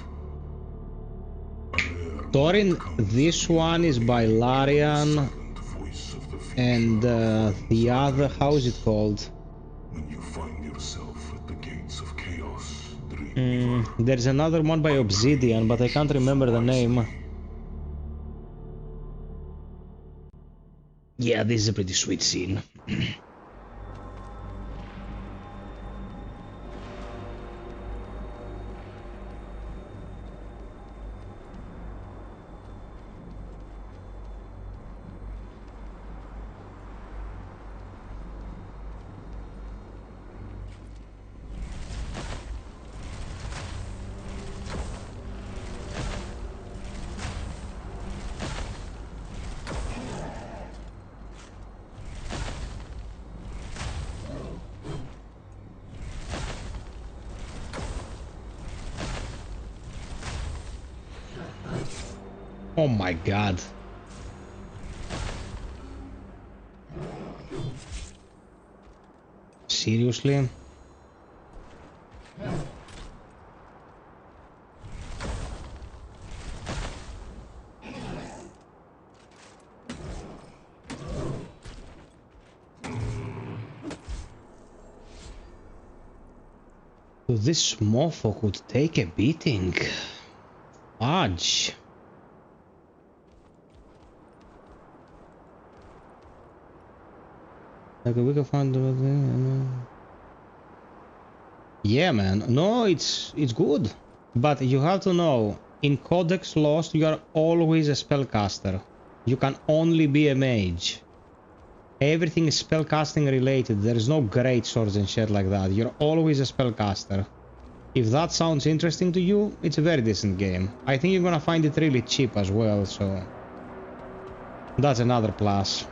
Thorin, this one is by Larian, and the other, how is it called? When you find yourself at the gates of chaos, There's another one by Obsidian, but I can't remember the name. Yeah, this is a pretty sweet scene. Oh my god. Seriously? So this mofo could take a beating. Fudge. Okay, we can find the... Yeah, man. No, it's good. But you have to know, in Codex Lost, you are always a spellcaster. You can only be a mage. Everything is spellcasting related. There is no great swords and shit like that. You're always a spellcaster. If that sounds interesting to you, it's a very decent game. I think you're gonna find it really cheap as well, so... That's another plus.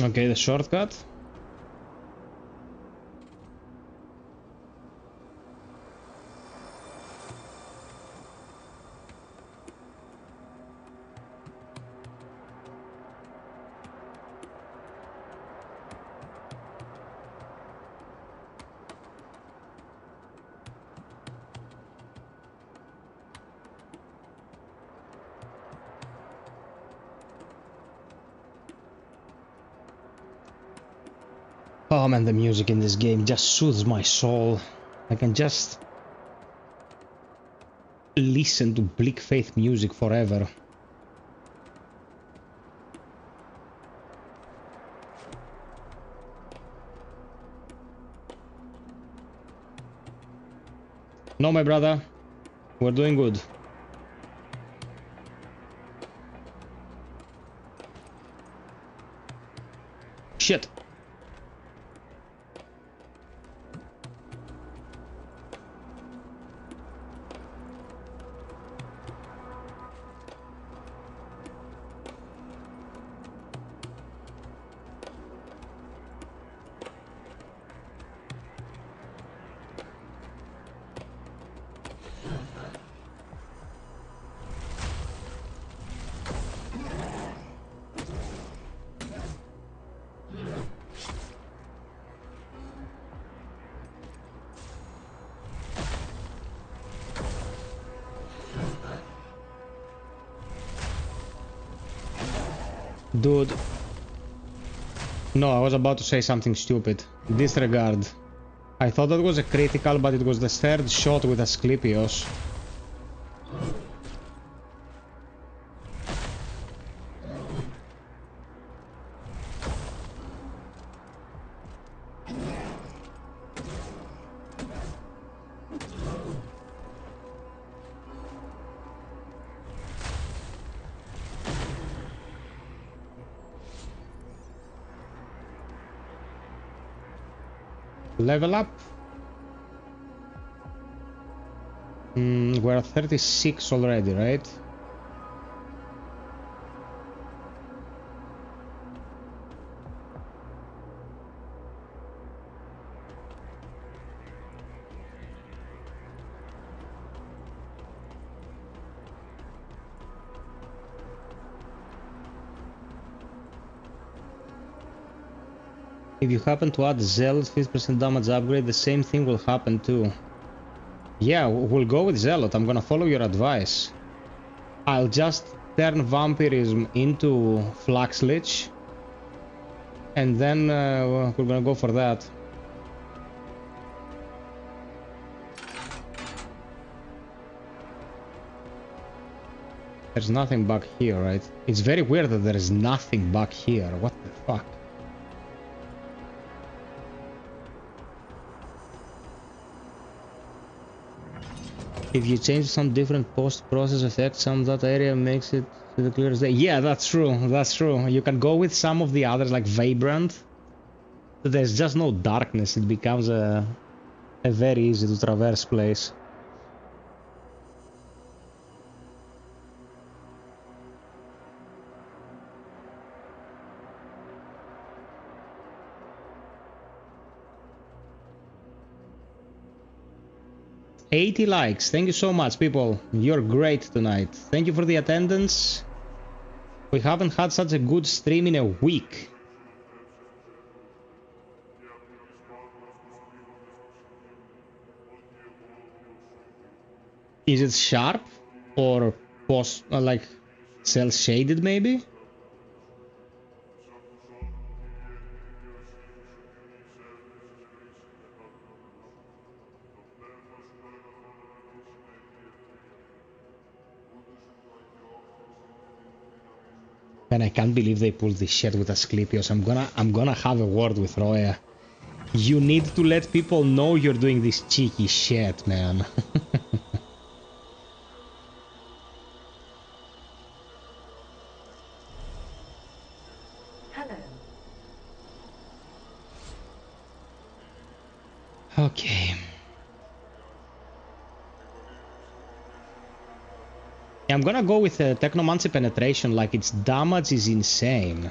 Okay, the shortcut. Oh man, the music in this game just soothes my soul. I can just listen to Bleak Faith music forever. No, my brother, we're doing good. Shit. Dude. No, I was about to say something stupid. Disregard. I thought that was a critical, but it was the third shot with Asclepios. Level up. We're at 36 already, right? If you happen to add Zealot 50% damage upgrade, the same thing will happen too. Yeah, we'll go with Zealot. I'm gonna follow your advice. I'll just turn vampirism into Flux Lich. And then we're gonna go for that. There's nothing back here, right? It's very weird that there is nothing back here. What the fuck? If you change some different post-process effects, some of that area makes it to the clear as day. Yeah, that's true. That's true. You can go with some of the others, like Vibrant. There's just no darkness. It becomes a very easy to traverse place. $80 likes. Thank you so much, people. You're great tonight. Thank you for the attendance. We haven't had such a good stream in a week. Is it sharp or post like cell shaded maybe? And I can't believe they pulled this shit with Asclepios. I'm gonna have a word with Roya. You need to let people know you're doing this cheeky shit, man. Hello. Okay. I'm gonna go with Technomancer penetration, like its damage is insane.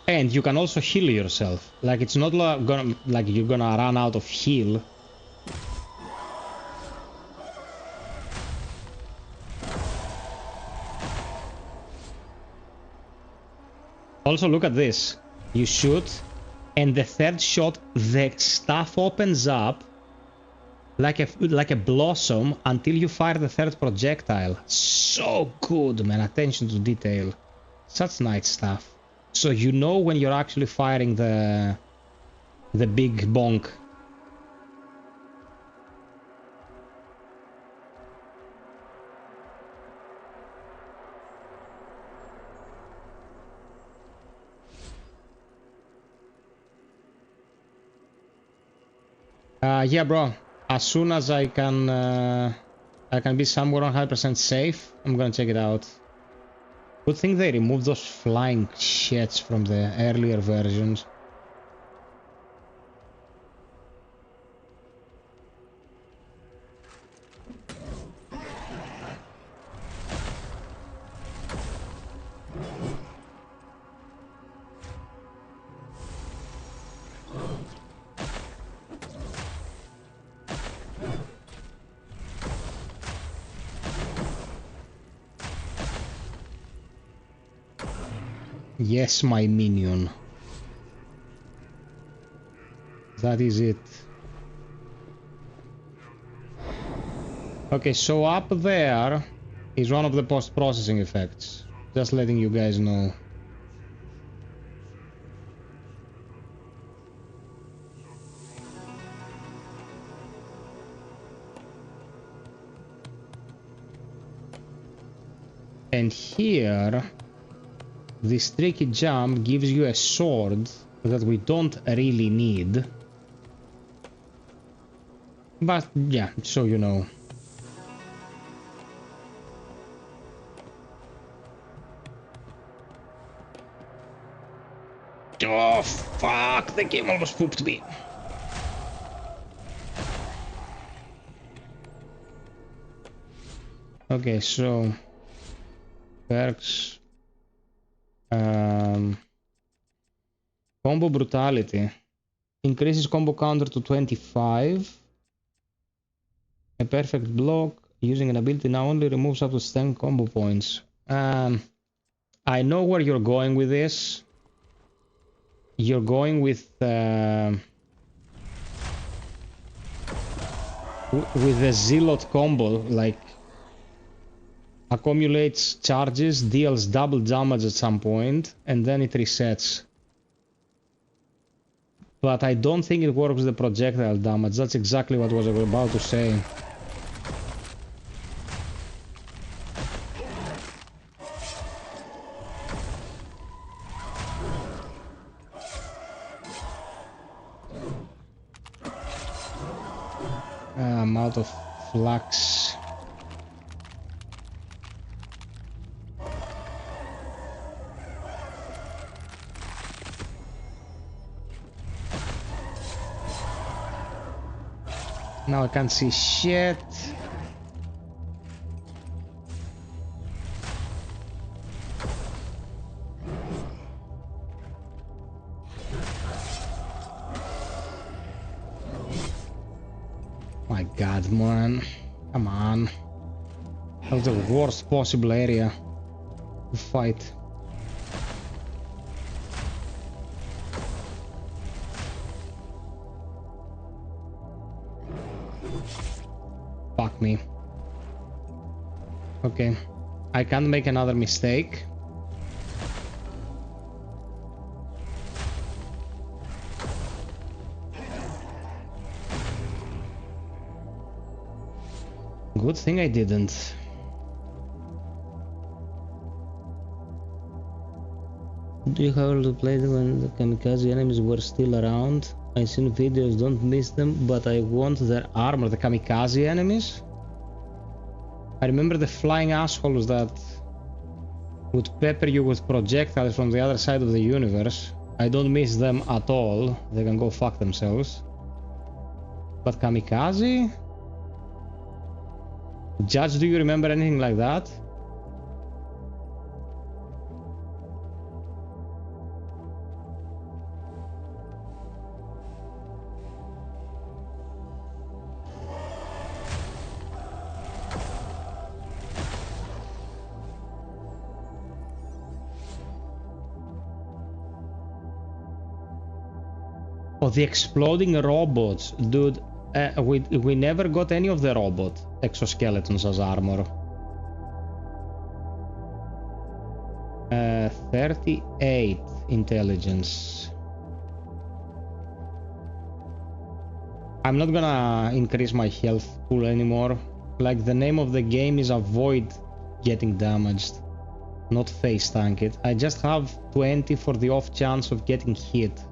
And you can also heal yourself. Like it's not like you're gonna run out of heal. Also, look at this. You shoot, and the third shot, the stuff opens up like a blossom until you fire the third projectile. So good, man. Attention to detail. Such nice stuff. So you know when you're actually firing the big bonk. Yeah, bro. As soon as I can be somewhere 100% safe, I'm gonna check it out. Good thing they removed those flying shits from the earlier versions. Yes, my minion. That is it. Okay, so up there is one of the post-processing effects. Just letting you guys know. And here, this tricky jump gives you a sword that we don't really need. But yeah, so you know. Oh fuck, the game almost pooped me. Okay, so perks. Combo brutality increases combo counter to 25. A perfect block Using an ability now only removes up to 10 combo points. I know where you're going with this. You're going with the Zealot combo, like accumulates charges, deals double damage at some point, and then it resets. But I don't think it works with the projectile damage. That's exactly what I was about to say. I'm out of flux. Now I can't see shit. My god, man. Come on. That was the worst possible area to fight. Fuck me. Okay. I can't make another mistake. Good thing I didn't. Do you have ever played when the kamikaze enemies were still around? I've seen videos, don't miss them, but I want their armor. The kamikaze enemies? I remember the flying assholes that would pepper you with projectiles from the other side of the universe. I don't miss them at all. They can go fuck themselves. But kamikaze? Judge, do you remember anything like that? Oh, the exploding robots, dude. We never got any of the robot exoskeletons as armor. 38 intelligence. I'm not gonna increase my health pool anymore. Like, the name of the game is avoid getting damaged, not face tank it. I just have 20 for the off chance of getting hit.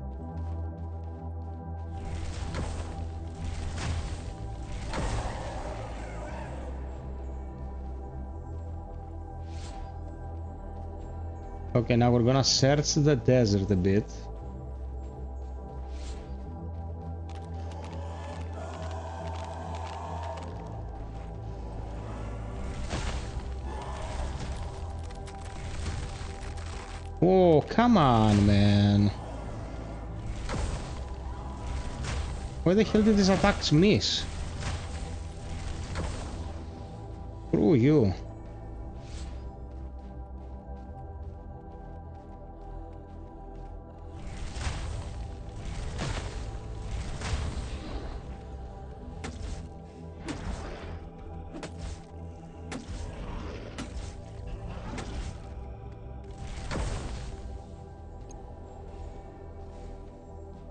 Okay, now we're gonna search the desert a bit. Oh, come on, man. Where the hell did these attacks miss? Screw you.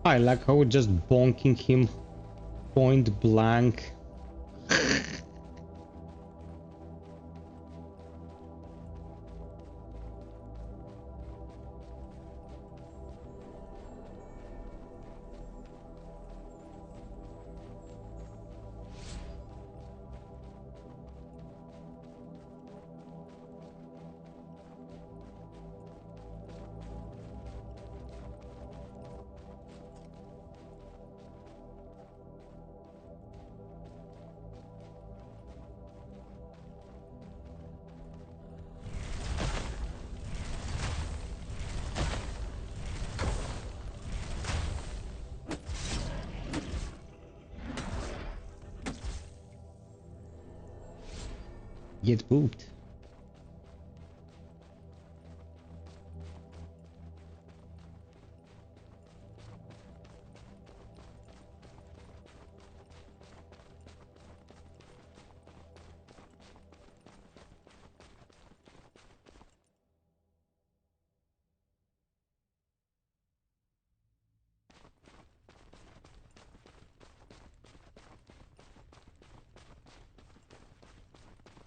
I like how we're just bonking him point blank. Get pooped.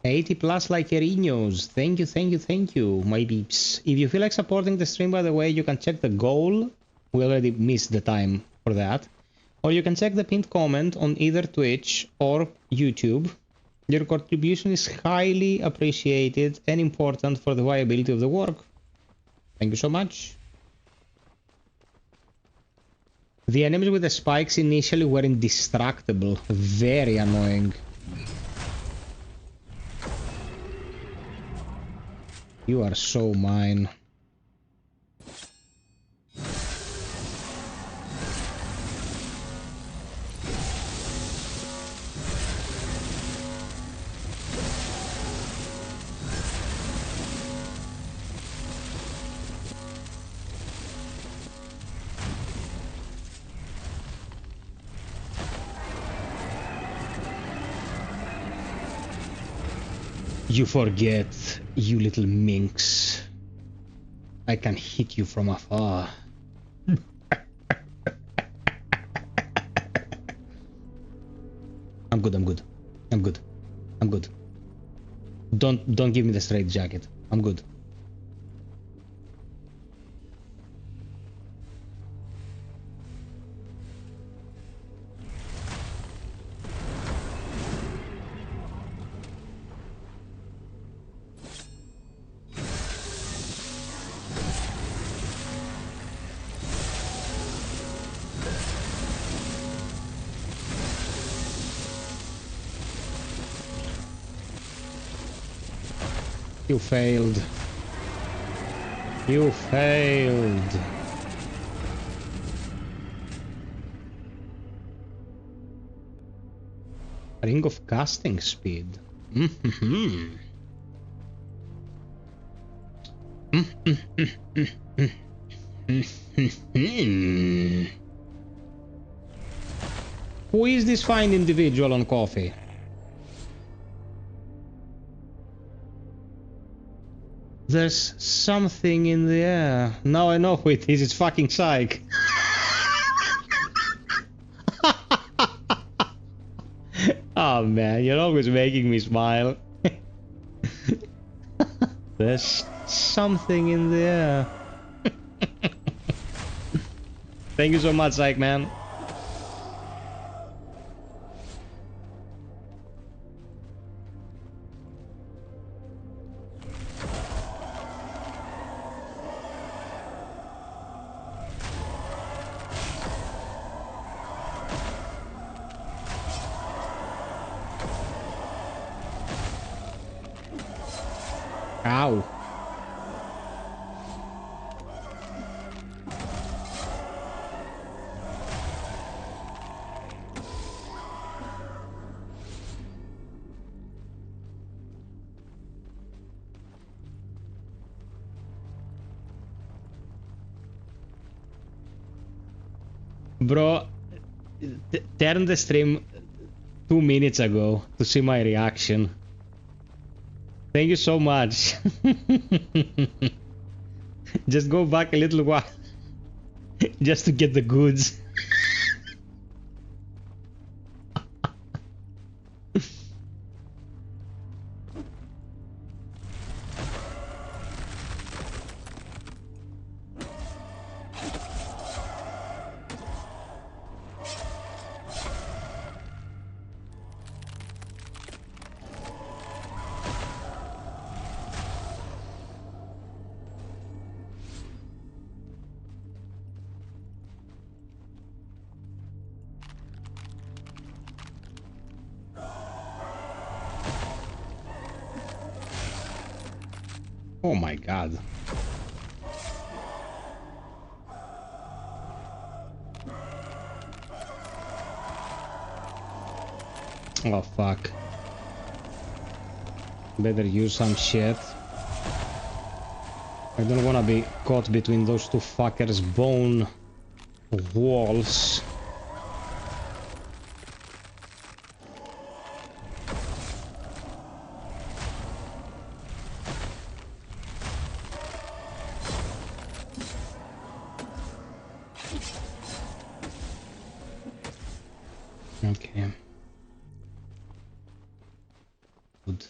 $80 plus like Erinos. Thank you, thank you, thank you, my peeps. If you feel like supporting the stream, by the way, you can check the goal. We already missed the time for that. Or you can check the pinned comment on either Twitch or YouTube. Your contribution is highly appreciated and important for the viability of the work. Thank you so much. The enemies with the spikes initially were indestructible. Very annoying. You are so mine. You forget, you little minx. I can hit you from afar. I'm good, I'm good. I'm good. I'm good. Don't give me the straight jacket. I'm good. You failed. You failed. Ring of casting speed. Who is this fine individual on coffee? There's something in the air. Now I know who it is. It's fucking Psych. Oh man, you're always making me smile. There's something in the air. Thank you so much, Psych man. Ow. Bro, turn the stream 2 minutes ago to see my reaction. Thank you so much. Just go back a little while. Just to get the goods. Oh my god. Oh fuck. Better use some shit. I don't wanna be caught between those two fuckers' bone walls. Okay. Good.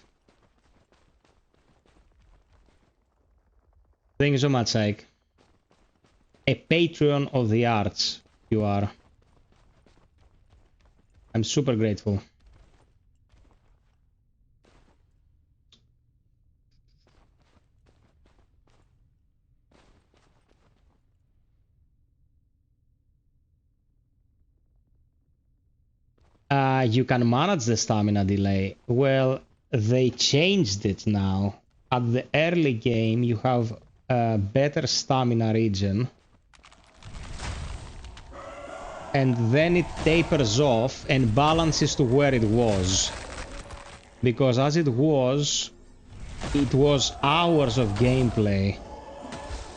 Thank you so much, Ike. A patron of the arts, you are. I'm super grateful. You can manage the stamina delay. Well, they changed it now. At the early game, you have a better stamina regen. And then it tapers off and balances to where it was. Because as it was hours of gameplay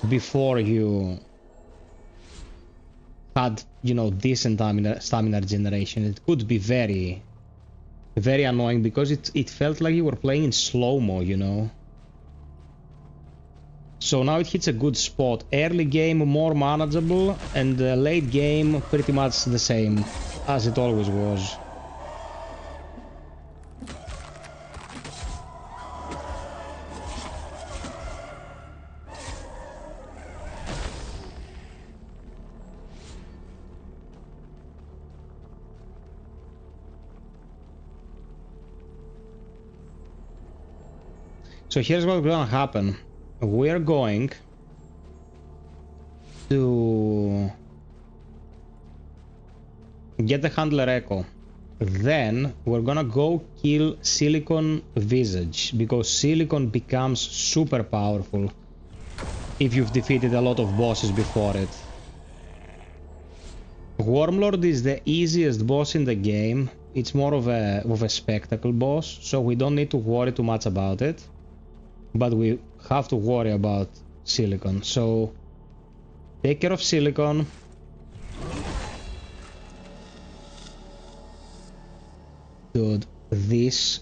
before you had, you know, decent stamina generation. It could be very, very annoying because it felt like you were playing in slow-mo, you know. So now it hits a good spot. Early game more manageable, and late game pretty much the same as it always was. So here's what's gonna happen. We're going to get the handler echo. Then we're gonna go kill Silicon Visage, because Silicon becomes super powerful if you've defeated a lot of bosses before it. Wormlord is the easiest boss in the game. It's more of a spectacle boss, so we don't need to worry too much about it. But we have to worry about Silicon. So take care of Silicon. Dude, this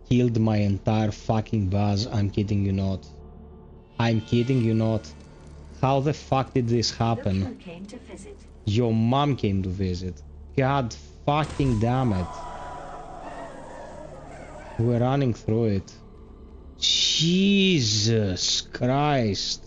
killed my entire fucking buzz. I'm kidding you not. I'm kidding you not. How the fuck did this happen? Look who came to visit. Your mom came to visit. God fucking damn it. We're running through it. Jesus Christ.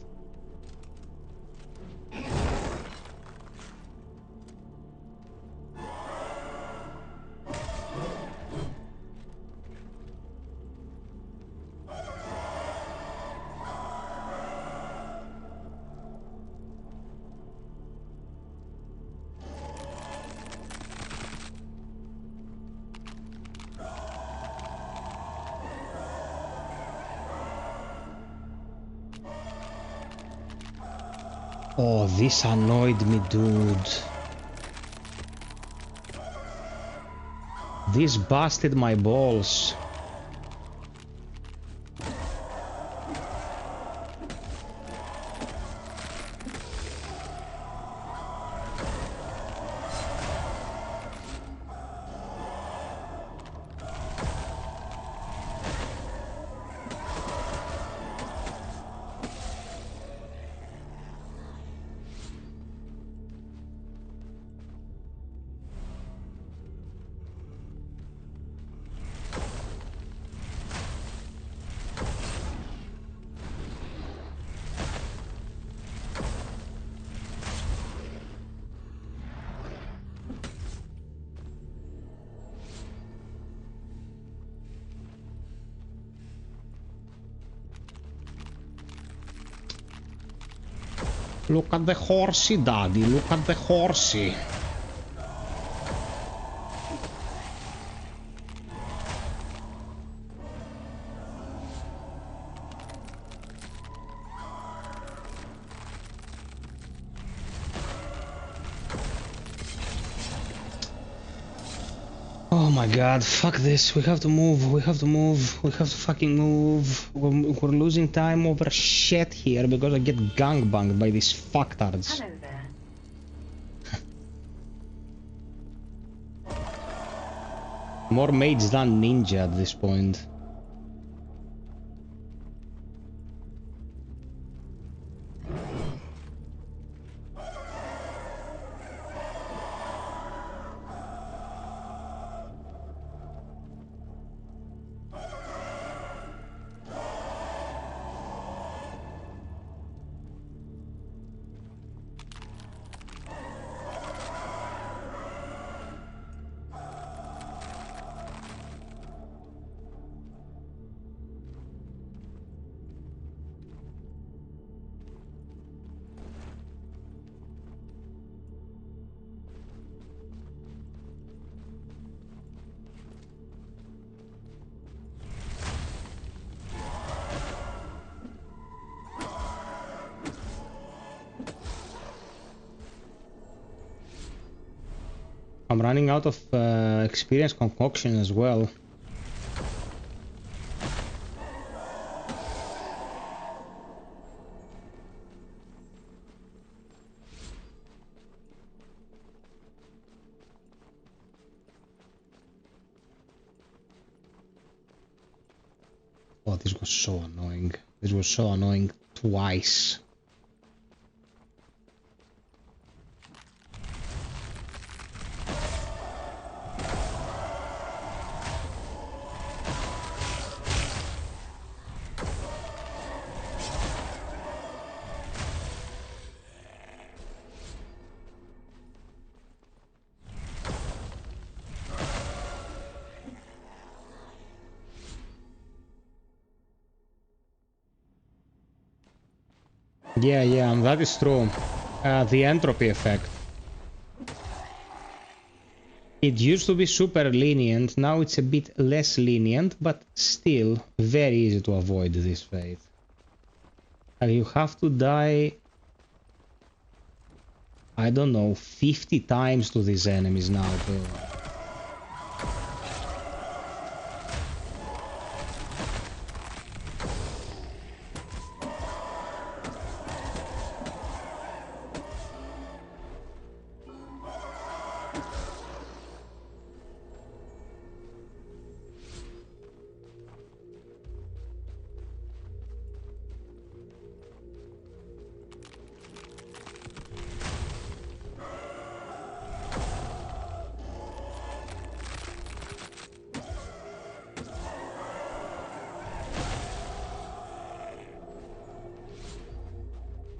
Oh, this annoyed me, dude. This busted my balls. Look at the horsey, Daddy. Look at the horsey. Oh my god, fuck this. We have to move, we have to move, we have to fucking move. We're losing time over shit here because I get gangbanged by these fucktards. Hello there. More mage than ninja at this point. I'm running out of experience concoction as well. Oh, this was so annoying. This was so annoying twice. Yeah, that is true. The entropy effect. It used to be super lenient, now it's a bit less lenient, but still very easy to avoid this fate. And you have to die, I don't know, 50 times to these enemies now too.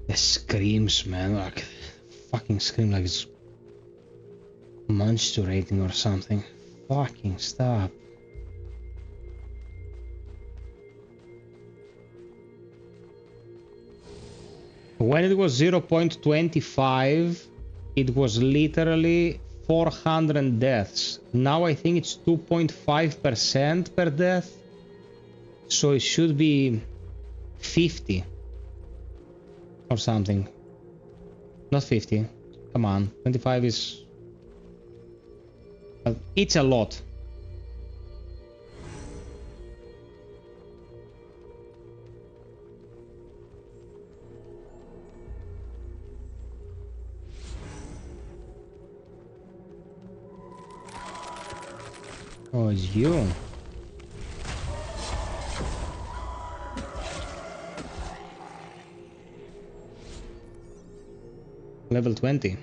The screams, man, like fucking scream like it's menstruating or something. Fucking stop. When it was 0.25, it was literally 400 deaths. Now I think it's 2.5% per death. So it should be 50. Or something. Not 50. Come on. 25 is... it's a lot. Oh, it's you. Level 20.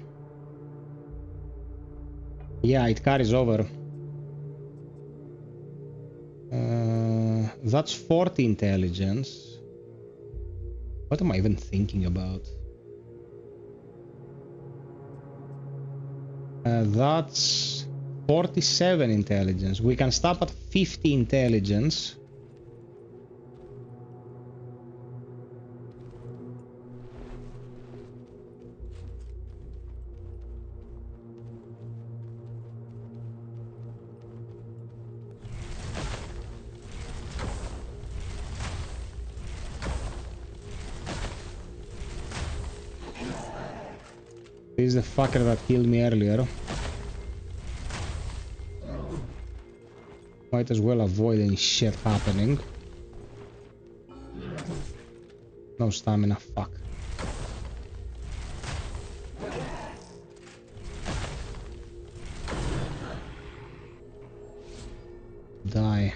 Yeah, it carries over. That's 40 intelligence. What am I even thinking about? That's 47 intelligence. We can stop at 50 intelligence. This is the fucker that killed me earlier. Might as well avoid any shit happening. No stamina, fuck. Die.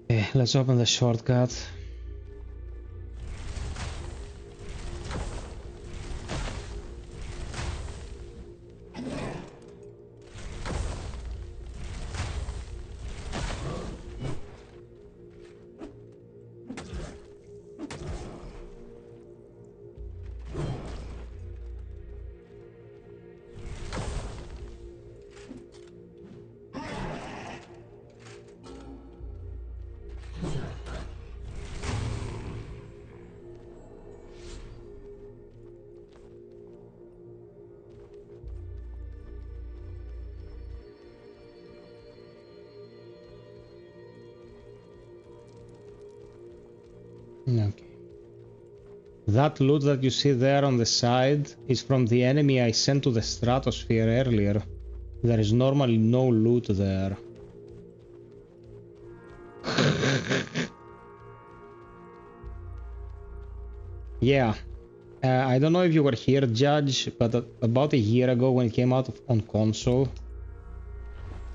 Okay, let's open the shortcut. Okay. That loot that you see there on the side is from the enemy I sent to the stratosphere earlier. There is normally no loot there. Yeah. I don't know if you were here, Judge, but about a year ago when it came out on console,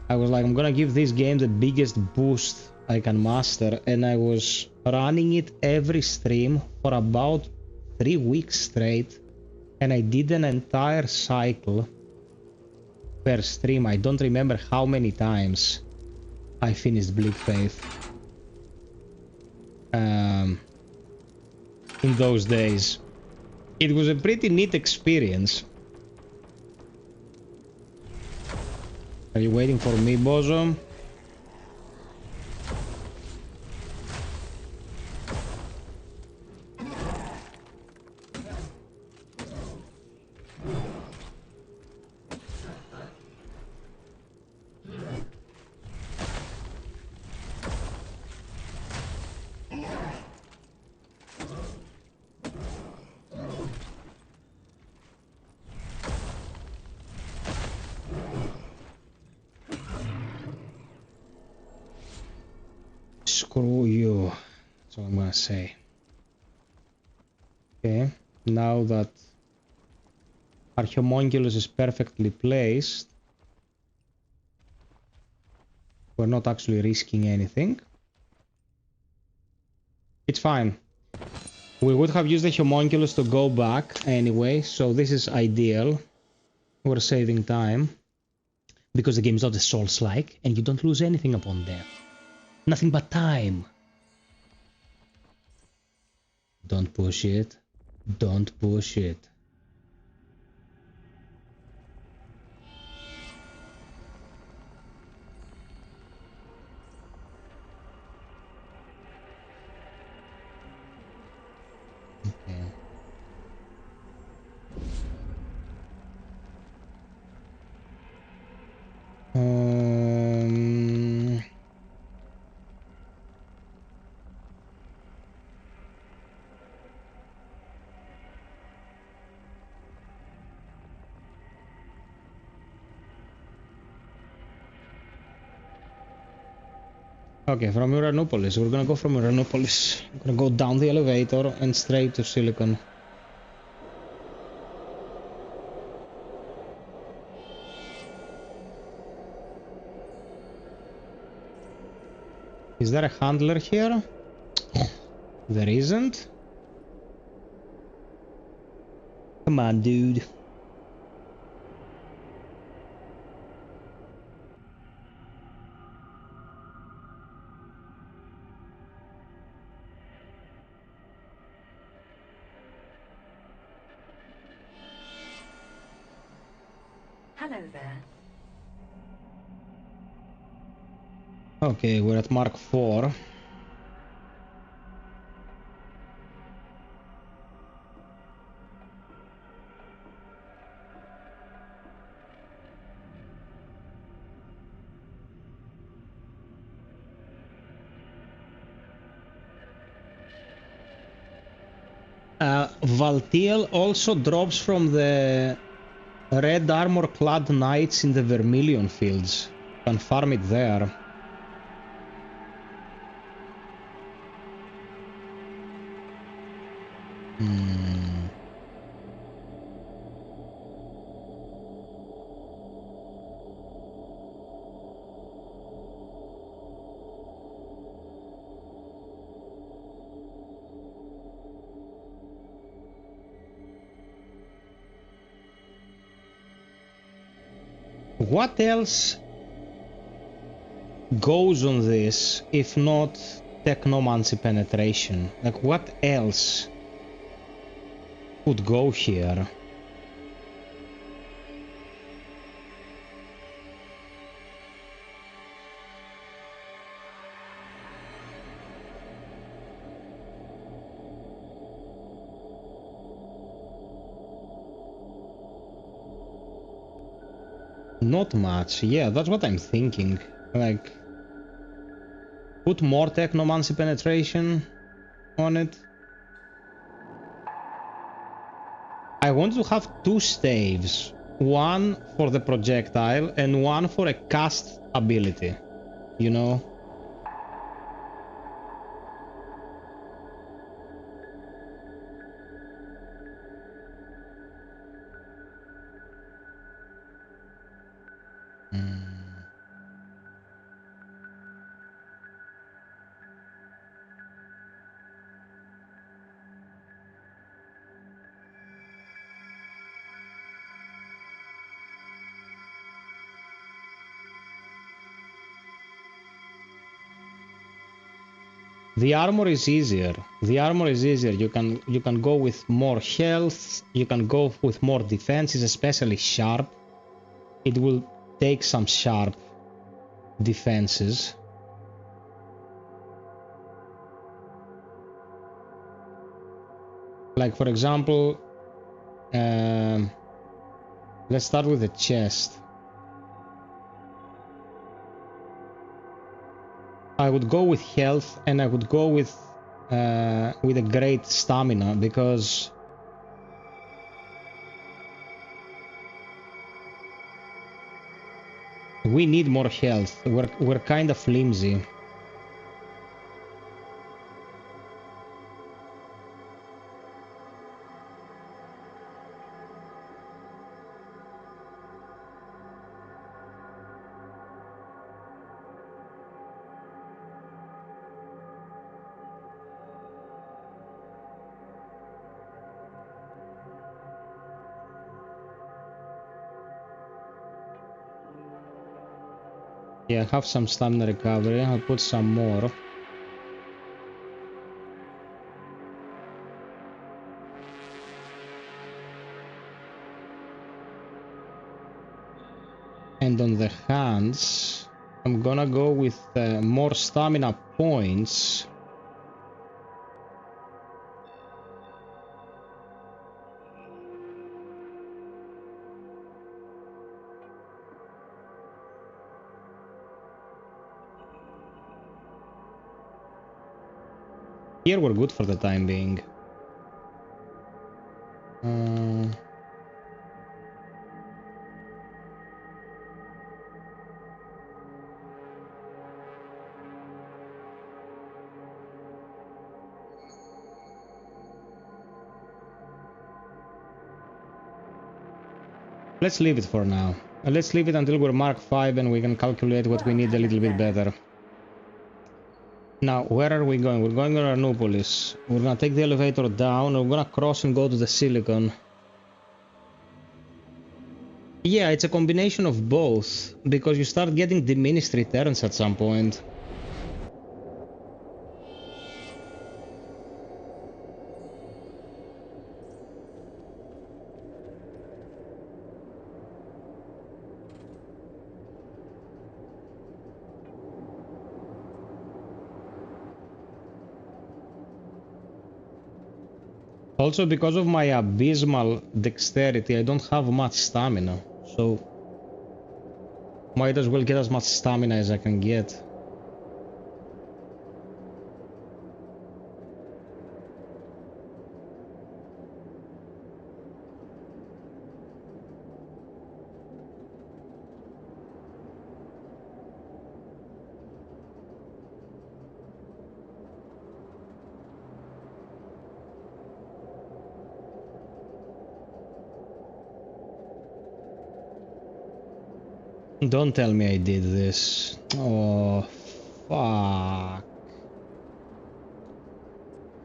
I was like, I'm gonna give this game the biggest boost I can master, and I was running it every stream for about 3 weeks straight, and I did an entire cycle per stream. I don't remember how many times I finished Bleak Faith in those days. It was a pretty neat experience. Are you waiting for me, Bozo? Screw you. That's what I'm gonna say. Okay, now that our homunculus is perfectly placed, we're not actually risking anything. It's fine. We would have used the homunculus to go back anyway, so this is ideal. We're saving time. Because the game is not a Soulslike, and you don't lose anything upon death. Nothing but time. Don't push it. Don't push it. Okay. Okay, from Uranopolis. We're gonna go from Uranopolis. We're gonna go down the elevator and straight to Silicon. Is there a handler here? There isn't. Come on, dude. Hello there. Okay, we're at Mark 4. Valtiel also drops from the red armor-clad knights in the Vermilion fields. You can farm it there. What else goes on this if not Technomancer penetration? Like, what else could go here? Not much. Yeah, that's what I'm thinking. Like, put more Technomancer penetration on it. I want to have two staves. One for the projectile and one for a cast ability. You know? The armor is easier. The armor is easier. You can go with more health. You can go with more defenses, especially sharp. It will take some sharp defenses. Like, for example, let's start with the chest. I would go with health, and I would go with a great stamina, because we need more health. We're kind of flimsy. Yeah, I have some stamina recovery. I'll put some more. And on the hands, I'm gonna go with more stamina points. Here we're good for the time being. Let's leave it for now. Let's leave it until we're Mark 5 and we can calculate what we need a little bit better. Now, where are we going? We're going to Arnopolis. We're gonna take the elevator down, and we're gonna cross and go to the Silicon. Yeah, it's a combination of both, because you start getting diminished returns at some point. Also, because of my abysmal dexterity, I don't have much stamina, so might as well get as much stamina as I can get. Don't tell me I did this. Oh, fuck.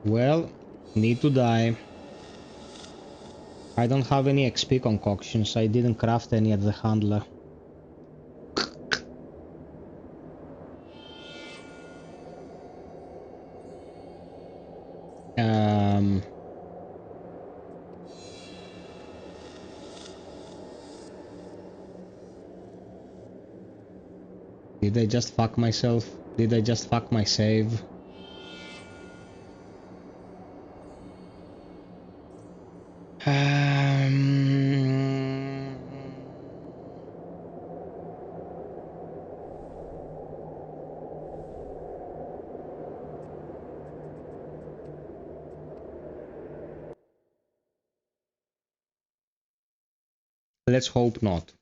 Well, need to die. I don't have any XP concoctions. I didn't craft any at the handler. Did I just fuck myself? Did I just fuck my save? Let's hope not.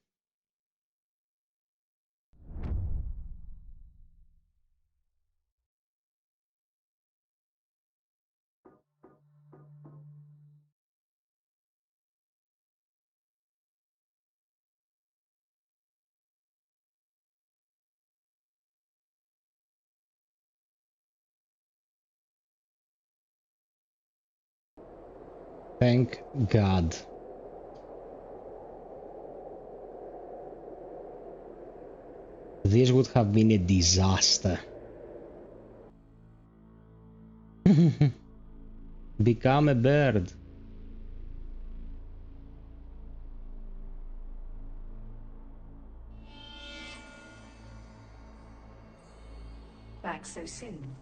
Thank God. This would have been a disaster. Become a bird. Back so soon.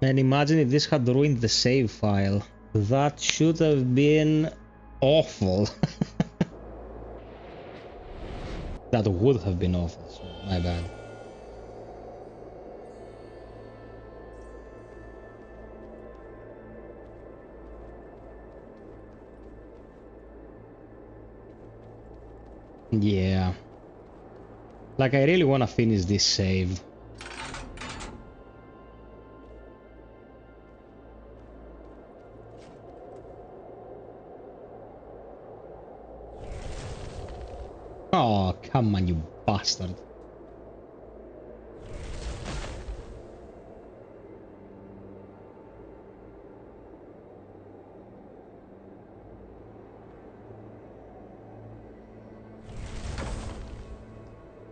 And imagine if this had ruined the save file. That should have been awful. That would have been awful, so my bad. Yeah. Like, I really want to finish this save. Oh, come on, you bastard.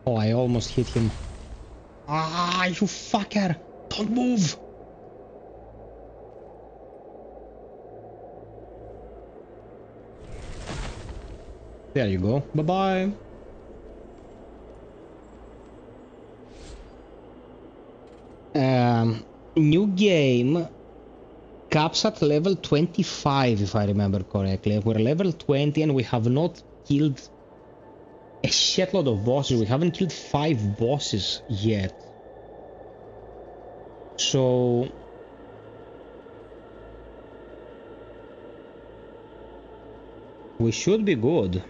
Oh, I almost hit him. Ah, you fucker! Don't move! There you go. Bye-bye. New game caps at level 25, if I remember correctly. We're level 20 and we have not killed a shitload of bosses. We haven't killed 5 bosses yet. So we should be good.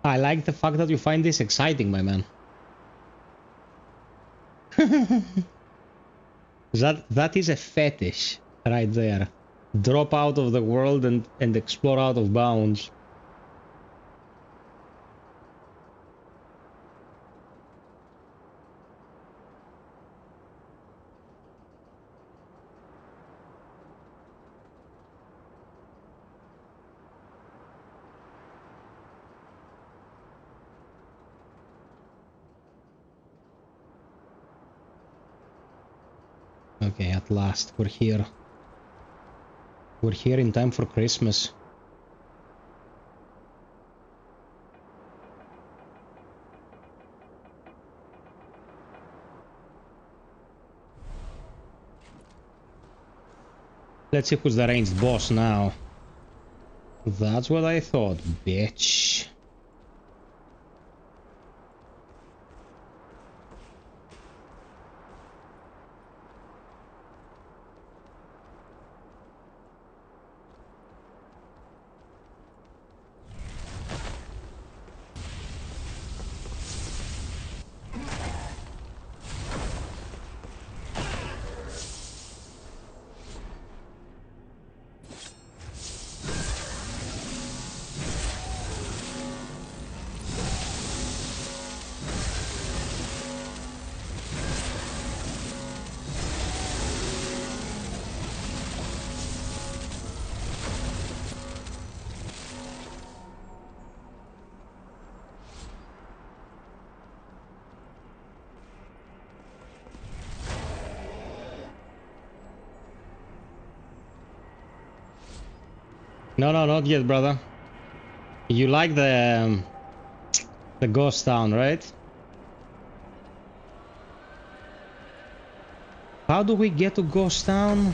I like the fact that you find this exciting, my man. That is a fetish right there. Drop out of the world and explore out of bounds. Okay, at last, we're here. We're here in time for Christmas. Let's see who's the ranged boss now. That's what I thought, bitch. No, no, not yet, brother. You like the ghost town, right? How do we get to ghost town?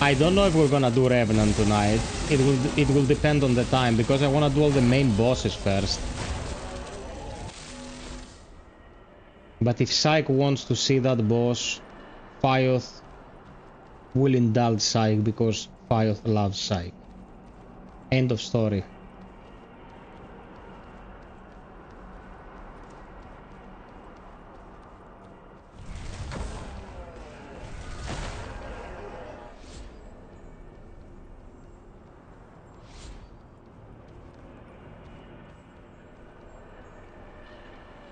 I don't know if we're gonna do Revenant tonight. It will depend on the time, because I wanna do all the main bosses first. But if Psych wants to see that boss, FiOth will indulge Psych, because FiOth loves Psych. End of story.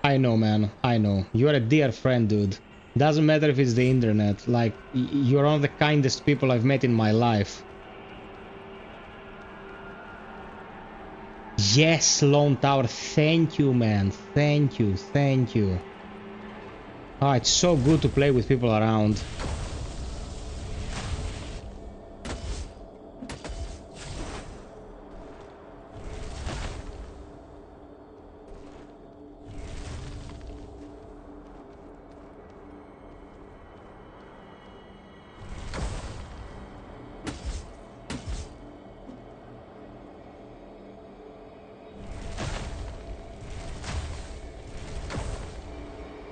I know, man. I know. You're a dear friend, dude. Doesn't matter if it's the internet. Like, you're one of the kindest people I've met in my life. Yes, Lone Tower. Thank you, man. Thank you. Thank you. Oh, it's so good to play with people around.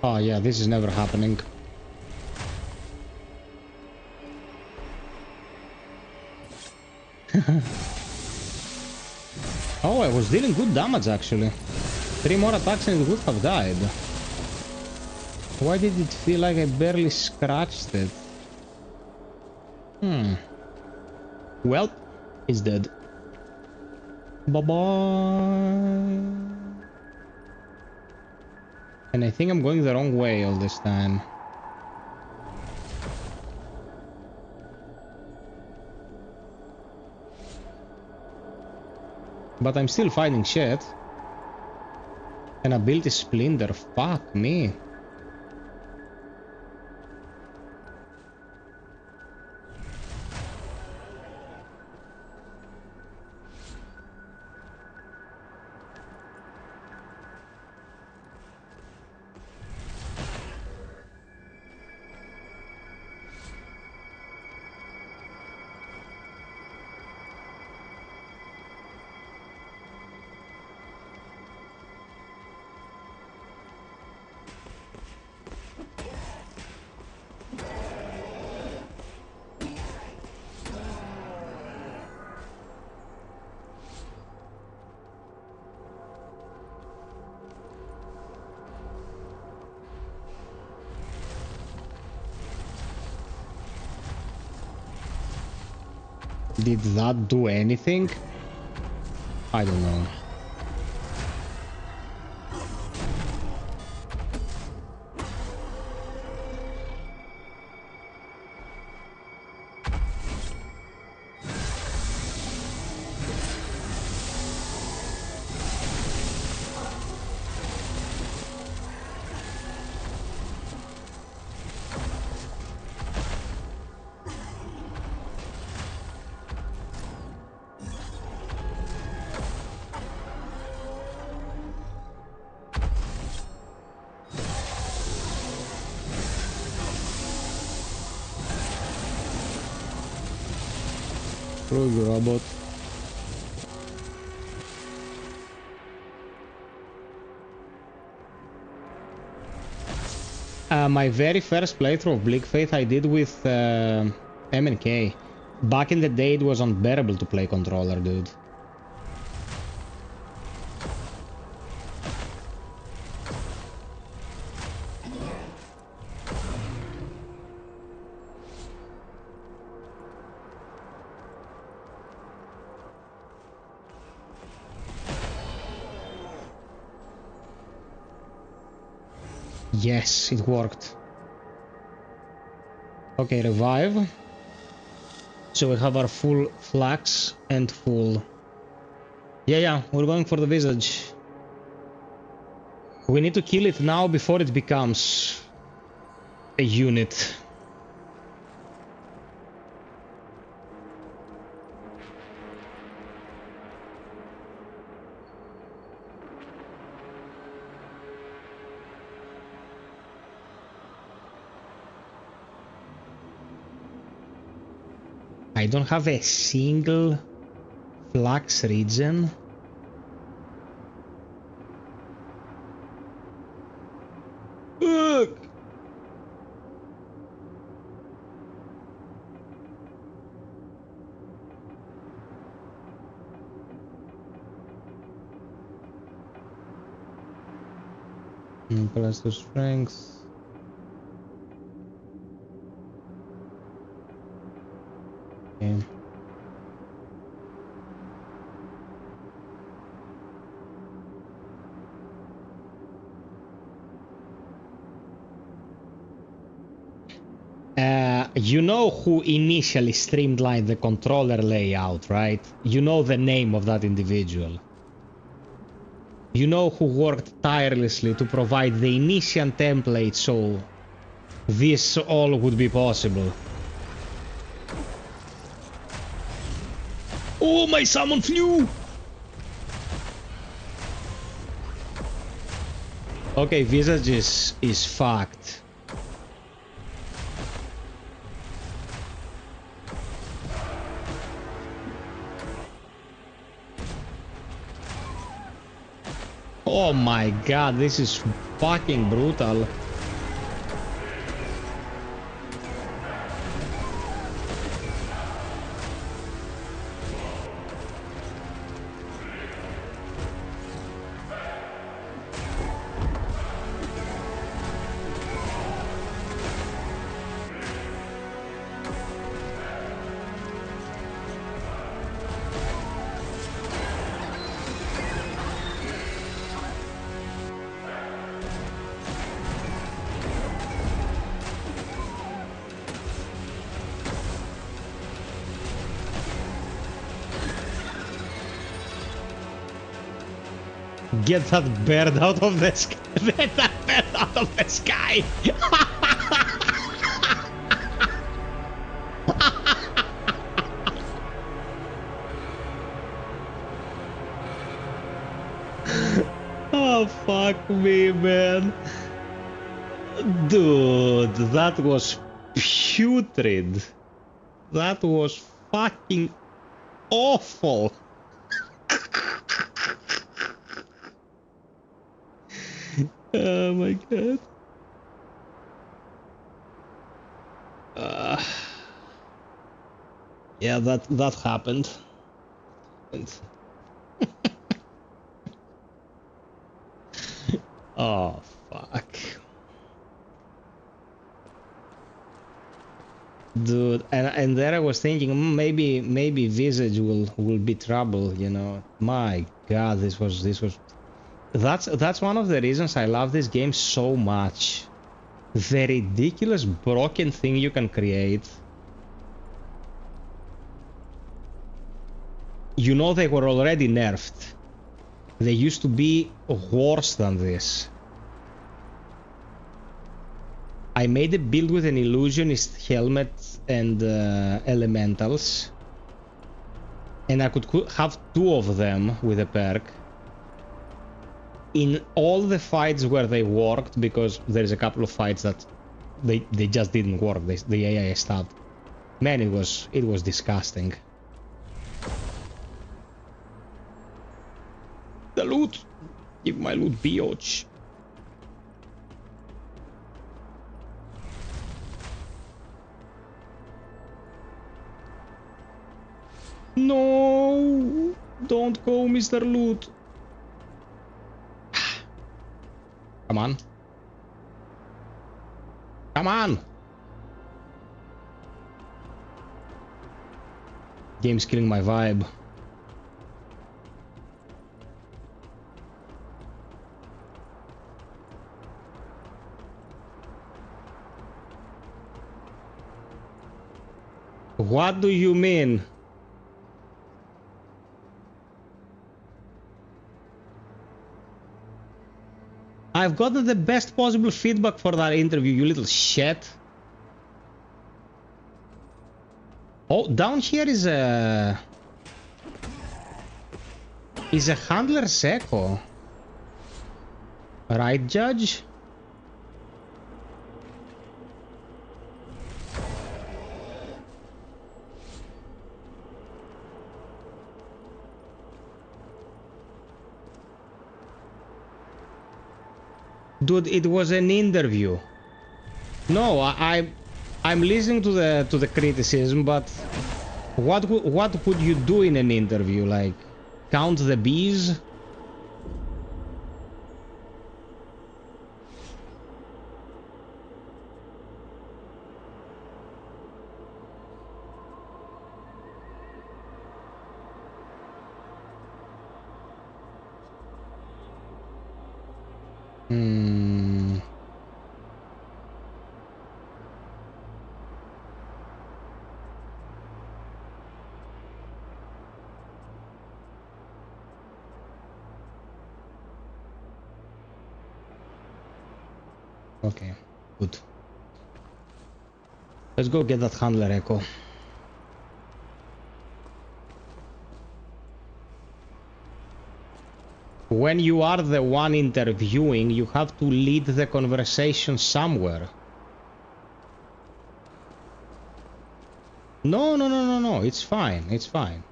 Oh yeah, this is never happening. Oh, I was dealing good damage actually. 3 more attacks and it would have died. Why did it feel like I barely scratched it? Well, he's dead. Bye-bye. And I think I'm going the wrong way all this time. But I'm still fighting shit. An ability splinter, fuck me. Did that do anything? I don't know. Screw you, robot. My very first playthrough of Bleak Faith I did with MNK. Back in the day it was unbearable to play controller, dude. Yes, it worked. Okay, revive. So we have our full flax and full... Yeah, we're going for the visage. We need to kill it now before it becomes a unit. I don't have a single flax regen. Ugh. Plus 2 strength. Okay. You know who initially streamlined the controller layout, right? You know the name of that individual. You know who worked tirelessly to provide the initial template so this all would be possible. Oh, my summon flew! Okay, Visage is fucked. Oh my god, this is fucking brutal. Get that bird out of the sky. Get that bird out of the sky. Oh, fuck me, man. Dude, that was putrid. That was fucking awful. Oh my god. Yeah, that happened. Oh fuck. Dude, and there I was thinking maybe Visage will be trouble, you know. My god, this was that's one of the reasons I love this game so much. The ridiculous broken thing you can create. You know they were already nerfed. They used to be worse than this. I made a build with an illusionist helmet and elementals. And I could have 2 of them with a perk. In all the fights where they worked, because there's a couple of fights that they just didn't work, the AI stopped. Man, it was disgusting. The loot! Give my loot, biatch. No! Don't go, Mr. Loot. Come on. Come on! Game's killing my vibe. What do you mean? I've gotten the best possible feedback for that interview, you little shit. Oh, down here is a handler's echo. Right, Judge? Dude, it was an interview. No, I'm listening to the criticism, but what would you do in an interview? Like count the bees? Okay, good. Let's go get that handler echo. When you are the one interviewing, you have to lead the conversation somewhere. No, it's fine, it's fine.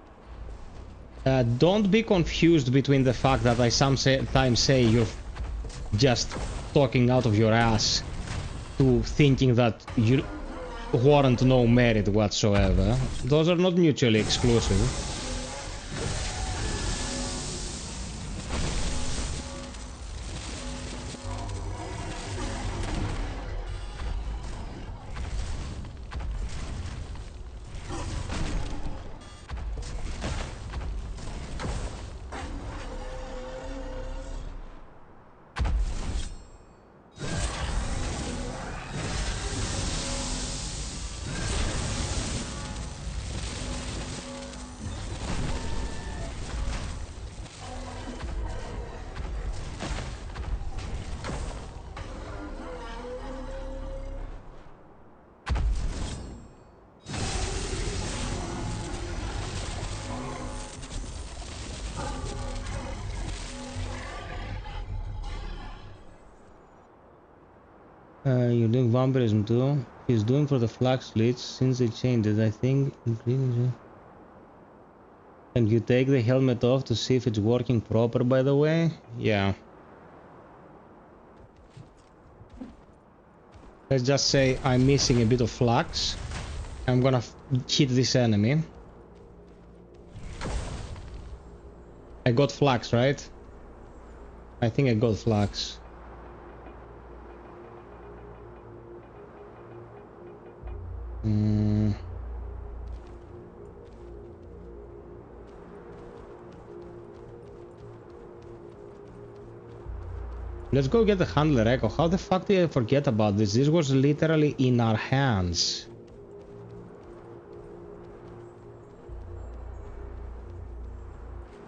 Don't be confused between the fact that I sometimes say you're just talking out of your ass to thinking that you warrant no merit whatsoever. Those are not mutually exclusive. You're doing vampirism too? He's doing for the flag slits since they changed it, I think. And you take the helmet off to see if it's working proper, by the way? Yeah. Let's just say I'm missing a bit of flux. I'm gonna hit this enemy. I got flux, right? I think I got flux. Let's go get the handler echo. How the fuck did I forget about this? This was literally in our hands.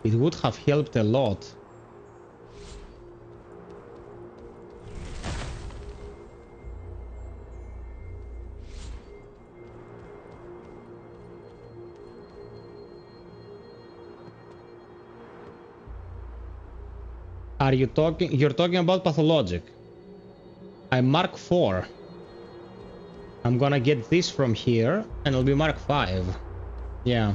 It would have helped a lot. Are you talking? You're talking about pathologic. I'm Mark 4. I'm gonna get this from here, and it'll be Mark 5. Yeah.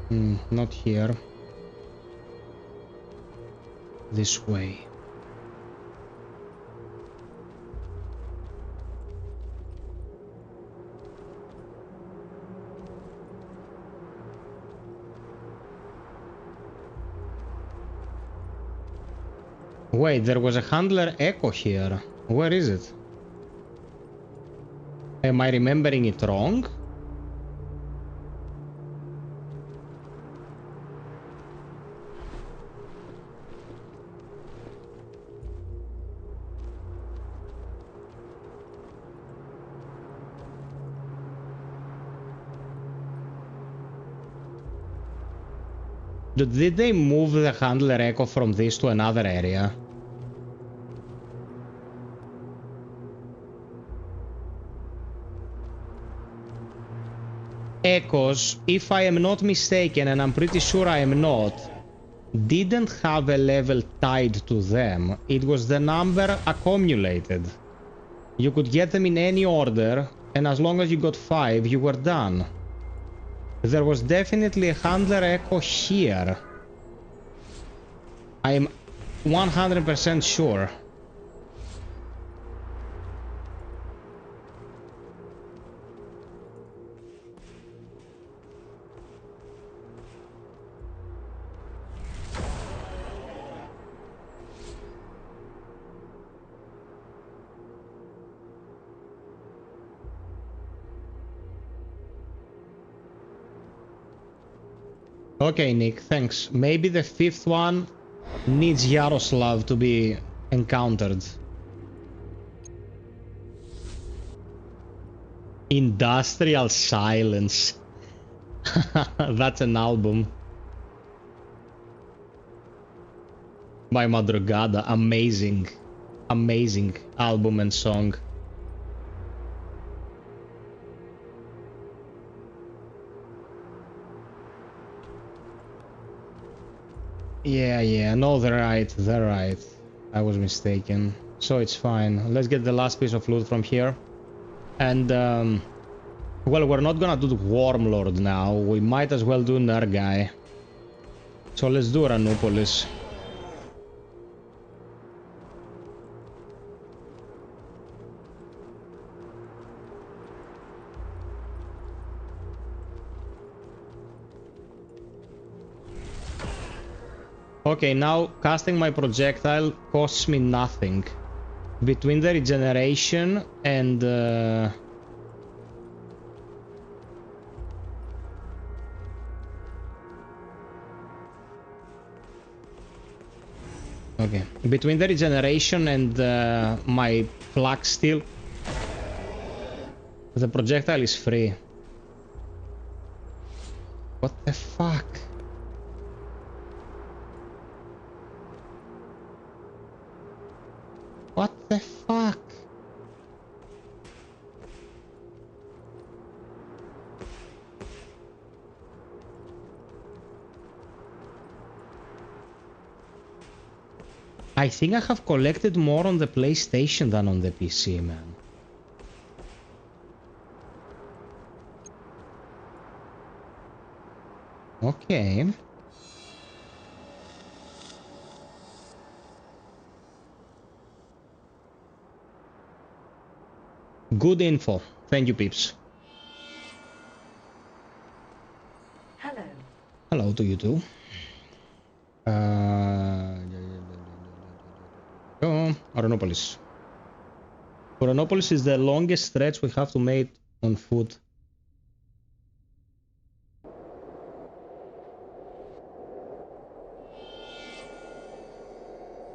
Not here. This way. Wait, there was a handler echo here. Where is it? Am I remembering it wrong? Did they move the handler echo from this to another area? Echoes, if I am not mistaken, and I'm pretty sure I am not, didn't have a level tied to them. It was the number accumulated. You could get them in any order, and as long as you got 5, you were done. There was definitely a handler echo here. I am 100% sure. Okay, Nick, thanks. Maybe the 5th one needs Yaroslav to be encountered. Industrial Silence. That's an album. By Madrugada. Amazing. Amazing album and song. Yeah, no, they're right. I was mistaken. So it's fine. Let's get the last piece of loot from here. And, well, we're not gonna do the Wormlord now. We might as well do Nergai. So let's do Ranopolis. Okay, now casting my projectile costs me nothing. Between the regeneration and... Okay, between the regeneration and my flak steel, the projectile is free. What the fuck? What the fuck? I think I have collected more on the PlayStation than on the PC, man. Okay. Good info. Thank you, peeps. Hello. Hello to you too. Oranopolis. Oranopolis is the longest stretch we have to make on foot.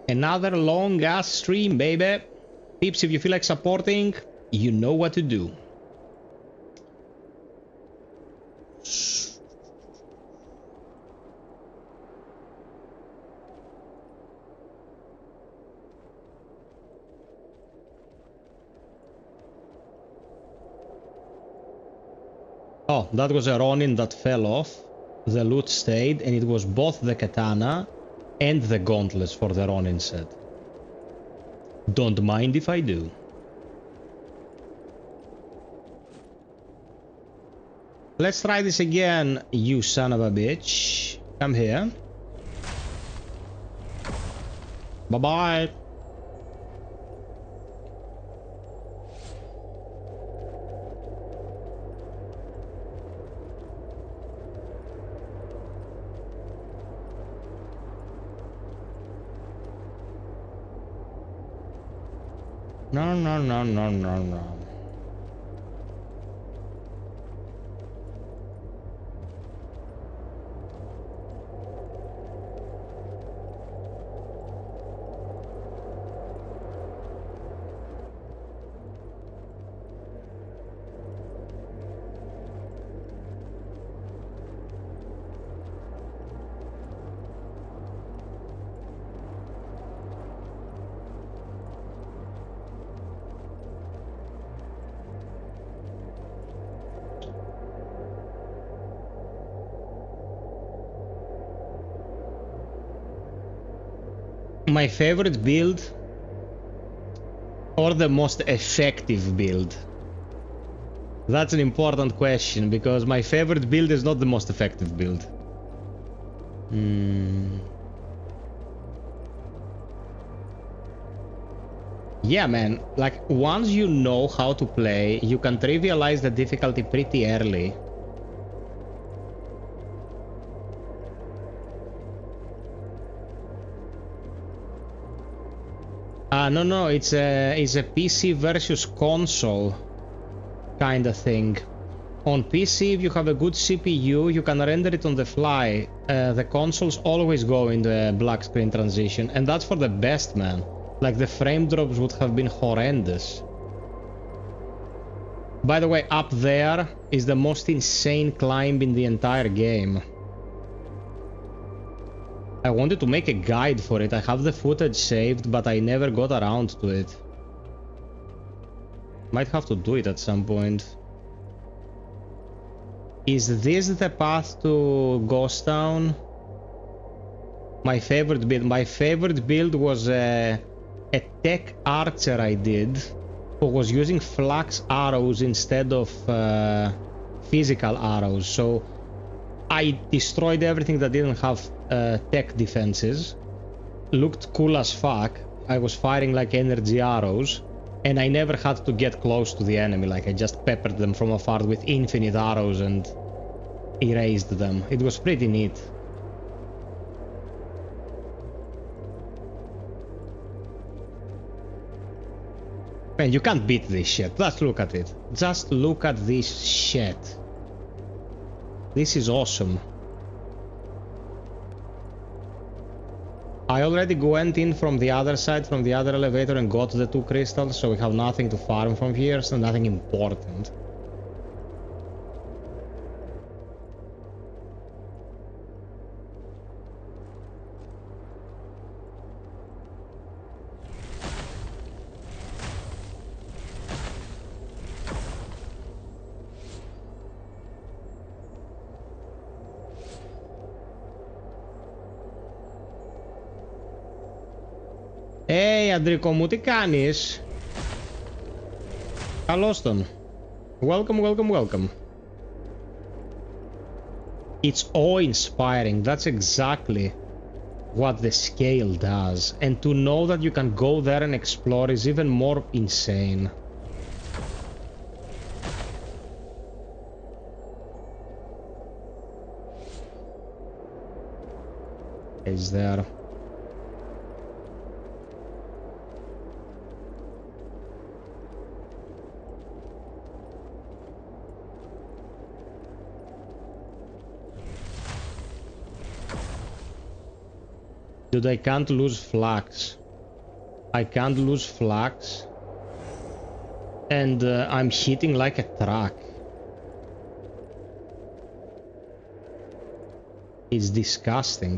Another long ass stream, baby. Peeps, if you feel like supporting, you know what to do. Oh, that was a Ronin that fell off. The loot stayed, and it was both the katana and the gauntlets for the Ronin set. Don't mind if I do. Let's try this again, you son of a bitch. Come here. Bye-bye. No, no, no, no, no, no. My favorite build or the most effective build? That's an important question because my favorite build is not the most effective build. Yeah, man, like once you know how to play, you can trivialize the difficulty pretty early. No, it's a PC versus console kind of thing. On PC, if you have a good CPU, you can render it on the fly. The consoles always go in the black screen transition, and that's for the best, man. Like the frame drops would have been horrendous. By the way, up there is the most insane climb in the entire game. I wanted to make a guide for it. I have the footage saved, but I never got around to it. Might have to do it at some point. Is this the path to Ghost Town? My favorite build was a tech archer I did, who was using flux arrows instead of physical arrows. So I destroyed everything that didn't have tech defenses. Looked cool as fuck. I was firing like energy arrows, and I never had to get close to the enemy. Like I just peppered them from afar with infinite arrows and erased them. It was pretty neat. Man, you can't beat this shit. Just look at it. Just look at this shit. This is awesome. I already went in from the other side, from the other elevator, and got the 2 crystals, so we have nothing to farm from here, so nothing important. Hey, Αντρικό μου, τι κάνεις? Καλώς τον. Welcome, welcome, welcome. It's awe-inspiring. That's exactly what the scale does. And to know that you can go there and explore is even more insane. Is there... Dude, I can't lose flux. I can't lose flux. And I'm hitting like a truck. It's disgusting.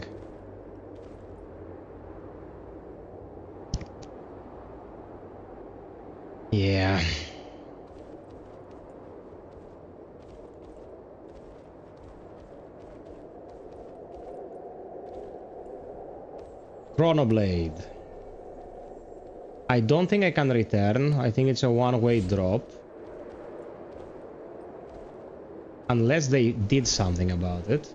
Yeah. Chronoblade. I don't think I can return. I think it's a one-way drop. Unless they did something about it.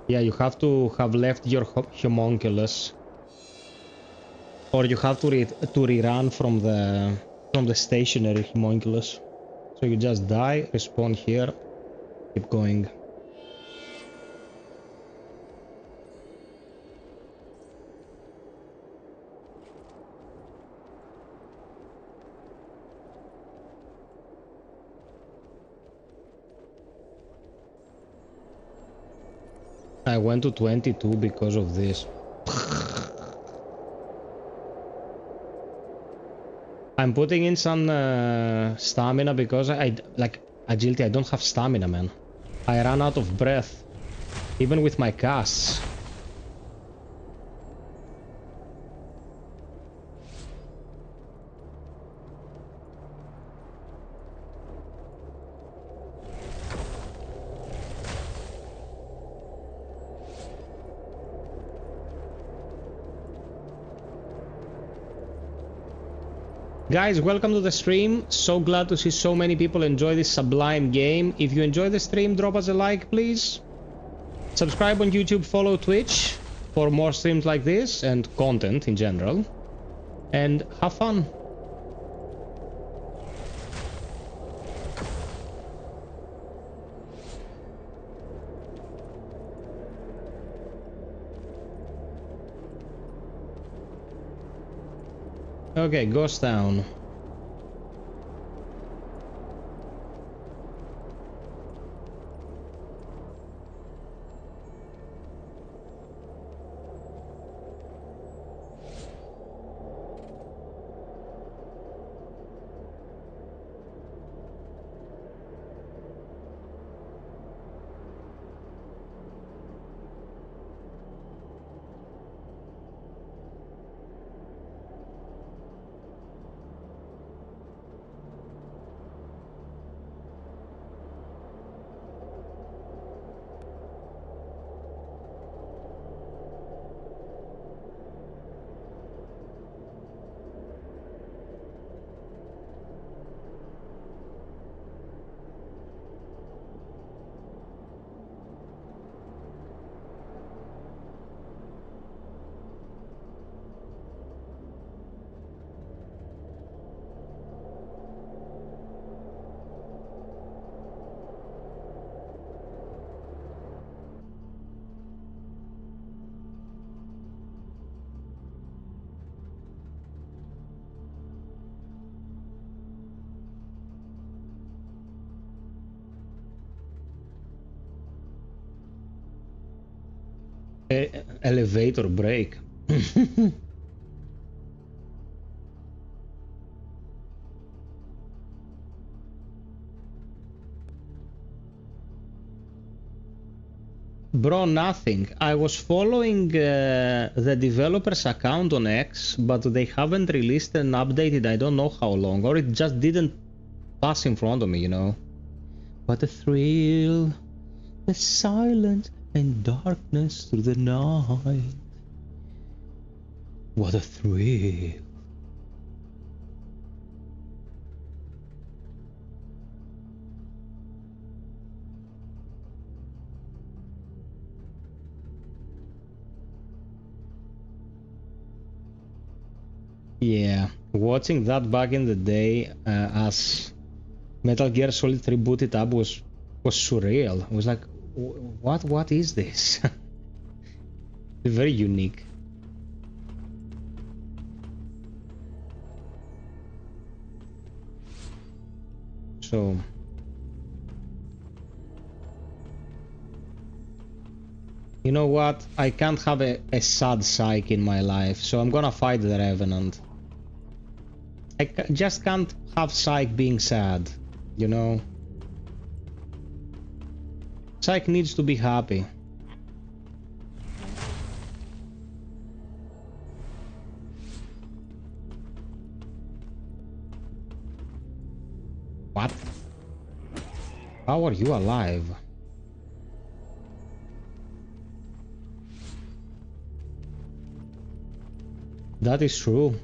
Yeah, you have to have left your homunculus. Or you have to rerun from the stationary homunculus. So you just die, respawn here, keep going. I went to 22 because of this. I'm putting in some stamina because like agility. I don't have stamina, man. I ran out of breath, even with my casts. Guys, welcome to the stream. So glad to see so many people enjoy this sublime game. If you enjoy the stream, drop us a like, please. Subscribe on YouTube, follow Twitch for more streams like this and content in general. And have fun. Okay, Ghost Town. Elevator break. Bro, nothing. I was following the developer's account on X, but they haven't released an update in I don't know how long, or it just didn't pass in front of me, you know. What a thrill, the silence and darkness through the night. What a thrill. Yeah, watching that back in the day as Metal Gear Solid 3 booted up was surreal. It was like, what is this? Very unique. So you know what? I can't have a sad psyche in my life, so I'm gonna fight the Revenant. I just can't have Psyche being sad, you know? Psyche needs to be happy. What? How are you alive? That is true.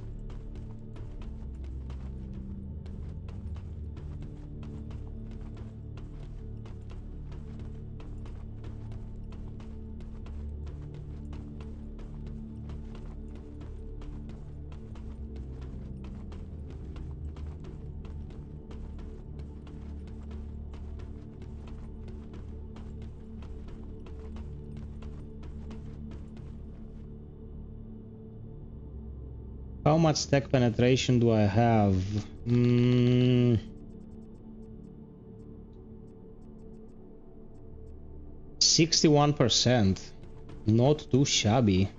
How much tech penetration do I have? 61%. Not too shabby.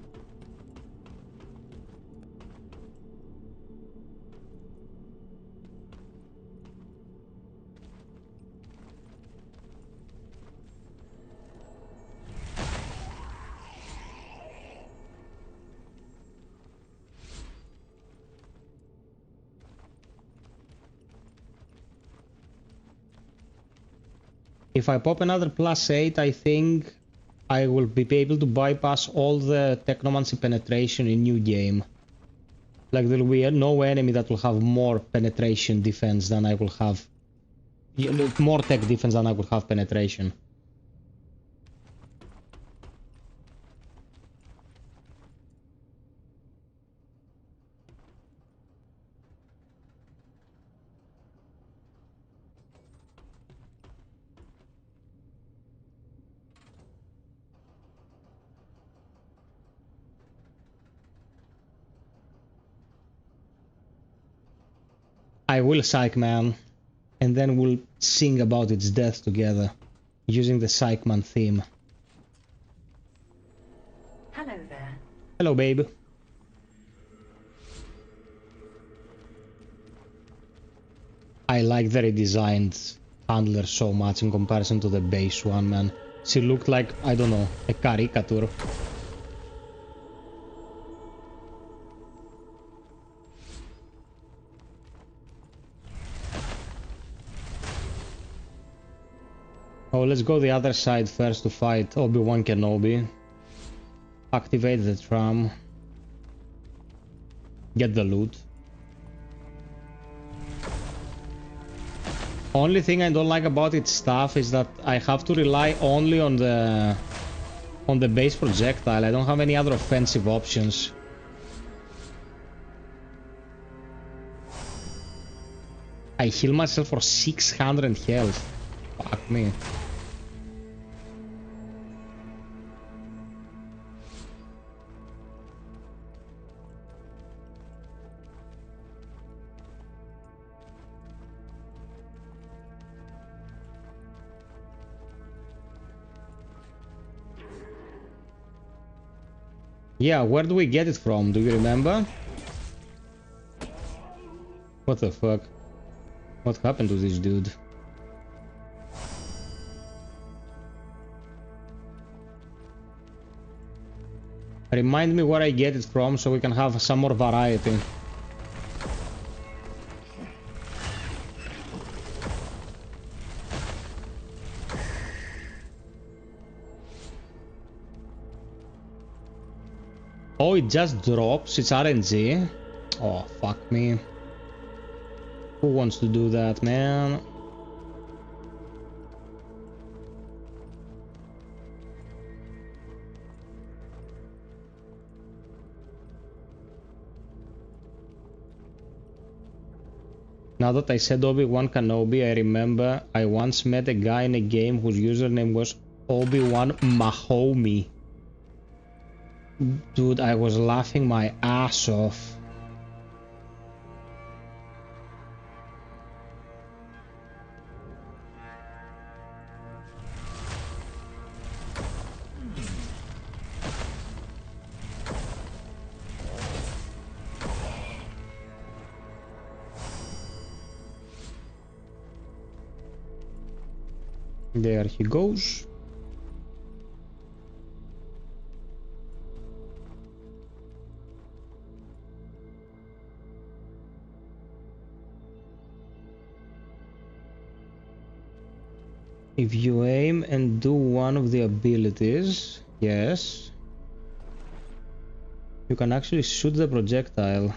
If I pop another +8, I think I will be able to bypass all the Technomancer penetration in new game. Like there will be no enemy that will have more penetration defense than I will have. More tech defense than I will have penetration. I will Psych Man, and then we'll sing about its death together, using the Psych Man theme. Hello there. Hello, babe. I like the redesigned handler so much in comparison to the base one, man. She looked like, I don't know, a caricature. Oh, let's go the other side first to fight Obi-Wan Kenobi. Activate the tram. Get the loot. Only thing I don't like about its stuff is that I have to rely only on the base projectile. I don't have any other offensive options. I heal myself for 600 health. Fuck me. Yeah, where do we get it from? Do you remember? What the fuck? What happened to this dude? Remind me where I get it from so we can have some more variety. Oh, it just drops. It's RNG. Oh, fuck me. Who wants to do that, man? Now that I said Obi-Wan Kenobi, I remember I once met a guy in a game whose username was Obi-Wan Mahomie. Dude, I was laughing my ass off. There he goes. If you aim and do one of the abilities, yes, you can actually shoot the projectile.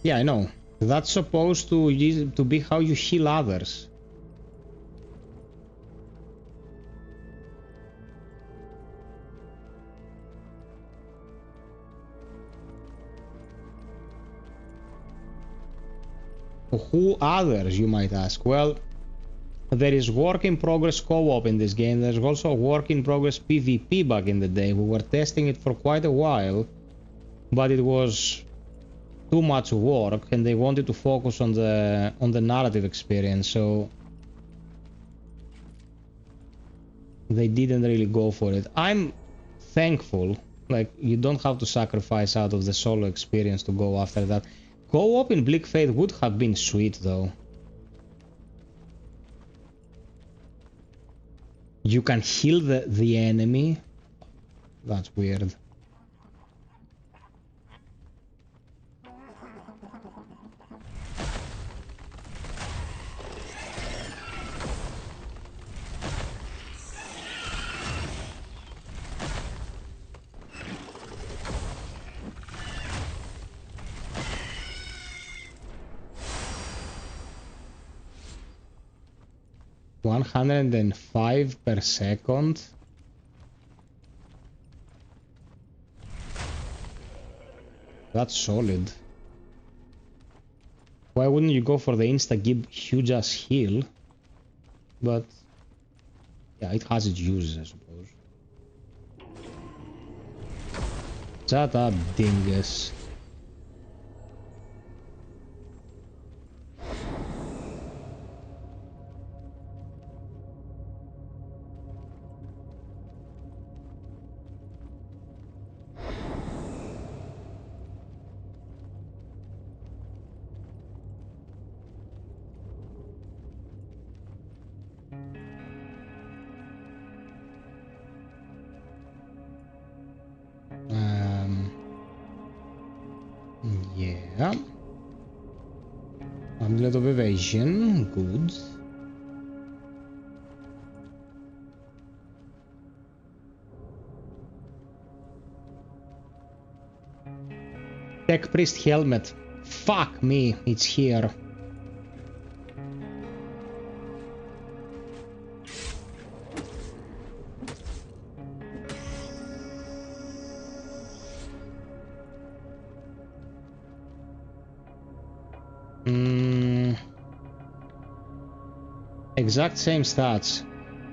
Yeah, I know. That's supposed to be how you heal others. Who others, you might ask? Well, there is work in progress co-op in this game. There's also work in progress PvP back in the day. We were testing it for quite a while. but it was too much work and they wanted to focus on the narrative experience, so they didn't really go for it. I'm thankful, like, you don't have to sacrifice out of the solo experience to go after that. Co-op in Bleak Faith would have been sweet though. You can heal the enemy. That's weird. $105 per second. That's solid. Why wouldn't you go for the insta-gib huge ass heal? But yeah, it has its uses, I suppose. Shut up, dingus. Yeah. Amulet of Evasion, good. Tech Priest helmet. Fuck me, it's here. Exact same stats.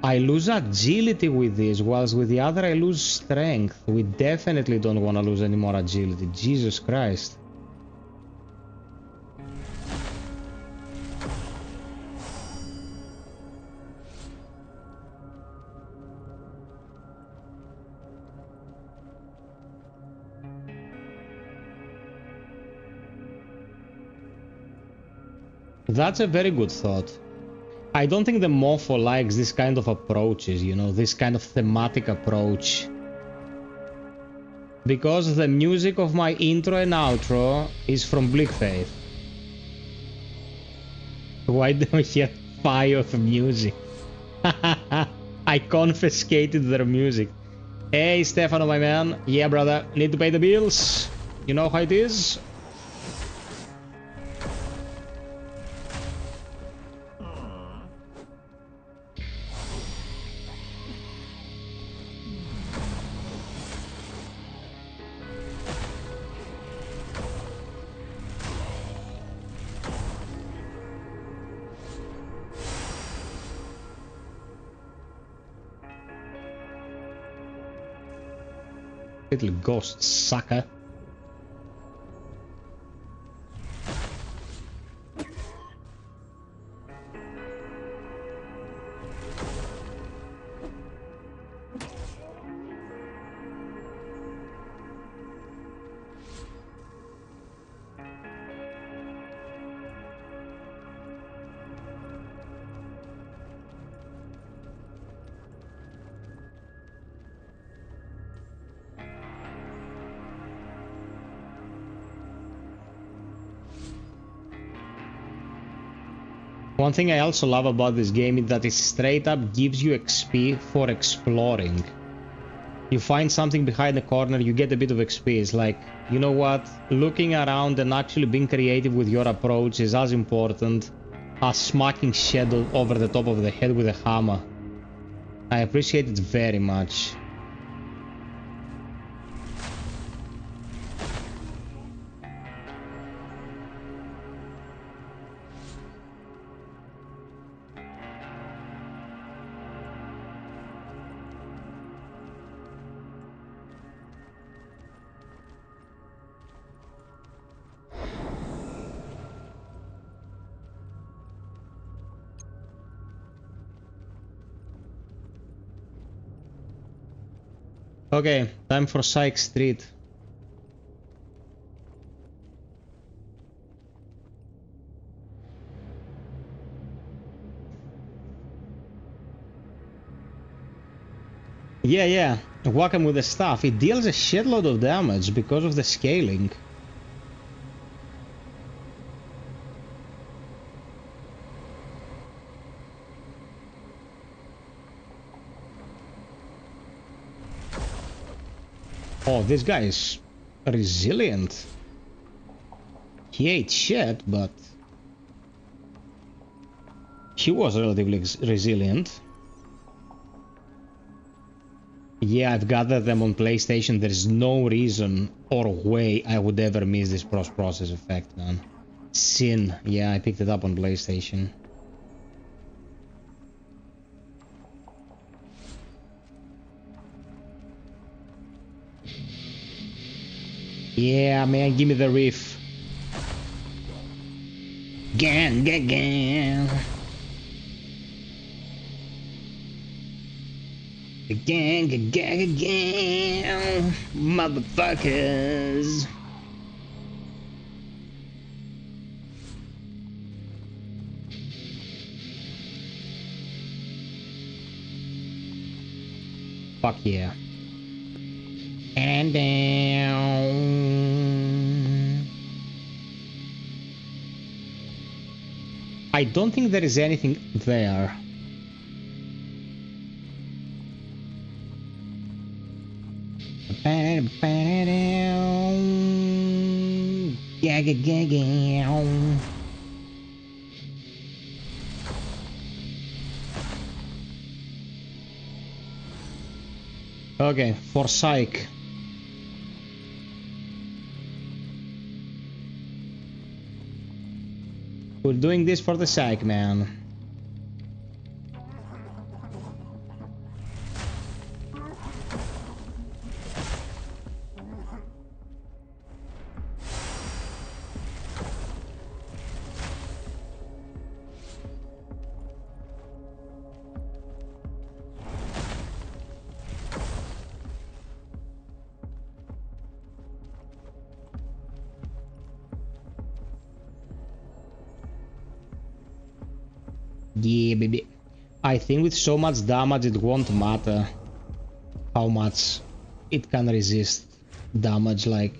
I lose agility with this, whilst with the other I lose strength. We definitely don't want to lose any more agility. Jesus Christ. That's a very good thought. I don't think the Mofo likes this kind of approaches, you know, this kind of thematic approach. Because the music of my intro and outro is from Bleak Faith. Why don't we hear FiOth music? I confiscated their music. Hey, Stefano, my man. Yeah, brother. Need to pay the bills. You know how it is? Little ghost sucker. One thing I also love about this game is that it straight up gives you XP for exploring. You find something behind the corner, you get a bit of XP. It's like, you know what? Looking around and actually being creative with your approach is as important as smacking Shadow over the top of the head with a hammer. I appreciate it very much. Okay, time for Psych Street. Yeah, whack him with the staff. It deals a shitload of damage because of the scaling. Oh, this guy is resilient. He ate shit, but he was relatively resilient. Yeah, I've gathered them on PlayStation. There's no reason or way I would ever miss this post-process effect, man. Sin. Yeah, I picked it up on PlayStation. Yeah, man, give me the riff. Gang. Gang, motherfuckers. Fuck yeah. And down. I don't think there is anything there. Okay, for Psych. We're doing this for the Psych, man. Yeah, baby. I think with so much damage it won't matter how much it can resist damage, like...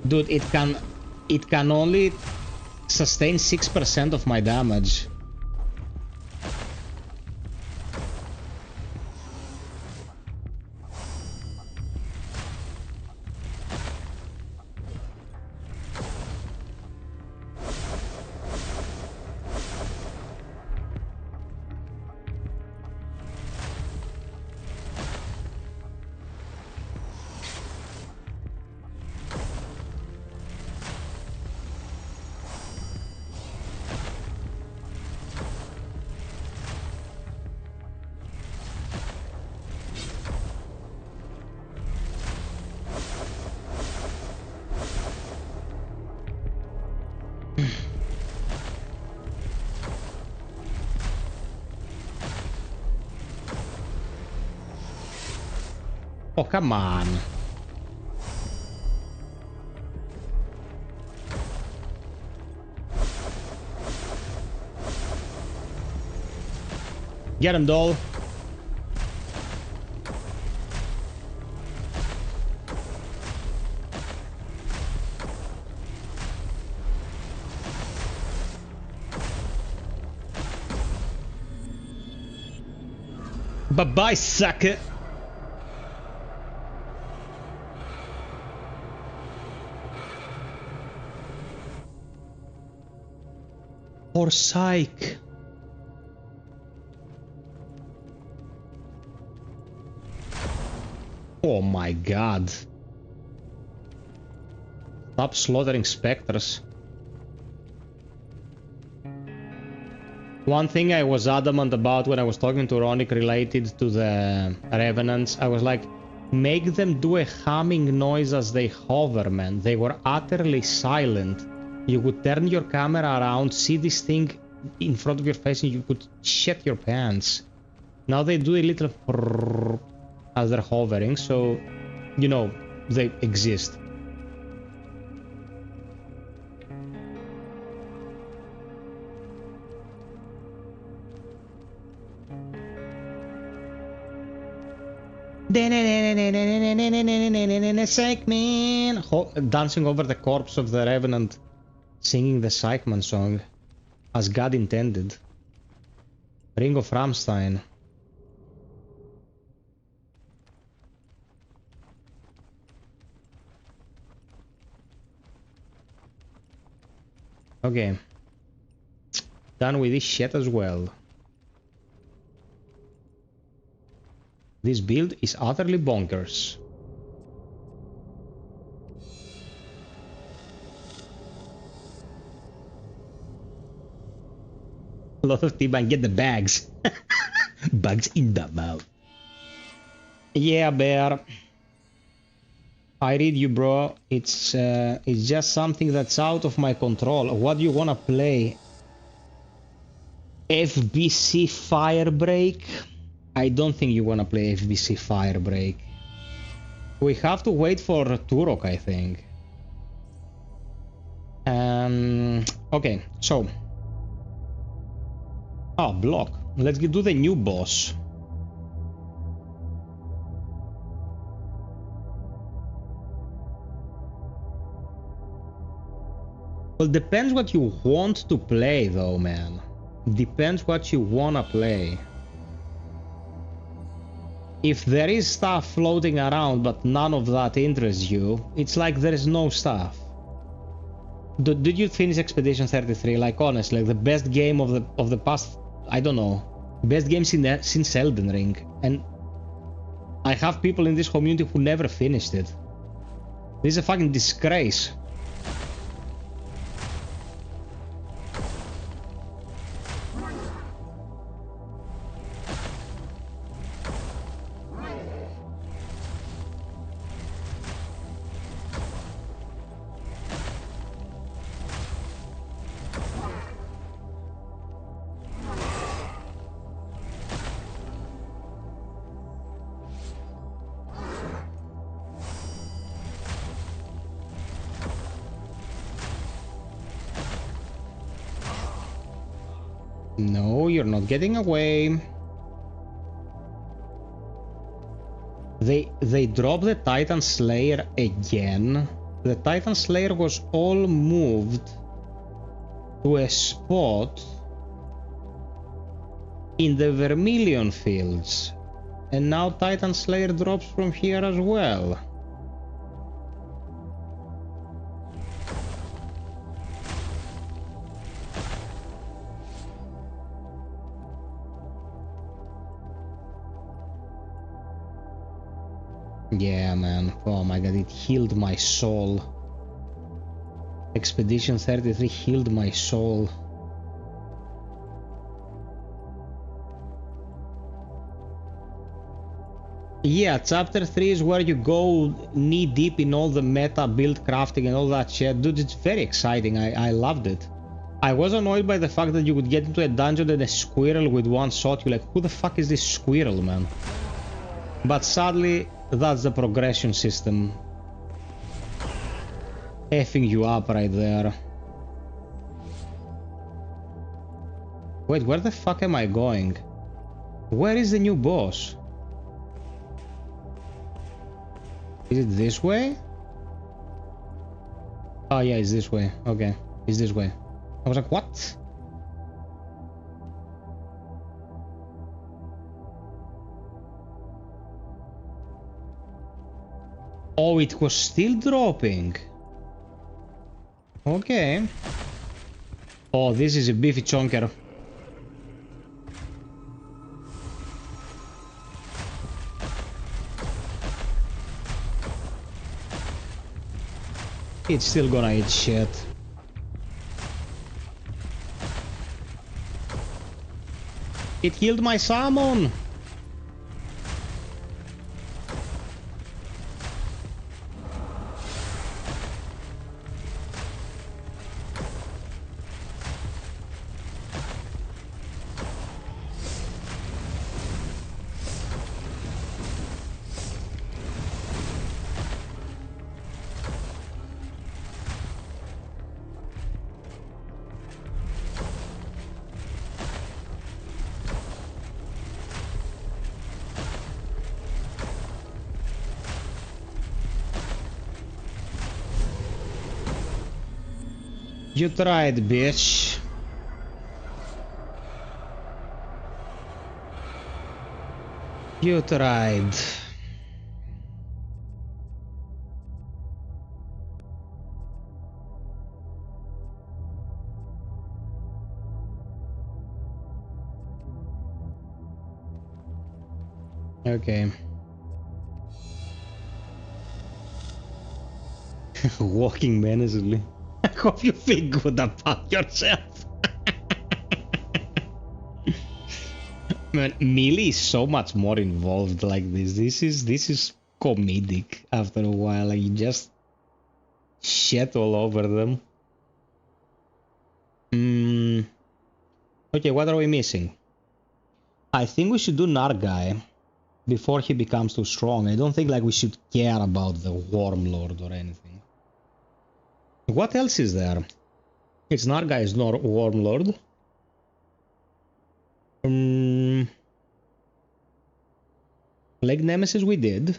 Dude, it can only sustain 6% of my damage. Oh, come on. Get him, doll. Bye-bye, sucker. Or Psych. Oh my god. Stop slaughtering specters. One thing I was adamant about when I was talking to Ronick related to the Revenants, I was like, make them do a humming noise as they hover, man. They were utterly silent. You would turn your camera around, see this thing in front of your face, and you could shit your pants. Now they do a little... as they're hovering, so, you know, they exist. Psychman! Dancing over the corpse of the Revenant, singing the Psychman song, as God intended. Ring of Ramstein. Okay. Done with this shit as well. This build is utterly bonkers. A lot of T-Bang, get the bags. Bags in the mouth. Yeah, Bear. I read you, bro. It's just something that's out of my control. What do you wanna play? FBC Firebreak? I don't think you wanna play FBC Firebreak. We have to wait for Turok, I think. Okay, so. Oh, block. Let's do the new boss. Well, depends what you want to play, though, man. Depends what you wanna play. If there is stuff floating around, but none of that interests you, it's like there is no stuff. Did you finish Expedition 33? Like, honestly, like the best game of the past, I don't know, best game since Elden Ring. And I have people in this community who never finished it. This is a fucking disgrace. No, you're not getting away. They dropped the Titan Slayer again. The Titan Slayer was all moved to a spot in the Vermilion Fields. And now Titan Slayer drops from here as well. Yeah, man. Oh my god, it healed my soul. Expedition 33 healed my soul. Yeah, chapter 3 is where you go knee deep in all the meta build crafting and all that shit. Dude, it's very exciting. I loved it. I was annoyed by the fact that you would get into a dungeon and a squirrel with one shot. You're like, who the fuck is this squirrel, man? But sadly, that's the progression system effing you up right there. Wait, where the fuck am I going? Where is the new boss? Is it this way? Oh yeah, it's this way. Okay, it's this way. I was like, what? Oh, it was still dropping. Okay. Oh, this is a beefy chonker. It's still gonna eat shit. It healed my salmon. You tried, bitch. You tried. Okay. Walking menacingly. I hope you feel good about yourself. Man, melee is so much more involved like this. This is comedic after a while. Like you just shit all over them. Okay, what are we missing? I think we should do Nargai before he becomes too strong. I don't think like we should care about the Wormlord or anything. What else is there? It's Nargai is not Wormlord. Leg Nemesis we did.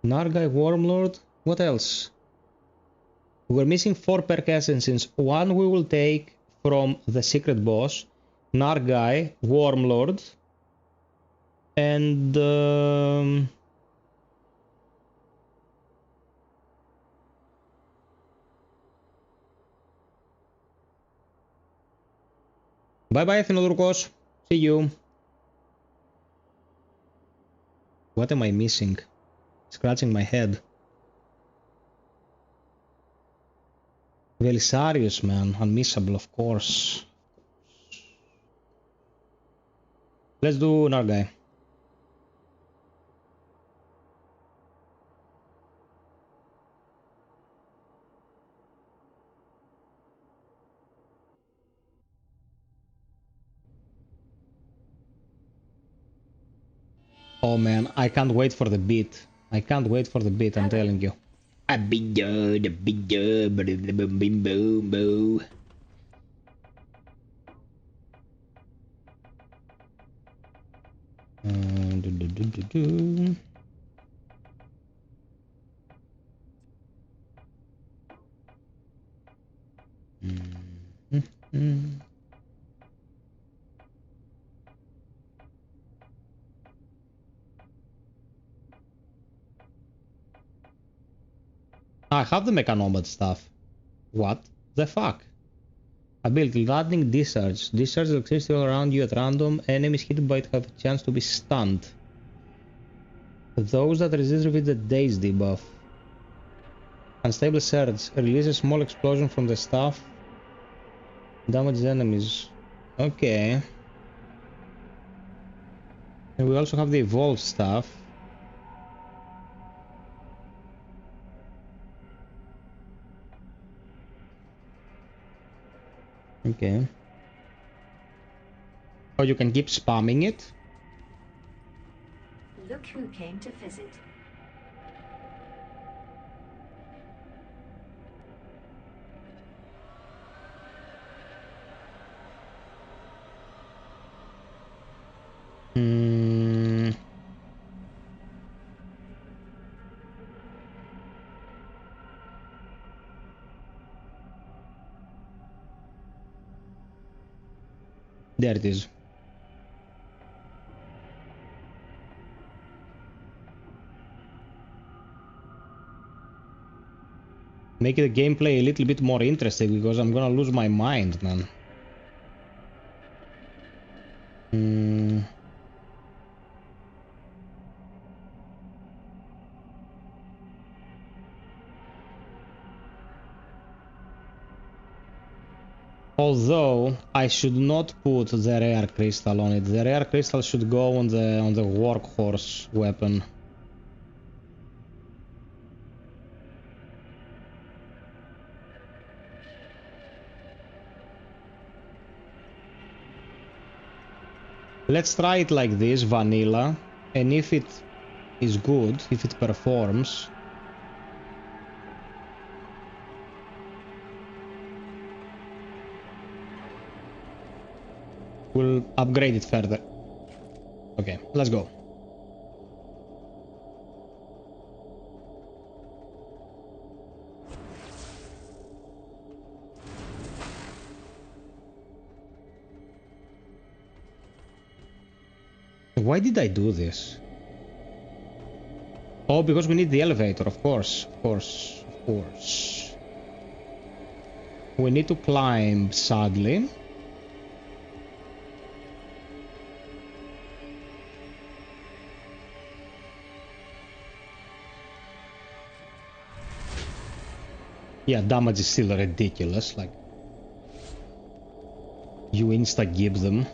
Nargai, Wormlord. What else? We're missing 4 perk essences. One we will take from the secret boss. Nargai, Wormlord. And... Bye-bye, Thinodurkos. See you. What am I missing? Scratching my head. Velisarius, man. Unmissable, of course. Let's do Nargai. Oh man, I can't wait for the beat. I can't wait for the beat, I'm telling you. A biddo, the biddo, boom, boom, boom, boom. I have the Mechanomad stuff. What the fuck? Ability, lightning discharge. Discharge electricity all around you at random. Enemies hit by it have a chance to be stunned. Those that resist with the daze debuff. Unstable surge. Release a small explosion from the staff. Damage enemies. Okay. And we also have the evolved stuff. Okay. Oh, you can keep spamming it? Look who came to visit. There it is. Make the gameplay a little bit more interesting because I'm gonna lose my mind, man. Although I should not put the rare crystal on it. The rare crystal should go on the workhorse weapon. Let's try it like this, vanilla, and if it is good, if it performs, we'll upgrade it further. Okay, let's go. Why did I do this? Oh, because we need the elevator, of course, of course, of course. We need to climb, sadly. Yeah, damage is still ridiculous, like... You insta-give them.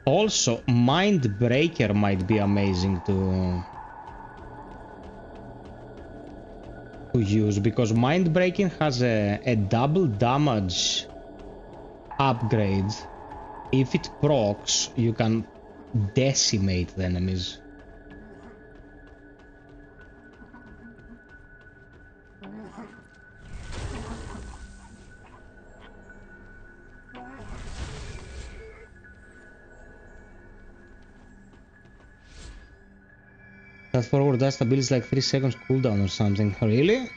Also, Mind Breaker might be amazing to use, because Mind Breaking has a double damage upgrade. If it procs, you can decimate the enemies. That forward dash ability is like 3 seconds cooldown or something. Really?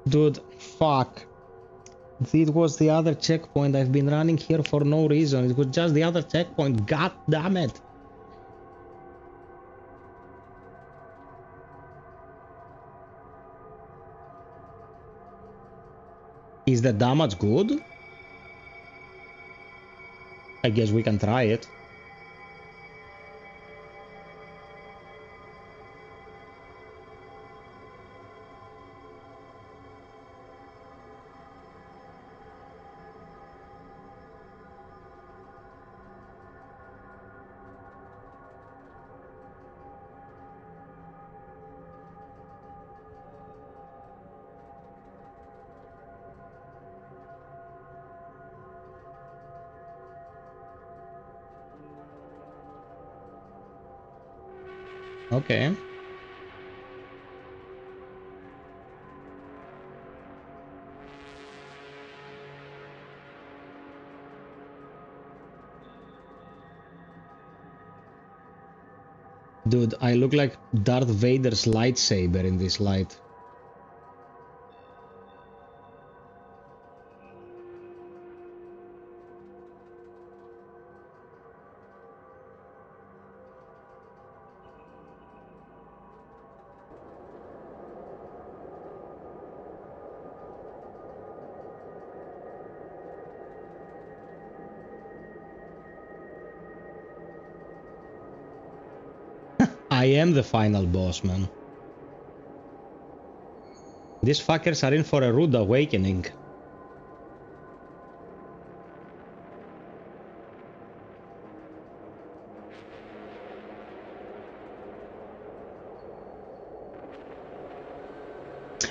Dude, fuck. It was the other checkpoint. I've been running here for no reason. It was just the other checkpoint. God damn it. Is the damage good? I guess we can try it. Okay. Dude, I look like Darth Vader's lightsaber in this light. I am the final boss, man. These fuckers are in for a rude awakening.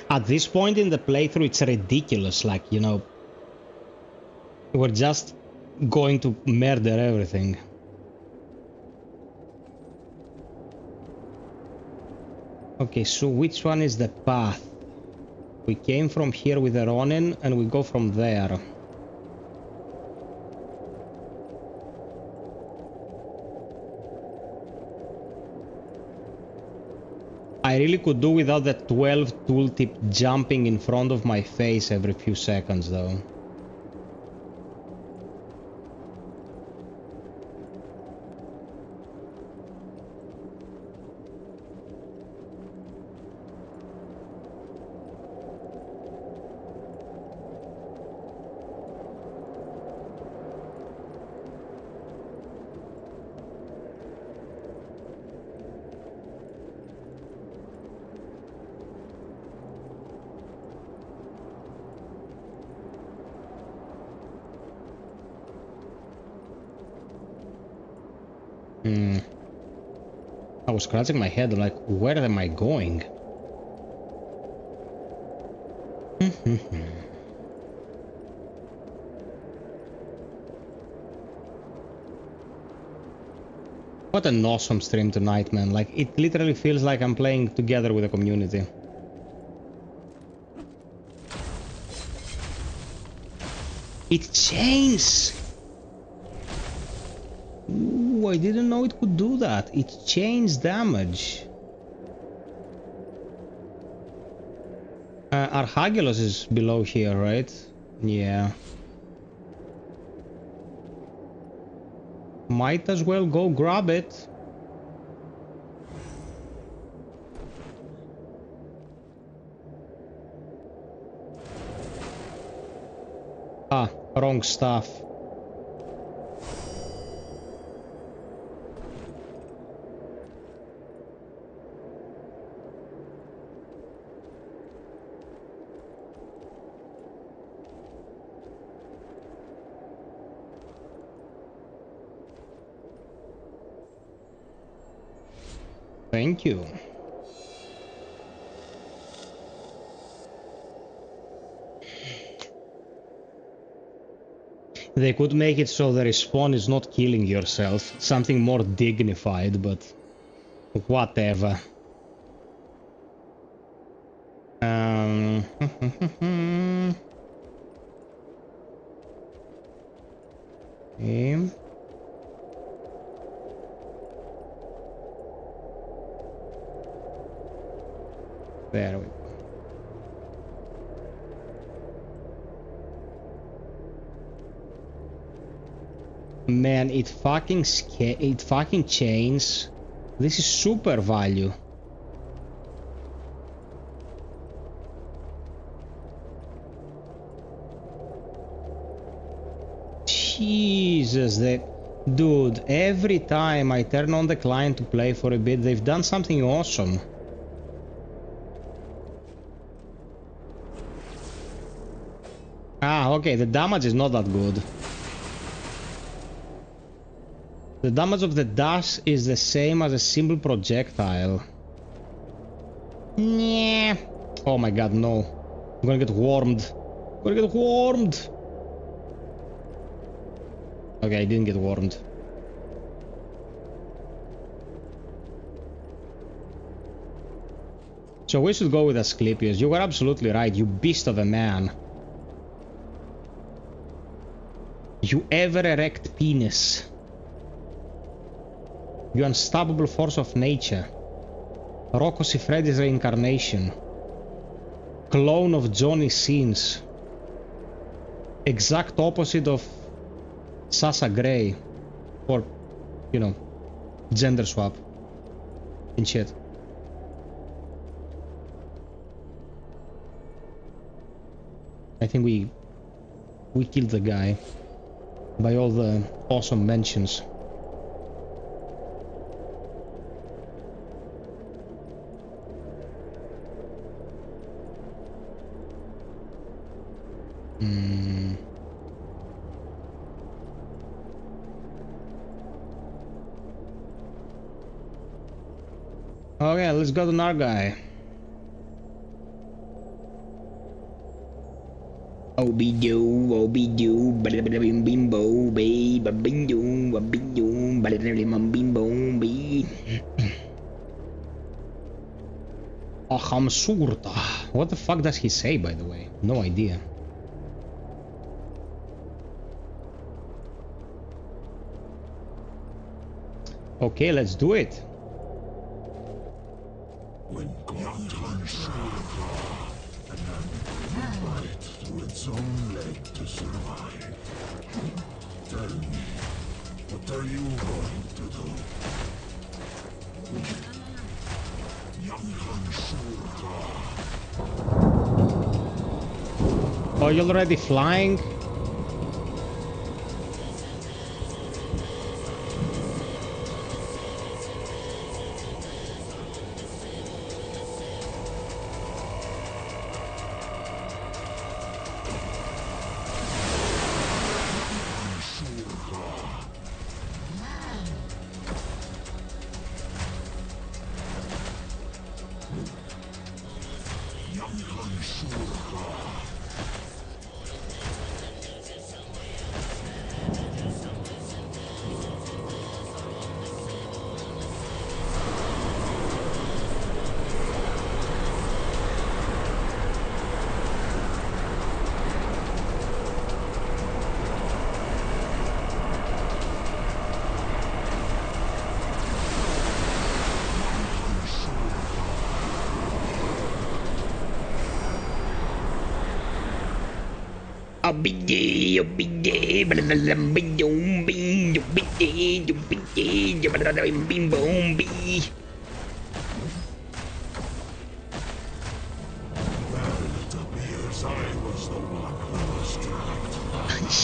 At this point in the playthrough, it's ridiculous, like, you know, we're just going to murder everything. Okay, so which one is the path? We came from here with the Ronin, and we go from there. I really could do without the 12 tooltip jumping in front of my face every few seconds, though. I was scratching my head, like, where am I going? What an awesome stream tonight, man. Like, it literally feels like I'm playing together with the community. It changed! Ooh, I didn't know it could do that. It changed damage. Arhagelos is below here, right? Yeah. Might as well go grab it. Ah, wrong stuff. Thank you. They could make it so the respawn is not killing yourself. Something more dignified, but whatever. Okay. There we go. Man, it fucking chains. This is super value. Jesus, dude, every time I turn on the client to play for a bit, they've done something awesome. Ah, okay, the damage is not that good. The damage of the dash is the same as a simple projectile. Yeah. Oh my god, no. I'm gonna get warmed. I'm gonna get warmed. Okay, I didn't get warmed. So we should go with Asclepius. You were absolutely right, you beast of a man. You ever-erect penis. You unstoppable force of nature. Rocco Siffredi's reincarnation. Clone of Johnny Sins. Exact opposite of Sasha Grey. Or, you know, gender swap. And shit. I think we killed the guy. By all the awesome mentions. Okay, let's go to Nargai. Obi-doo, obi-doo, bim-bim-bo, bim-bim-doo, bim-doo, bim-bim-bo, Ahamsurta. What the fuck does he say, by the way? No idea. Okay, let's do it. When God turns and then fight through its own leg to survive. Tell me, what are you going to do? Oh, you're already flying?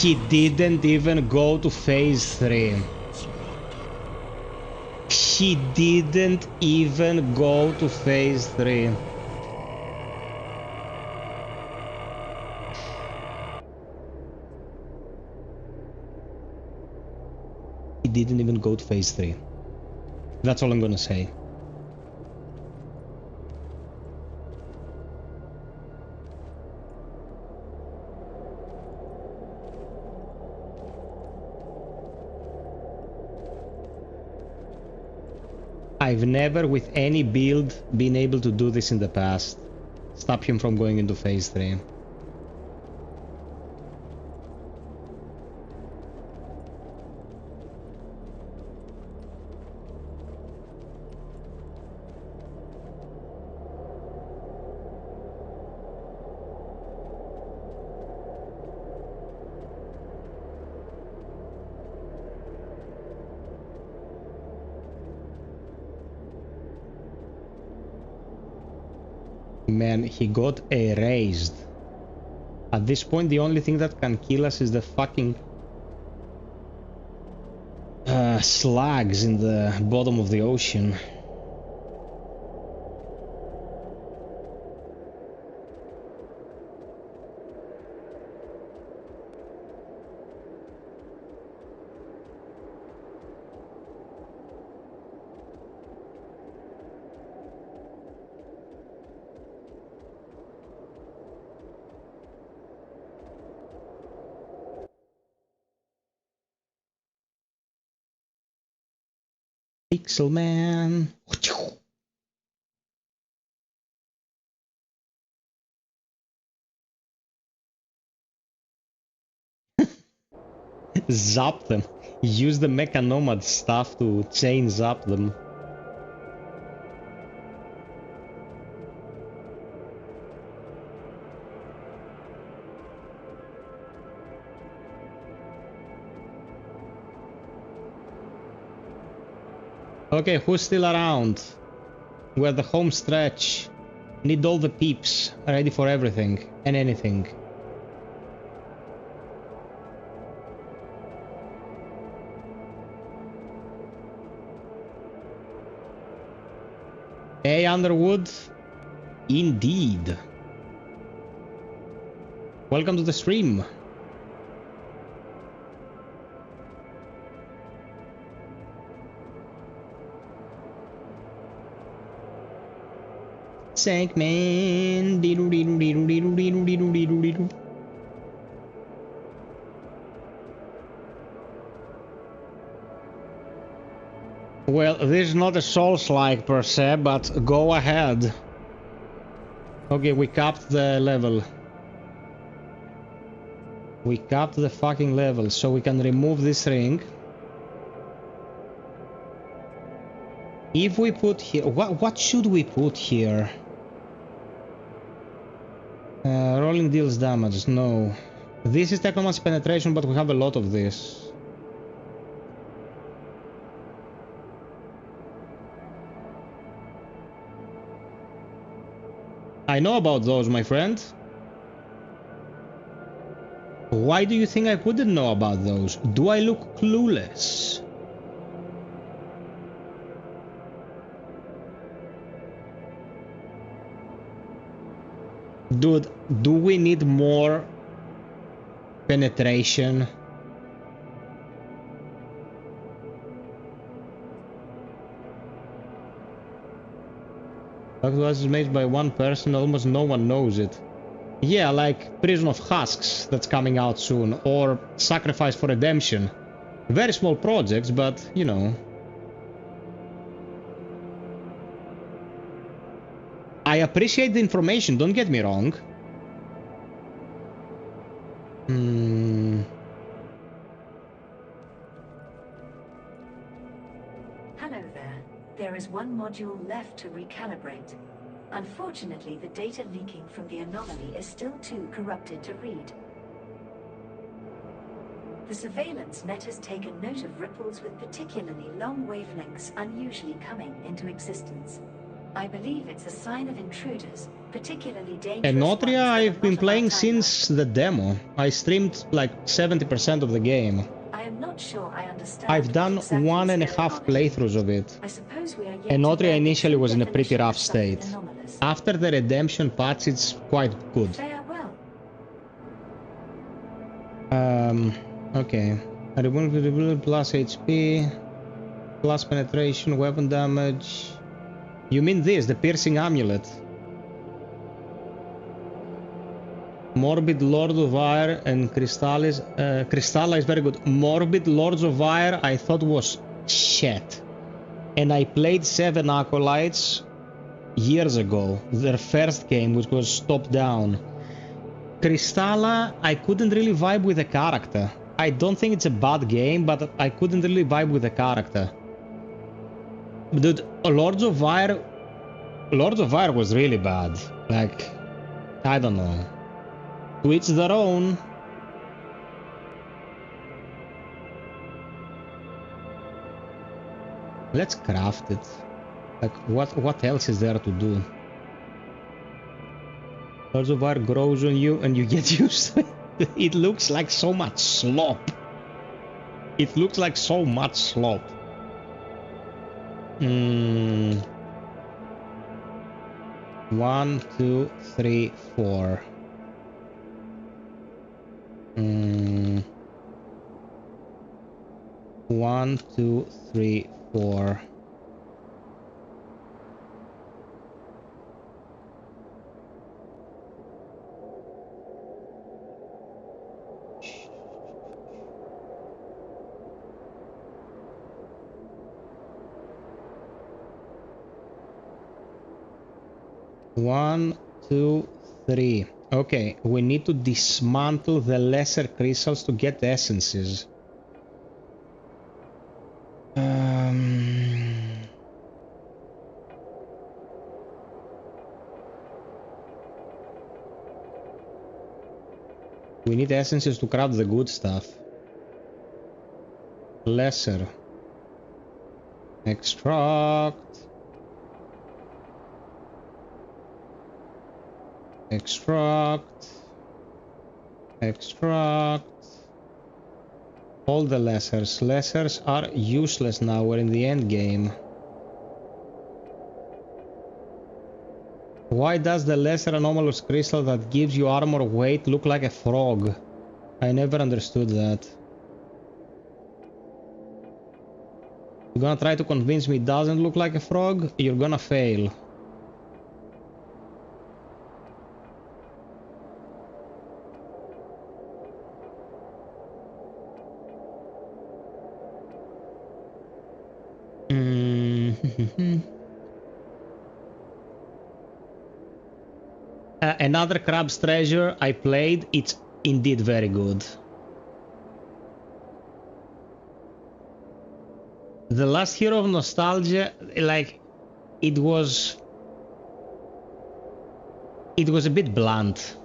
He didn't even go to phase 3. He didn't even go to phase 3. He didn't even go to phase 3. That's all I'm gonna say. I've never, with any build, been able to do this in the past. Stop him from going into phase 3. Man, he got erased. At this point, the only thing that can kill us is the fucking slugs in the bottom of the ocean. Pixel Man. Zap them. Use the Mecha Nomad stuff to chain zap them. Okay, who's still around? We're the home stretch. Need all the peeps ready for everything and anything. Hey, Underwood. Indeed. Welcome to the stream. Sank man. Well, this is not a Soulslike per se, but go ahead. Okay, we capped the level. We capped the fucking level, so we can remove this ring. If we put here... What should we put here? Rolling deals damage. No. This is Technomancer penetration, but we have a lot of this. I know about those, my friend. Why do you think I wouldn't know about those? Do I look clueless? Dude, do we need more penetration? That was made by one person, almost no one knows it. Yeah, like Prison of Husks that's coming out soon, or Sacrifice for Redemption. Very small projects, but, you know. I appreciate the information, don't get me wrong. Hello there. There is one module left to recalibrate. Unfortunately, the data leaking from the anomaly is still too corrupted to read. The surveillance net has taken note of ripples with particularly long wavelengths unusually coming into existence. I believe it's a sign of intruders, particularly dangerous Enotria, ones that I've are been not of our playing timeline. since the demo. I streamed like 70% of the game. I am not sure I understand I've what done exactly one is and a going half on here. playthroughs of it. I suppose we are yet to Enotria learn the initially true was in a pretty definition of rough something state. anomalous. After the redemption patch, it's quite good. Farewell. Okay. I remove the plus HP, plus penetration, weapon damage. You mean this, the piercing amulet? Morbid Lord of Fire and Crystallis. Crystalla is very good. Morbid Lords of Fire I thought was shit. And I played 7 Acolytes years ago. Their first game, which was top down. Crystalla, I couldn't really vibe with the character. I don't think it's a bad game, but I couldn't really vibe with the character. Dude, Lords of Fire was really bad. Like, I don't know. To each their own. Let's craft it. Like, what else is there to do? Lords of Fire grows on you and you get used to it. It looks like so much slop. It looks like so much slop. 1, 2, 3, 4. 1, 2, 3, 4. One, 2, 3. Okay, we need to dismantle the lesser crystals to get essences. We need essences to craft the good stuff. Lesser. Extract. Extract. Extract. All the lessers. Lessers are useless now. We're in the end game. Why does the lesser anomalous crystal that gives you armor weight look like a frog? I never understood that. You're gonna try to convince me it doesn't look like a frog? You're gonna fail. Another Crab's Treasure I played, it's indeed very good. The Last Hero of Nostalgia, like, it was a bit blunt.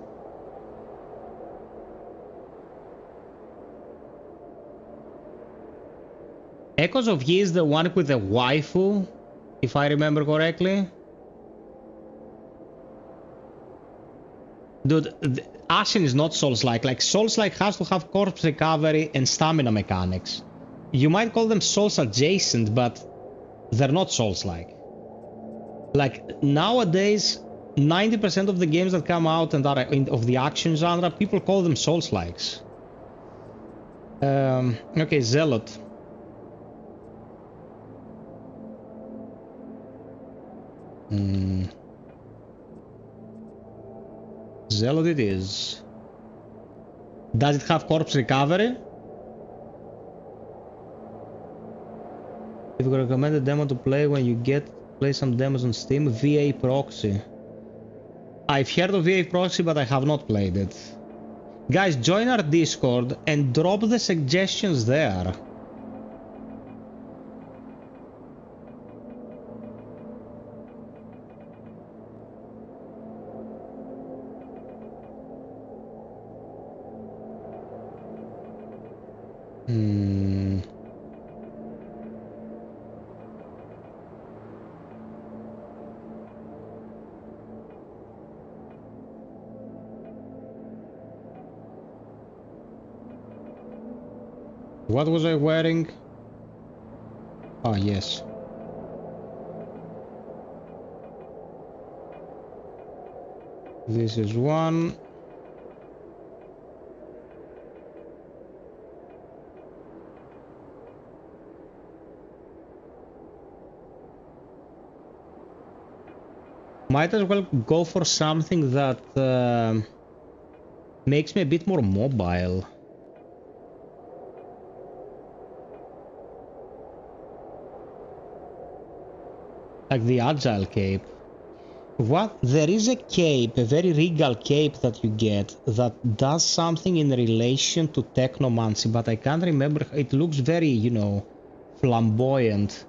Echoes of Ye is the one with the waifu, if I remember correctly. Dude, Ashen is not Soulslike. Like, Soulslike has to have corpse recovery and stamina mechanics. You might call them Souls adjacent, but they're not Souls-like. Like, nowadays, 90% of the games that come out and are of the action genre, people call them Souls-likes. Okay, Zealot. Zealot it is. Does it have corpse recovery? If you recommend a demo to play when you play some demos on Steam, VA Proxy. I've heard of VA Proxy, but I have not played it. Guys, join our Discord and drop the suggestions there. Hmm. What was I wearing? Ah, yes. This is one. Might as well go for something that makes me a bit more mobile. Like the agile cape. What? There is a cape, a very regal cape that you get that does something in relation to Technomancer, but I can't remember. It looks very, you know, flamboyant.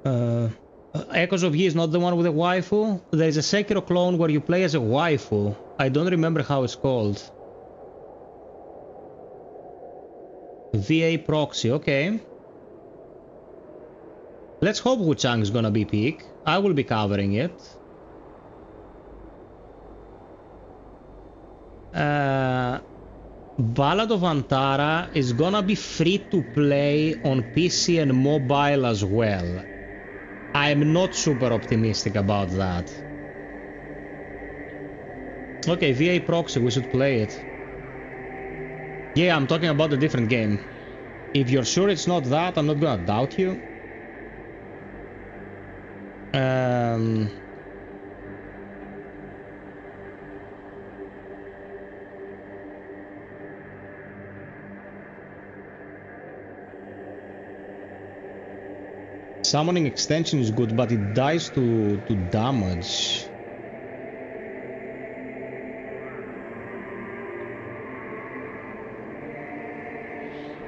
Echoes of Yi is not the one with the waifu. There is a Sekiro clone where you play as a waifu. I don't remember how it's called. VA proxy, okay. Let's hope Wuchang is gonna be peak. I will be covering it. Ballad of Antara is gonna be free to play on PC and mobile as well. I'm not super optimistic about that. Okay, VA proxy, we should play it. Yeah, I'm talking about a different game. If you're sure it's not that, I'm not gonna doubt you. Summoning extension is good, but it dies to damage.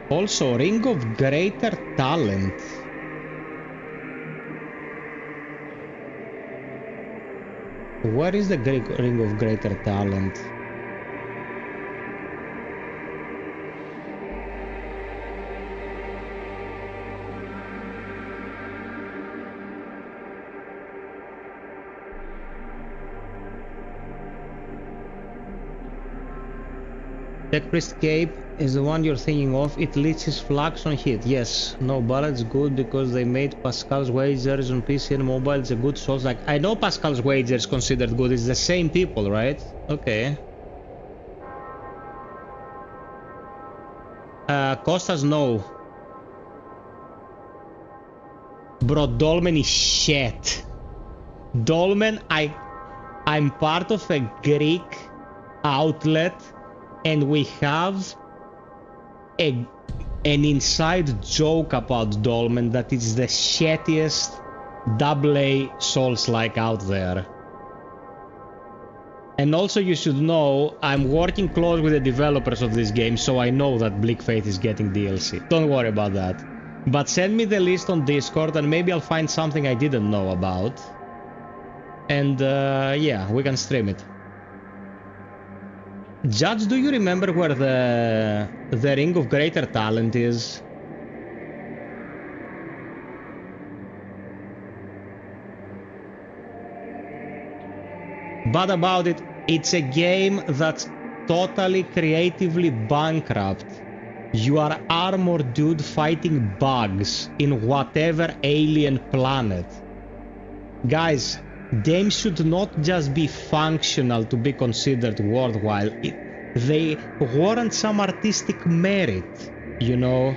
Also, Ring of Greater Talent. Where is the Ring of Greater Talent? Tech Priest Cape is the one you're thinking of. It leeches flags on hit. Yes, no, Ballad's good because they made Pascal's Wagers on PC and mobile. It's a good Soulslike. I know Pascal's Wagers is considered good. It's the same people, right? Okay. Costas, no. Bro, Dolmen is shit. Dolmen, I'm part of a Greek outlet and we have an inside joke about Dolmen that it's the shittiest AA Souls-like out there. And also you should know, I'm working close with the developers of this game, so I know that Bleak Faith is getting DLC. Don't worry about that. But send me the list on Discord and maybe I'll find something I didn't know about. And yeah, we can stream it. Judge, do you remember where the Ring of Greater Talent is? But about it, it's a game that's totally creatively bankrupt. You are armored dude fighting bugs in whatever alien planet. Guys, games should not just be functional to be considered worthwhile. They warrant some artistic merit, you know?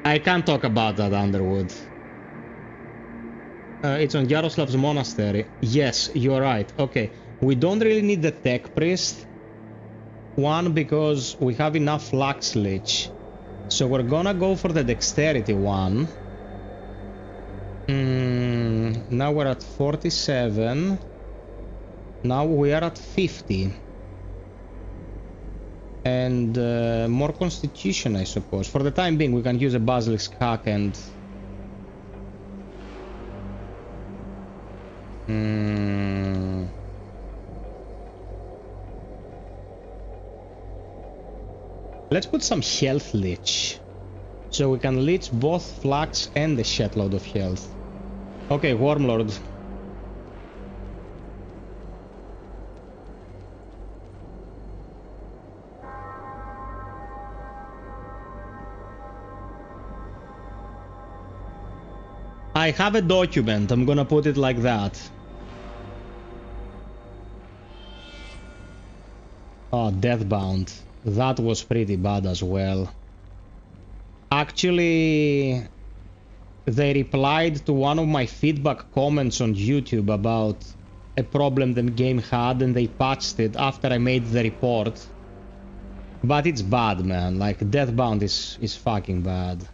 I can't talk about that, Underwood. It's on Yaroslav's monastery. Yes, you're right. Okay, we don't really need the Tech Priest. One, because we have enough Flux Lich. So we're gonna go for the Dexterity one. Now we're at 47. Now we are at 50. And more Constitution, I suppose. For the time being, we can use a Basilisk Hack and... Let's put some health leech. So we can leech both flux and the shitload of health. Okay, Wormlord. I have a document, I'm gonna put it like that. Oh, Deathbound. That was pretty bad as well. Actually, they replied to one of my feedback comments on YouTube about a problem the game had, and they patched it after I made the report. But it's bad, man. Like, Deathbound is fucking bad.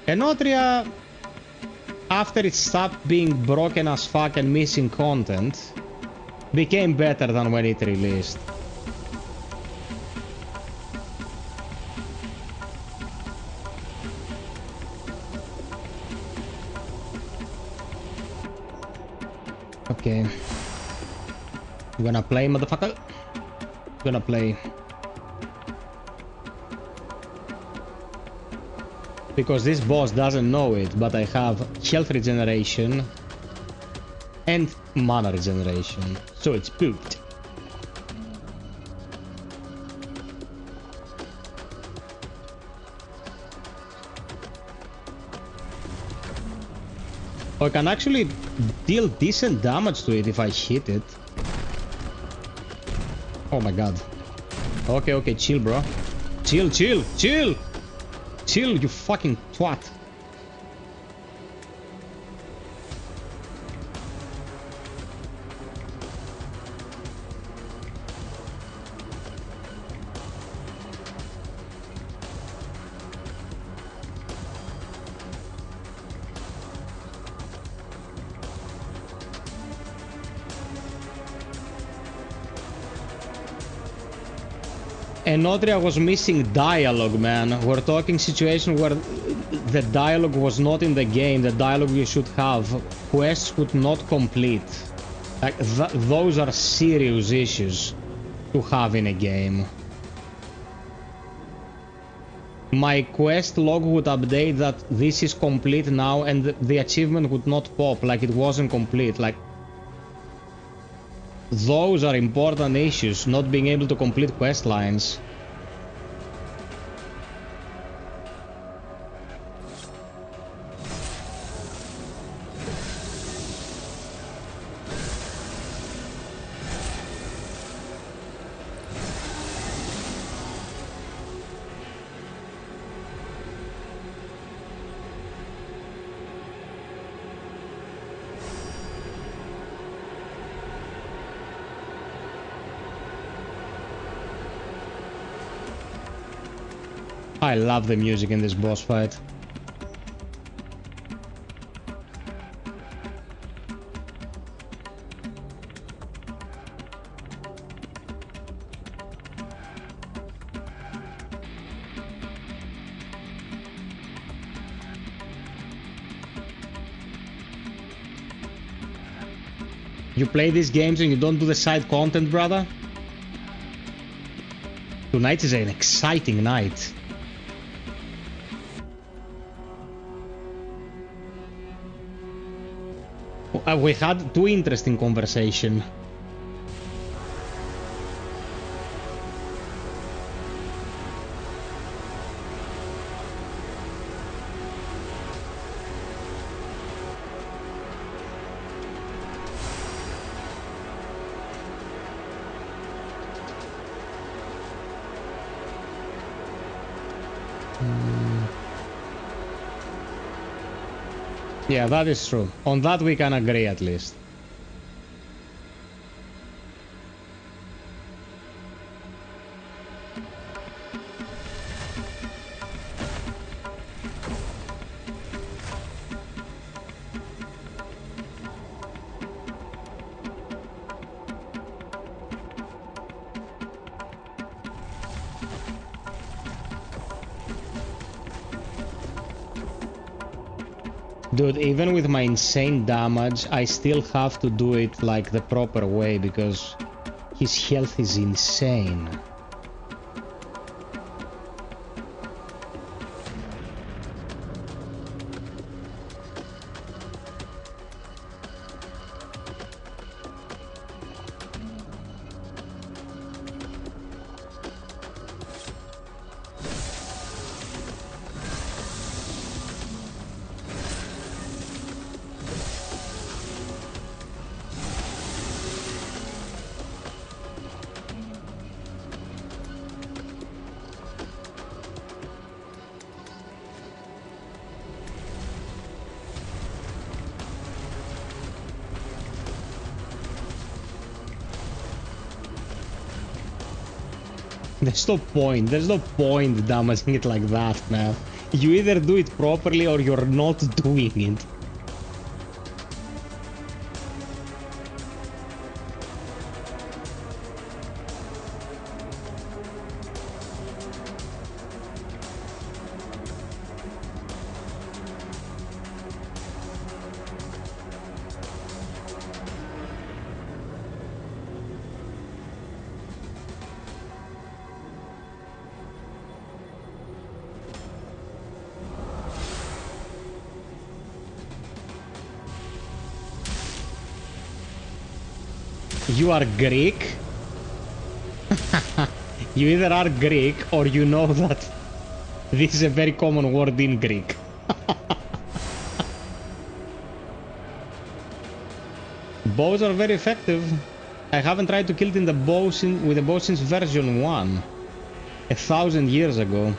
Enotria, after it stopped being broken as fuck and missing content, became better than when it released. Okay. You gonna play, motherfucker? Gonna play. Because this boss doesn't know it, but I have health regeneration and mana regeneration, so it's pooped. I can actually deal decent damage to it if I hit it. Oh my god. Okay, okay, chill, bro. Chill, chill, chill! Chill, you fucking twat. Enotria was missing dialogue, man. We're talking situation where the dialogue was not in the game, the dialogue you should have. Quests could not complete. Like, those are serious issues to have in a game. My quest log would update that this is complete now, and the achievement would not pop, like it wasn't complete. Like, those are important issues, not being able to complete quest lines. I love the music in this boss fight. You play these games and you don't do the side content, brother? Tonight is an exciting night. We had two interesting conversations. Yeah, that is true. On that we can agree at least. Dude, even with my insane damage, I still have to do it like the proper way because his health is insane. There's no point damaging it like that, man. You either do it properly or you're not doing it. You are Greek? You either are Greek or you know that this is a very common word in Greek. Bows are very effective. I haven't tried to kill it with the bow since version 1. 1,000 years ago.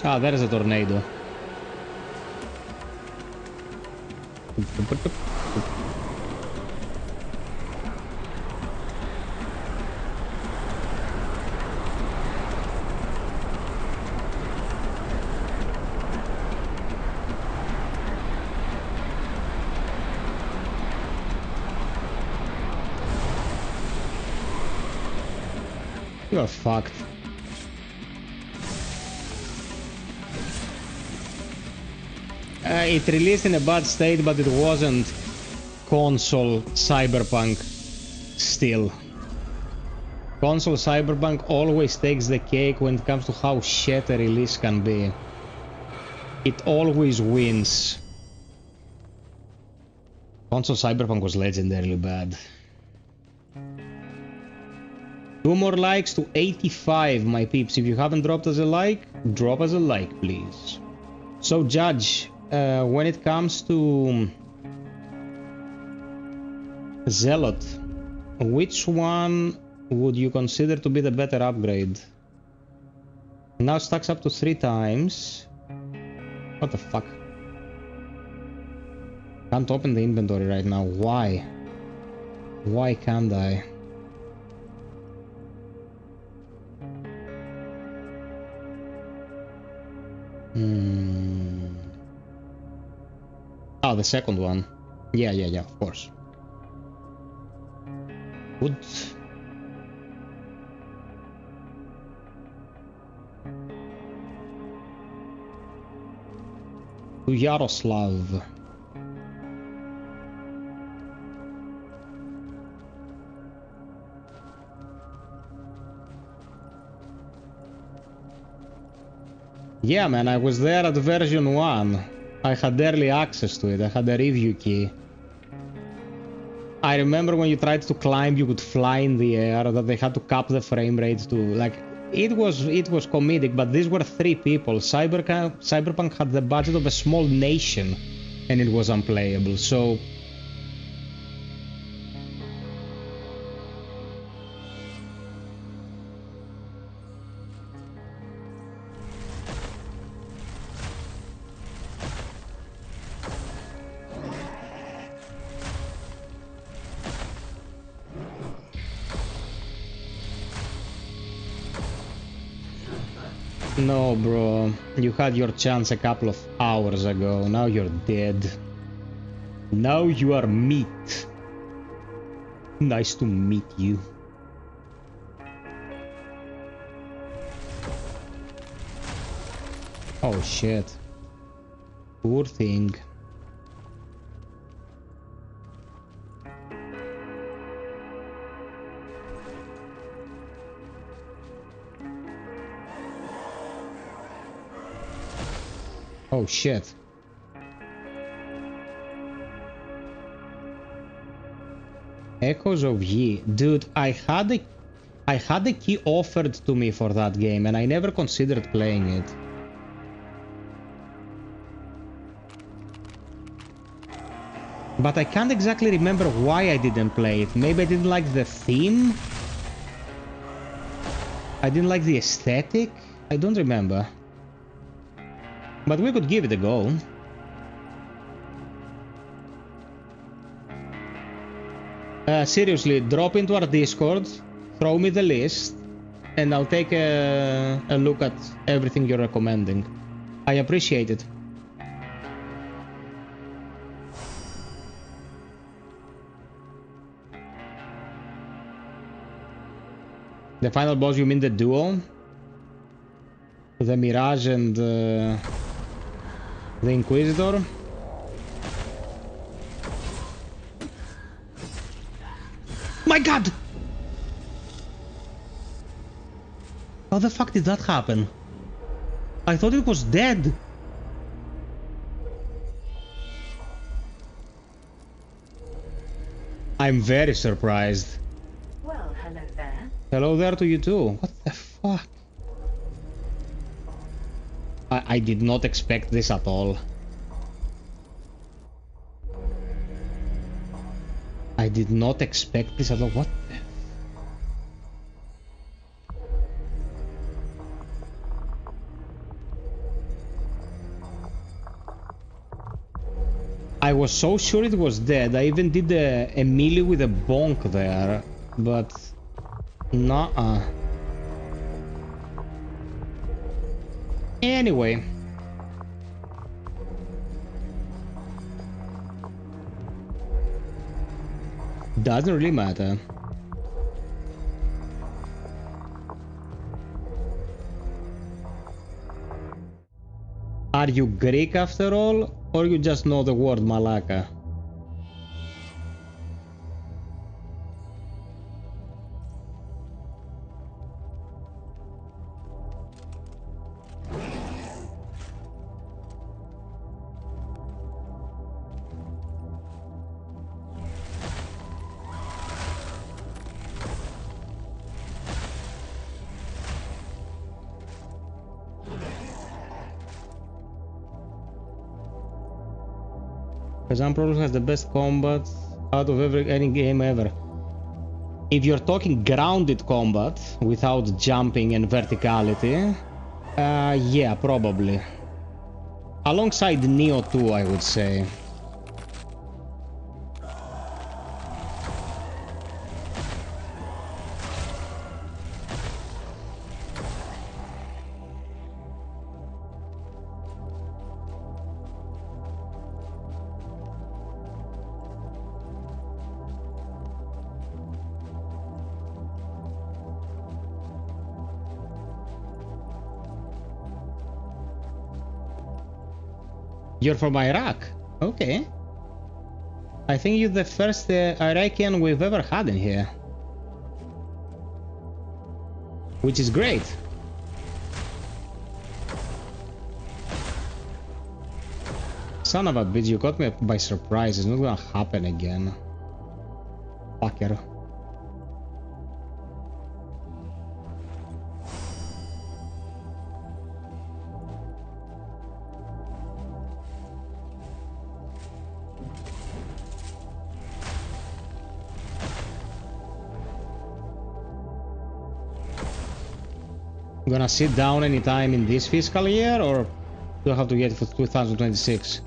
Ah, there is a tornado. You are fucked. It released in a bad state, but it wasn't console cyberpunk still. Console cyberpunk always takes the cake when it comes to how shit a release can be. It always wins. Console cyberpunk was legendarily bad. 2 more likes to 85, my peeps. If you haven't dropped us a like, drop us a like, please. So, Judge, when it comes to Zealot, which one would you consider to be the better upgrade? Now stacks up to 3 times. What the fuck? Can't open the inventory right now. Why? Why can't I? Oh, the second one. Yeah, of course. Good. To Yaroslav. Yeah, man, I was there at version 1. I had early access to it. I had a review key. I remember when you tried to climb, you could fly in the air, that they had to cap the frame rate to, like, it was comedic, but these were 3 people. Cyberpunk had the budget of a small nation, and it was unplayable, so... No, bro. You had your chance a couple of hours ago. Now you're dead. Now you are meat. Nice to meet you. Oh shit. Poor thing. Oh shit. Echoes of Yi. Dude, I had a key offered to me for that game and I never considered playing it. But I can't exactly remember why I didn't play it. Maybe I didn't like the theme? I didn't like the aesthetic? I don't remember. But we could give it a go. Seriously, drop into our Discord, throw me the list, and I'll take a look at everything you're recommending. I appreciate it. The final boss, you mean the duo? The Mirage and the Inquisitor? My god! How the fuck did that happen? I thought it was dead. I'm very surprised. Well, hello there. Hello there to you too. What the fuck? I did not expect this at all. I did not expect this at all. What the... I was so sure it was dead. I even did a melee with a bonk there, but nah. Anyway. Doesn't really matter. Are you Greek after all, or you just know the word Malaka? Kazan probably has the best combat out of any game ever. If you're talking grounded combat without jumping and verticality, yeah, probably. Alongside Neo 2, I would say. You're from Iraq? Okay. I think you're the first Iraqian we've ever had in here. Which is great. Son of a bitch, you caught me by surprise. It's not gonna happen again. Fucker. Gonna sit down anytime in this fiscal year, or do I have to get it for 2026?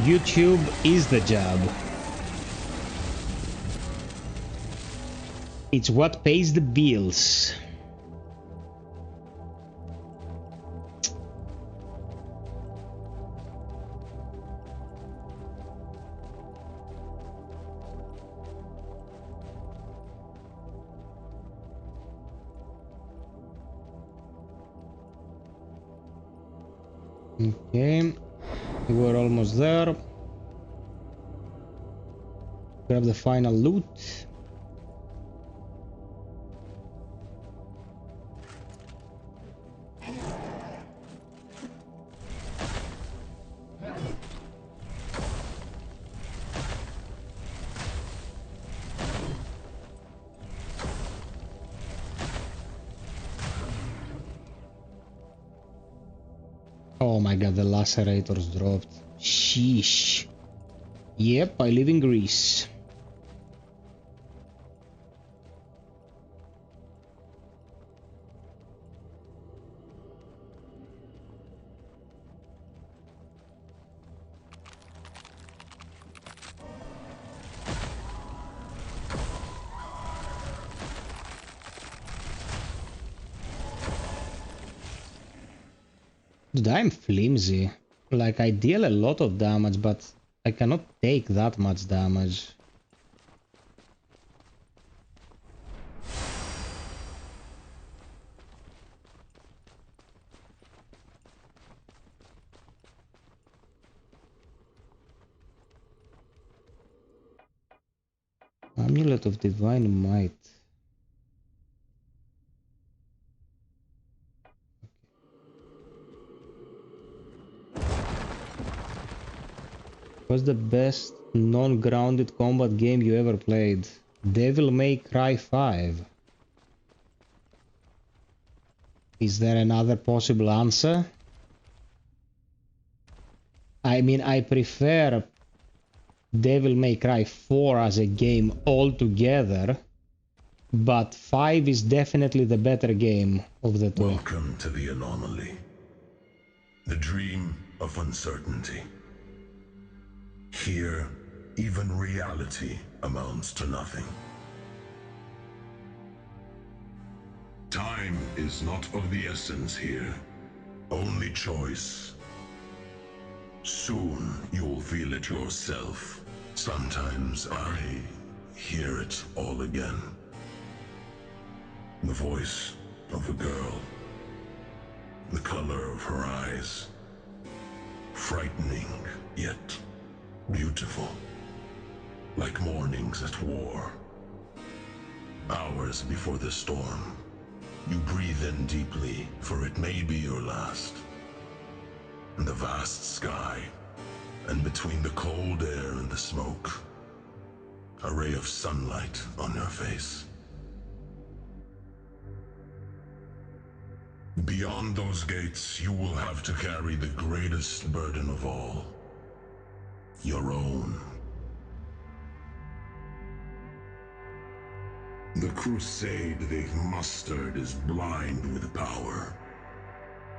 YouTube is the job. It's what pays the bills. Okay, we're almost there. Grab the final loot. Oh my god, the lacerators dropped. Sheesh. Yep, I live in Greece. Dude, I'm flimsy. Like, I deal a lot of damage, but I cannot take that much damage. Amulet of Divine Might. What's the best non-grounded combat game you ever played? Devil May Cry 5. Is there another possible answer? I mean, I prefer Devil May Cry 4 as a game altogether, but 5 is definitely the better game of the two. Welcome to the anomaly. The dream of uncertainty. Here, even reality amounts to nothing. Time is not of the essence here, only choice. Soon you'll feel it yourself. Sometimes I hear it all again. The voice of a girl, the color of her eyes, frightening yet beautiful, like mornings at war. Hours before the storm, you breathe in deeply, for it may be your last. The vast sky, and between the cold air and the smoke, a ray of sunlight on your face. Beyond those gates, you will have to carry the greatest burden of all. Your own. The crusade they've mustered is blind with power.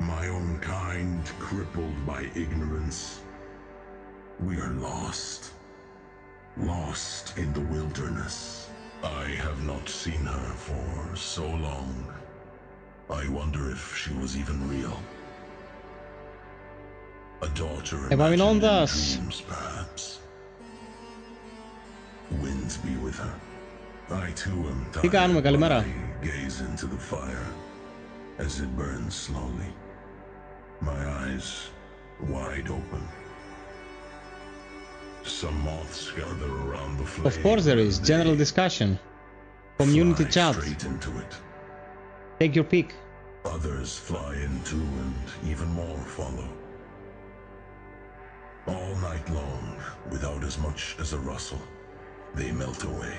My own kind crippled by ignorance. We are lost. Lost in the wilderness. I have not seen her for so long. I wonder if she was even real. A daughter imagined in dreams, perhaps. Winds be with her. I too am tired, but I gaze into the fire as it burns slowly. My eyes wide open. Some moths gather around the flame. Of course there is. General discussion. Community chat. Straight into it. Take your pick. Others fly into and even more follow. All night long, without as much as a rustle, they melt away.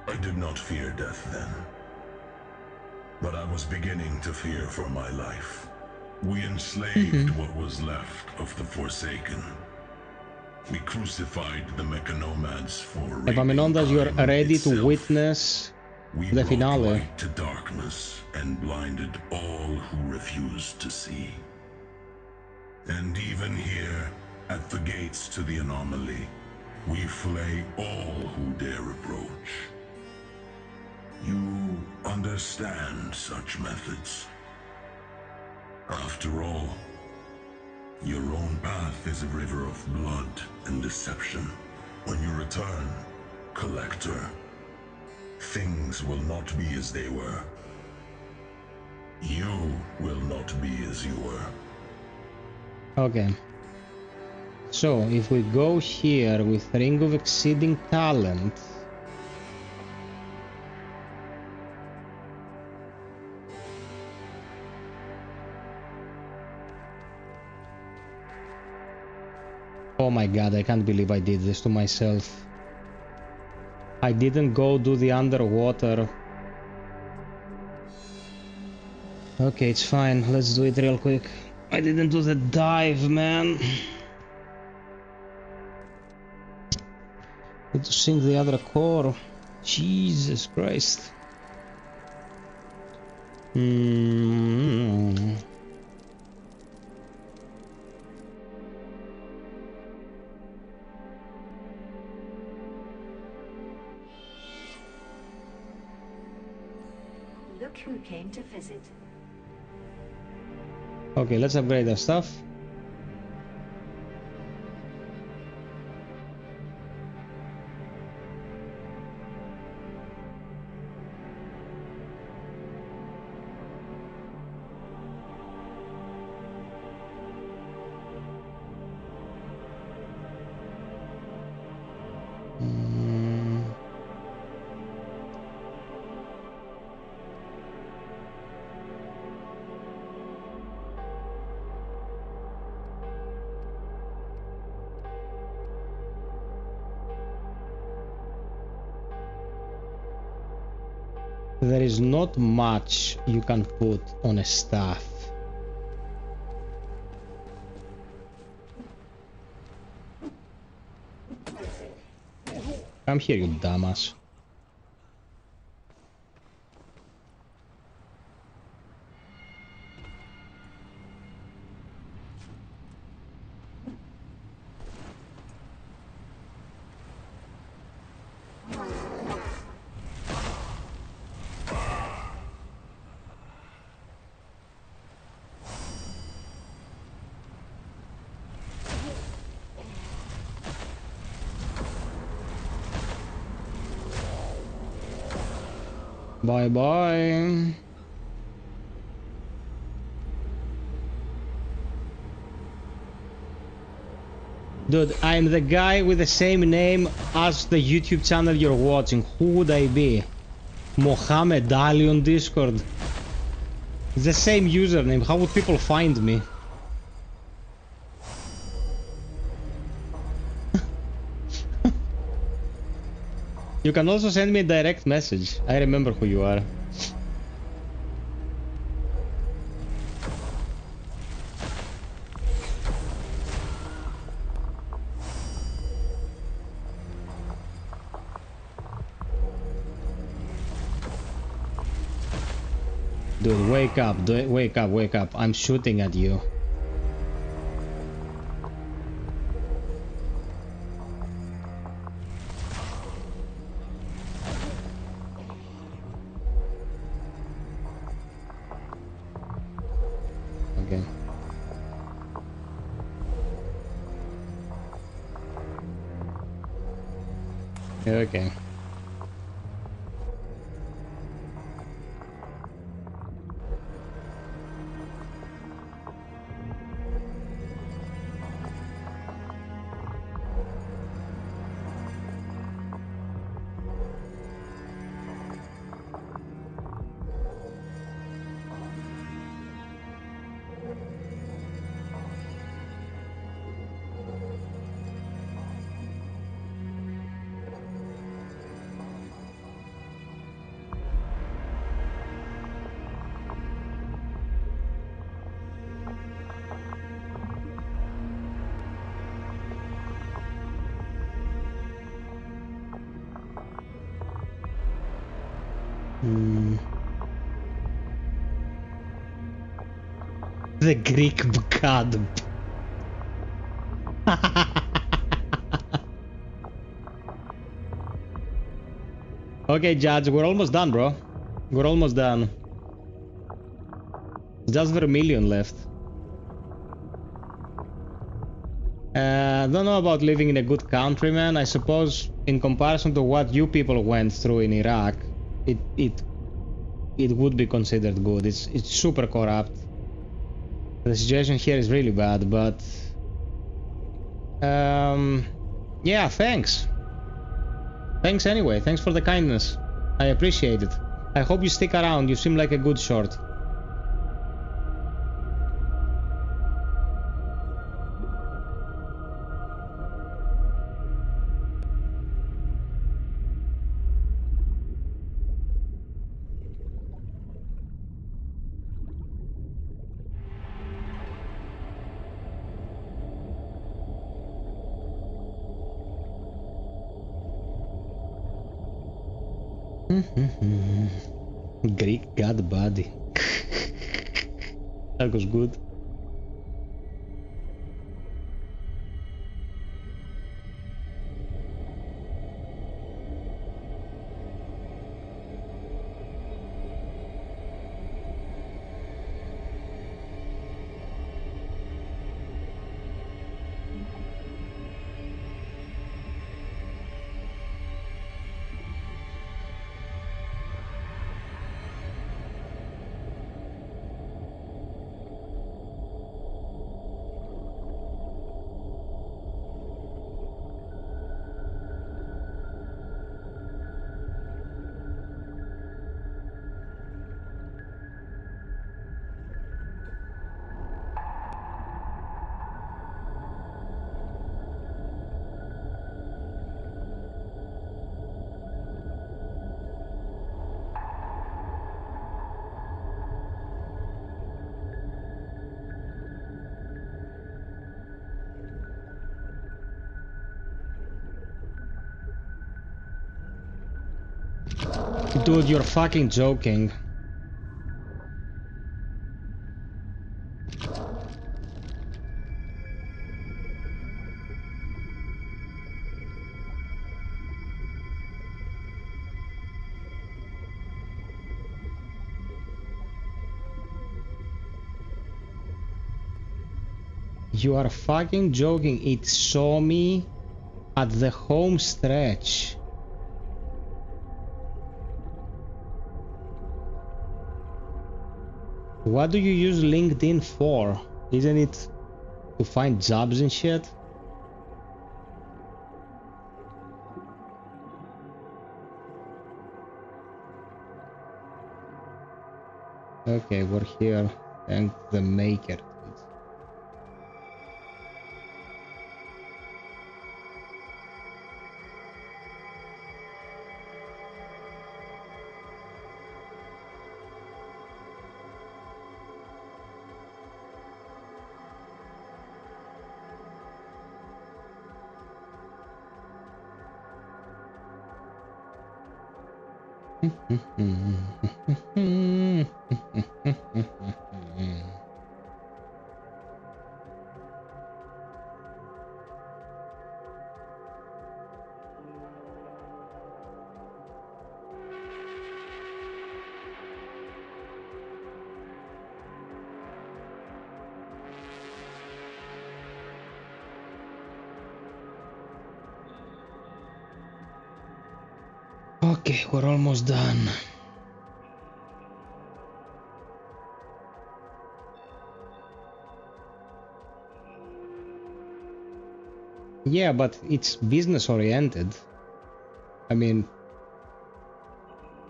I did not fear death then, but I was beginning to fear for my life. We enslaved what was left of the Forsaken. We crucified the Mechanomads for Epaminondas, you are ready to witness the finale. Light to darkness and blinded all who refused to see. And even here, at the gates to the anomaly, we flay all who dare approach. You understand such methods. After all, your own path is a river of blood and deception. When you return, Collector, things will not be as they were. You will not be as you were. Okay. So, if we go here with Ring of Exceeding Talent... Oh my god, I can't believe I did this to myself. I didn't go do the underwater. Okay, it's fine. Let's do it real quick. I didn't do the dive, man. Need to sink the other core. Jesus Christ. Look who came to visit. Okay, let's upgrade our stuff. There is not much you can put on a staff. Come here, you dumbass. Bye bye. Dude, I'm the guy with the same name as the YouTube channel you're watching. Who would I be? Mohammed Ali on Discord. It's the same username. How would people find me? You can also send me a direct message. I remember who you are. Dude, wake up, wake up, wake up. I'm shooting at you. Okay. Okay. The Greek god. Okay, Judge, we're almost done, bro. We're almost done. Just Vermilion left. I don't know about living in a good country, man. I suppose in comparison to what you people went through in Iraq, it would be considered good. It's super corrupt. The situation here is really bad, but yeah, thanks. Thanks anyway. Thanks for the kindness. I appreciate it. I hope you stick around. You seem like a good short. Greek god body. That was good. Dude, you're fucking joking. You are fucking joking. It saw me at the home stretch. What do you use LinkedIn for? Isn't it to find jobs and shit? Okay, we're here. Thank the maker. Okay, we're almost done. Yeah, but it's business oriented. I mean,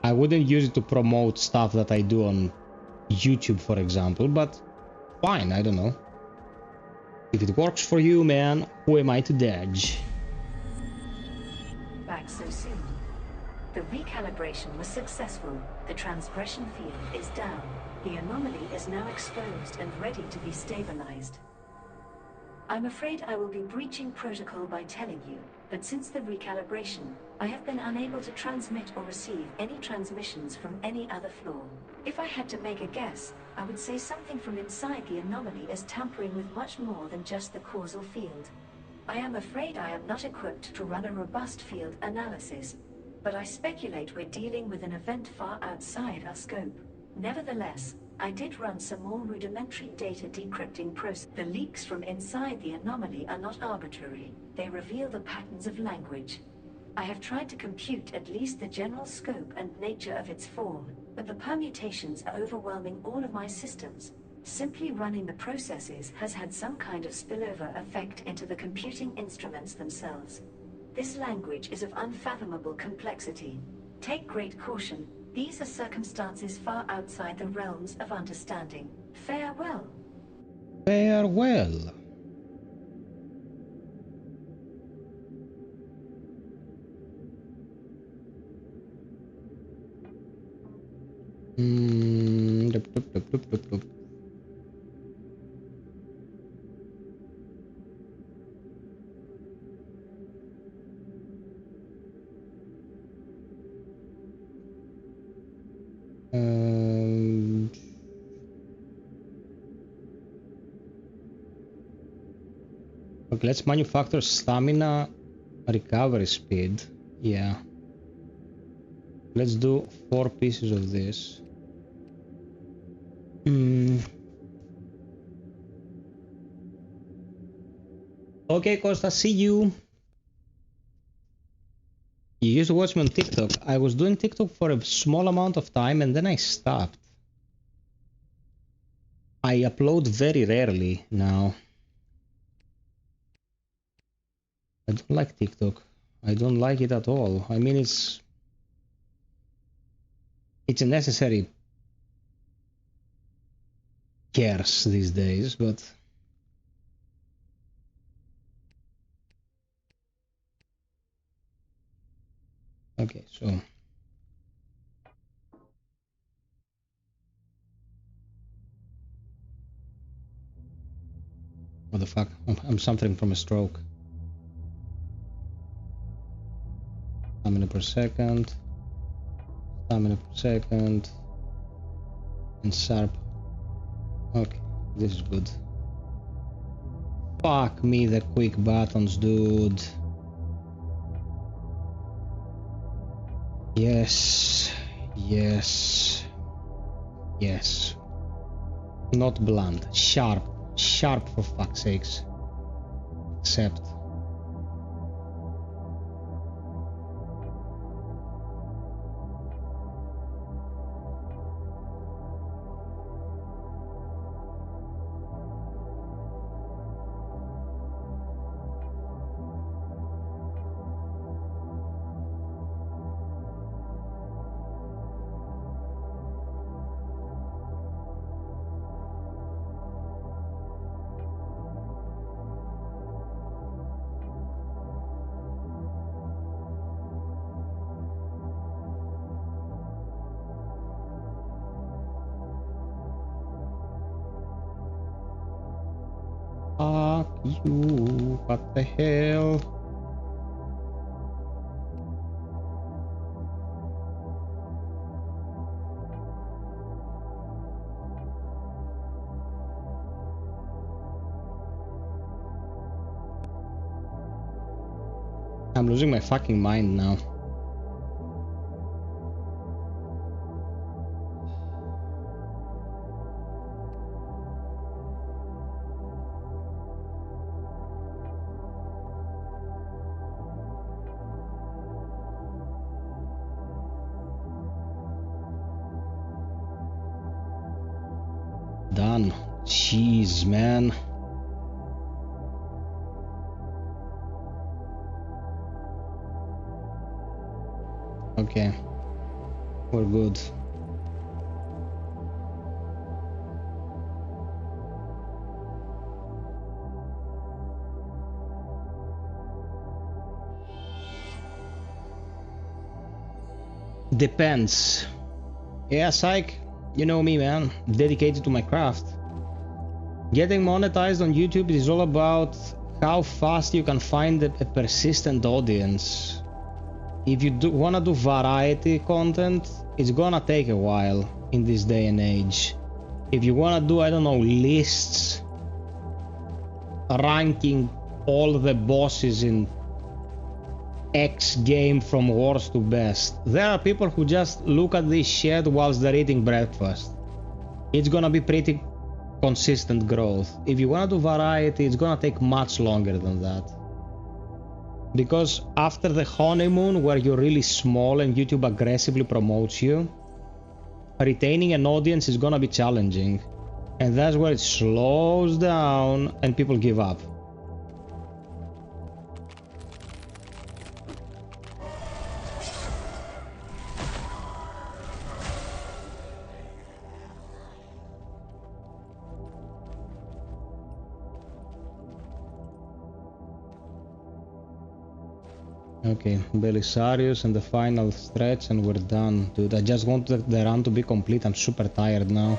I wouldn't use it to promote stuff that I do on YouTube, for example, but fine, I don't know. If it works for you, man, who am I to judge? Back so soon. The recalibration was successful. The transgression field is down. The anomaly is now exposed and ready to be stabilized. I'm afraid I will be breaching protocol by telling you, but since the recalibration, I have been unable to transmit or receive any transmissions from any other floor. If I had to make a guess, I would say something from inside the anomaly is tampering with much more than just the causal field. I am afraid I am not equipped to run a robust field analysis, but I speculate we're dealing with an event far outside our scope. Nevertheless, I did run some more rudimentary data decrypting process. The leaks from inside the anomaly are not arbitrary. They reveal the patterns of language. I have tried to compute at least the general scope and nature of its form, but the permutations are overwhelming all of my systems. Simply running the processes has had some kind of spillover effect into the computing instruments themselves. This language is of unfathomable complexity. Take great caution. These are circumstances far outside the realms of understanding. Farewell. Farewell. Okay, let's manufacture stamina recovery speed. Yeah. Let's do 4 pieces of this. Okay, Costa, see you. You used to watch me on TikTok. I was doing TikTok for a small amount of time and then I stopped. I upload very rarely now. I don't like TikTok. I don't like it at all. I mean, it's a necessary curse these days, but okay, so what the fuck? I'm suffering from a stroke. Stamina per second. Stamina per second. And sharp. Okay, this is good. Fuck me, the quick buttons, dude. Yes. Yes. Yes. Not blunt. Sharp. Sharp, for fuck's sakes. Accept. Fuck you, what the hell? I'm losing my fucking mind now. Done. Jeez, man. Okay. We're good. Depends. Yeah, Psych. You know me, man. Dedicated to my craft. Getting monetized on YouTube is all about how fast you can find a persistent audience. If you wanna do variety content, it's gonna take a while in this day and age. If you wanna do, I don't know, lists, ranking all the bosses in X game from worst to best. There are people who just look at this shit whilst they're eating breakfast. It's gonna be pretty consistent growth. If you wanna do variety, it's gonna take much longer than that. Because after the honeymoon, where you're really small and YouTube aggressively promotes you, retaining an audience is gonna be challenging. And that's where it slows down and people give up. Okay, Belisarius and the final stretch and we're done. Dude, I just want the run to be complete. I'm super tired now.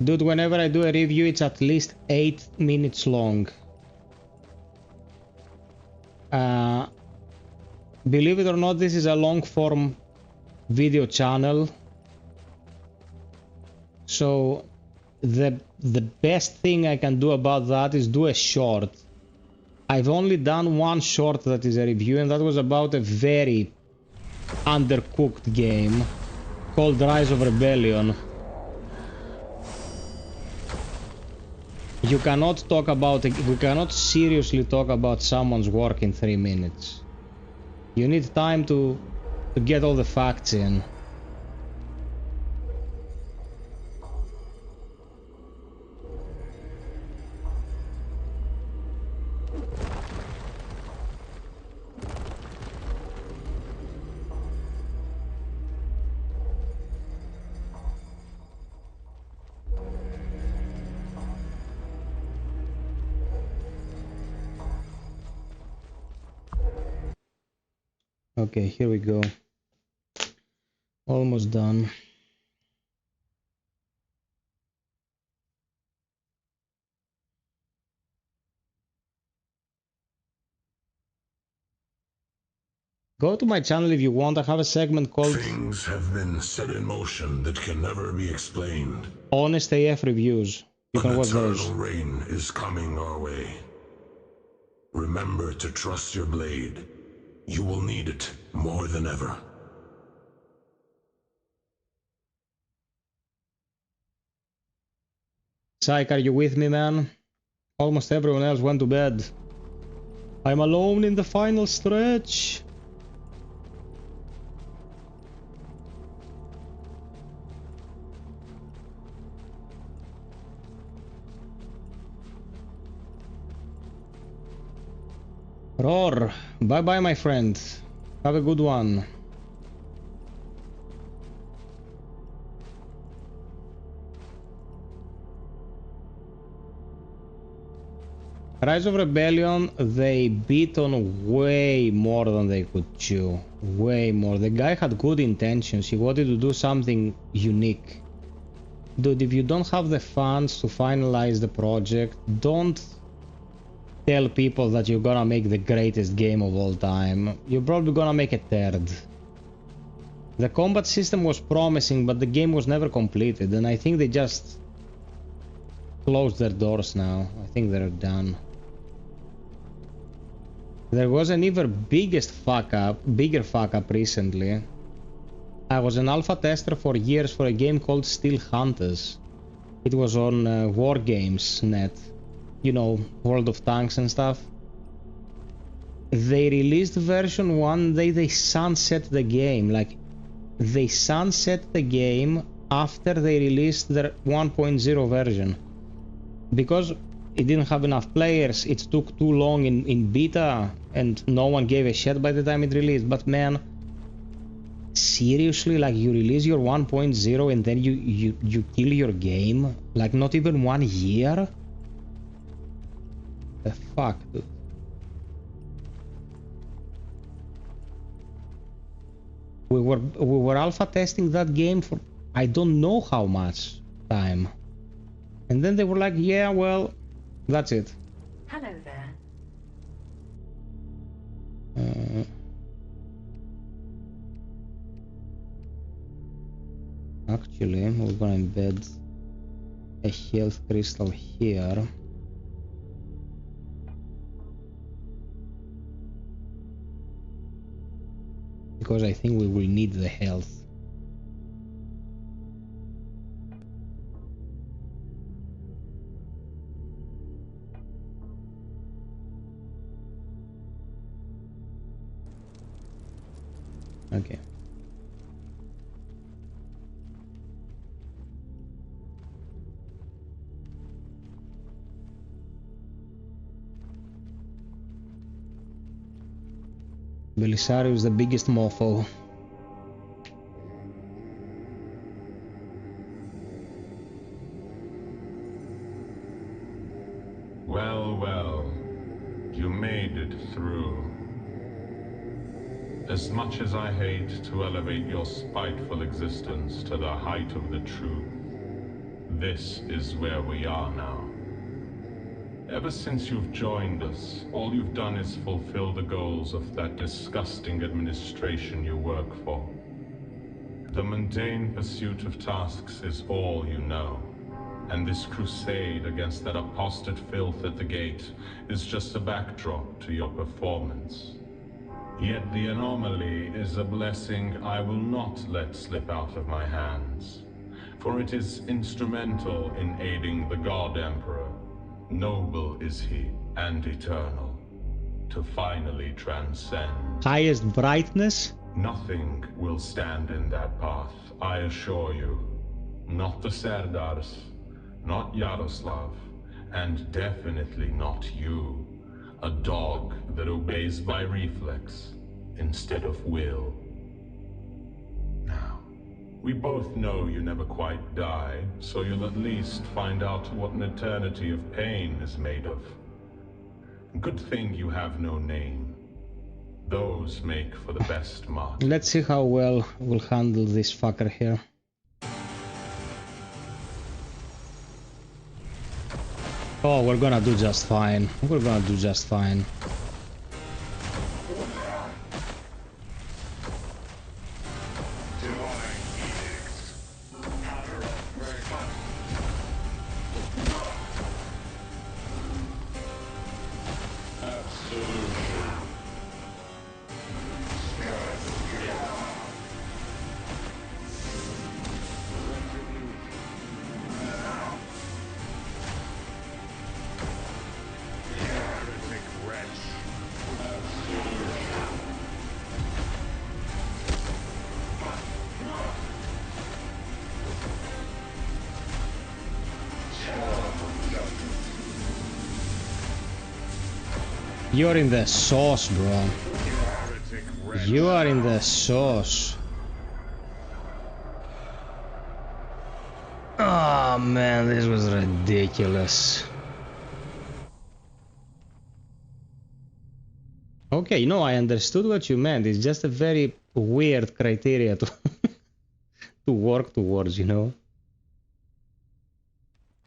Dude, whenever I do a review, it's at least 8 minutes long. Believe it or not, this is a long-form video channel. So the best thing I can do about that is do a short. I've only done one short that is a review, and that was about a very undercooked game called Rise of Rebellion. You cannot talk about it, we cannot seriously talk about someone's work in 3 minutes. You need time to get all the facts in. Okay, here we go. Almost done. Go to my channel if you want. I have a segment called Things have been set in motion that can never be explained. Honest AF Reviews. You can watch those. Eternal rain is coming our way. Remember to trust your blade. You will need it more than ever. Psych, are you with me, man? Almost everyone else went to bed. I'm alone in the final stretch. Roar, bye bye my friend. Have a good one. Rise of Rebellion, they beat on way more than they could chew. Way more. The guy had good intentions. He wanted to do something unique. Dude, if you don't have the funds to finalize the project, don't tell people that you're gonna make the greatest game of all time. You're probably gonna make a third. The combat system was promising, but the game was never completed, and I think they just closed their doors now. I think they're done. There was an even bigger fuck up recently. I was an alpha tester for years for a game called Steel Hunters. It was on Wargames.net. You know, World of Tanks and stuff. They released version 1 day, they sunset the game. Like, they sunset the game after they released their 1.0 version. Because it didn't have enough players, it took too long in beta, and no one gave a shit by the time it released. But man, seriously, like, you release your 1.0 and then you kill your game? Like, not even 1 year? The fuck, dude. We were alpha testing that game for I don't know how much time. And then they were like, yeah, well, that's it. Hello there. Actually, we're gonna embed a health crystal here. Because I think we will need the health. Okay. Belisario is the biggest mofo. Well, well, you made it through. As much as I hate to elevate your spiteful existence to the height of the truth, this is where we are now. Ever since you've joined us, all you've done is fulfill the goals of that disgusting administration you work for. The mundane pursuit of tasks is all you know, and this crusade against that apostate filth at the gate is just a backdrop to your performance. Yet the anomaly is a blessing I will not let slip out of my hands, for it is instrumental in aiding the God Emperor. Noble is he, and eternal, to finally transcend. Highest brightness? Nothing will stand in that path, I assure you. Not the Serdars, not Yaroslav, and definitely not you. A dog that obeys by reflex instead of will. Now, we both know you never quite die, so you'll at least find out what an eternity of pain is made of. Good thing you have no name. Those make for the best mark. Let's see how well we'll handle this fucker here. Oh, we're gonna do just fine. We're gonna do just fine. You're in the sauce, bro. You are in the sauce. Oh man, this was ridiculous. Okay, no, I understood what you meant. It's just a very weird criteria to to work towards, you know?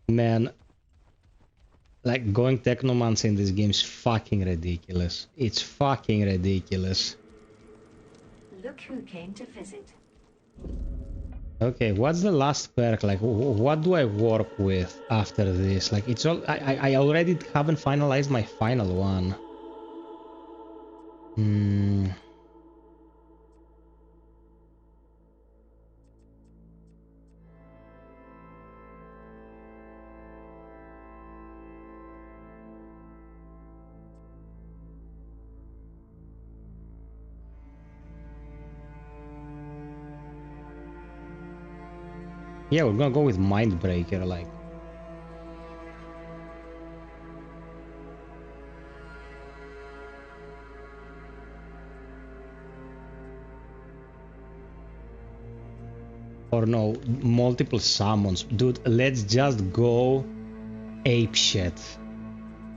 Man, like going Technomancer in this game is fucking ridiculous. It's fucking ridiculous. Look who came to visit. Okay, what's the last perk? Like, what do I work with after this? Like, it's all... I already haven't finalized my final one. Yeah, we're gonna go with Mindbreaker, like. Or no, multiple summons. Dude, let's just go apeshit.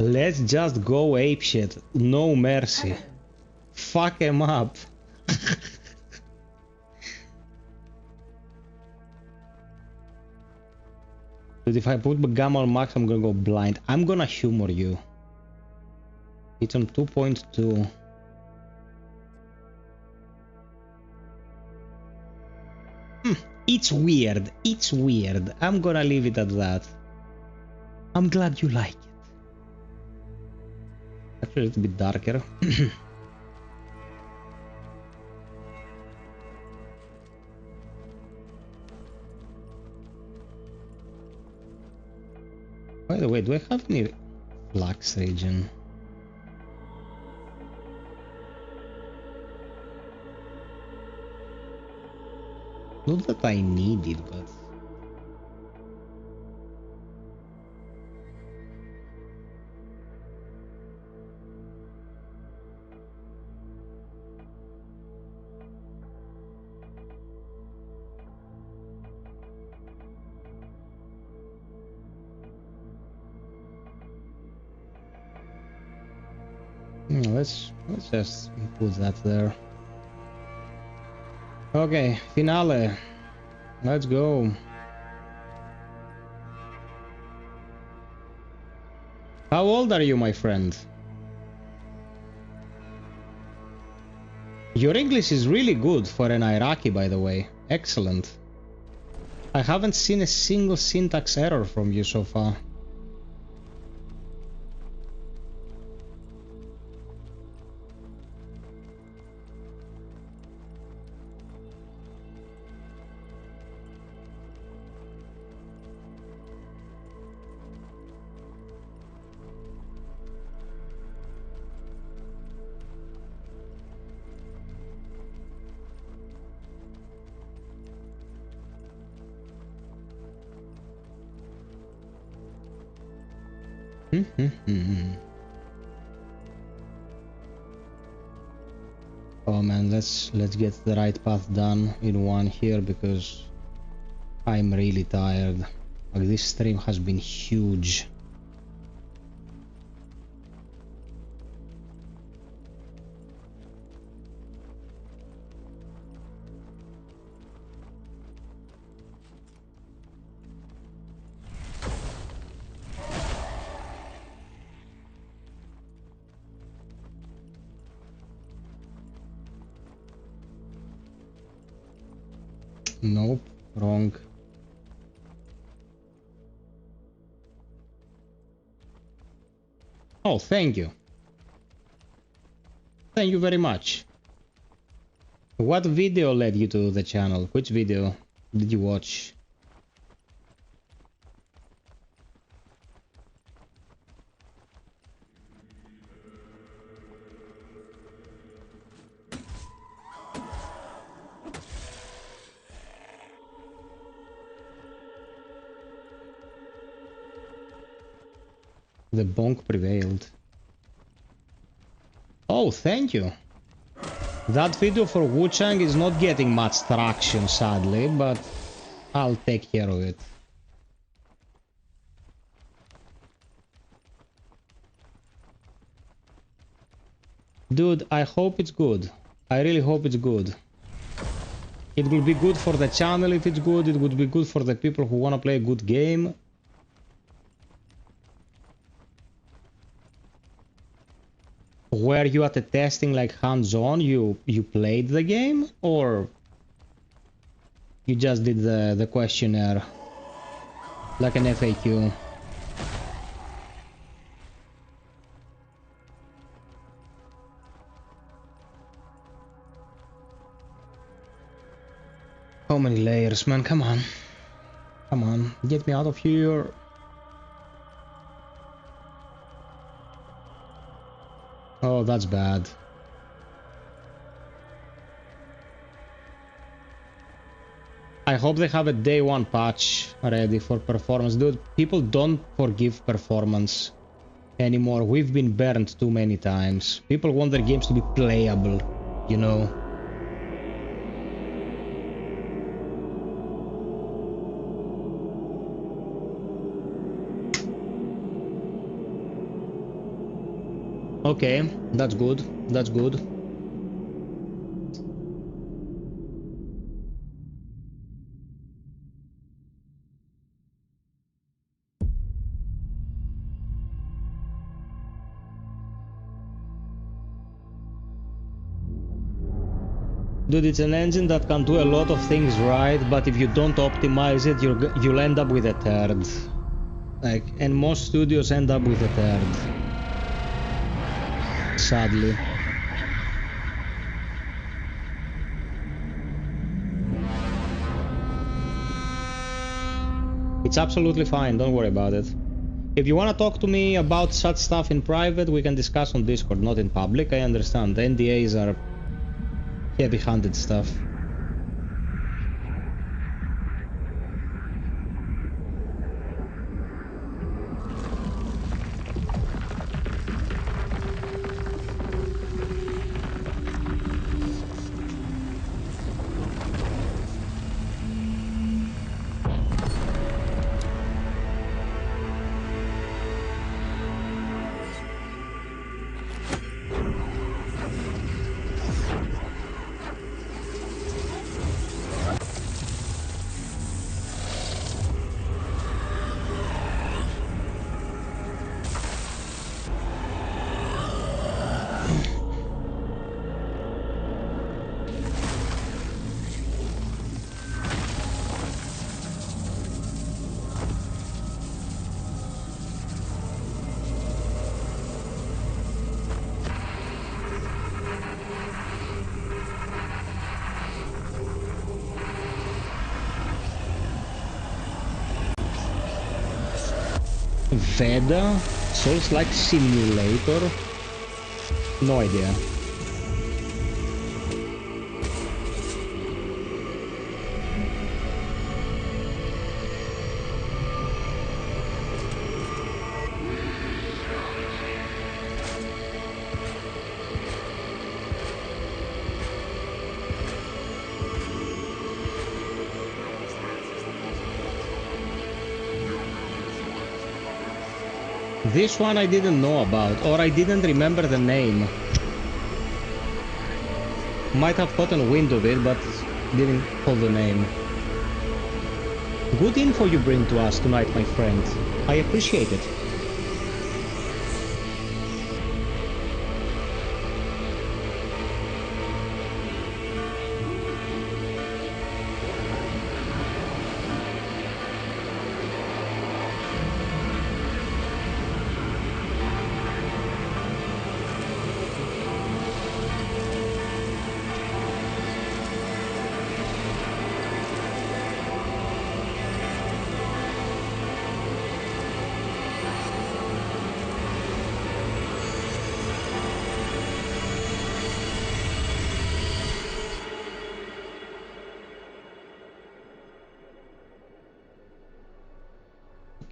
Let's just go apeshit. No mercy. Fuck him up. But if I put Gamma on max, I'm gonna go blind. I'm gonna humor you. It's on 2.2. It's weird. It's weird. I'm gonna leave it at that. I'm glad you like it. Actually, a little bit darker. By the way, do I have any flux region? Not that I need it, but... Let's just put that there. Okay, finale. Let's go. How old are you, my friend? Your English is really good for an Iraqi, by the way. Excellent. I haven't seen a single syntax error from you so far. Oh man, let's get the right path done in one here because I'm really tired. Like, this stream has been huge. Nope, wrong. Oh, thank you. Thank you very much. What video led you to the channel? Which video did you watch? The bonk prevailed. Oh, thank you. That video for Wu-Chang is not getting much traction, sadly, but I'll take care of it. Dude, I hope it's good. I really hope it's good. It will be good for the channel if it's good. It would be good for the people who want to play a good game. Were you at the testing, like hands-on? You played the game, or you just did the questionnaire like an FAQ? How many layers, man? Come on. Come on, get me out of here. Oh, that's bad. I hope they have a day one patch ready for performance. Dude, people don't forgive performance anymore. We've been burned too many times. People want their games to be playable, you know? Okay, that's good. That's good. Dude, it's an engine that can do a lot of things right, but if you don't optimize it, you'll end up with a turd. Like, and most studios end up with a turd. Sadly. It's absolutely fine, don't worry about it. If you want to talk to me about such stuff in private, we can discuss on Discord, not in public. I understand. The NDAs are heavy-handed stuff. Veda? Soulslike simulator? No idea. This one I didn't know about, or I didn't remember the name. Might have gotten wind of it, but didn't call the name. Good info you bring to us tonight, my friend. I appreciate it.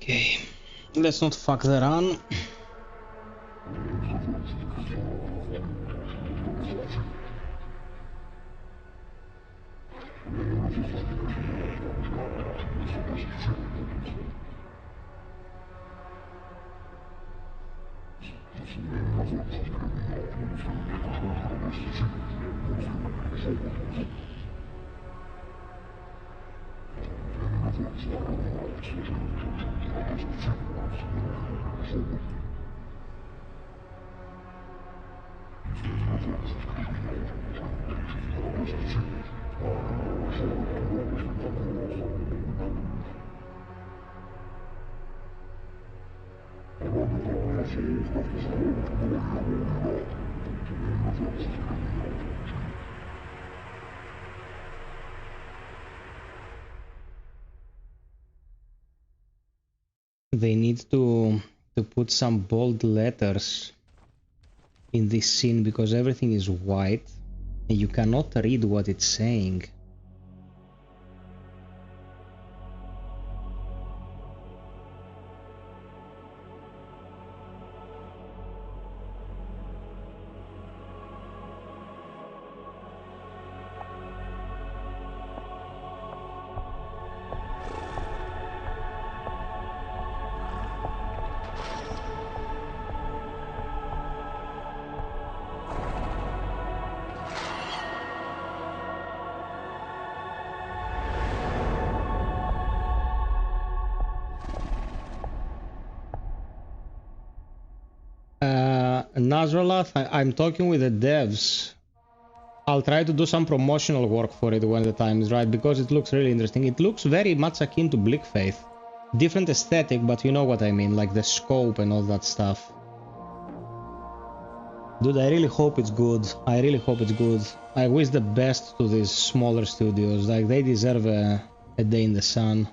Okay, let's not fuck the run. They need to put some bold letters in this scene because everything is white and you cannot read what it's saying. Nazralath, I'm talking with the devs. I'll try to do some promotional work for it when the time is right, because it looks really interesting. It looks very much akin to Bleak Faith. Different aesthetic, but you know what I mean, like the scope and all that stuff. Dude, I really hope it's good. I really hope it's good. I wish the best to these smaller studios. Like, they deserve a day in the sun.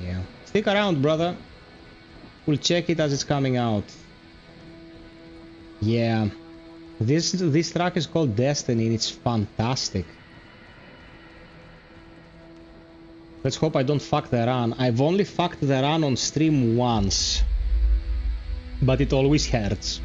Yeah. Stick around, brother. We'll check it as it's coming out. Yeah. This track is called Destiny and it's fantastic. Let's hope I don't fuck the run. I've only fucked the run on stream once, but it always hurts.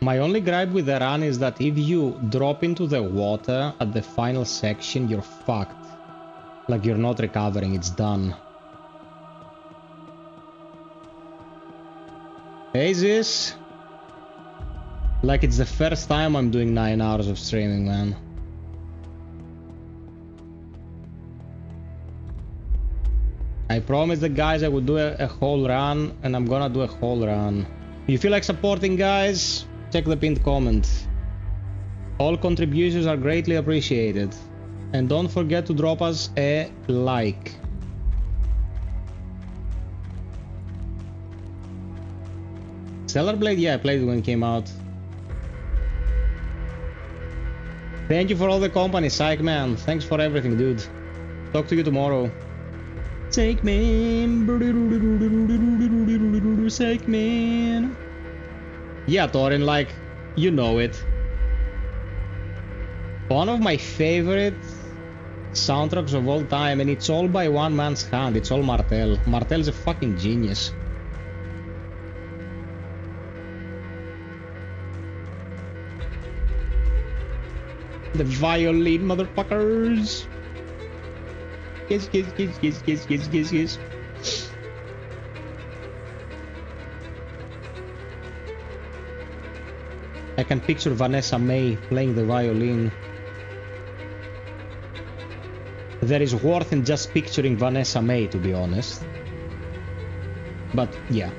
My only gripe with the run is that if you drop into the water at the final section, you're fucked. Like, you're not recovering, it's done. Aziz? Like, it's the first time I'm doing 9 hours of streaming, man. I promised the guys I would do a whole run, and I'm gonna do a whole run. You feel like supporting, guys? Check the pinned comment. All contributions are greatly appreciated. And don't forget to drop us a like. Stellar Blade? Yeah, I played it when it came out. Thank you for all the company, Psych Man. Thanks for everything, dude. Talk to you tomorrow. Psych Man. Psych Man. Yeah, Torin, like, you know it. One of my favorite soundtracks of all time, and it's all by one man's hand. It's all Martel. Martel's a fucking genius. The violin, motherfuckers. Kiss, kiss, kiss, kiss, kiss, kiss, kiss, kiss. I can picture Vanessa May playing the violin. There is worth in just picturing Vanessa May, to be honest. But yeah.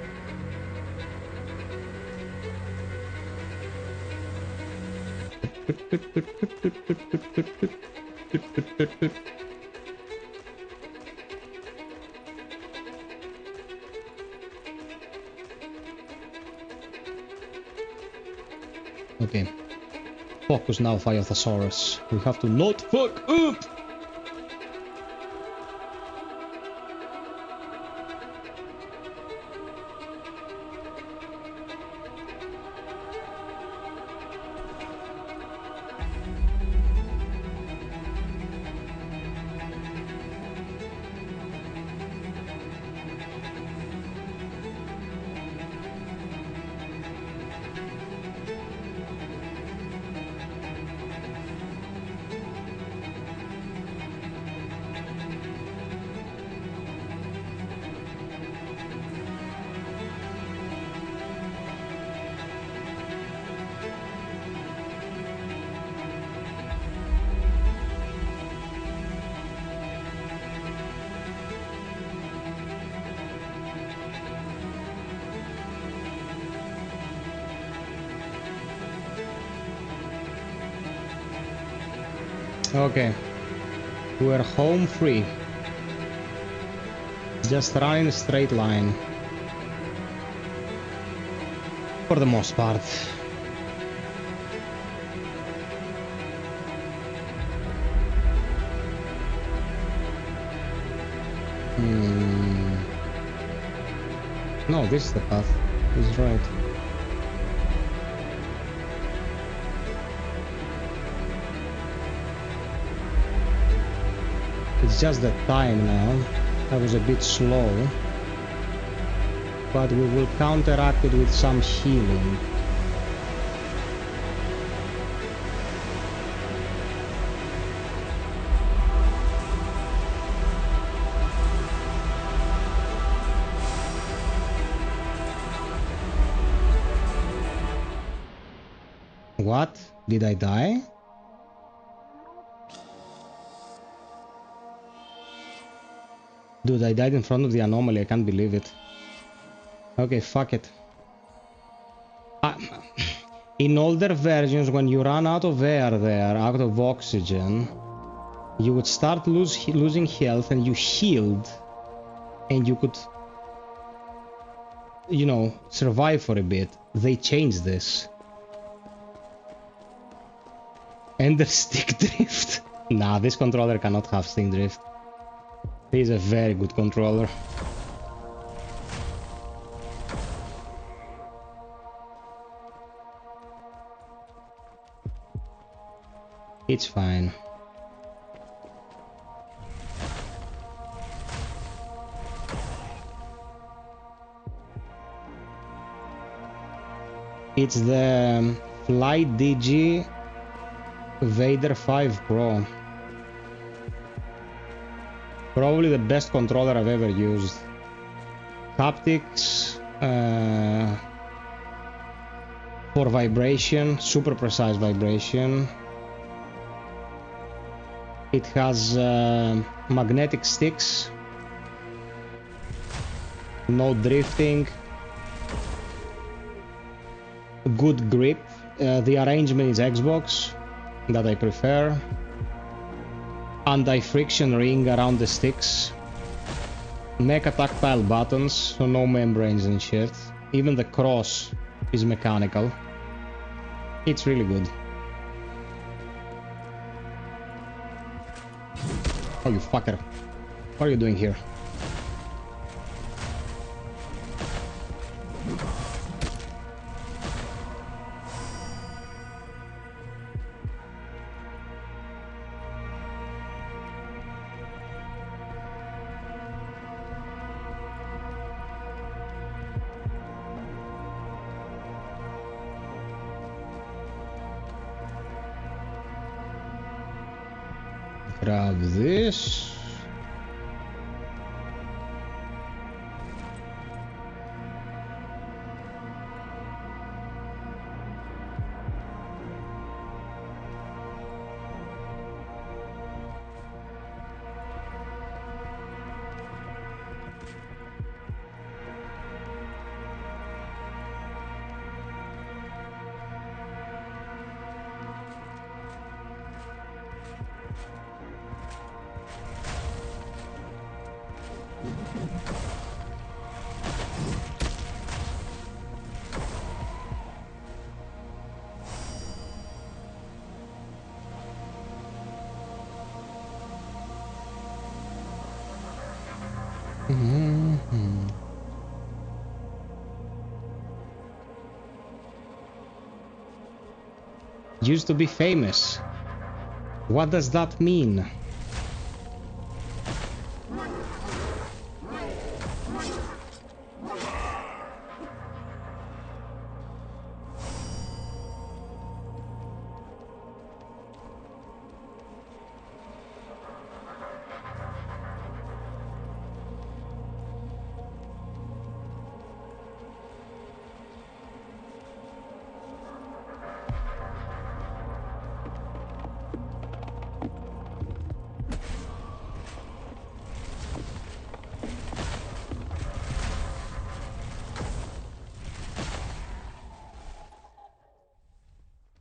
Okay. Focus now, FiOth. We have to not fuck up! Okay. We're home free. Just run in a straight line. For the most part. No, this is the path. This is right. It's just the time now. I was a bit slow. But we will counteract it with some healing. What? Did I die? Dude, I died in front of the anomaly. I can't believe it. Okay, fuck it. In older versions, when you run out of air there, out of oxygen, you would start losing health and you healed. And you could, you know, survive for a bit. They changed this. Ender stick drift. Nah, this controller cannot have stick drift. He's a very good controller. It's fine. It's the Flight DG Vader 5 Pro. Probably the best controller I've ever used. Haptics for vibration, super precise vibration. It has magnetic sticks, no drifting, good grip. The arrangement is Xbox, that I prefer. Anti-friction ring around the sticks. Mecha tactile buttons, so no membranes and shit. Even the cross is mechanical. It's really good. Oh, you fucker. What are you doing here? Grab this. Used to be famous. What does that mean?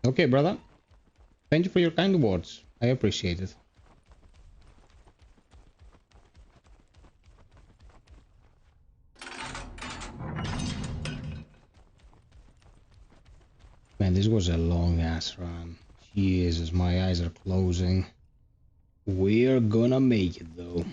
Okay, brother. Thank you for your kind words. I appreciate it. Man, this was a long ass run. Jesus, my eyes are closing. We're gonna make it though.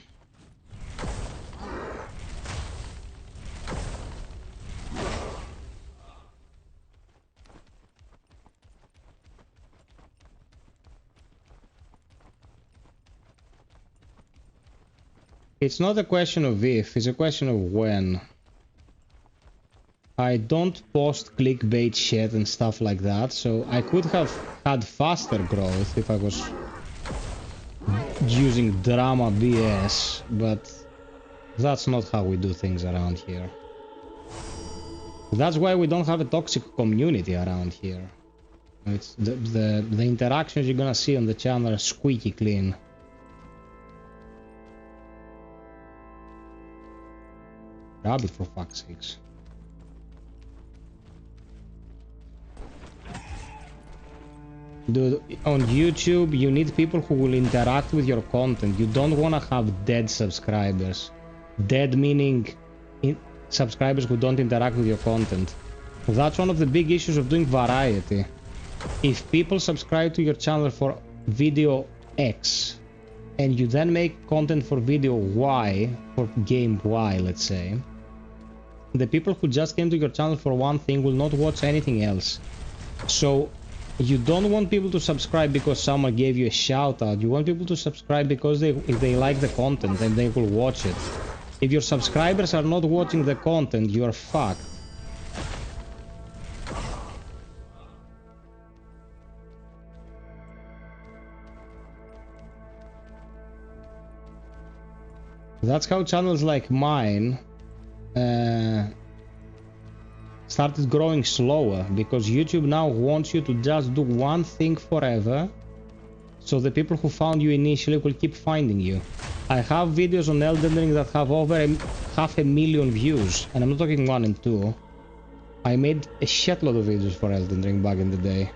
It's not a question of if, it's a question of when. I don't post clickbait shit and stuff like that, so I could have had faster growth if I was using drama BS, but that's not how we do things around here. That's why we don't have a toxic community around here. It's the interactions you're gonna see on the channel are squeaky clean. Grab it for fuck's sakes. Dude, on YouTube, you need people who will interact with your content. You don't want to have dead subscribers. Dead meaning subscribers who don't interact with your content. That's one of the big issues of doing variety. If people subscribe to your channel for video X, and you then make content for video Y, for game Y, let's say, the people who just came to your channel for one thing will not watch anything else. So you don't want people to subscribe because someone gave you a shout out. You want people to subscribe because if they like the content and they will watch it. If your subscribers are not watching the content, you are fucked. That's how channels like mine started growing slower, because YouTube now wants you to just do one thing forever, so the people who found you initially will keep finding you. I have videos on Elden Ring that have over 500,000 views, and I'm not talking 1 and 2. I made a shitload of videos for Elden Ring back in the day.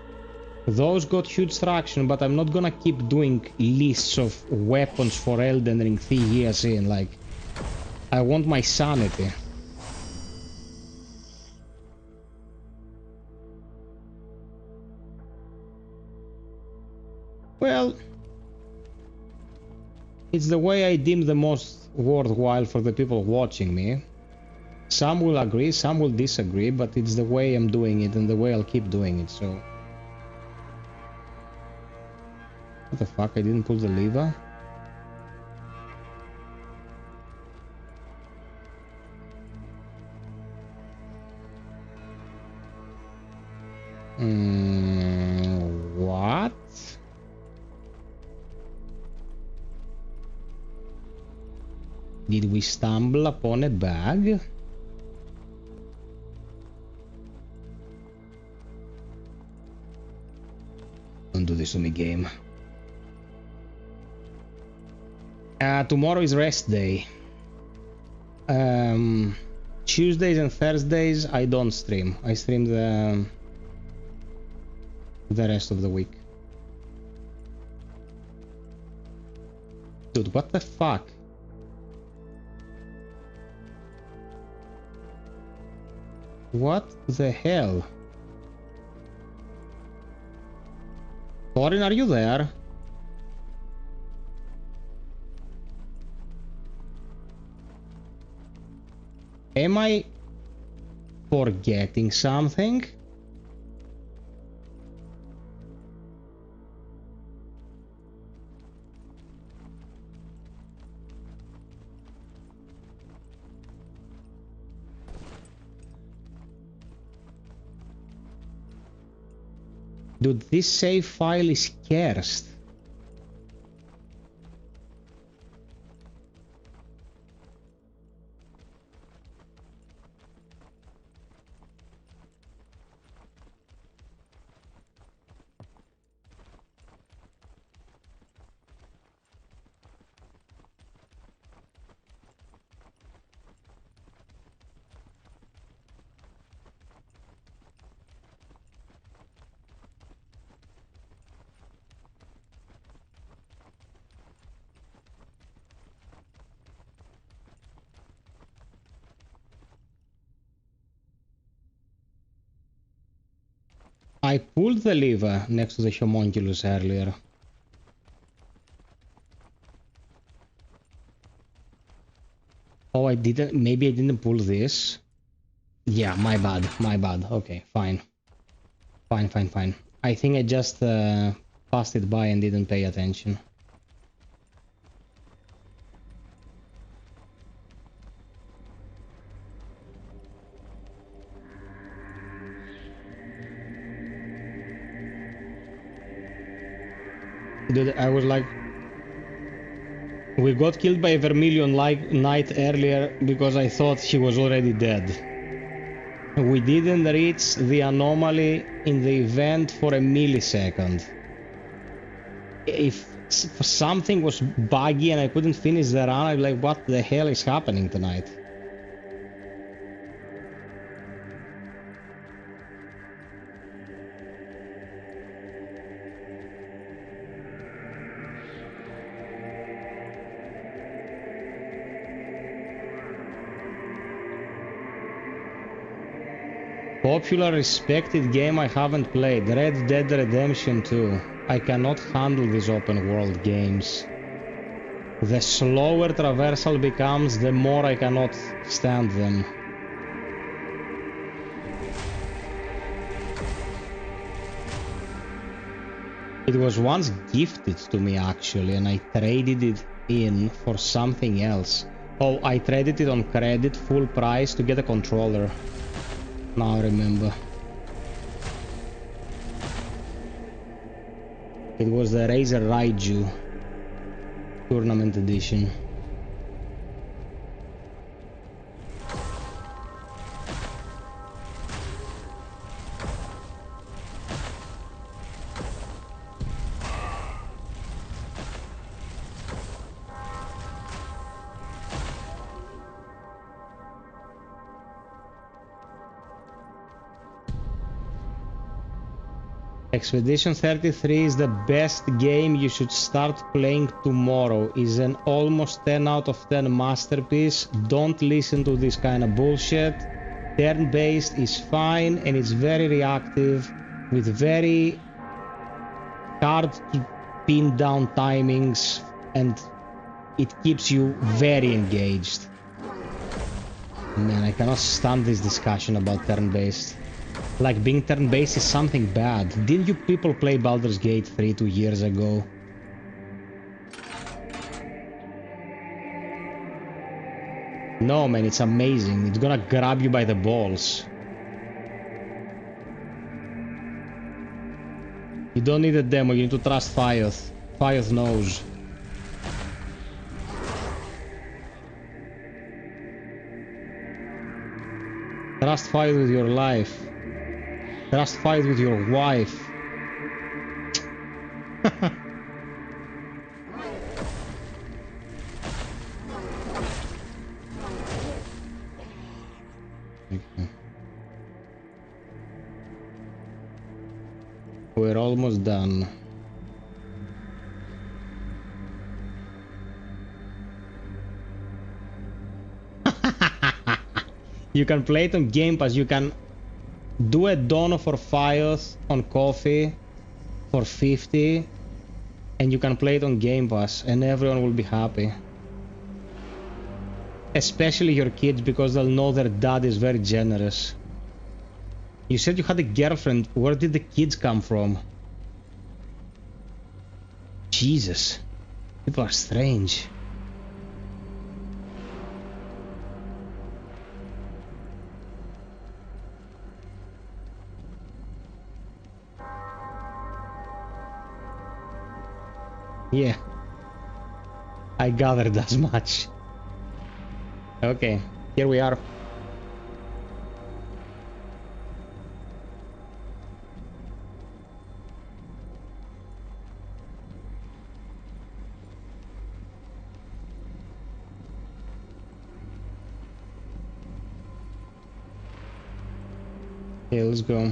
Those got huge traction, but I'm not gonna keep doing lists of weapons for Elden Ring 3 years in. Like, I want my sanity. Well, it's the way I deem the most worthwhile for the people watching me. Some will agree, some will disagree, but it's the way I'm doing it and the way I'll keep doing it, so... What the fuck, I didn't pull the lever? What? Did we stumble upon a bag? Don't do this to me, game. Tomorrow is rest day. Tuesdays and Thursdays I don't stream. I stream the rest of the week. Dude, what the fuck? What the hell? Thorin, are you there? Am I forgetting something? Dude, this save file is cursed. I pulled the lever next to the homunculus earlier. Oh, I didn't. Maybe I didn't pull this. Yeah, my bad. My bad. Okay, fine. Fine. I think I just passed it by and didn't pay attention. Dude, I was like... We got killed by a Vermilion Knight earlier because I thought he was already dead. We didn't reach the anomaly in the event for a millisecond. If something was buggy and I couldn't finish the run, I'd be like, what the hell is happening tonight? Popular respected game I haven't played, Red Dead Redemption 2. I cannot handle these open world games. The slower traversal becomes, the more I cannot stand them. It was once gifted to me actually, and I traded it in for something else. Oh, I traded it on credit, full price, to get a controller. Now I remember. It was the Razer Raiju Tournament Edition. Expedition 33 is the best game you should start playing tomorrow. Is an almost 10 out of 10 masterpiece. Don't listen to this kind of bullshit. Turn-based is fine and it's very reactive with very hard to pin down timings, and it keeps you very engaged. Man, I cannot stand this discussion about turn-based. Like being turn-based is something bad. Didn't you people play Baldur's Gate 3 2 years ago? No man, it's amazing. It's gonna grab you by the balls. You don't need a demo, you need to trust FiOth. FiOth knows. Trust FiOth with your life. Trust FiOth with your wife. Okay. We're almost done. You can play it on Game Pass. You can do a dono for FiOth on Coffee for 50, and you can play it on Game Pass, and everyone will be happy. Especially your kids, because they'll know their dad is very generous. You said you had a girlfriend. Where did the kids come from? Jesus. People are strange. Yeah. I gathered as much. Okay, here we are. Okay, let's go.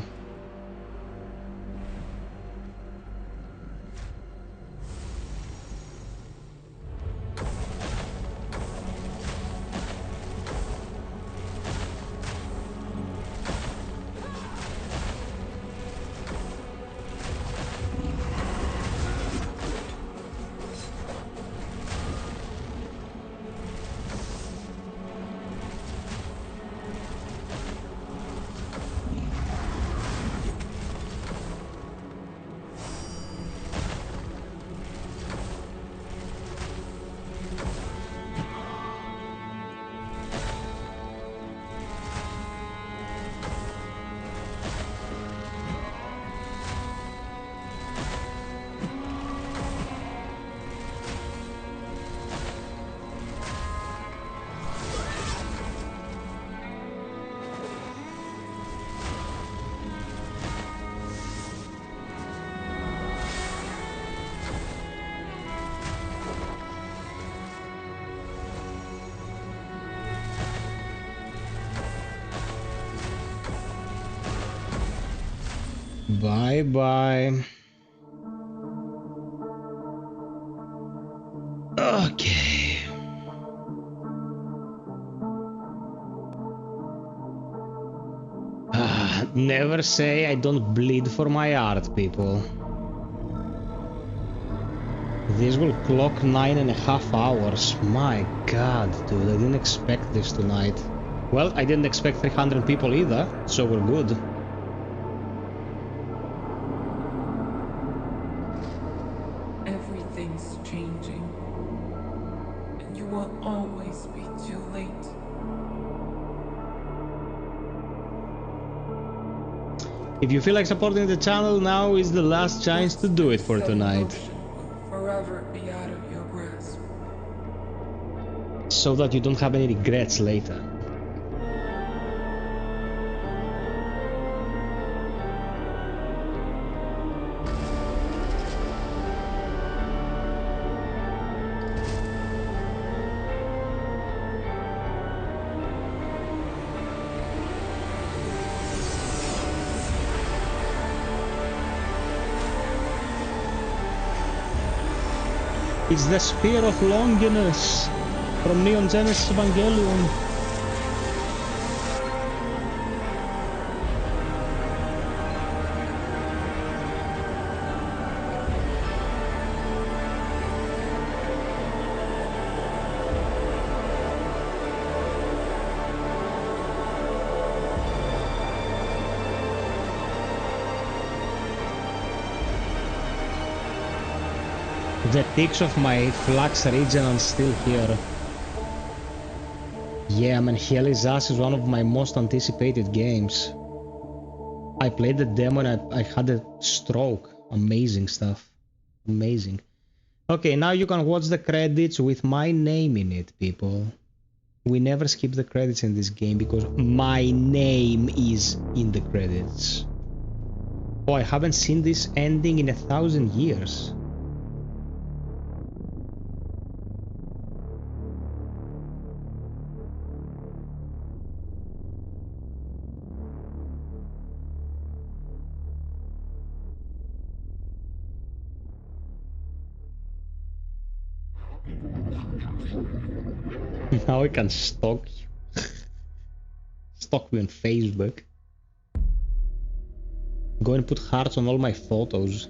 Bye bye. Okay. Never say I don't bleed for my art, people. This will clock 9.5 hours. My god, dude, I didn't expect this tonight. Well, I didn't expect 300 people either, so we're good. Everything's changing. And you will always be too late. If you feel like supporting the channel, now is the last chance to do it for tonight. Forever be out of your grasp. So that you don't have any regrets later. It's the Spear of Longinus from Neon Genesis Evangelion. The ticks of my flux region are still here. Yeah, man, Hell is Us is one of my most anticipated games. I played the demo and I had a stroke. Amazing stuff. Amazing. Okay, now you can watch the credits with my name in it, people. We never skip the credits in this game because my name is in the credits. Oh, I haven't seen this ending in 1,000 years. Now I can stalk you. Stalk me on Facebook. Go and put hearts on all my photos.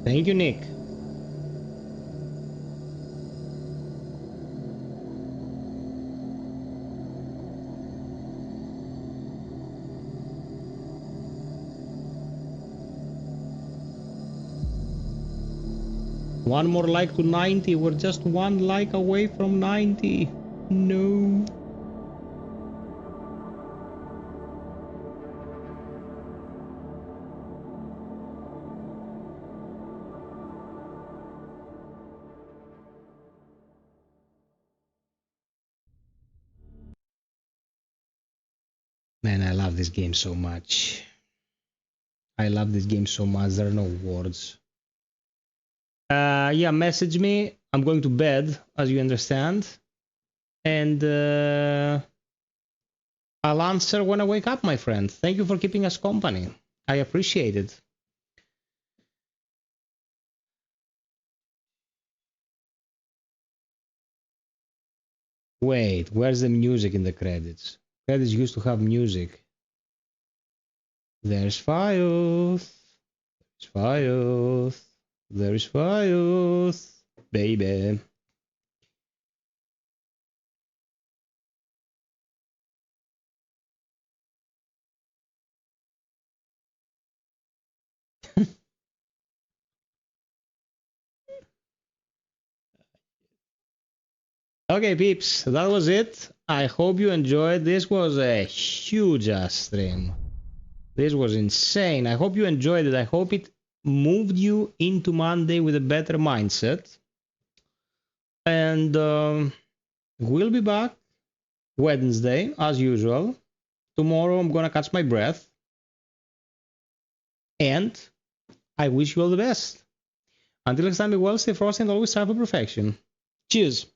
Thank you, Nick. One more like to 90. We're just one like away from 90. No. Man, I love this game so much. I love this game so much. There are no words. Yeah, message me. I'm going to bed, as you understand. And I'll answer when I wake up, my friend. Thank you for keeping us company. I appreciate it. Wait, where's the music in the credits? Credits used to have music. There's FiOth. There's FiOth. There's FiOth. Baby. Okay, peeps, that was it. I hope you enjoyed. This was a huge ass stream. This was insane. I hope you enjoyed it. I hope it moved you into Monday with a better mindset. And we'll be back Wednesday, as usual. Tomorrow I'm gonna catch my breath. And I wish you all the best. Until next time, be well, stay frosty, and always strive for perfection. Cheers!